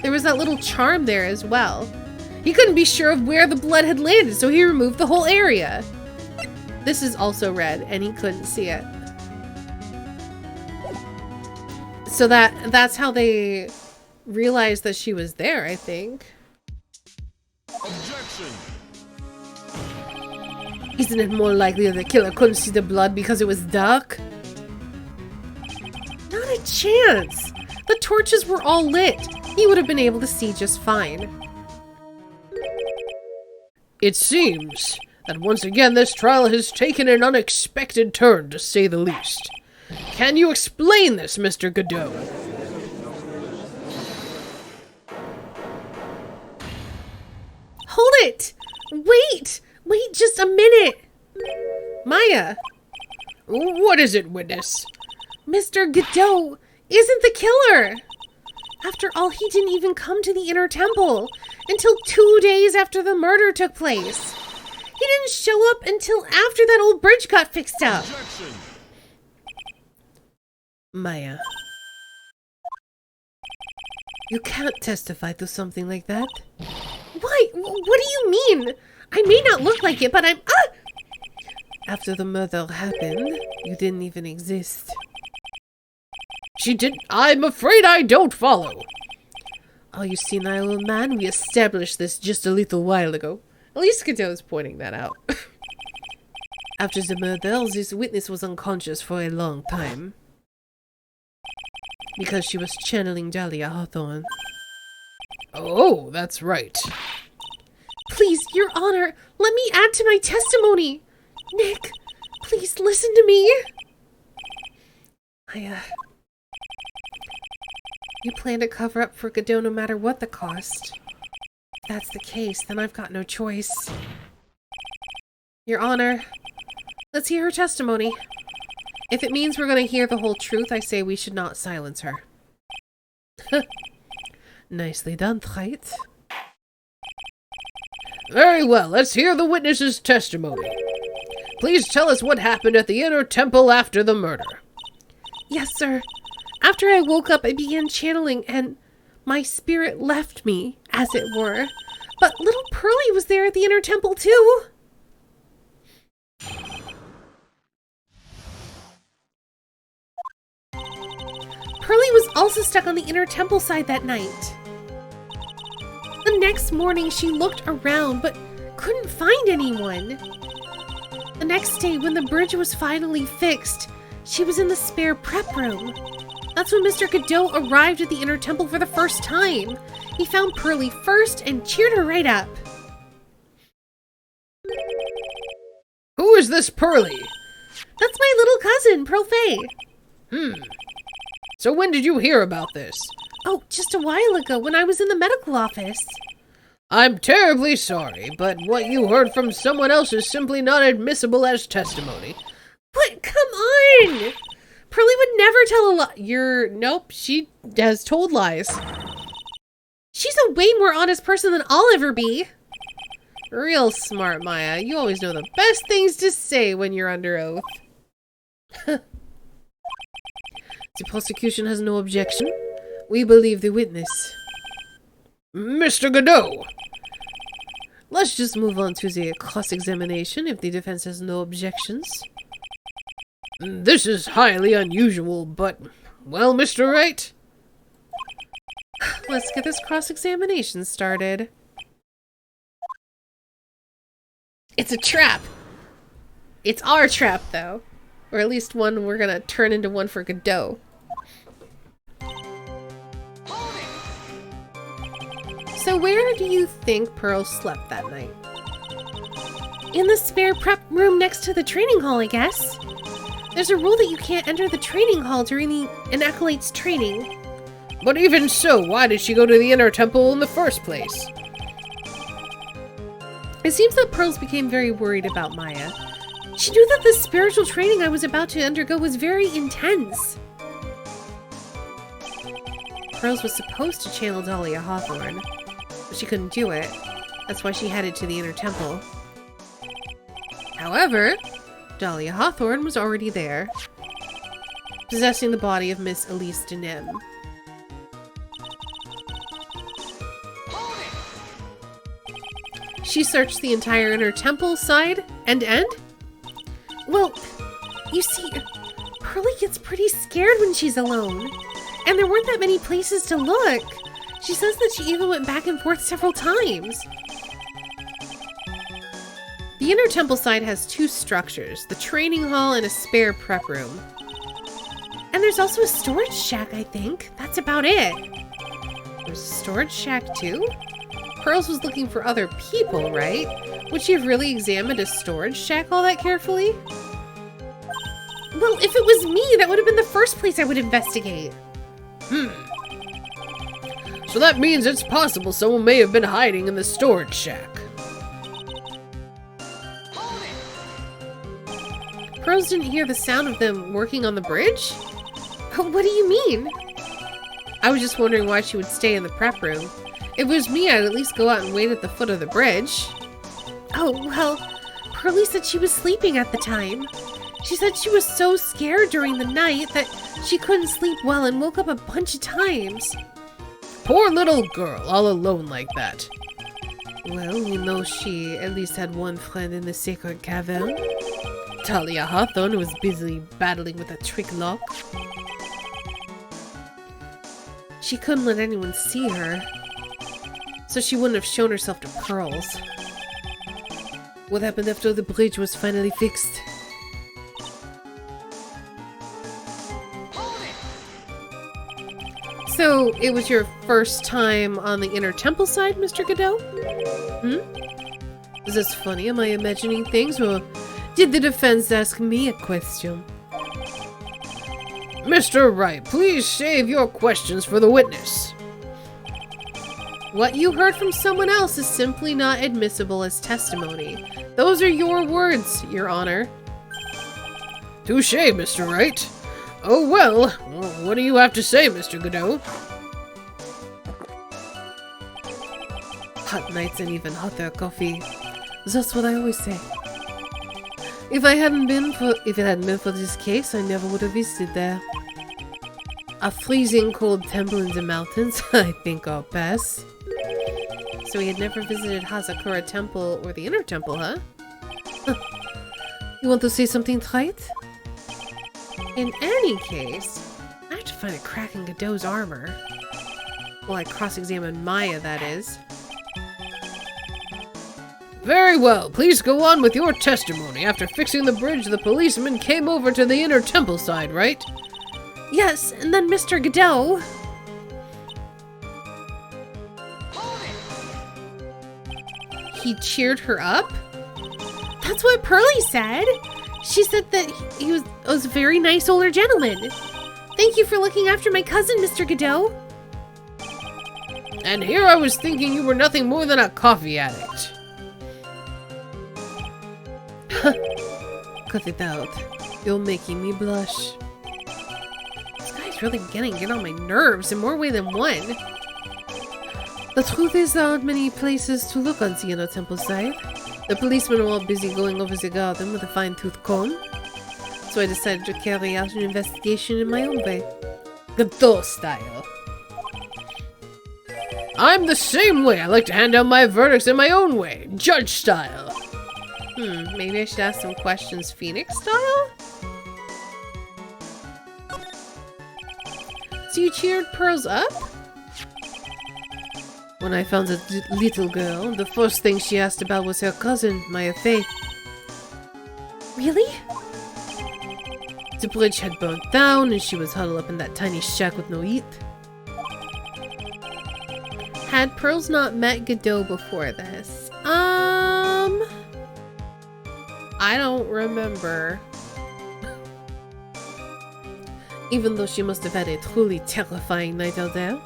there was that little charm there as well. He couldn't be sure of where the blood had landed, so he removed the whole area. This is also red, and he couldn't see it. So that's how they realize that she was there, I think. Objection! Isn't it more likely that the killer couldn't see the blood because it was dark? Not a chance! The torches were all lit. He would have been able to see just fine. It seems that once again this trial has taken an unexpected turn, to say the least. Can you explain this, Mr. Godot? Hold it! Wait! Wait just a minute! Maya! What is it, witness? Mr. Godot isn't the killer! After all, he didn't even come to the inner temple until 2 days after the murder took place. He didn't show up until after that old bridge got fixed up. Objection! Maya. You can't testify to something like that. Why? What do you mean? I may not look like it, but I'm... Ah! After the murder happened, you didn't even exist. She did. I'm afraid I don't follow. Oh, you senile old man, we established this just a little while ago. At least Godot's pointing that out. After the murder, this witness was unconscious for a long time. Because she was channeling Dahlia Hawthorne. Oh, that's right. Please, Your Honor, let me add to my testimony. Nick, please listen to me. You plan to cover up for Godot no matter what the cost. If that's the case, then I've got no choice. Your Honor, let's hear her testimony. If it means we're going to hear the whole truth, I say we should not silence her. Nicely done, Wright. Very well, let's hear the witness's testimony. Please tell us what happened at the inner temple after the murder. Yes, sir. After I woke up, I began channeling, and my spirit left me, as it were. But little Pearlie was there at the inner temple, too. Pearlie was also stuck on the inner temple side that night. The next morning, she looked around, but couldn't find anyone. The next day, when the bridge was finally fixed, she was in the spare prep room. That's when Mr. Godot arrived at the inner temple for the first time. He found Pearlie first and cheered her right up. Who is this Pearlie? That's my little cousin, Pearl Faye. So when did you hear about this? Oh, just a while ago when I was in the medical office. I'm terribly sorry, but what you heard from someone else is simply not admissible as testimony. But come on! Pearlie would never tell a lie. Nope, she has told lies. She's a way more honest person than I'll ever be. Real smart, Maya. You always know the best things to say when you're under oath. The prosecution has no objection. We believe the witness. Mr. Godot! Let's just move on to the cross-examination if the defense has no objections. This is highly unusual, but... Well, Mr. Wright? Let's get this cross-examination started. It's a trap! It's our trap, though. Or at least one we're gonna turn into one for Godot. So where do you think Pearl slept that night? In the spare prep room next to the training hall, I guess. There's a rule that you can't enter the training hall during an acolyte's training. But even so, why did she go to the inner temple in the first place? It seems that Pearls became very worried about Maya. She knew that the spiritual training I was about to undergo was very intense. Pearls was supposed to channel Dahlia Hawthorne, but she couldn't do it. That's why she headed to the inner temple. However, Dahlia Hawthorne was already there, possessing the body of Miss Elise Denim. She searched the entire inner temple side, end to end. Well, you see, Pearlie gets pretty scared when she's alone, and there weren't that many places to look. She says that she even went back and forth several times. The inner temple side has two structures, the training hall and a spare prep room. And there's also a storage shack, I think. That's about it. There's a storage shack too? Pearls was looking for other people, right? Would she have really examined a storage shack all that carefully? Well, if it was me, that would have been the first place I would investigate. So that means it's possible someone may have been hiding in the storage shack. Pearls didn't hear the sound of them working on the bridge? What do you mean? I was just wondering why she would stay in the prep room. If it was me, I'd at least go out and wait at the foot of the bridge. Oh, well, Pearlie said she was sleeping at the time. She said she was so scared during the night that she couldn't sleep well and woke up a bunch of times. Poor little girl, all alone like that. Well, we know she at least had one friend in the sacred cavern. Talia Hawthorne was busily battling with a trick lock. She couldn't let anyone see her, so she wouldn't have shown herself to Pearls. What happened after the bridge was finally fixed? So, it was your first time on the inner temple side, Mr. Godot? Is this funny? Am I imagining things, or did the defense ask me a question? Mr. Wright, please save your questions for the witness. What you heard from someone else is simply not admissible as testimony. Those are your words, Your Honor. Touché, Mr. Wright. Oh well, what do you have to say, Mr. Godot? Hot nights and even hotter coffee. That's what I always say. If it hadn't been for this case, I never would have visited there. A freezing cold temple in the mountains, I think I'll pass. So he had never visited Hazakura Temple or the Inner Temple, huh? You want to say something, Wright? In any case, I have to find a crack in Godot's armor. Well, I cross-examine Maya, that is. Very well, please go on with your testimony. After fixing the bridge, the policeman came over to the inner temple side, right? Yes, and then Mr. Godot... He cheered her up? That's what Pearlie said! She said that he was a very nice older gentleman. Thank you for looking after my cousin, Mr. Godot. And here I was thinking you were nothing more than a coffee addict. Cut it out. You're making me blush. This guy's really getting on my nerves in more ways than one. The truth is there aren't many places to look on the inner temple side. The policemen were all busy going over the garden with a fine-tooth comb. So I decided to carry out an investigation in my own way. Godot style. I'm the same way. I like to hand out my verdicts in my own way. Judge style. Maybe I should ask some questions Phoenix style? So you cheered Pearls up? When I found the little girl, the first thing she asked about was her cousin, Maya Fey. Really? The bridge had burnt down and she was huddled up in that tiny shack with no heat. Had Pearls not met Godot before this? I don't remember. Even though she must have had a truly terrifying night out there.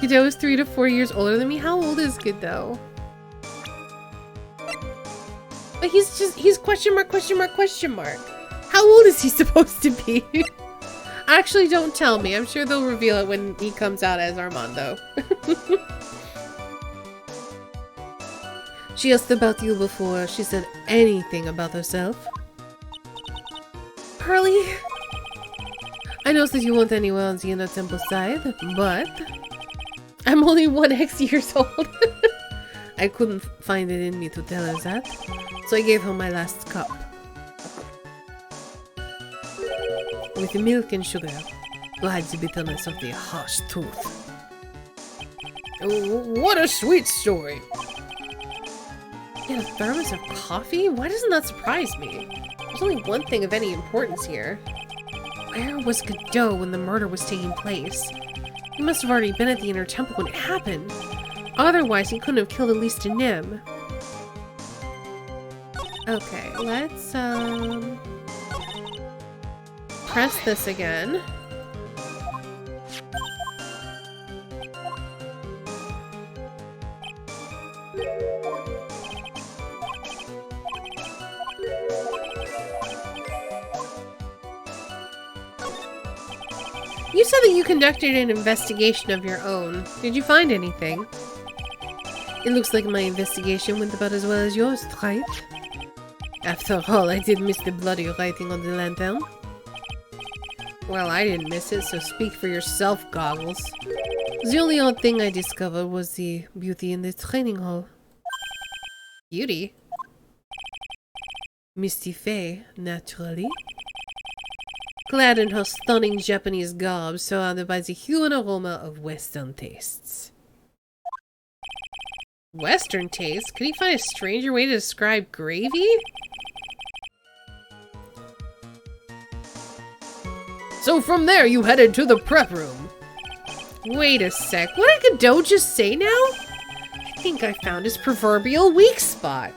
Godot is 3 to 4 years older than me. How old is Godot? But he's question mark, question mark, question mark. How old is he supposed to be? Actually, don't tell me. I'm sure they'll reveal it when he comes out as Armando. She asked about you before she said anything about herself. Pearlie? I know that you weren't anywhere on the inner temple side, but I'm only 1x years old. I couldn't find it in me to tell her that, so I gave her my last cup. With milk and sugar. Like the bitterness of the harsh truth. What a sweet story. In a thermos of coffee? Why doesn't that surprise me? There's only one thing of any importance here. Where was Godot when the murder was taking place? He must have already been at the Inner Temple when it happened. Otherwise, he couldn't have killed Elise de Nim. Okay, let's, press this again. You said that you conducted an investigation of your own. Did you find anything? It looks like my investigation went about as well as yours, Wright. After all, I did miss the bloody writing on the lantern. Well, I didn't miss it, so speak for yourself, Goggles. The only odd thing I discovered was the beauty in the training hall. Beauty? Misty Faye, naturally. Clad in her stunning Japanese garb, surrounded by the hue and aroma of Western tastes. Western taste? Could he find a stranger way to describe gravy? So from there you headed to the prep room. Wait a sec, what did Godot just say now? I think I found his proverbial weak spot.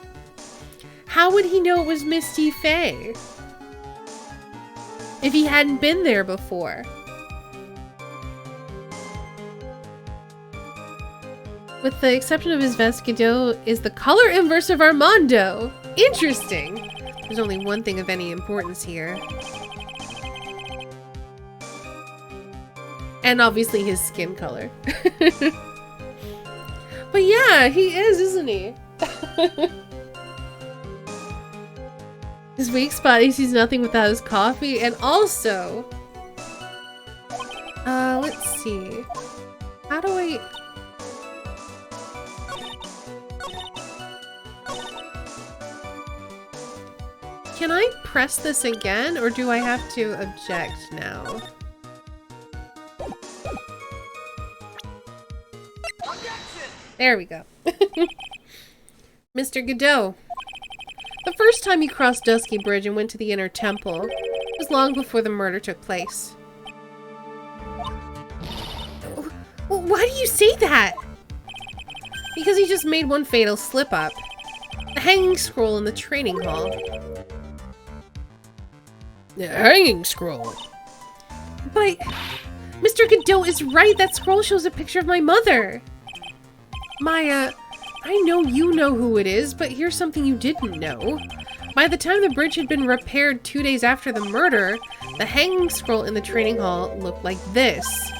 How would he know it was Misty Faye? If he hadn't been there before. With the exception of his vest, Godot is the color inverse of Armando. Interesting. There's only one thing of any importance here. And obviously his skin color. But yeah, he is, isn't he? His weak spot, he sees nothing without his coffee, and also... let's see. How do I... Can I press this again, or do I have to object now? There we go. Mr. Godot. The first time you crossed Dusky Bridge and went to the Inner Temple was long before the murder took place. Why do you say that? Because he just made one fatal slip-up. The hanging scroll in the training hall. The hanging scroll? But... Mr. Godot is right! That scroll shows a picture of my mother! Maya... I know you know who it is, but here's something you didn't know. By the time the bridge had been repaired 2 days after the murder, the hanging scroll in the training hall looked like this.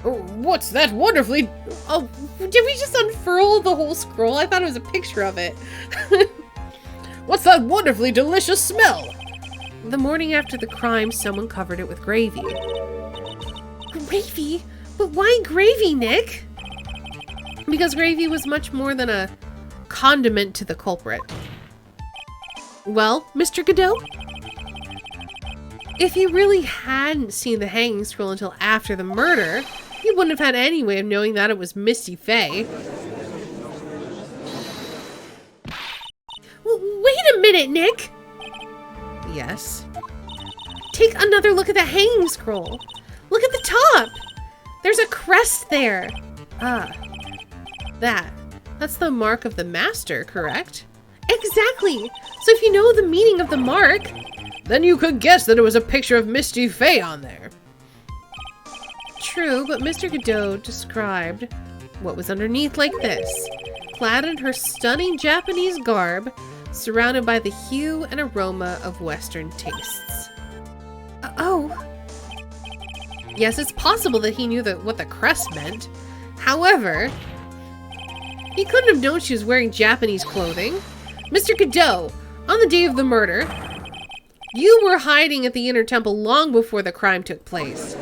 Oh, what's that wonderfully... Oh, did we just unfurl the whole scroll? I thought it was a picture of it. What's that wonderfully delicious smell? The morning after the crime, someone covered it with gravy. Gravy? But why gravy, Nick? Because gravy was much more than a condiment to the culprit. Well, Mr. Godot? If you really hadn't seen the hanging scroll until after the murder, you wouldn't have had any way of knowing that it was Misty Faye. Wait a minute, Nick! Yes? Take another look at the hanging scroll. Look at the top! There's a crest there. Ah. That's the mark of the master, correct? Exactly! So if you know the meaning of the mark... Then you could guess that it was a picture of Misty Faye on there. True, but Mr. Godot described what was underneath like this. Clad in her stunning Japanese garb, surrounded by the hue and aroma of Western tastes. Oh. Yes, it's possible that he knew what the crest meant. However... he couldn't have known she was wearing Japanese clothing. Mr. Godot, on the day of the murder, you were hiding at the Inner Temple long before the crime took place.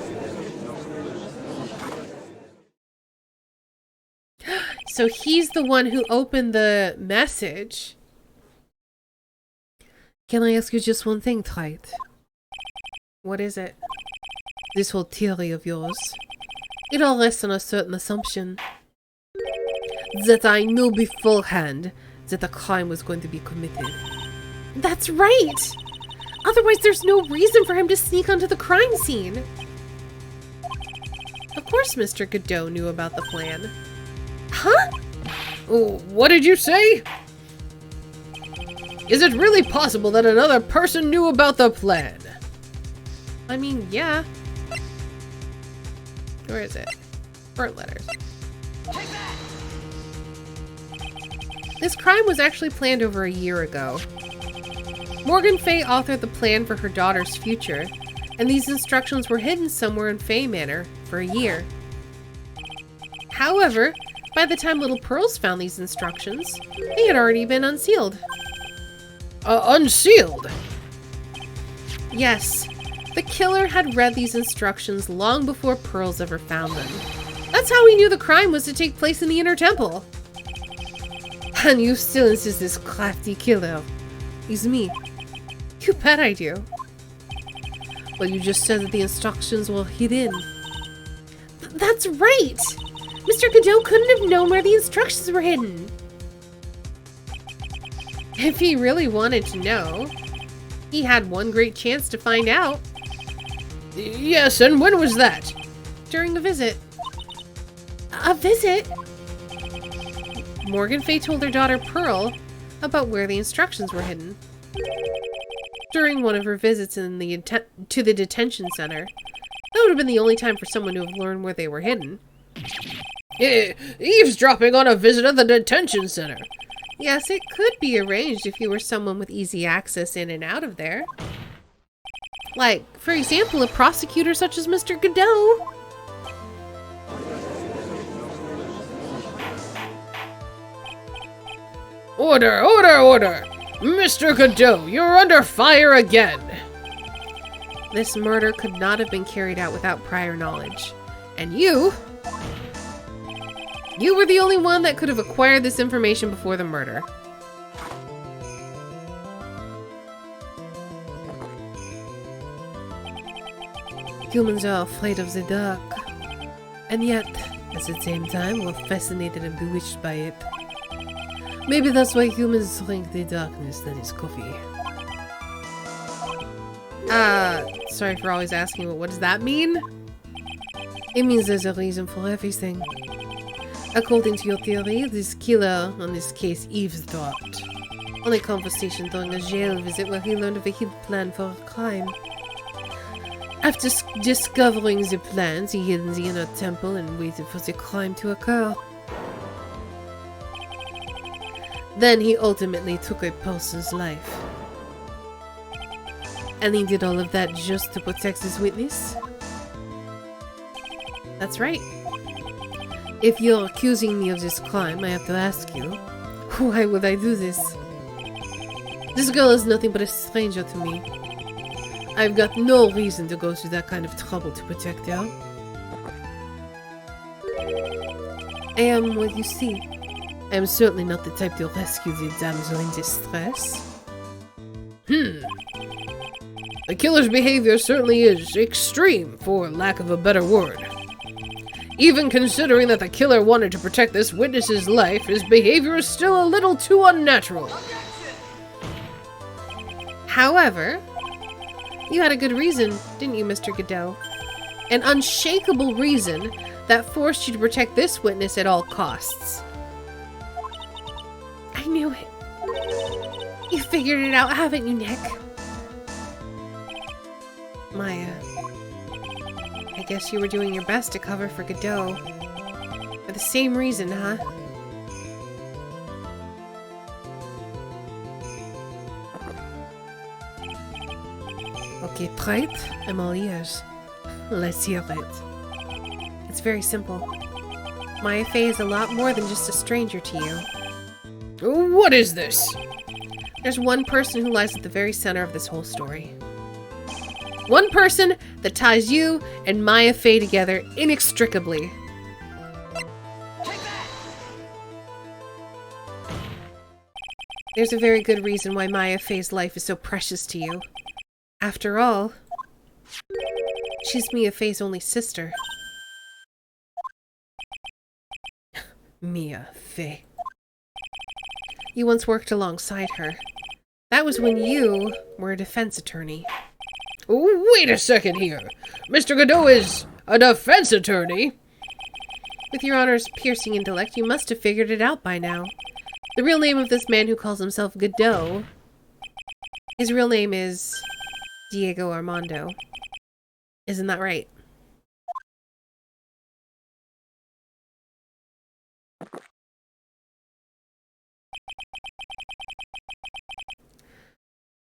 So he's the one who opened the message. Can I ask you just one thing, Wright? What is it? This whole theory of yours. It all rests on a certain assumption. That I knew beforehand that a crime was going to be committed. That's right! Otherwise, there's no reason for him to sneak onto the crime scene. Of course Mr. Godot knew about the plan. Huh? Oh, what did you say? Is it really possible that another person knew about the plan? I mean, yeah. Where is it? Burnt letters. This crime was actually planned over a year ago. Morgan Fay authored the plan for her daughter's future, and these instructions were hidden somewhere in Fay Manor for a year. However, by the time Little Pearls found these instructions, they had already been unsealed. Unsealed? Yes, the killer had read these instructions long before Pearls ever found them. That's how he knew the crime was to take place in the Inner Temple. And you still insist this crafty killer is me? You bet I do. Well, you just said that the instructions were hidden. That's right! Mr. Godot couldn't have known where the instructions were hidden. If he really wanted to know, he had one great chance to find out. Yes, and when was that? During a visit. A visit? Morgan Fay told her daughter Pearl about where the instructions were hidden. During one of her visits to the detention center. That would have been the only time for someone to have learned where they were hidden. Eavesdropping on a visit at the detention center. Yes, it could be arranged if you were someone with easy access in and out of there. Like, for example, a prosecutor such as Mr. Godot. Order, order, order! Mr. Godot, you're under fire again! This murder could not have been carried out without prior knowledge. And you were the only one that could have acquired this information before the murder. Humans are afraid of the dark. And yet, at the same time, we're fascinated and bewitched by it. Maybe that's why humans drink the darkness that is coffee. Sorry for always asking, but what does that mean? It means there's a reason for everything. According to your theory, this killer on this case eavesdropped on a conversation during a jail visit where he learned of a hidden plan for a crime. After discovering the plans, he hid in the inner temple and waited for the crime to occur. Then he ultimately took a person's life. And he did all of that just to protect his witness? That's right. If you're accusing me of this crime, I have to ask you, why would I do this? This girl is nothing but a stranger to me. I've got no reason to go through that kind of trouble to protect her. I am what you see. I am certainly not the type to rescue the damsel in distress. The killer's behavior certainly is extreme, for lack of a better word. Even considering that the killer wanted to protect this witness's life, his behavior is still a little too unnatural. However, you had a good reason, didn't you, Mr. Godot? An unshakable reason that forced you to protect this witness at all costs. I knew it. You figured it out, haven't you, Nick? Maya, I guess you were doing your best to cover for Godot. For the same reason, huh? Okay, Wright, I'm all ears. Let's hear it. It's very simple. Maya Fey is a lot more than just a stranger to you. What is this? There's one person who lies at the very center of this whole story. One person that ties you and Maya Fey together inextricably. There's a very good reason why Maya Fey's life is so precious to you. After all, She's Mia Fey's only sister. Mia Fey. You once worked alongside her. That was when you were a defense attorney. Wait a second here. Mr. Godot is a defense attorney? With your Honor's piercing intellect, you must have figured it out by now. The real name of this man who calls himself Godot, his real name is Diego Armando. Isn't that right?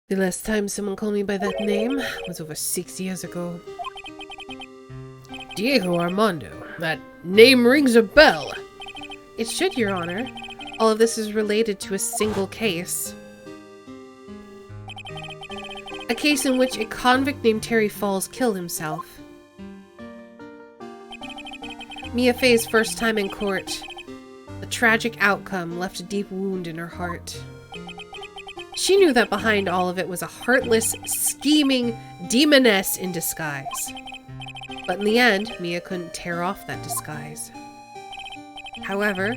The last time someone called me by that name was over 6 years ago. Diego Armando. That name rings a bell. It should, Your Honor. All of this is related to a single case. A case in which a convict named Terry Falls killed himself. Mia Fey's first time in court. The tragic outcome left a deep wound in her heart. She knew that behind all of it was a heartless, scheming demoness in disguise. But in the end, Mia couldn't tear off that disguise. However,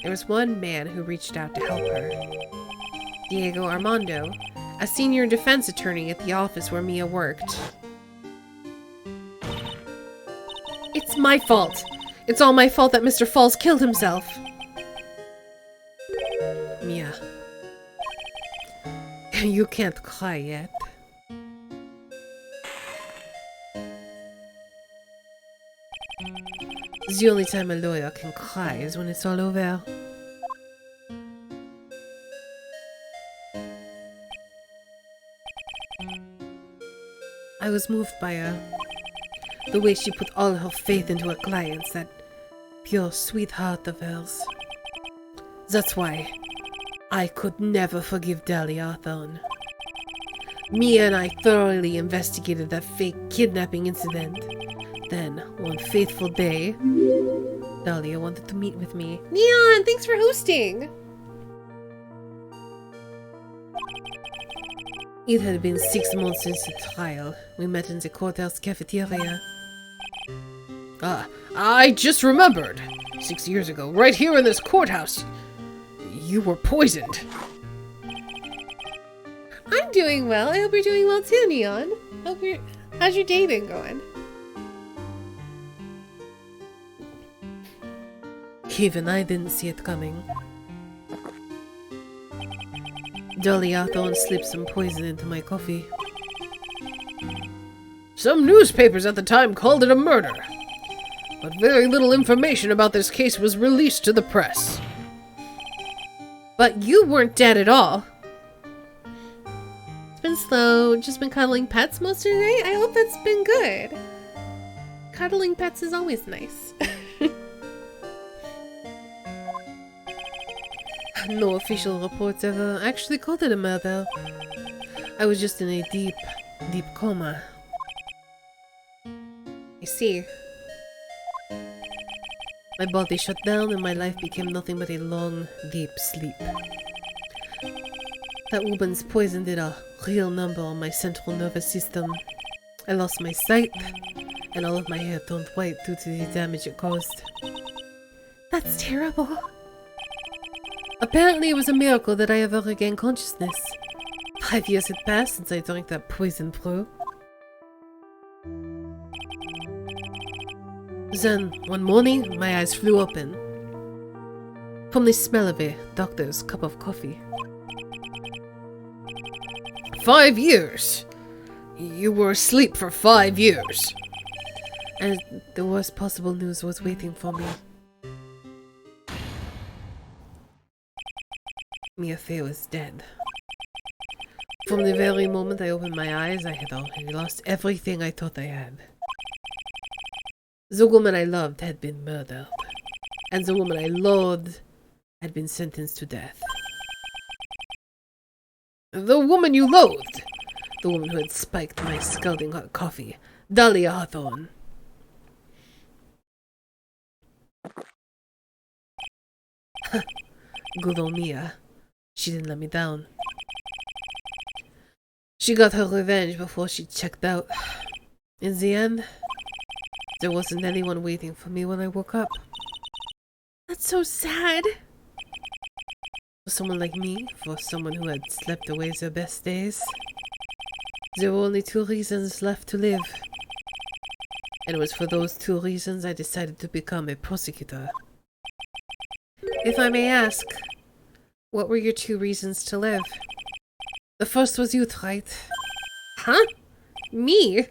there was one man who reached out to help her. Diego Armando, a senior defense attorney at the office where Mia worked. It's my fault. It's all my fault that Mr. Falls killed himself. Mia. You can't cry yet. The only time a lawyer can cry is when it's all over. I was moved by the way she put all her faith into her clients, that pure sweetheart of hers. That's why I could never forgive Dahlia Hawthorne. Mia and I thoroughly investigated that fake kidnapping incident. Then, one fateful day, Dahlia wanted to meet with me. Neon, thanks for hosting! It had been 6 months since the trial. We met in the courthouse cafeteria. I just remembered. 6 years ago, right here in this courthouse, you were poisoned. I'm doing well. I hope you're doing well too, Neon. How's your day been going? Even I didn't see it coming. Dahlia Hawthorne slipped some poison into my coffee. Some newspapers at the time called it a murder, but very little information about this case was released to the press. But you weren't dead at all. It's been slow, just been cuddling pets most of the day. I hope that's been good. Cuddling pets is always nice. No official reports ever actually called it a murder. I was just in a deep, deep coma. I see. My body shut down and my life became nothing but a long, deep sleep. That woman's poison did a real number on my central nervous system. I lost my sight, and all of my hair turned white due to the damage it caused. That's terrible. Apparently it was a miracle that I ever regained consciousness. 5 years had passed since I drank that poison brew. Then, one morning, my eyes flew open. From the smell of a doctor's cup of coffee. 5 years? You were asleep for 5 years. And the worst possible news was waiting for me. Mia Fey was dead. From the very moment I opened my eyes, I had already lost everything I thought I had. The woman I loved had been murdered, and the woman I loathed had been sentenced to death. The woman you loathed? The woman who had spiked my scalding hot coffee, Dahlia Hawthorne. Good old Mia. She didn't let me down. She got her revenge before she checked out. In the end, there wasn't anyone waiting for me when I woke up. That's so sad. For someone like me, for someone who had slept away their best days, there were only 2 reasons left to live. And it was for those 2 reasons I decided to become a prosecutor. If I may ask, what were your 2 reasons to live? The first was you, Wright. Huh? Me?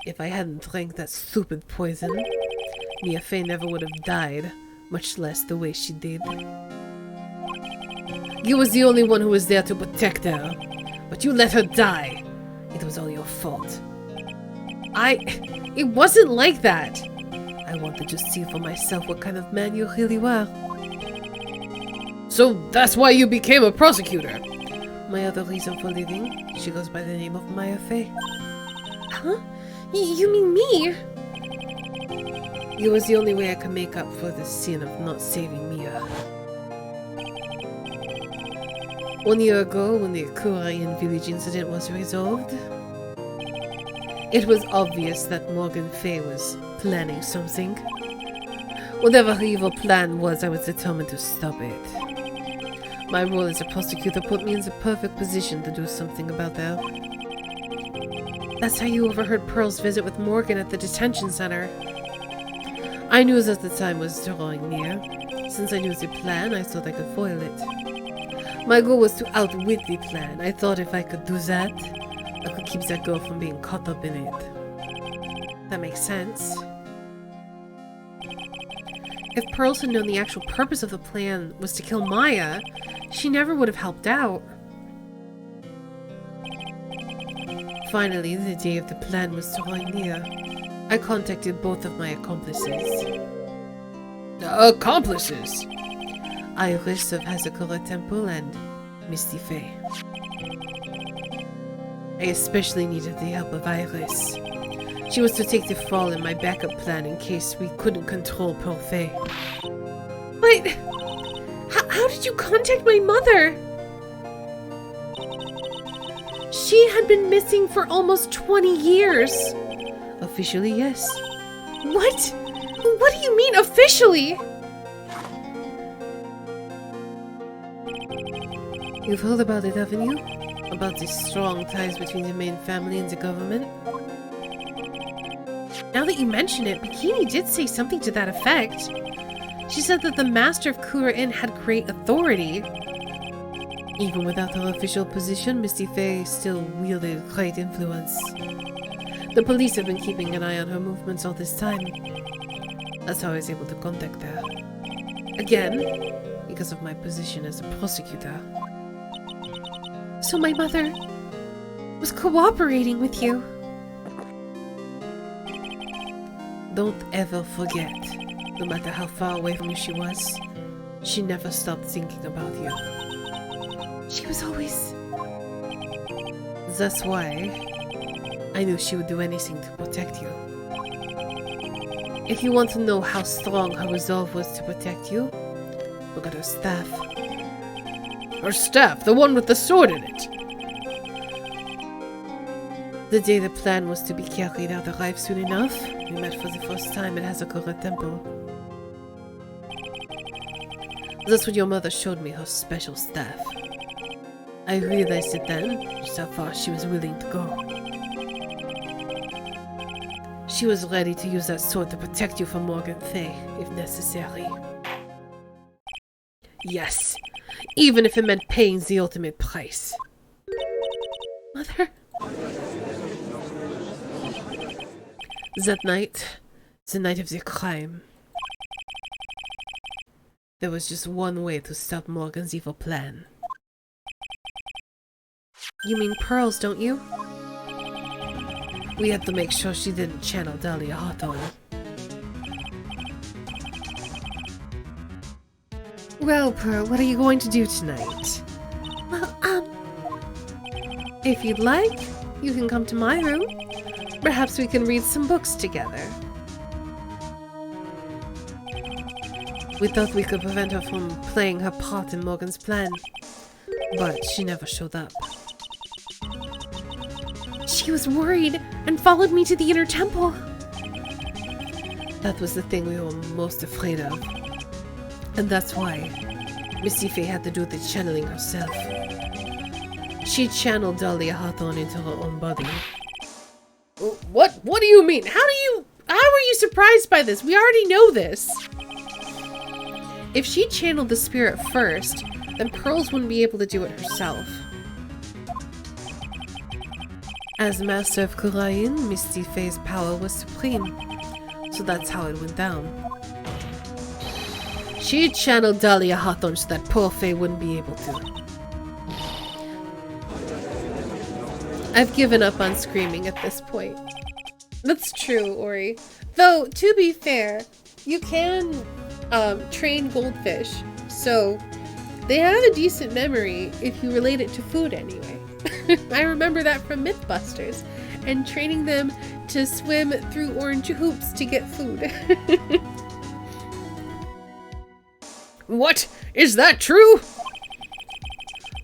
If I hadn't drank that stupid poison, Mia Fey never would have died, much less the way she did. You was the only one who was there to protect her, but you let her die. It was all your fault. It wasn't like that. I wanted to see for myself what kind of man you really were. So that's why you became a prosecutor? My other reason for living, she goes by the name of Maya Fey. Huh? You mean me? It was the only way I could make up for the sin of not saving Mia. 1 year ago, when the Korean village incident was resolved, it was obvious that Morgan Fey was planning something. Whatever her evil plan was, I was determined to stop it. My role as a prosecutor put me in the perfect position to do something about that. That's how you overheard Pearl's visit with Morgan at the detention center. I knew that the time was drawing near. Since I knew the plan, I thought I could foil it. My goal was to outwit the plan. I thought if I could do that, I could keep that girl from being caught up in it. That makes sense. If Pearls had known the actual purpose of the plan was to kill Maya, she never would have helped out. Finally, the day of the plan was drawing near. I contacted both of my accomplices. Accomplices? Iris of Hazakura Temple and Misty Fey. I especially needed the help of Iris. She was to take the fall in my backup plan in case we couldn't control Pearl Fey. But how did you contact my mother? She had been missing for almost 20 years. Officially, yes. What? What do you mean, officially? You've heard about it, haven't you? About the strong ties between the main family and the government? Now that you mention it, Bikini did say something to that effect. She said that the master of Kura Inn had great authority. Even without her official position, Misty Fey still wielded great influence. The police have been keeping an eye on her movements all this time. That's how I was able to contact her. Again, because of my position as a prosecutor. So my mother was cooperating with you. Don't ever forget, no matter how far away from you she was, she never stopped thinking about you. She was always... That's why I knew she would do anything to protect you. If you want to know how strong her resolve was to protect you, look at her staff. Her staff, the one with the sword in it. The day the plan was to be carried out arrived soon enough. We met for the first time at Hazakura Temple. That's when your mother showed me her special staff. I realized it then, just how far she was willing to go. She was ready to use that sword to protect you from Morgan Fey, if necessary. Yes, even if it meant paying the ultimate price. Mother... That night, the night of the crime, there was just one way to stop Morgan's evil plan. You mean Pearls, don't you? We had to make sure she didn't channel Dahlia Hawthorne. Well, Pearl, what are you going to do tonight? Well, If you'd like, you can come to my room. Perhaps we can read some books together. We thought we could prevent her from playing her part in Morgan's plan, but she never showed up. She was worried and followed me to the inner temple. That was the thing we were most afraid of. And that's why Misty Faye had to do the channeling herself. She channeled Dahlia Hawthorne into her own body. What do you mean? How were you surprised by this? We already know this. If she channeled the spirit first, then Pearls wouldn't be able to do it herself. As Master of Kurain, Misty Faye's power was supreme. So that's how it went down. She channeled Dahlia Hawthorne so that poor Faye wouldn't be able to. I've given up on screaming at this point. That's true, Ori. Though, to be fair, you can train goldfish, so they have a decent memory if you relate it to food anyway. I remember that from Mythbusters, and training them to swim through orange hoops to get food. What? Is that true?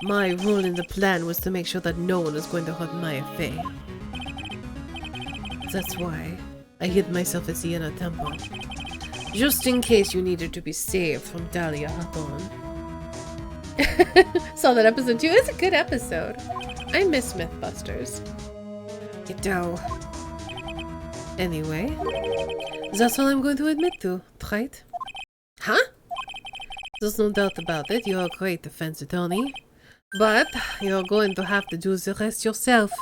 My role in the plan was to make sure that no one was going to hurt Maya Faye. That's why I hid myself at the inner temple. Just in case you needed to be saved from Dahlia Hawthorne. Saw that episode too. It's a good episode. I miss Mythbusters. Ditto. Anyway, that's all I'm going to admit to, right? Huh? There's no doubt about it, you're a great defense attorney. But you're going to have to do the rest yourself.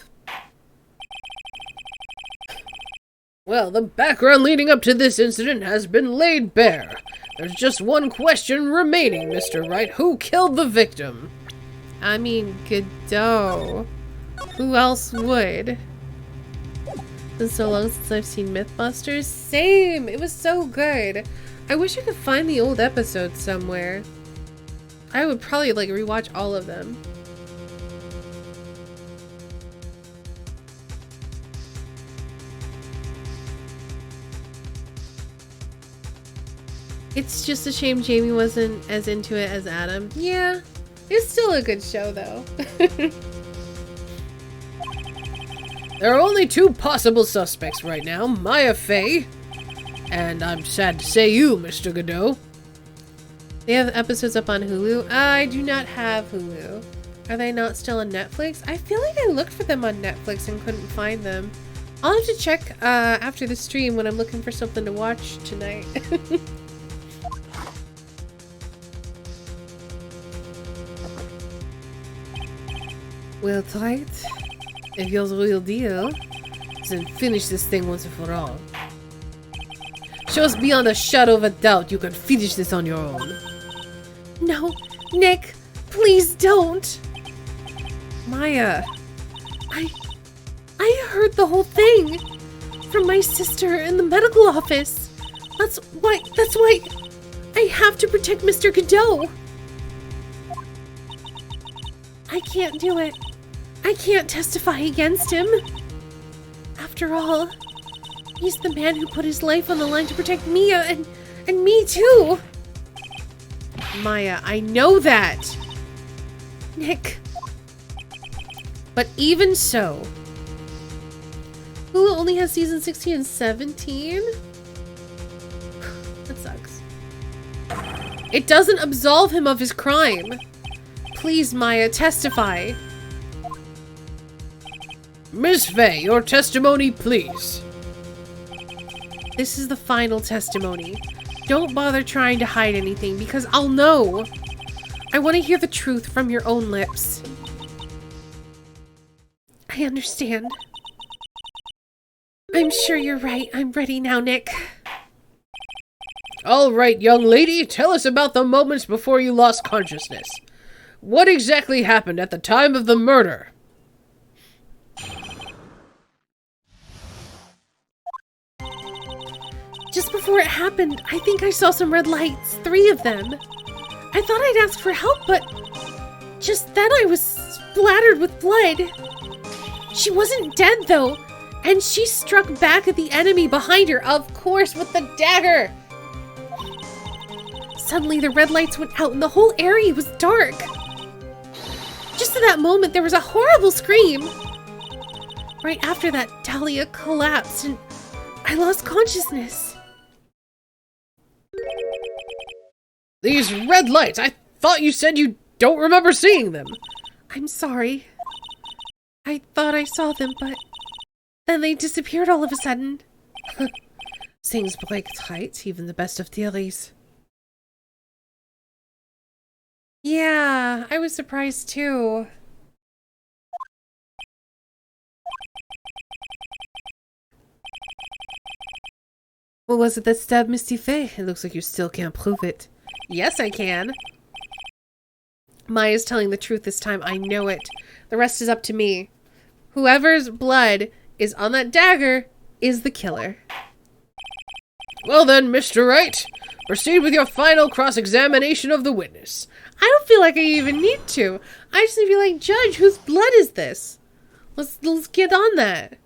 Well, the background leading up to this incident has been laid bare. There's just one question remaining, Mr. Wright. Who killed the victim? I mean, Godot. Who else would? It's been so long since I've seen Mythbusters. Same! It was so good. I wish I could find the old episodes somewhere. I would probably like rewatch all of them. It's just a shame Jamie wasn't as into it as Adam. Yeah, it's still a good show though. There are only two possible suspects right now, Maya Faye, and I'm sad to say you, Mr. Godot. They have episodes up on Hulu. I do not have Hulu. Are they not still on Netflix? I feel like I looked for them on Netflix and couldn't find them. I'll have to check after the stream when I'm looking for something to watch tonight. Well, right. If you're the real deal, then finish this thing once and for all. Show us beyond a shadow of a doubt you can finish this on your own. No, Nick, please don't. Maya, I heard the whole thing from my sister in the medical office. That's why I have to protect Mr. Godot. I can't do it. I can't testify against him. After all, he's the man who put his life on the line to protect Mia and me too. Maya, I know that. Nick. But even so, Hulu only has season 16 and 17? That sucks. It doesn't absolve him of his crime. Please, Maya, testify. Miss Faye, your testimony, please. This is the final testimony. Don't bother trying to hide anything, because I'll know. I want to hear the truth from your own lips. I understand. I'm sure you're right. I'm ready now, Nick. All right, young lady, tell us about the moments before you lost consciousness. What exactly happened at the time of the murder? Just before it happened, I think I saw some red lights, 3 of them. I thought I'd ask for help, but just then I was splattered with blood. She wasn't dead, though, and she struck back at the enemy behind her, of course, with the dagger. Suddenly, the red lights went out and the whole area was dark. Just at that moment, there was a horrible scream. Right after that, Dahlia collapsed and I lost consciousness. These red lights, I thought you said you don't remember seeing them. I'm sorry. I thought I saw them, but then they disappeared all of a sudden. Things break tight, even the best of theories. Yeah, I was surprised too. What was it that stabbed Misty Faye? It looks like you still can't prove it. Yes, I can. Maya's telling the truth this time. I know it. The rest is up to me. Whoever's blood is on that dagger is the killer. Well then, Mr. Wright, proceed with your final cross-examination of the witness. I don't feel like I even need to. I just feel like, Judge, whose blood is this? Let's get on that.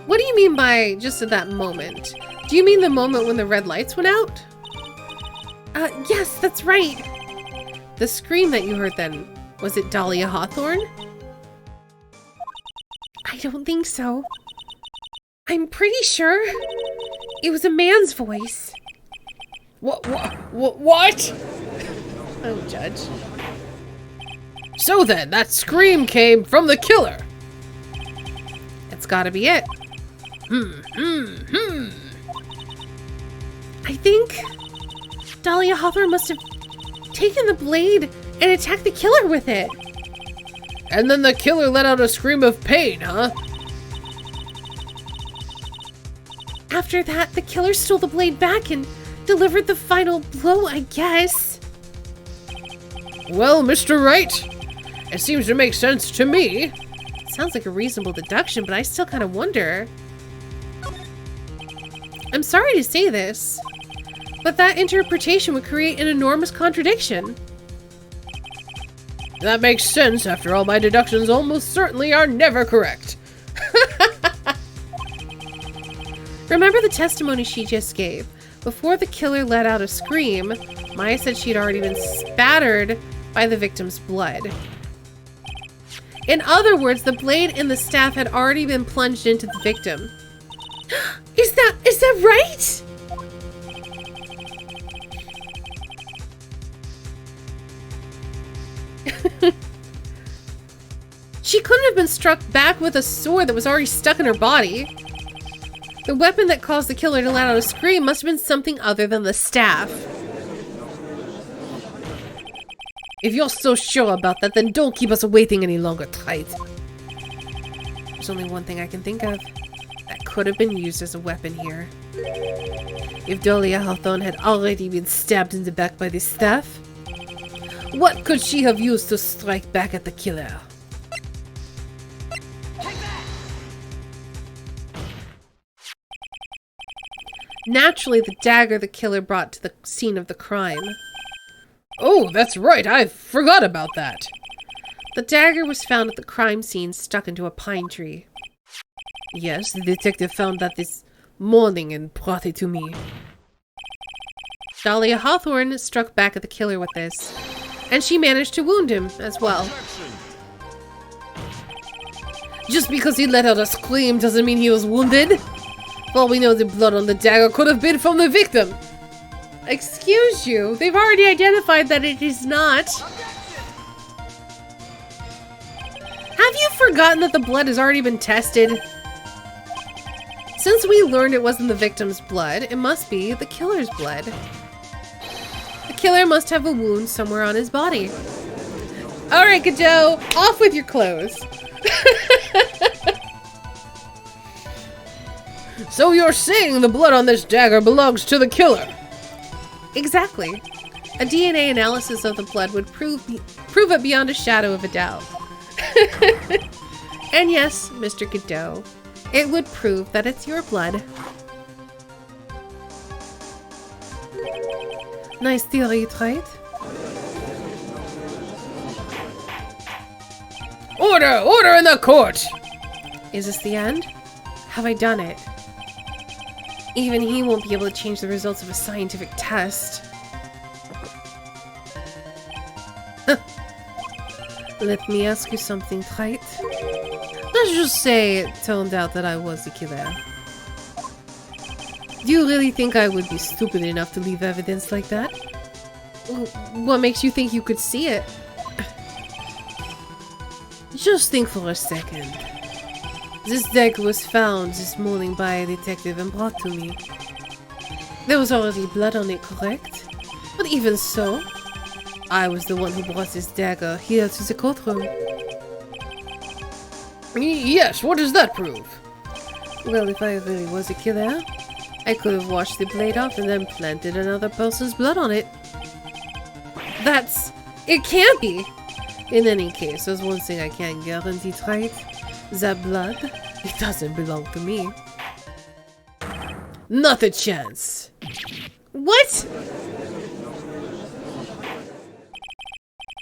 What do you mean by just at that moment? Do you mean the moment when the red lights went out? Yes, that's right. The scream that you heard then, was it Dahlia Hawthorne? I don't think so. I'm pretty sure it was a man's voice. What? Oh, Judge. So then, that scream came from the killer. It's gotta be it. I think Dahlia Hawthorne must have taken the blade and attacked the killer with it. And then the killer let out a scream of pain, huh? After that, the killer stole the blade back and delivered the final blow, I guess. Well, Mr. Wright, it seems to make sense to me. Sounds like a reasonable deduction, but I still kind of wonder. I'm sorry to say this, but that interpretation would create an enormous contradiction. That makes sense. After all, my deductions almost certainly are never correct. Remember the testimony she just gave? Before the killer let out a scream, Maya said she'd already been spattered by the victim's blood. In other words, the blade and the staff had already been plunged into the victim. Is that right? She couldn't have been struck back with a sword that was already stuck in her body. The weapon that caused the killer to let out a scream must have been something other than the staff. If you're so sure about that, then don't keep us waiting any longer, Trilogy. There's only one thing I can think of that could have been used as a weapon here. If Dahlia Hawthorne had already been stabbed in the back by the staff, What could she have used to strike back at the killer? Naturally, the dagger the killer brought to the scene of the crime. Oh, that's right. I forgot about that. The dagger was found at the crime scene stuck into a pine tree. yes, the detective found that this morning and brought it to me. Dahlia Hawthorne struck back at the killer with this, and she managed to wound him as well. Just because he let out a scream doesn't mean he was wounded. For all we know, the blood on the dagger could have been from the victim. Excuse you, they've already identified that it is not. Have you forgotten that the blood has already been tested? Since we learned it wasn't the victim's blood, it must be the killer's blood. The killer must have a wound somewhere on his body. Alright, Godot, off with your clothes. So you're saying the blood on this dagger belongs to the killer? Exactly. A DNA analysis of the blood would prove it beyond a shadow of a doubt. And yes, Mr. Godot, it would prove that it's your blood. Nice theory, right? Order! Order in the court! Is this the end? Have I done it? Even he won't be able to change the results of a scientific test. Let me ask you something, Wright. Let's just say it turned out that I was the killer. Do you really think I would be stupid enough to leave evidence like that? What makes you think you could see it? Just think for a second. This dagger was found this morning by a detective and brought to me. There was already blood on it, correct? But even so, I was the one who brought this dagger here to the courtroom. Yes, what does that prove? Well, if I really was a killer, I could have washed the blade off and then planted another person's blood on it. It can't be! In any case, there's one thing I can guarantee, right? That blood, it doesn't belong to me. Not a chance. What?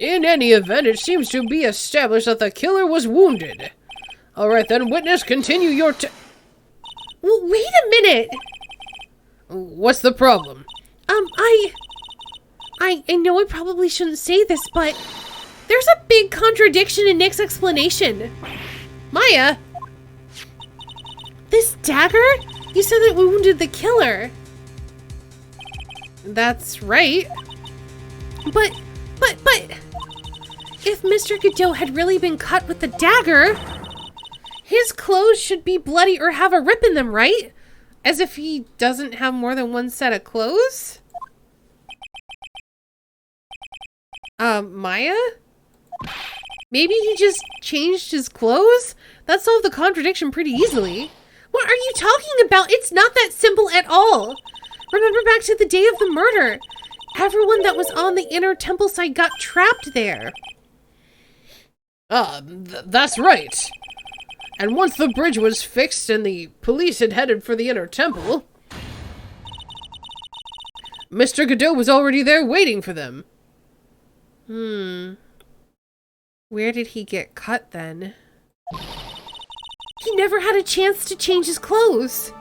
In any event, it seems to be established that the killer was wounded. Alright then, witness, continue your Well, wait a minute! What's the problem? I know I probably shouldn't say this, but there's a big contradiction in Nick's explanation. Maya! This dagger? You said it wounded the killer. That's right. But, if Mr. Godot had really been cut with the dagger, his clothes should be bloody or have a rip in them, right? As if he doesn't have more than one set of clothes? Maya? Maybe he just changed his clothes? That solved the contradiction pretty easily. What are you talking about? It's not that simple at all. Remember back to the day of the murder. Everyone that was on the inner temple side got trapped there. That's right. And once the bridge was fixed and the police had headed for the inner temple, Mr. Godot was already there waiting for them. Where did he get cut then? He never had a chance to change his clothes.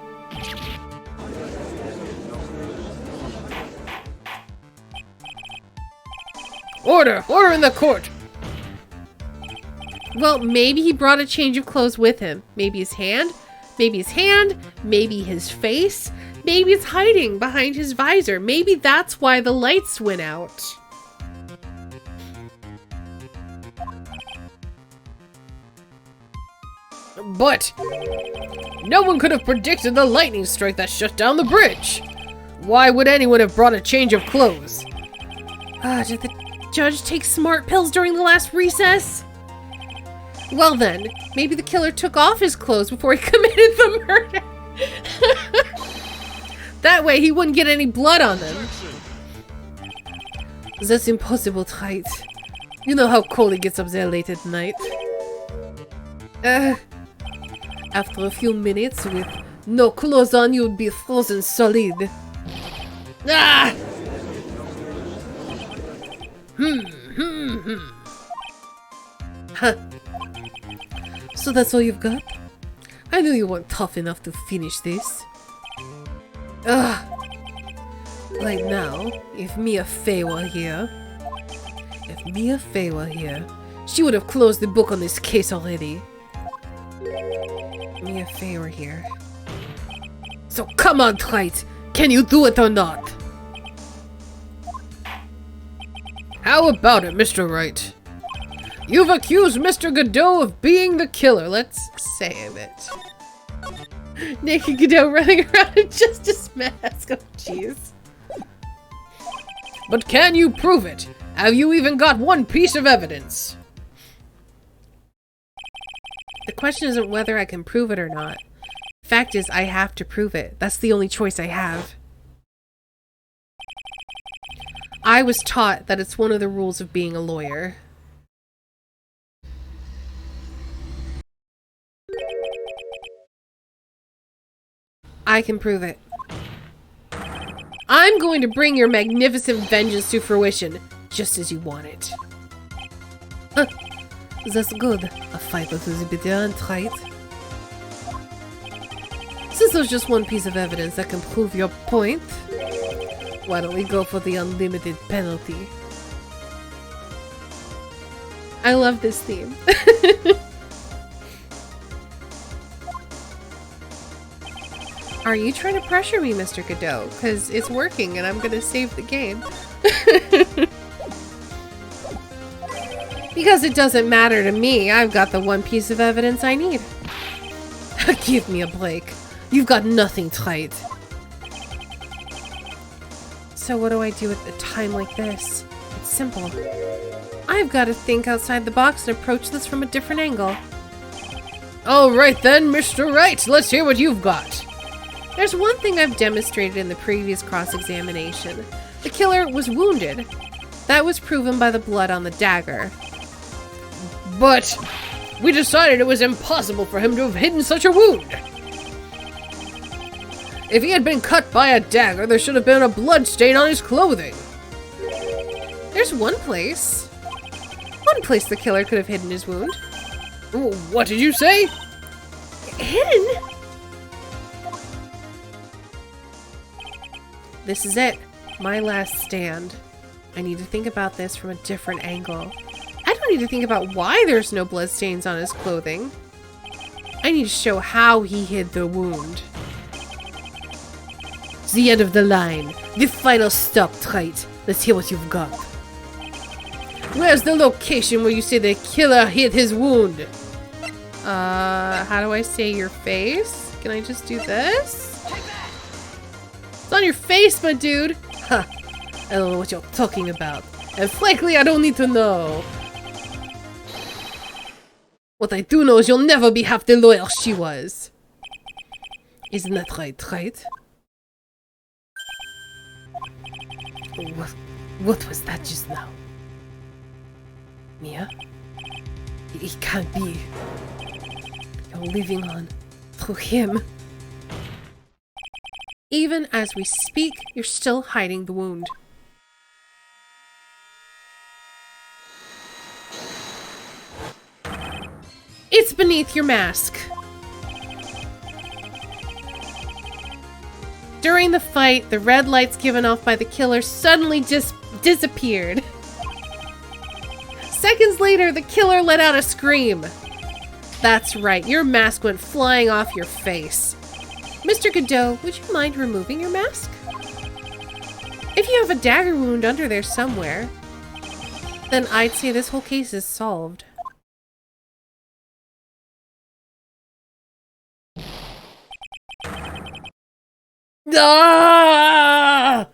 Order! Order in the court! Well, maybe he brought a change of clothes with him. Maybe his hand, maybe his face, maybe it's hiding behind his visor. Maybe that's why the lights went out. But no one could have predicted the lightning strike that shut down the bridge. Why would anyone have brought a change of clothes? Did the judge take smart pills during the last recess? Well then, maybe the killer took off his clothes before he committed the murder. That way he wouldn't get any blood on them. That's impossible, Wright. You know how cold it gets up there late at night. After a few minutes with no clothes on, you'd be frozen solid. Ah! Huh. So that's all you've got? I knew you weren't tough enough to finish this. Ugh. Right now, if Mia Fey were here, she would have closed the book on this case already. Mia Fey were here. So come on, Wright! Can you do it or not? How about it, Mr. Wright? You've accused Mr. Godot of being the killer. Let's save it. Naked Godot running around in Justice Mask. Oh, jeez. But can you prove it? Have you even got one piece of evidence? The question isn't whether I can prove it or not. Fact is, I have to prove it. That's the only choice I have. I was taught that it's one of the rules of being a lawyer. I can prove it. I'm going to bring your magnificent vengeance to fruition, just as you want it. That's good. A fight to the bitter and right. Since there's just one piece of evidence that can prove your point, why don't we go for the unlimited penalty? I love this theme. Are you trying to pressure me, Mr. Godot? Because it's working and I'm gonna save the game. Because it doesn't matter to me, I've got the one piece of evidence I need. Give me a break. You've got nothing tight. So what do I do at a time like this? It's simple. I've got to think outside the box and approach this from a different angle. Alright then, Mr. Wright, let's hear what you've got. There's one thing I've demonstrated in the previous cross-examination. The killer was wounded. That was proven by the blood on the dagger. But we decided it was impossible for him to have hidden such a wound. If he had been cut by a dagger, there should have been a blood stain on his clothing. There's one place. One place the killer could have hidden his wound. What did you say? Hidden? This is it. My last stand. I need to think about this from a different angle. I don't need to think about why there's no bloodstains on his clothing. I need to show how he hid the wound. The end of the line. The final stop, Wright. Let's hear what you've got. Where's the location where you say the killer hid his wound? How do I say your face? Can I just do this? It's on your face, my dude! Ha! I don't know what you're talking about. And frankly, I don't need to know. What I do know is you'll never be half the lawyer she was. Isn't that right, right? What was that just now? Mia? It can't be. You're living on through him. Even as we speak, you're still hiding the wound. It's beneath your mask. During the fight, the red lights given off by the killer suddenly just disappeared. Seconds later, the killer let out a scream. That's right, your mask went flying off your face. Mr. Godot, would you mind removing your mask? If you have a dagger wound under there somewhere, then I'd say this whole case is solved. Ah!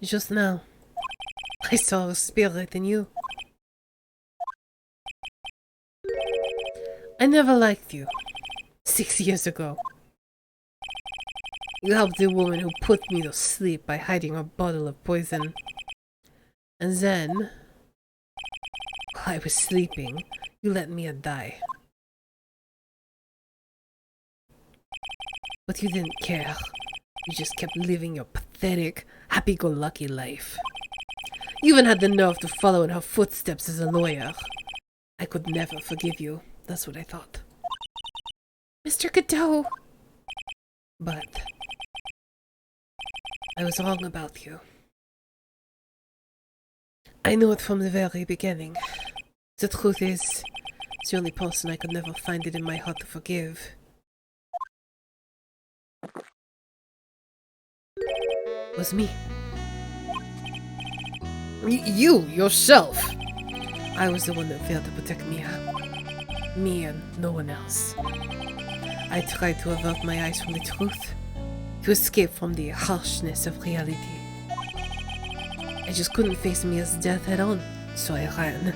Just now, I saw a spirit in you. I never liked you. 6 years ago. You helped the woman who put me to sleep by hiding a bottle of poison. And then, while I was sleeping, you let Mia die. But you didn't care. You just kept living your pathetic, happy-go-lucky life. You even had the nerve to follow in her footsteps as a lawyer. I could never forgive you. That's what I thought. Mr. Godot! But I was wrong about you. I knew it from the very beginning. The truth is, the only person I could never find it in my heart to forgive was me. You, yourself! I was the one that failed to protect Mia. Me and no one else. I tried to avert my eyes from the truth, to escape from the harshness of reality. I just couldn't face Mia's death head on, so I ran.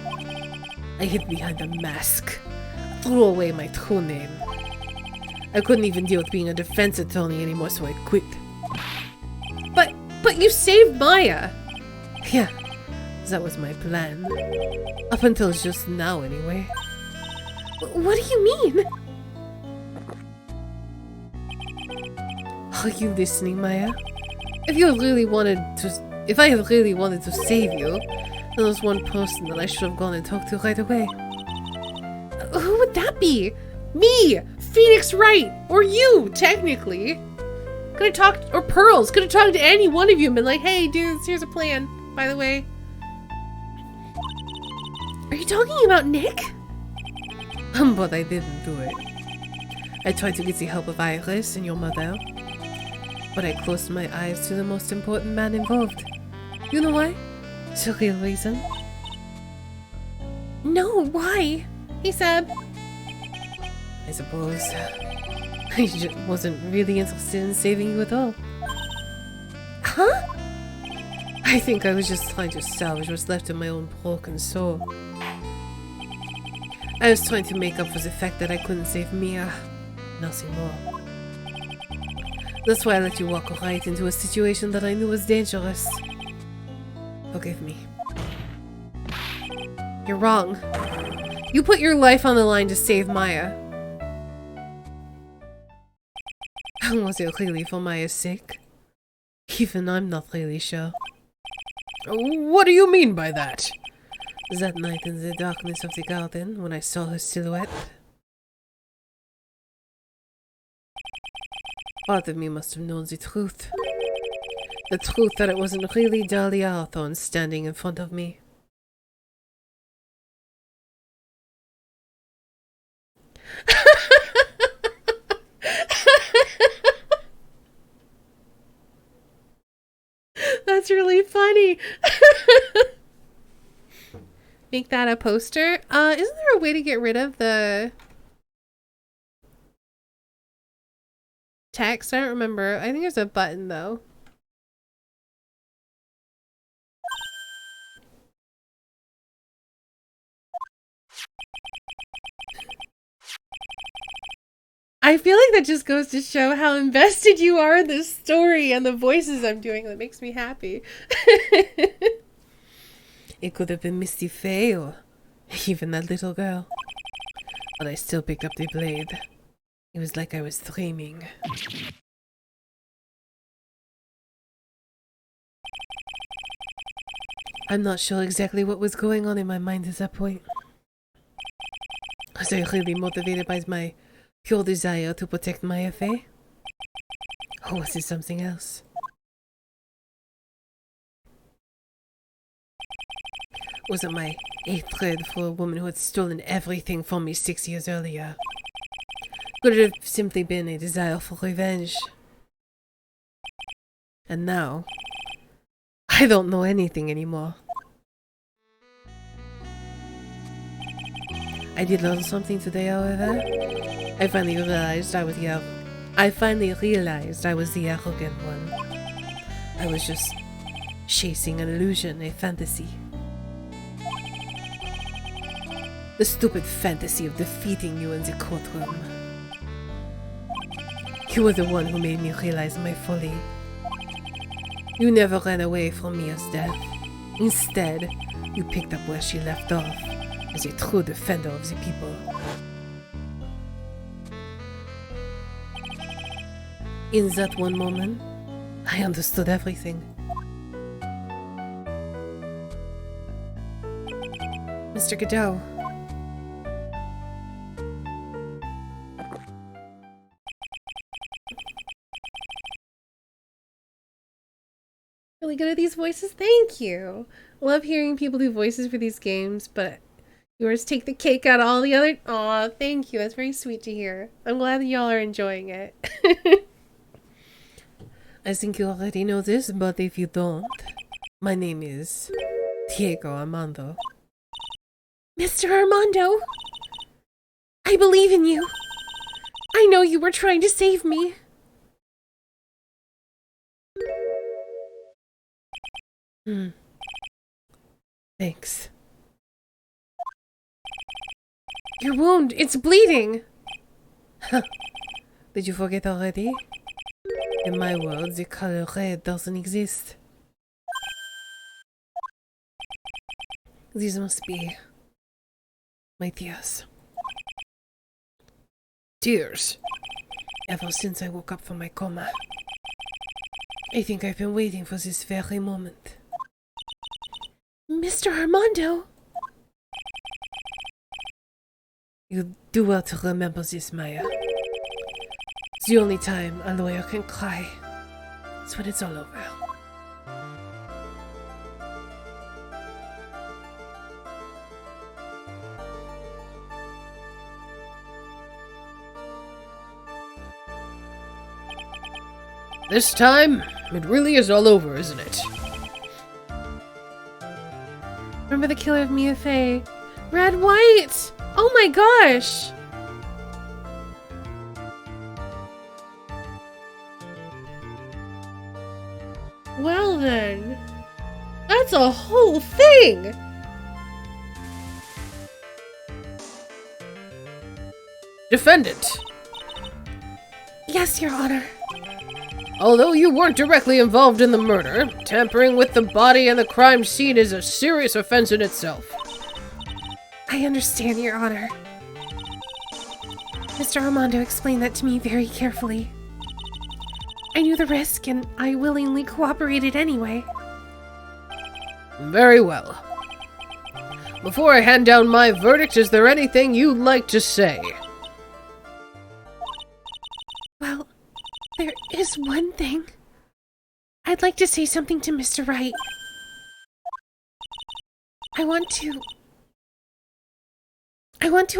I hid behind a mask, threw away my true name. I couldn't even deal with being a defense attorney anymore, so I quit. But you saved Maya! Yeah, that was my plan. Up until just now, anyway. What do you mean? Are you listening, Maya? If you really wanted to If I had really wanted to save you, then there's one person that I should have gone and talked to right away. Who would that be? Me! Phoenix Wright! Or you, technically. Could have talked, or Pearls, could have talked to any one of you and been like, hey dudes, here's a plan, by the way. Are you talking about Nick? But I didn't do it. I tried to get the help of Iris and your mother, but I closed my eyes to the most important man involved. You know why? The real reason. No, why? Hey Seb. I suppose I just wasn't really interested in saving you at all. Huh? I think I was just trying to salvage what's left of my own broken soul. I was trying to make up for the fact that I couldn't save Mia. Nothing more. That's why I let you walk right into a situation that I knew was dangerous. Forgive me. You're wrong. You put your life on the line to save Maya. Was it really for Maya's sake? Even I'm not really sure. What do you mean by that? That night in the darkness of the garden, when I saw her silhouette, part of me must have known the truth. The truth that it wasn't really Dahlia Hawthorne standing in front of me. That's really funny. Make that a poster. Isn't there a way to get rid of the text? I don't remember. I think there's a button though. I feel like that just goes to show how invested you are in this story and the voices I'm doing. That makes me happy. It could have been Misty Faye or even that little girl. But I still picked up the blade. It was like I was dreaming. I'm not sure exactly what was going on in my mind at that point. Was I really motivated by my pure desire to protect Maya Faye? Or was it something else? Was it my hatred for a woman who had stolen everything from me 6 years earlier? Could it have simply been a desire for revenge? And now, I don't know anything anymore. I did learn something today, however. I finally realized I was the arrogant one. I was just chasing an illusion, a fantasy. The stupid fantasy of defeating you in the courtroom. You were the one who made me realize my folly. You never ran away from Mia's death. Instead, you picked up where she left off, as a true defender of the people. In that one moment, I understood everything. Mr. Godot. Really good at these voices. Thank you. Love hearing people do voices for these games, but yours take the cake out of all the other. Aw, thank you. That's very sweet to hear. I'm glad that y'all are enjoying it. I think you already know this, but if you don't, my name is Diego Armando. Mr. Armando, I believe in you. I know you were trying to save me. Thanks. Your wound, it's bleeding. Did you forget already? In my world, the color red doesn't exist. These must be my tears. Tears? Ever since I woke up from my coma. I think I've been waiting for this very moment. Mr. Armando. You do well to remember this, Maya. It's the only time a lawyer can cry. It's when it's all over. This time, it really is all over, isn't it? Remember the killer of Mia Fey? Red White! Oh my gosh! Well then, that's a whole thing! Defendant, Yes, Your Honor. although you weren't directly involved in the murder, tampering with the body and the crime scene is a serious offense in itself. I understand, Your Honor. Mr. Armando explained that to me very carefully. I knew the risk, and I willingly cooperated anyway. Very well. Before I hand down my verdict, is there anything you'd like to say? Well, there is one thing. I'd like to say something to Mr. Wright. I want to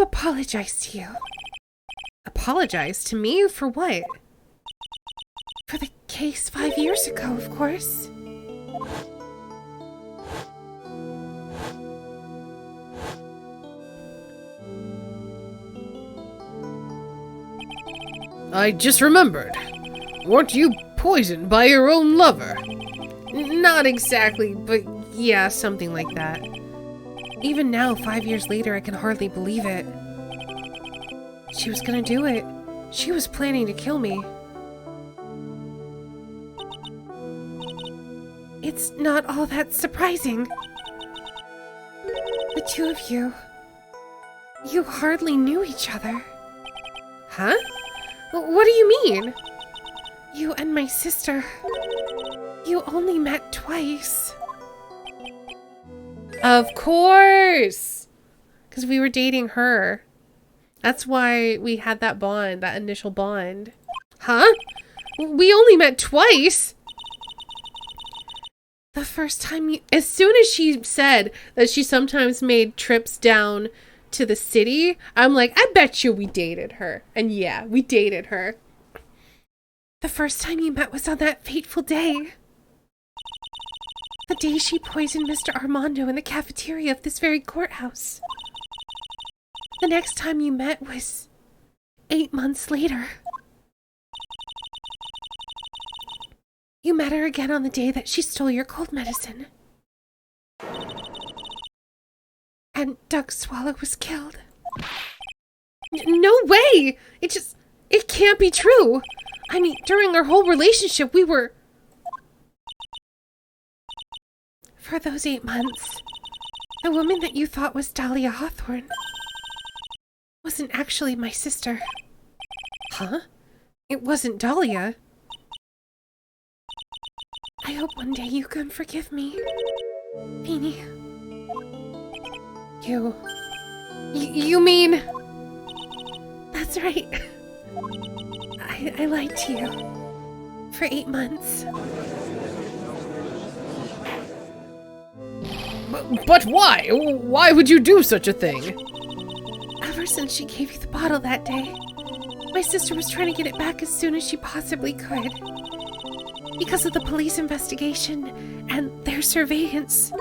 apologize to you. Apologize to me? For what? For the case 5 years ago, of course. I just remembered. Weren't you poisoned by your own lover? Not exactly, but yeah, something like that. Even now, 5 years later, I can hardly believe it. She was gonna do it. She was planning to kill me. It's not all that surprising. The two of you hardly knew each other. Huh? What do you mean? You and my sister, you only met twice. Of course! Because we were dating her. That's why we had that bond, that initial bond. Huh? We only met twice? The first time you... As soon as she said that she sometimes made trips down to the city, I'm like, I bet you we dated her. And yeah, we dated her. The first time you met was on that fateful day. The day she poisoned Mr. Armando in the cafeteria of this very courthouse. The next time you met was 8 months later. You met her again on the day that she stole your cold medicine. And Doug Swallow was killed. No way! It can't be true. I mean, during our whole relationship, we were... For those 8 months, the woman that you thought was Dahlia Hawthorne wasn't actually my sister. Huh? It wasn't Dahlia. I hope one day you can forgive me, Beanie. You mean... That's right. I lied to you. For 8 months. But why? Why would you do such a thing? Ever since she gave you the bottle that day, my sister was trying to get it back as soon as she possibly could. Because of the police investigation and their surveillance,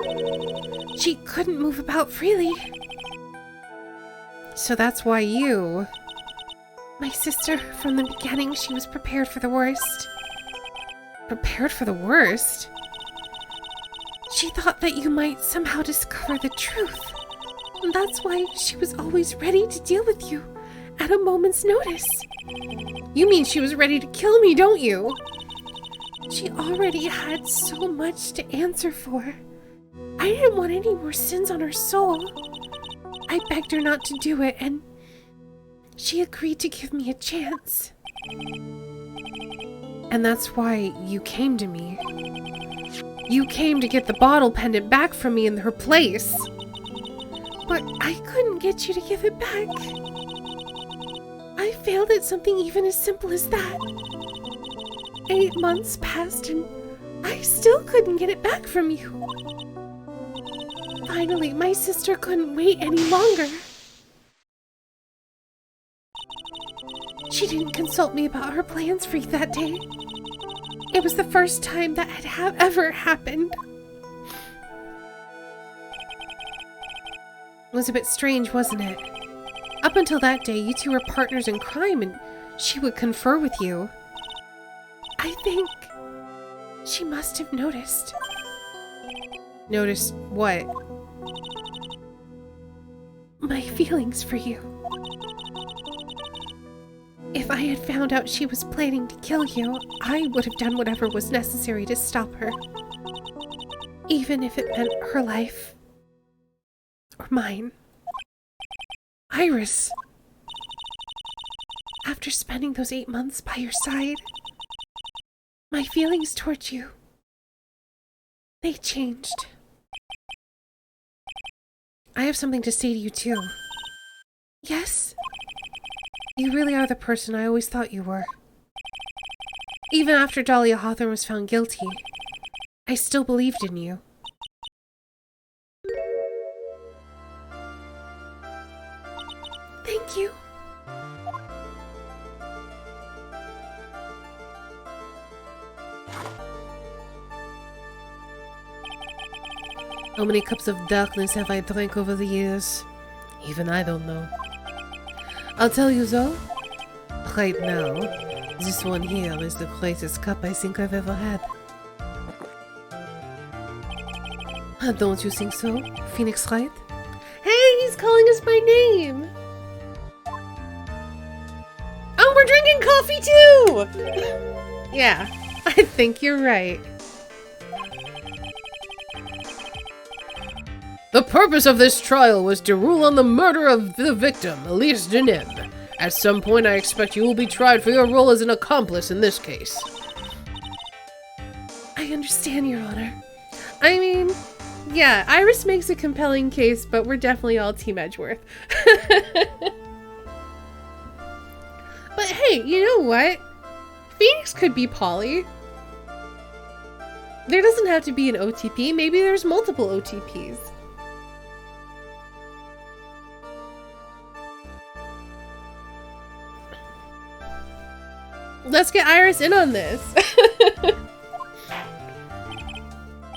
she couldn't move about freely. So that's why you... My sister, from the beginning, she was prepared for the worst. Prepared for the worst? She thought that you might somehow discover the truth. And that's why she was always ready to deal with you at a moment's notice. You mean she was ready to kill me, don't you? She already had so much to answer for. I didn't want any more sins on her soul. I begged her not to do it, and she agreed to give me a chance. And that's why you came to me. You came to get the bottle pendant back from me in her place. But I couldn't get you to give it back. I failed at something even as simple as that. 8 months passed and I still couldn't get it back from you. Finally, my sister couldn't wait any longer. She didn't consult me about her plans for you that day. It was the first time that had ever happened. It was a bit strange, wasn't it? Up until that day, you two were partners in crime and she would confer with you. I think she must have noticed. Noticed what? My feelings for you. If I had found out she was planning to kill you, I would have done whatever was necessary to stop her. Even if it meant her life. Or mine. Iris. After spending those 8 months by your side, my feelings towards you, they changed. I have something to say to you too. Yes? You really are the person I always thought you were. Even after Dahlia Hawthorne was found guilty, I still believed in you. Thank you. How many cups of darkness have I drank over the years? Even I don't know. I'll tell you though, right now, this one here is the greatest cup I think I've ever had. Don't you think so, Phoenix Wright? Hey, he's calling us by name! Oh, we're drinking coffee too! Yeah, I think you're right. The purpose of this trial was to rule on the murder of the victim, Elise Denim. At some point, I expect you will be tried for your role as an accomplice in this case. I understand, Your Honor. I mean, yeah, Iris makes a compelling case, but we're definitely all Team Edgeworth. But hey, you know what? Phoenix could be Polly. There doesn't have to be an OTP. Maybe there's multiple OTPs. Let's get Iris in on this.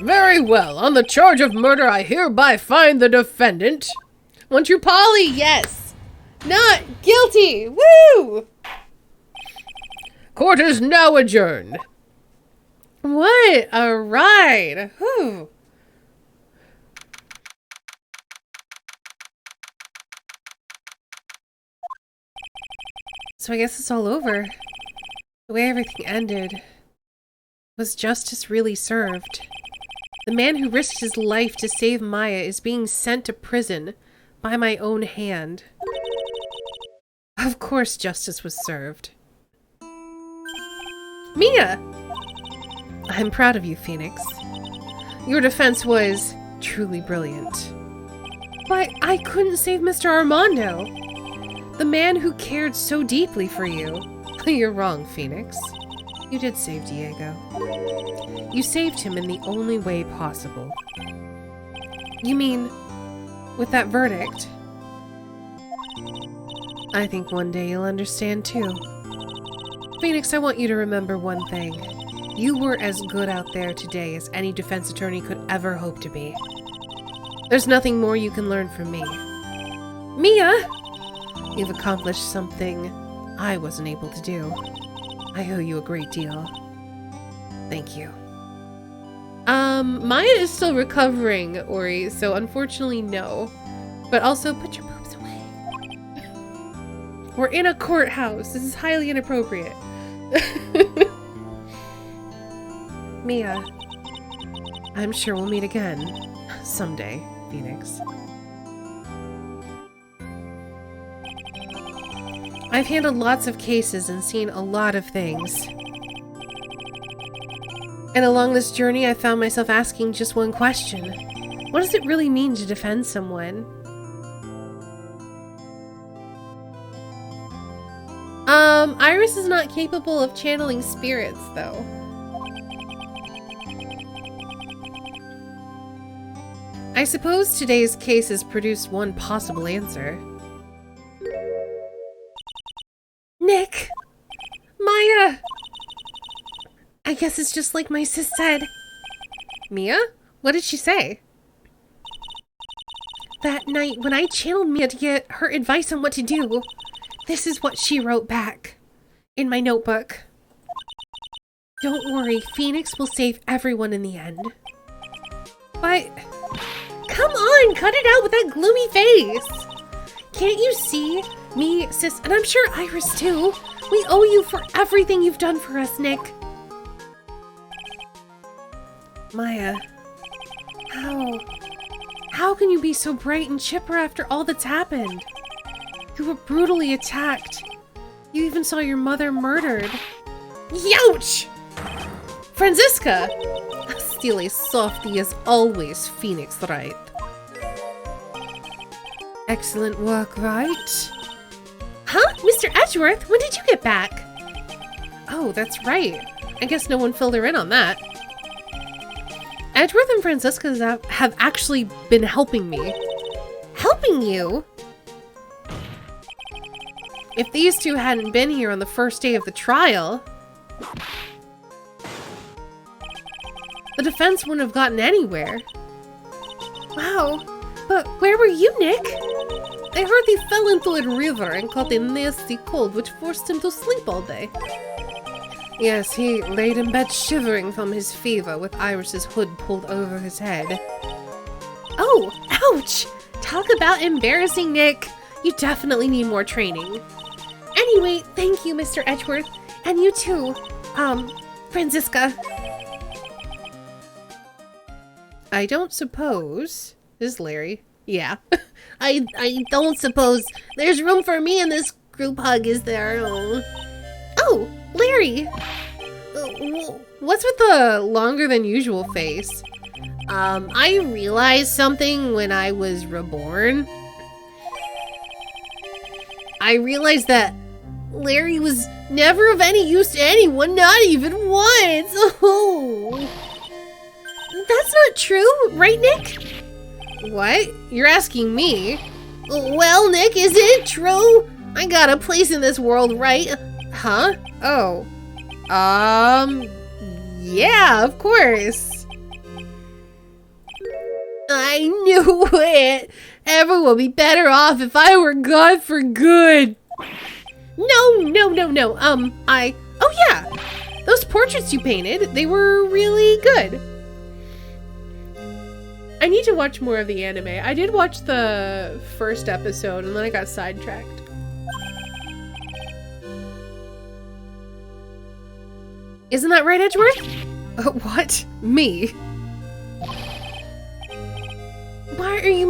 Very well. On the charge of murder, I hereby find the defendant. Want you, Polly? Yes. Not guilty. Woo! Court is now adjourned. What a ride. Whew. So I guess it's all over. The way everything ended, was justice really served? The man who risked his life to save Maya is being sent to prison by my own hand. Of course justice was served. Mia! I'm proud of you, Phoenix. Your defense was truly brilliant. But I couldn't save Mr. Armando, the man who cared so deeply for you. You're wrong, Phoenix. You did save Diego. You saved him in the only way possible. You mean, with that verdict? I think one day you'll understand too. Phoenix, I want you to remember one thing. You were as good out there today as any defense attorney could ever hope to be. There's nothing more you can learn from me. Mia! You've accomplished something I wasn't able to do. I owe you a great deal. Thank you. Maya is still recovering, Ori, so unfortunately no. But also, put your boobs away. We're in a courthouse. This is highly inappropriate. Mia, I'm sure we'll meet again. Someday, Phoenix. I've handled lots of cases and seen a lot of things. And along this journey, I found myself asking just one question. What does it really mean to defend someone? Iris is not capable of channeling spirits, though. I suppose today's case has produced one possible answer. Nick! Maya! I guess it's just like my sis said. Mia? What did she say? That night when I channeled Mia to get her advice on what to do, this is what she wrote back in my notebook. Don't worry, Phoenix will save everyone in the end. But come on, cut it out with that gloomy face. Can't you see? Me, sis, and I'm sure Iris too. We owe you for everything you've done for us, Nick. Maya, how can you be so bright and chipper after all that's happened? You were brutally attacked. You even saw your mother murdered. Youch! Franziska! Still a softie as always, Phoenix Wright. Excellent work, Wright. Huh? Mr. Edgeworth, when did you get back? Oh, that's right. I guess no one filled her in on that. Edgeworth and Franziska have actually been helping me. Helping you? If these two hadn't been here on the first day of the trial, the defense wouldn't have gotten anywhere. Wow, but where were you, Nick? I heard he fell into a river and caught a nasty cold which forced him to sleep all day. Yes, he laid in bed shivering from his fever with Iris's hood pulled over his head. Oh, ouch! Talk about embarrassing, Nick. You definitely need more training. Anyway, thank you, Mr. Edgeworth. And you too, Franziska. I don't suppose... This is Larry. Yeah. I don't suppose there's room for me in this group hug, is there? Oh, Larry! What's with the longer than usual face? I realized something when I was reborn. I realized that Larry was never of any use to anyone, not even once. Oh. That's not true, right, Nick? What? You're asking me? Well, Nick, is it true? I got a place in this world, right? Huh? Oh. Yeah, of course. I knew it. Everyone would be better off if I were gone for good. No. Oh yeah. Those portraits you painted, they were really good. I need to watch more of the anime. I did watch the first episode and then I got sidetracked. Isn't that right, Edgeworth? What? Me? Why are you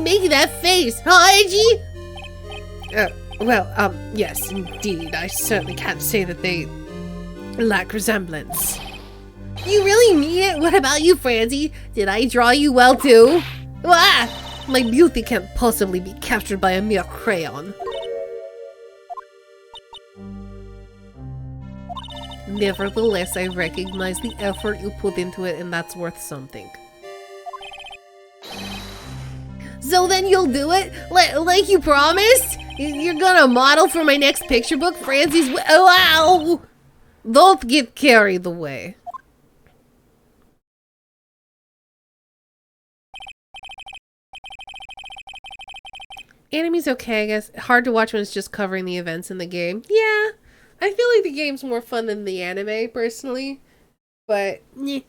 making that face, huh, Edgy? Yes, indeed. I certainly can't say that they lack resemblance. You really mean it? What about you, Francie? Did I draw you well, too? Ah! My beauty can't possibly be captured by a mere crayon. Nevertheless, I recognize the effort you put into it, and that's worth something. So then you'll do it? Like you promised? You're gonna model for my next picture book, Francie's... Wow! Don't get carried away. Anime's okay, I guess. Hard to watch when it's just covering the events in the game. Yeah, I feel like the game's more fun than the anime, personally. But, yeah.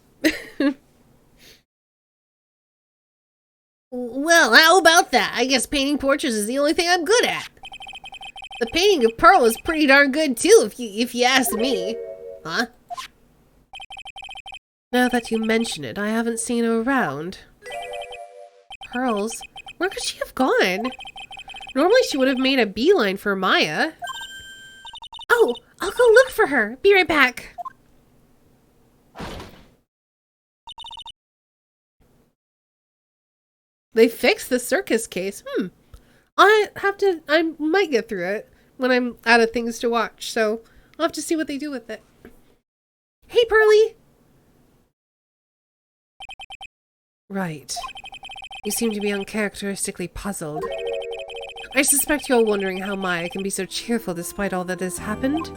Well, how about that? I guess painting portraits is the only thing I'm good at. The painting of Pearl is pretty darn good too, if you ask me. Huh? Now that you mention it, I haven't seen her around. Pearls? Where could she have gone? Normally she would have made a beeline for Maya. Oh, I'll go look for her. Be right back. They fixed the circus case. I might get through it when I'm out of things to watch, so I'll have to see what they do with it. Hey, Pearly! Right. You seem to be uncharacteristically puzzled. I suspect you're wondering how Maya can be so cheerful despite all that has happened?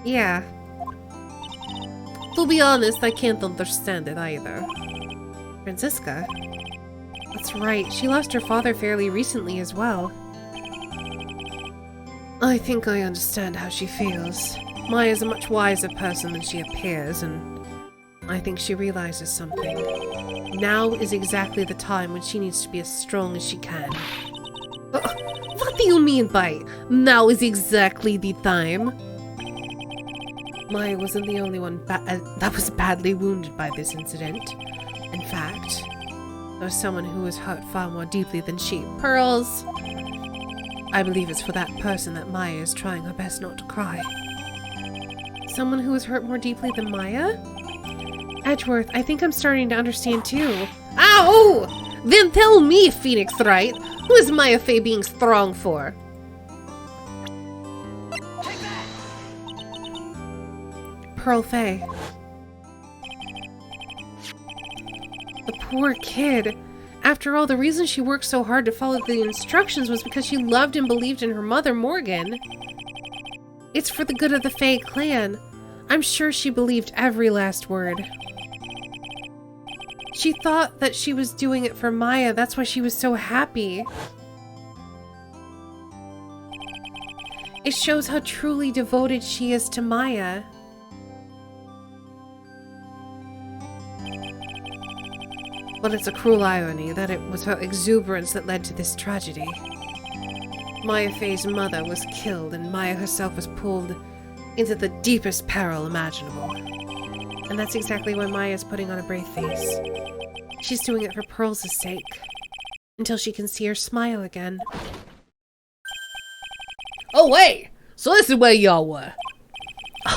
Yeah. To be honest, I can't understand it either. Francisca? That's right, she lost her father fairly recently as well. I think I understand how she feels. Maya's a much wiser person than she appears, and I think she realizes something. Now is exactly the time when she needs to be as strong as she can. What do you mean by, now is exactly the time? Maya wasn't the only one that was badly wounded by this incident. In fact, there was someone who was hurt far more deeply than she. Pearls. I believe it's for that person that Maya is trying her best not to cry. Someone who was hurt more deeply than Maya? Edgeworth, I think I'm starting to understand too. Ow! Then tell me, Phoenix Wright, who is Maya Fey being strong for? Pearl Fey. The poor kid. After all, the reason she worked so hard to follow the instructions was because she loved and believed in her mother, Morgan. It's for the good of the Fey clan. I'm sure she believed every last word. She thought that she was doing it for Maya. That's why she was so happy. It shows how truly devoted she is to Maya. But it's a cruel irony that it was her exuberance that led to this tragedy. Maya Fey's mother was killed, and Maya herself was pulled into the deepest peril imaginable. And that's exactly why Maya's putting on a brave face. She's doing it for Pearl's sake, until she can see her smile again. Oh, hey! So this is where y'all were.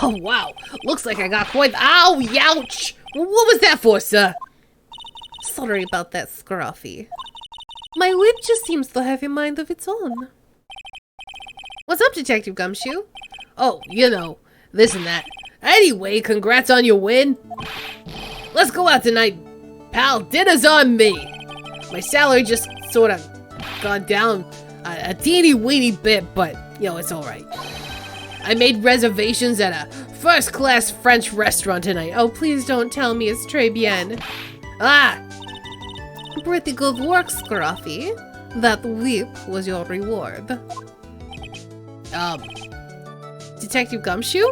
Oh, wow. Looks like I got quite... Ow! Youch! What was that for, sir? Sorry about that, Scruffy. My whip just seems to have a mind of its own. What's up, Detective Gumshoe? Oh, you know, this and that. Anyway, congrats on your win. Let's go out tonight, pal. Dinner's on me. My salary just sort of gone down a teeny weeny bit, but, you know, it's alright. I made reservations at a first-class French restaurant tonight. Oh, please don't tell me it's très bien. Ah! Pretty good work, Scruffy. That whip was your reward. Detective Gumshoe?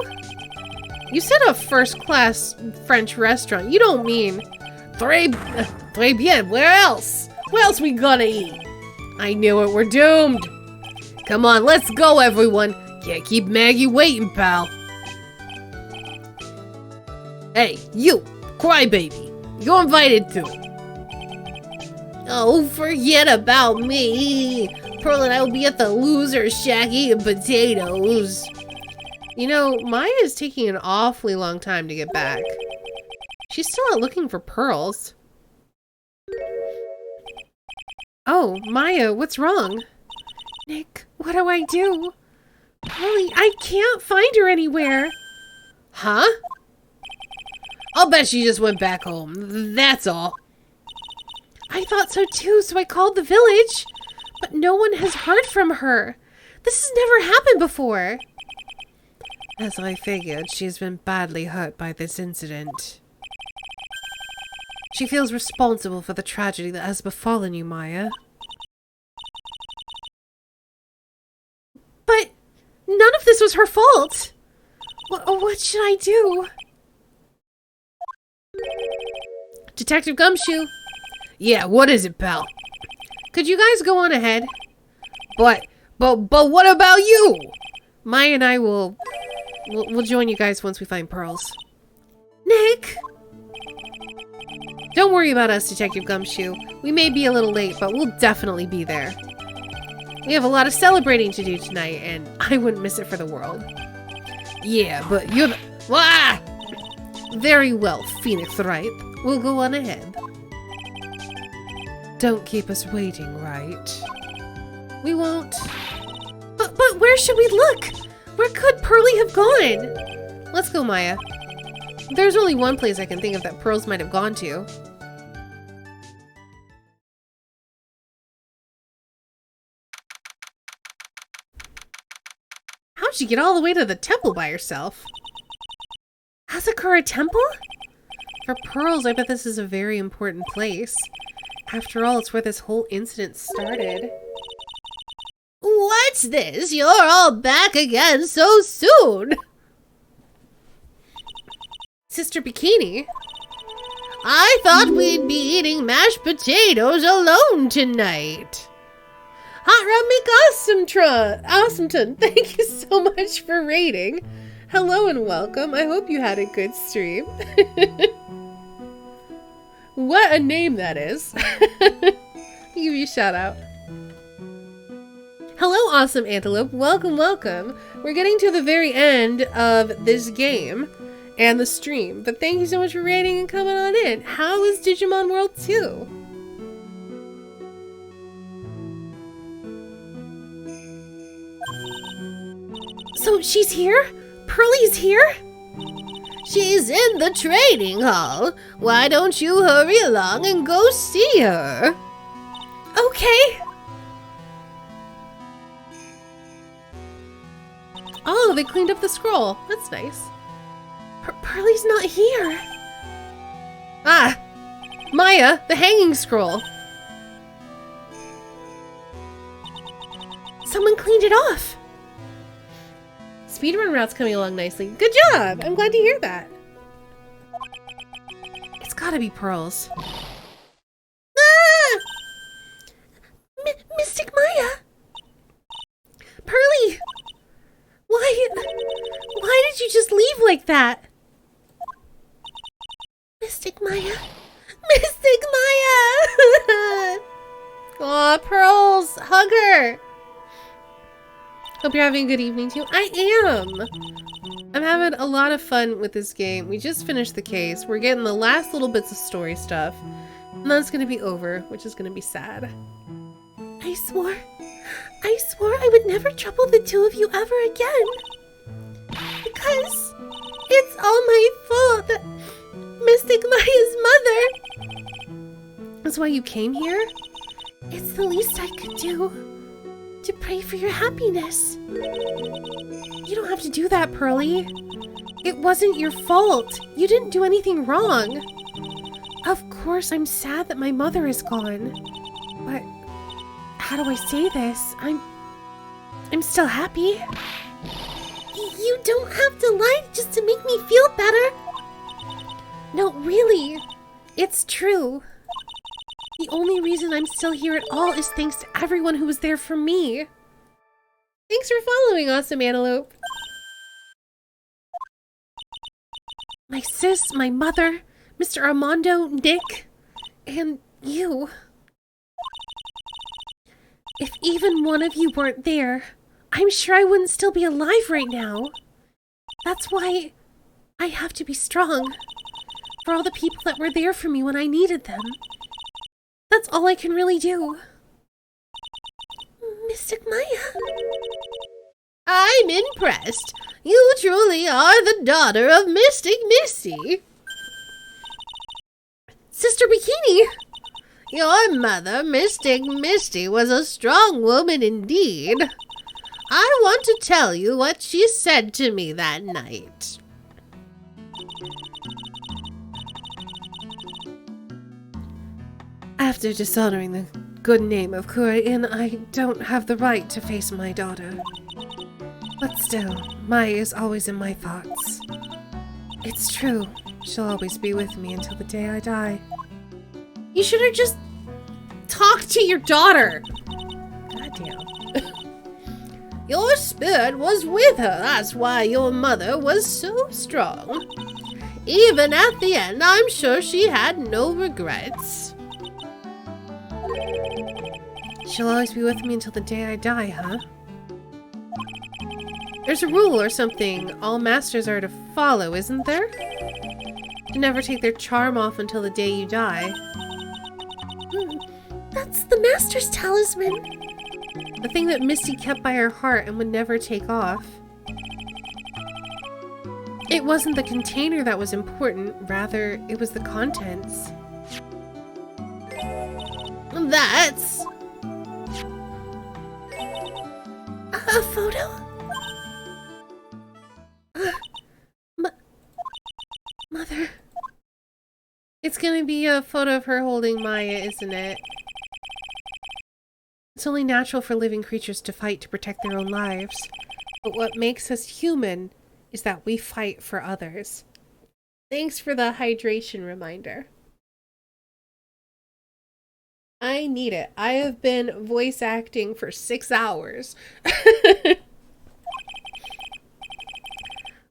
You said a first-class French restaurant. You don't mean... Très bien. Where else? Where else we gonna eat? I knew it. We're doomed. Come on, let's go, everyone. Can't keep Maggie waiting, pal. Hey, you, crybaby. You're invited too. Oh, forget about me. Pearl and I will be at the loser shack eating potatoes. You know, Maya is taking an awfully long time to get back. She's still out looking for pearls. Oh, Maya, what's wrong? Nick, what do I do? Really, I can't find her anywhere. Huh? I'll bet she just went back home. That's all. I thought so too, so I called the village. But no one has heard from her. This has never happened before. As I figured, she's been badly hurt by this incident. She feels responsible for the tragedy that has befallen you, Maya. But none of this was her fault. What should I do? Detective Gumshoe. Yeah, what is it, pal? Could you guys go on ahead? But what about you? Maya and I we'll join you guys once we find pearls. Nick! Don't worry about us, Detective Gumshoe. We may be a little late, but we'll definitely be there. We have a lot of celebrating to do tonight, and I wouldn't miss it for the world. Yeah, but you're the... Ah! Very well, Phoenix Wright. We'll go on ahead. Don't keep us waiting, Wright. We won't. But where should we look? Where could Pearly have gone? Let's go, Maya. There's only one place I can think of that Pearls might have gone to. How'd she get all the way to the temple by herself? Asakura Temple? For Pearls, I bet this is a very important place. After all, it's where this whole incident started. What's this? You're all back again so soon! Sister Bikini? I thought we'd be eating mashed potatoes alone tonight. Hot Rub Awesometon, thank you so much for rating. Hello and welcome. I hope you had a good stream. What a name that is. I'll give you a shout out. Hello, Awesome Antelope. Welcome, welcome. We're getting to the very end of this game and the stream, but thank you so much for rating and coming on in. How is Digimon World 2? So she's here? Pearly's here? She's in the training hall. Why don't you hurry along and go see her? Okay. Oh, they cleaned up the scroll. That's nice. Pearly's not here. Ah, Maya, the hanging scroll. Someone cleaned it off. Speedrun route's coming along nicely. Good job! I'm glad to hear that. It's gotta be Pearls. Ah! Mystic Maya! Pearly! Why did you just leave like that? Mystic Maya! Mystic Maya! Aw, Pearls! Hug her! Hope you're having a good evening too. I am! I'm having a lot of fun with this game. We just finished the case. We're getting the last little bits of story stuff. And then it's gonna be over, which is gonna be sad. I swore I would never trouble the two of you ever again. Because it's all my fault that Mystic Maya's mother. That's why you came here? It's the least I could do. To pray for your happiness. You don't have to do that, Pearly. It wasn't your fault. You didn't do anything wrong. Of course, I'm sad that my mother is gone. But how do I say this? I'm still happy. You don't have to lie just to make me feel better. No, really. It's true. The only reason I'm still here at all is thanks to everyone who was there for me. Thanks for following, Awesome Antelope. My sis, my mother, Mr. Armando, Nick, and you. If even one of you weren't there, I'm sure I wouldn't still be alive right now. That's why I have to be strong. For all the people that were there for me when I needed them. That's all I can really do. Mystic Maya. I'm impressed. You truly are the daughter of Mystic Missy. Sister Bikini. Your mother, Mystic Misty, was a strong woman indeed. I want to tell you what she said to me that night. After dishonoring the good name of Kuei-in, I don't have the right to face my daughter. But still, Maya is always in my thoughts. It's true, she'll always be with me until the day I die. You should have just talked to your daughter! Goddamn. Your spirit was with her, that's why your mother was so strong. Even at the end, I'm sure she had no regrets. She'll always be with me until the day I die, huh? There's a rule or something all masters are to follow, isn't there? To never take their charm off until the day you die. That's the Master's talisman. The thing that Misty kept by her heart and would never take off. It wasn't the container that was important, rather, it was the contents. That's... A photo? Mother. It's gonna be a photo of her holding Maya, isn't it? It's only natural for living creatures to fight to protect their own lives. But what makes us human is that we fight for others. Thanks for the hydration reminder. I need it. I have been voice acting for 6 hours.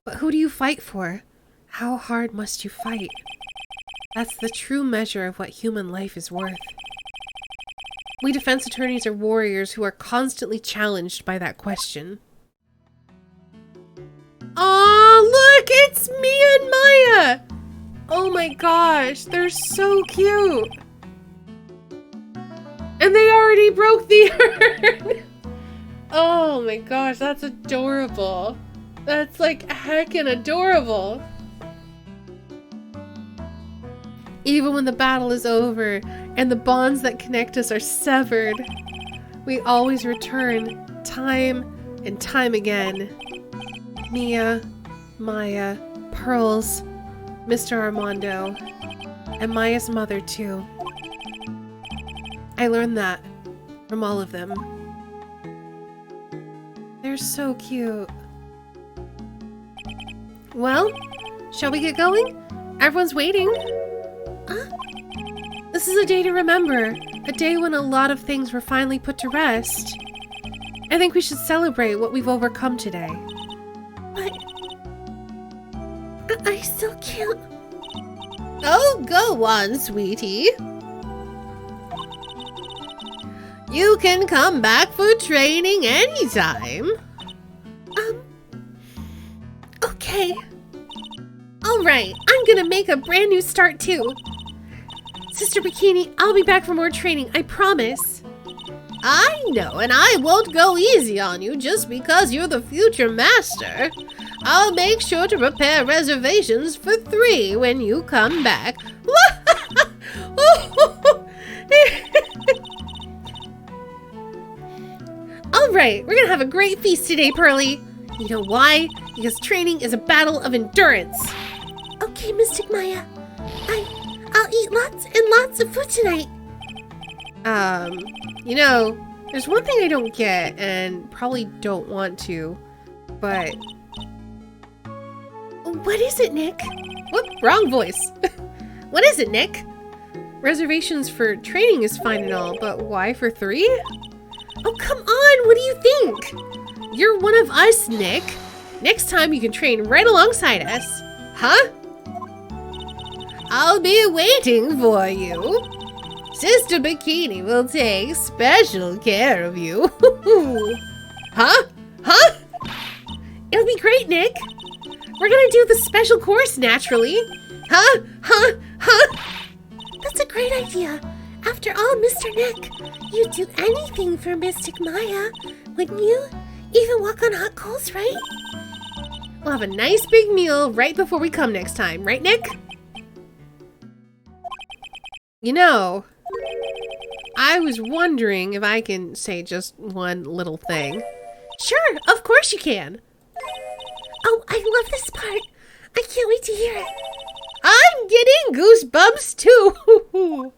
But who do you fight for? How hard must you fight? That's the true measure of what human life is worth. We defense attorneys are warriors who are constantly challenged by that question. Aw, look! It's Mia and Maya! Oh my gosh, they're so cute! And they already broke the urn! Oh my gosh, that's adorable. That's like heckin' adorable. Even when the battle is over and the bonds that connect us are severed, we always return time and time again. Mia, Maya, Pearls, Mr. Armando, and Maya's mother too. I learned that from all of them. They're so cute. Well, shall we get going? Everyone's waiting. This is a day to remember. A day when a lot of things were finally put to rest. I think we should celebrate what we've overcome today. But I still can't. Oh, go on, sweetie. You can come back for training anytime. Okay. Alright, I'm gonna make a brand new start too. Sister Bikini, I'll be back for more training, I promise. I know, and I won't go easy on you just because you're the future master. I'll make sure to prepare reservations for 3 when you come back. Alright, we're gonna have a great feast today, Pearly. You know why? Because training is a battle of endurance. Okay, Mystic Maya. I'll eat lots and lots of food tonight. You know, there's one thing I don't get and probably don't want to, but... What is it, Nick? Whoop, wrong voice. What is it, Nick? Reservations for training is fine and all, but why for 3? Oh, come on, what do you think? You're one of us, Nick. Next time you can train right alongside us. Huh? I'll be waiting for you. Sister Bikini will take special care of you. Huh? Huh? It'll be great, Nick. We're gonna do the special course naturally. Huh? Huh? Huh? That's a great idea. After all, Mr. Nick, you'd do anything for Mystic Maya, wouldn't you? Even walk on hot coals, right? We'll have a nice big meal right before we come next time, right, Nick? You know, I was wondering if I can say just one little thing. Sure, of course you can. Oh, I love this part. I can't wait to hear it. I'm getting goosebumps too.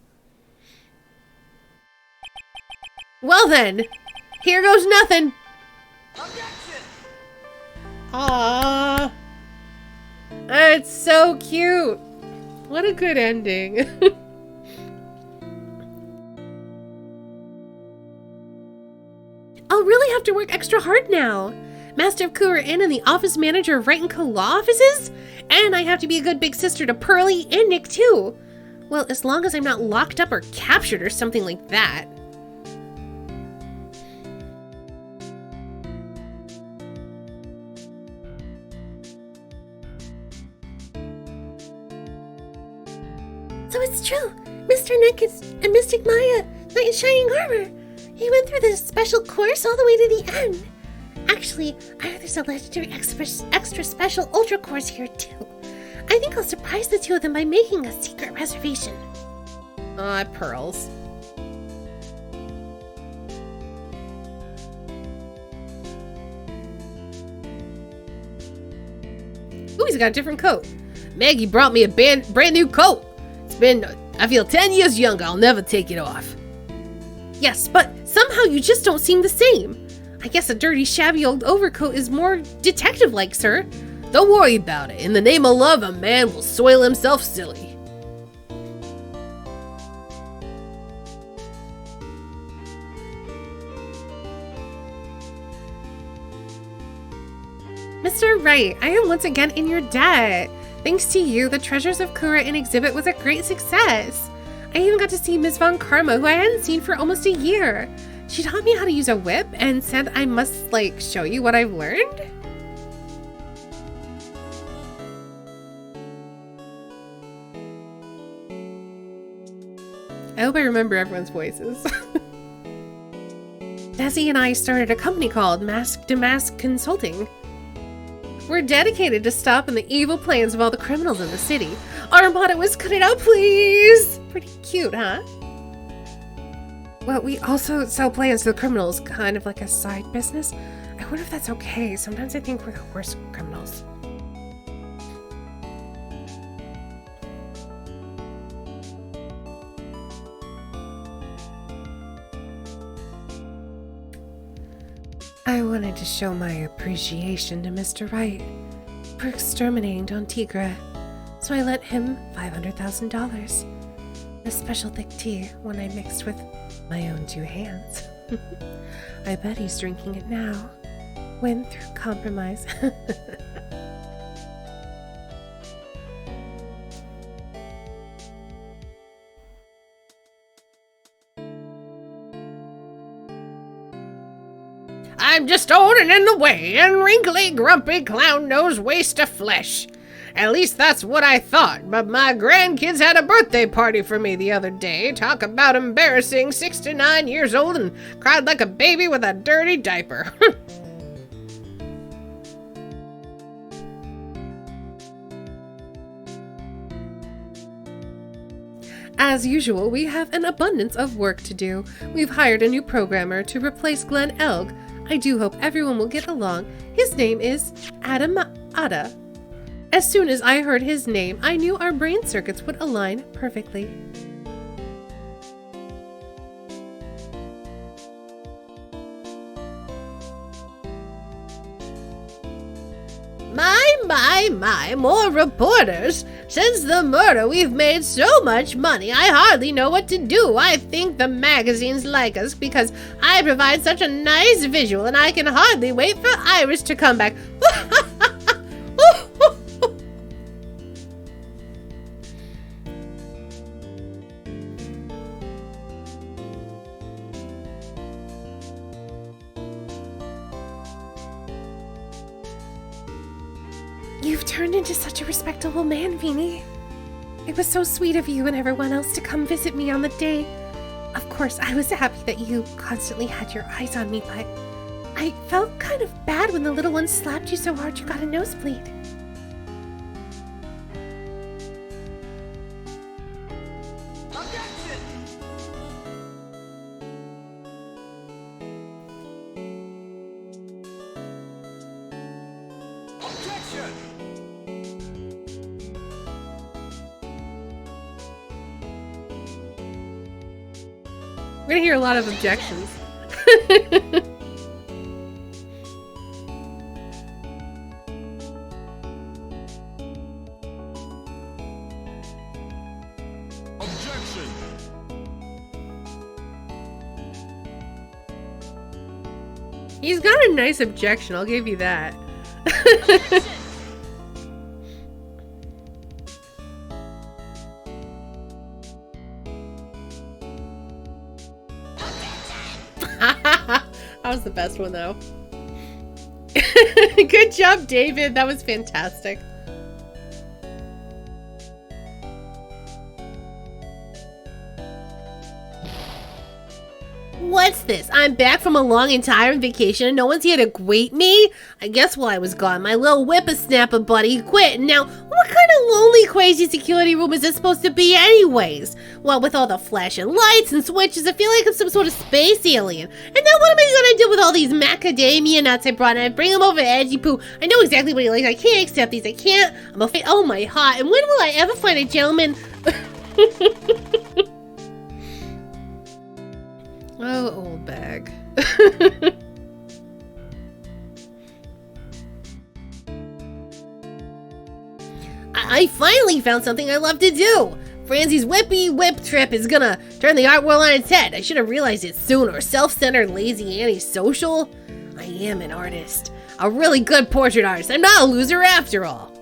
Well then, here goes nothing. Aww. It's so cute. What a good ending. I'll really have to work extra hard now. Master of Kura Inn and the office manager of Wright & Co. Law Offices? And I have to be a good big sister to Pearly and Nick too. Well, as long as I'm not locked up or captured or something like that. So it's true. Mr. Nick and Mystic Maya knight in shining armor. He went through this special course all the way to the end. Actually, I heard there's a legendary extra special ultra course here too. I think I'll surprise the two of them by making a secret reservation. Aw, pearls. Ooh, he's got a different coat. Maggie brought me a brand new coat. I feel 10 years younger. I'll never take it off. Yes, but somehow you just don't seem the same. I guess a dirty, shabby old overcoat is more detective-like, sir. Don't worry about it. In the name of love, a man will soil himself silly. Mr. Wright, I am once again in your debt. Thanks to you, the Treasures of Kurat exhibit was a great success. I even got to see Ms. Von Karma, who I hadn't seen for almost a year. She taught me how to use a whip and said I must, show you what I've learned. I hope I remember everyone's voices. Desi and I started a company called Mask to Mask Consulting. We're dedicated to stopping the evil plans of all the criminals in the city. Our motto was cut it out, please! Pretty cute, huh? Well, we also sell plans to the criminals, kind of like a side business. I wonder if that's okay. Sometimes I think we're the worst criminals. I wanted to show my appreciation to Mr. Wright for exterminating Don Tigre, so I lent him $500,000. A special thick tea, one I mixed with my own two hands. I bet he's drinking it now. Win through compromise. I'm just old and in the way, and wrinkly, grumpy clown-nosed waste of flesh. At least that's what I thought, but my grandkids had a birthday party for me the other day. Talk about embarrassing, 6 to 9 years old and cried like a baby with a dirty diaper. As usual, we have an abundance of work to do. We've hired a new programmer to replace Glenn Elg. I do hope everyone will get along. His name is Adam Ada. As soon as I heard his name, I knew our brain circuits would align perfectly. My, more reporters. Since the murder, we've made so much money, I hardly know what to do. I think the magazines like us because I provide such a nice visual, and I can hardly wait for Iris to come back. You've turned into such a respectable man, Vini. It was so sweet of you and everyone else to come visit me on the day. Of course, I was happy that you constantly had your eyes on me, but I felt kind of bad when the little one slapped you so hard you got a nosebleed. We're gonna hear a lot of objections. Objection. He's got a nice objection, I'll give you that. That was the best one, though. Good job, David. That was fantastic. What's this? I'm back from a long and tiring vacation and no one's here to greet me? I guess while I was gone, my little whippersnapper buddy quit. And now, what kind of lonely, crazy security room is this supposed to be anyways? Well, with all the flashing lights and switches, I feel like I'm some sort of space alien. And now what am I gonna do with all these macadamia nuts I brought in? I bring them over to Edgy Poo. I know exactly what he likes. I can't accept these. I can't. I'm afraid. Oh my heart. And when will I ever find a gentleman? Oh, old bag. I finally found something I love to do. Franzie's Whippy Whip trip is gonna turn the art world on its head. I should have realized it sooner. Self-centered, lazy, antisocial. I am an artist. A really good portrait artist. I'm not a loser after all.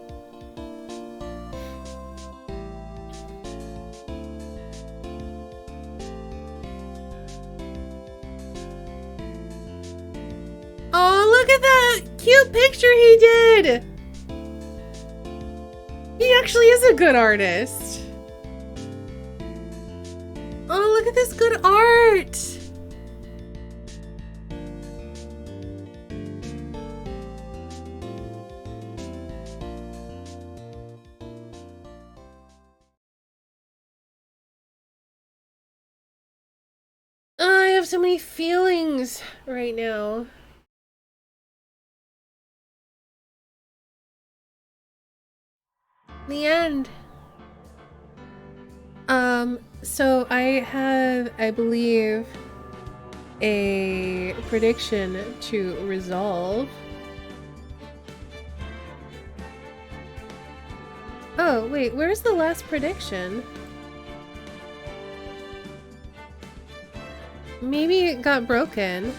Oh, look at that cute picture he did. He actually is a good artist. Oh, look at this good art. I have so many feelings right now. The end. So I have, I believe, a prediction to resolve. Oh, wait, where's the last prediction? Maybe it got broken.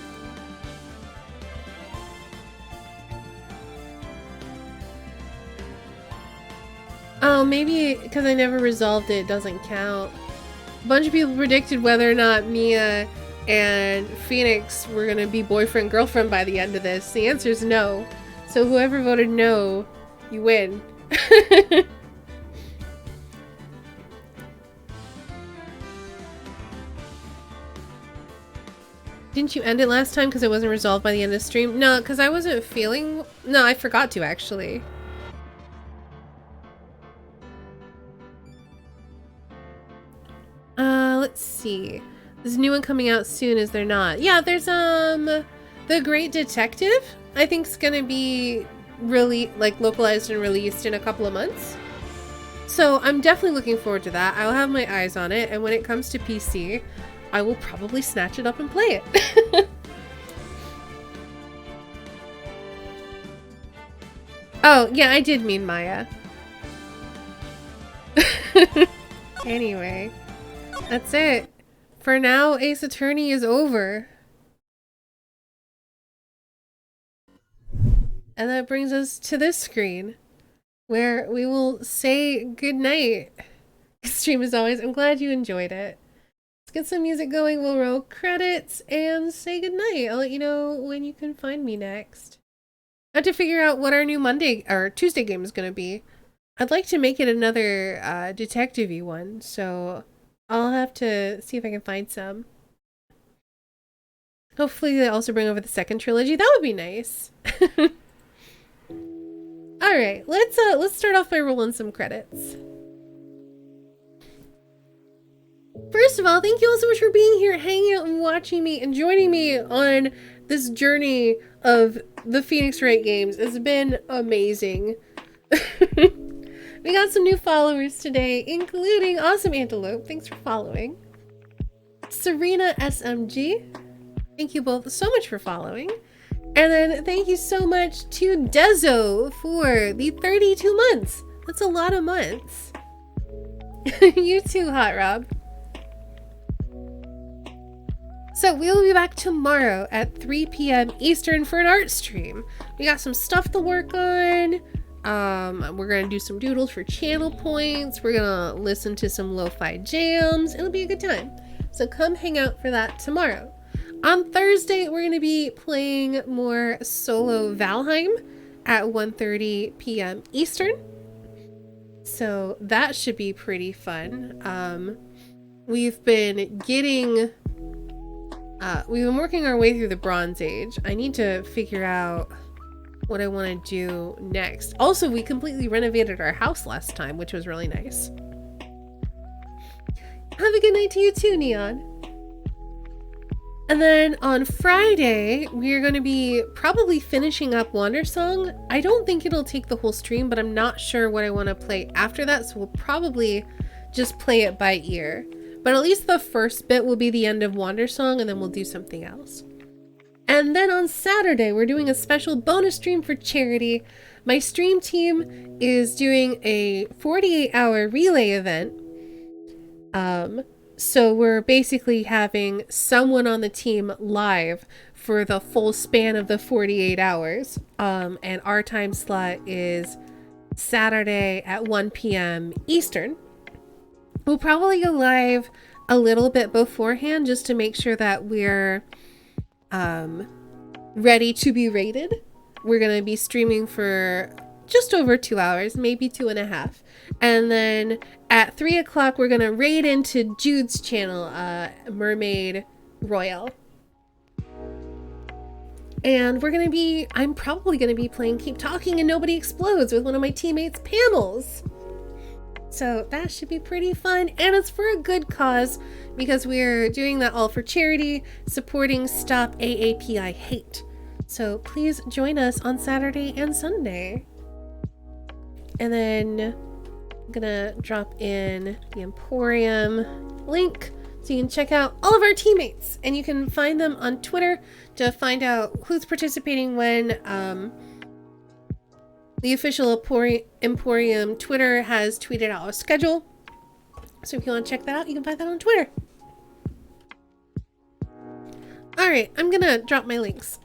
Oh, maybe because I never resolved it, it doesn't count. A bunch of people predicted whether or not Mia and Phoenix were going to be boyfriend-girlfriend by the end of this. The answer is no. So whoever voted no, you win. Didn't you end it last time because it wasn't resolved by the end of the stream? No, because I wasn't feeling... No, I forgot to, actually. Let's see. There's a new one coming out soon, is there not? Yeah, there's, The Great Detective, I think is gonna be really, like, localized and released in a couple of months. So I'm definitely looking forward to that. I'll have my eyes on it, and when it comes to PC, I will probably snatch it up and play it. Oh, yeah, I did mean Maya. Anyway, that's it. For now, Ace Attorney is over. And that brings us to this screen, where we will say goodnight. Stream as always. I'm glad you enjoyed it. Let's get some music going, we'll roll credits, and say goodnight. I'll let you know when you can find me next. I have to figure out what our new Monday or Tuesday game is going to be. I'd like to make it another detective-y one, so I'll have to see if I can find some. Hopefully they also bring over the second trilogy. That would be nice. Alright, let's start off by rolling some credits. First of all, thank you all so much for being here, hanging out and watching me and joining me on this journey of the Phoenix Wright games. It's been amazing. We got some new followers today, including Awesome Antelope. Thanks for following. Serena SMG. Thank you both so much for following. And then thank you so much to Dezo for the 32 months. That's a lot of months. You too, Hot Rob. So we'll be back tomorrow at 3 p.m. Eastern for an art stream. We got some stuff to work on. We're gonna do some doodles for channel points. We're gonna listen to some lo-fi jams. It'll be a good time. So come hang out for that tomorrow. On Thursday, we're gonna be playing more solo Valheim at 1:30 p.m. Eastern. So that should be pretty fun. We've been getting We've been working our way through the Bronze Age. I need to figure out what I want to do next. Also, we completely renovated our house last time, which was really nice. Have a good night to you too, Neon. And then on Friday, we're going to be probably finishing up Wandersong. I don't think it'll take the whole stream, but I'm not sure what I want to play after that, so we'll probably just play it by ear. But at least the first bit will be the end of Wandersong, and then we'll do something else. And then on Saturday, we're doing a special bonus stream for charity. My stream team is doing a 48-hour relay event. So we're basically having someone on the team live for the full span of the 48 hours. And our time slot is Saturday at 1 p.m. Eastern. We'll probably go live a little bit beforehand just to make sure that we're ready to be rated. We're going to be streaming for just over 2 hours, maybe 2.5. And then at 3 o'clock, we're going to raid into Jude's channel, Mermaid Royal. And I'm probably going to be playing Keep Talking and Nobody Explodes with one of my teammates, Pamels. So that should be pretty fun. And it's for a good cause because we're doing that all for charity, supporting Stop AAPI Hate. So please join us on Saturday and Sunday. And then I'm gonna drop in the Emporium link so you can check out all of our teammates, and you can find them on Twitter to find out who's participating when. The official Emporium Twitter has tweeted out a schedule, so if you want to check that out, you can find that on Twitter. Alright, I'm gonna drop my links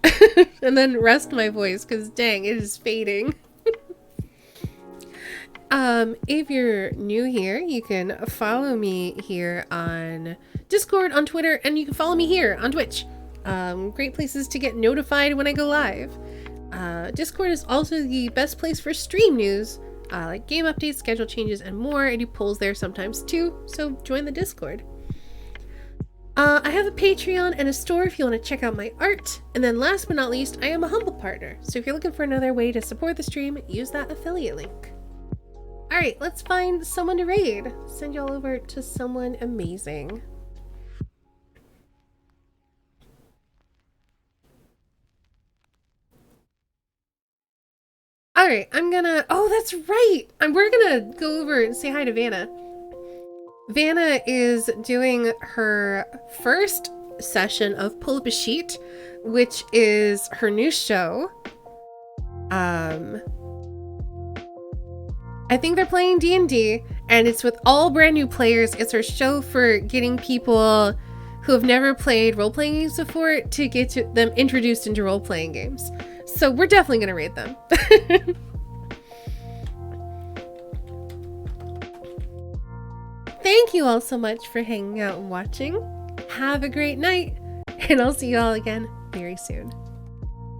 and then rest my voice because dang, it is fading. If you're new here, you can follow me here on Discord, on Twitter, and you can follow me here on Twitch. Great places to get notified when I go live. Discord is also the best place for stream news, like game updates, schedule changes, and more. I do polls there sometimes too, so join the Discord. I have a Patreon and a store if you want to check out my art. And then last but not least, I am a Humble partner. So if you're looking for another way to support the stream, use that affiliate link. Alright, let's find someone to raid. Send y'all over to someone amazing. Alright, oh, that's right! We're gonna go over and say hi to Vanna. Vanna is doing her first session of Pull Up a Sheet, which is her new show. I think they're playing D&D, and it's with all brand new players. It's her show for getting people who have never played role-playing games before to get them introduced into role-playing games. So we're definitely going to rate them. Thank you all so much for hanging out and watching. Have a great night, and I'll see you all again very soon.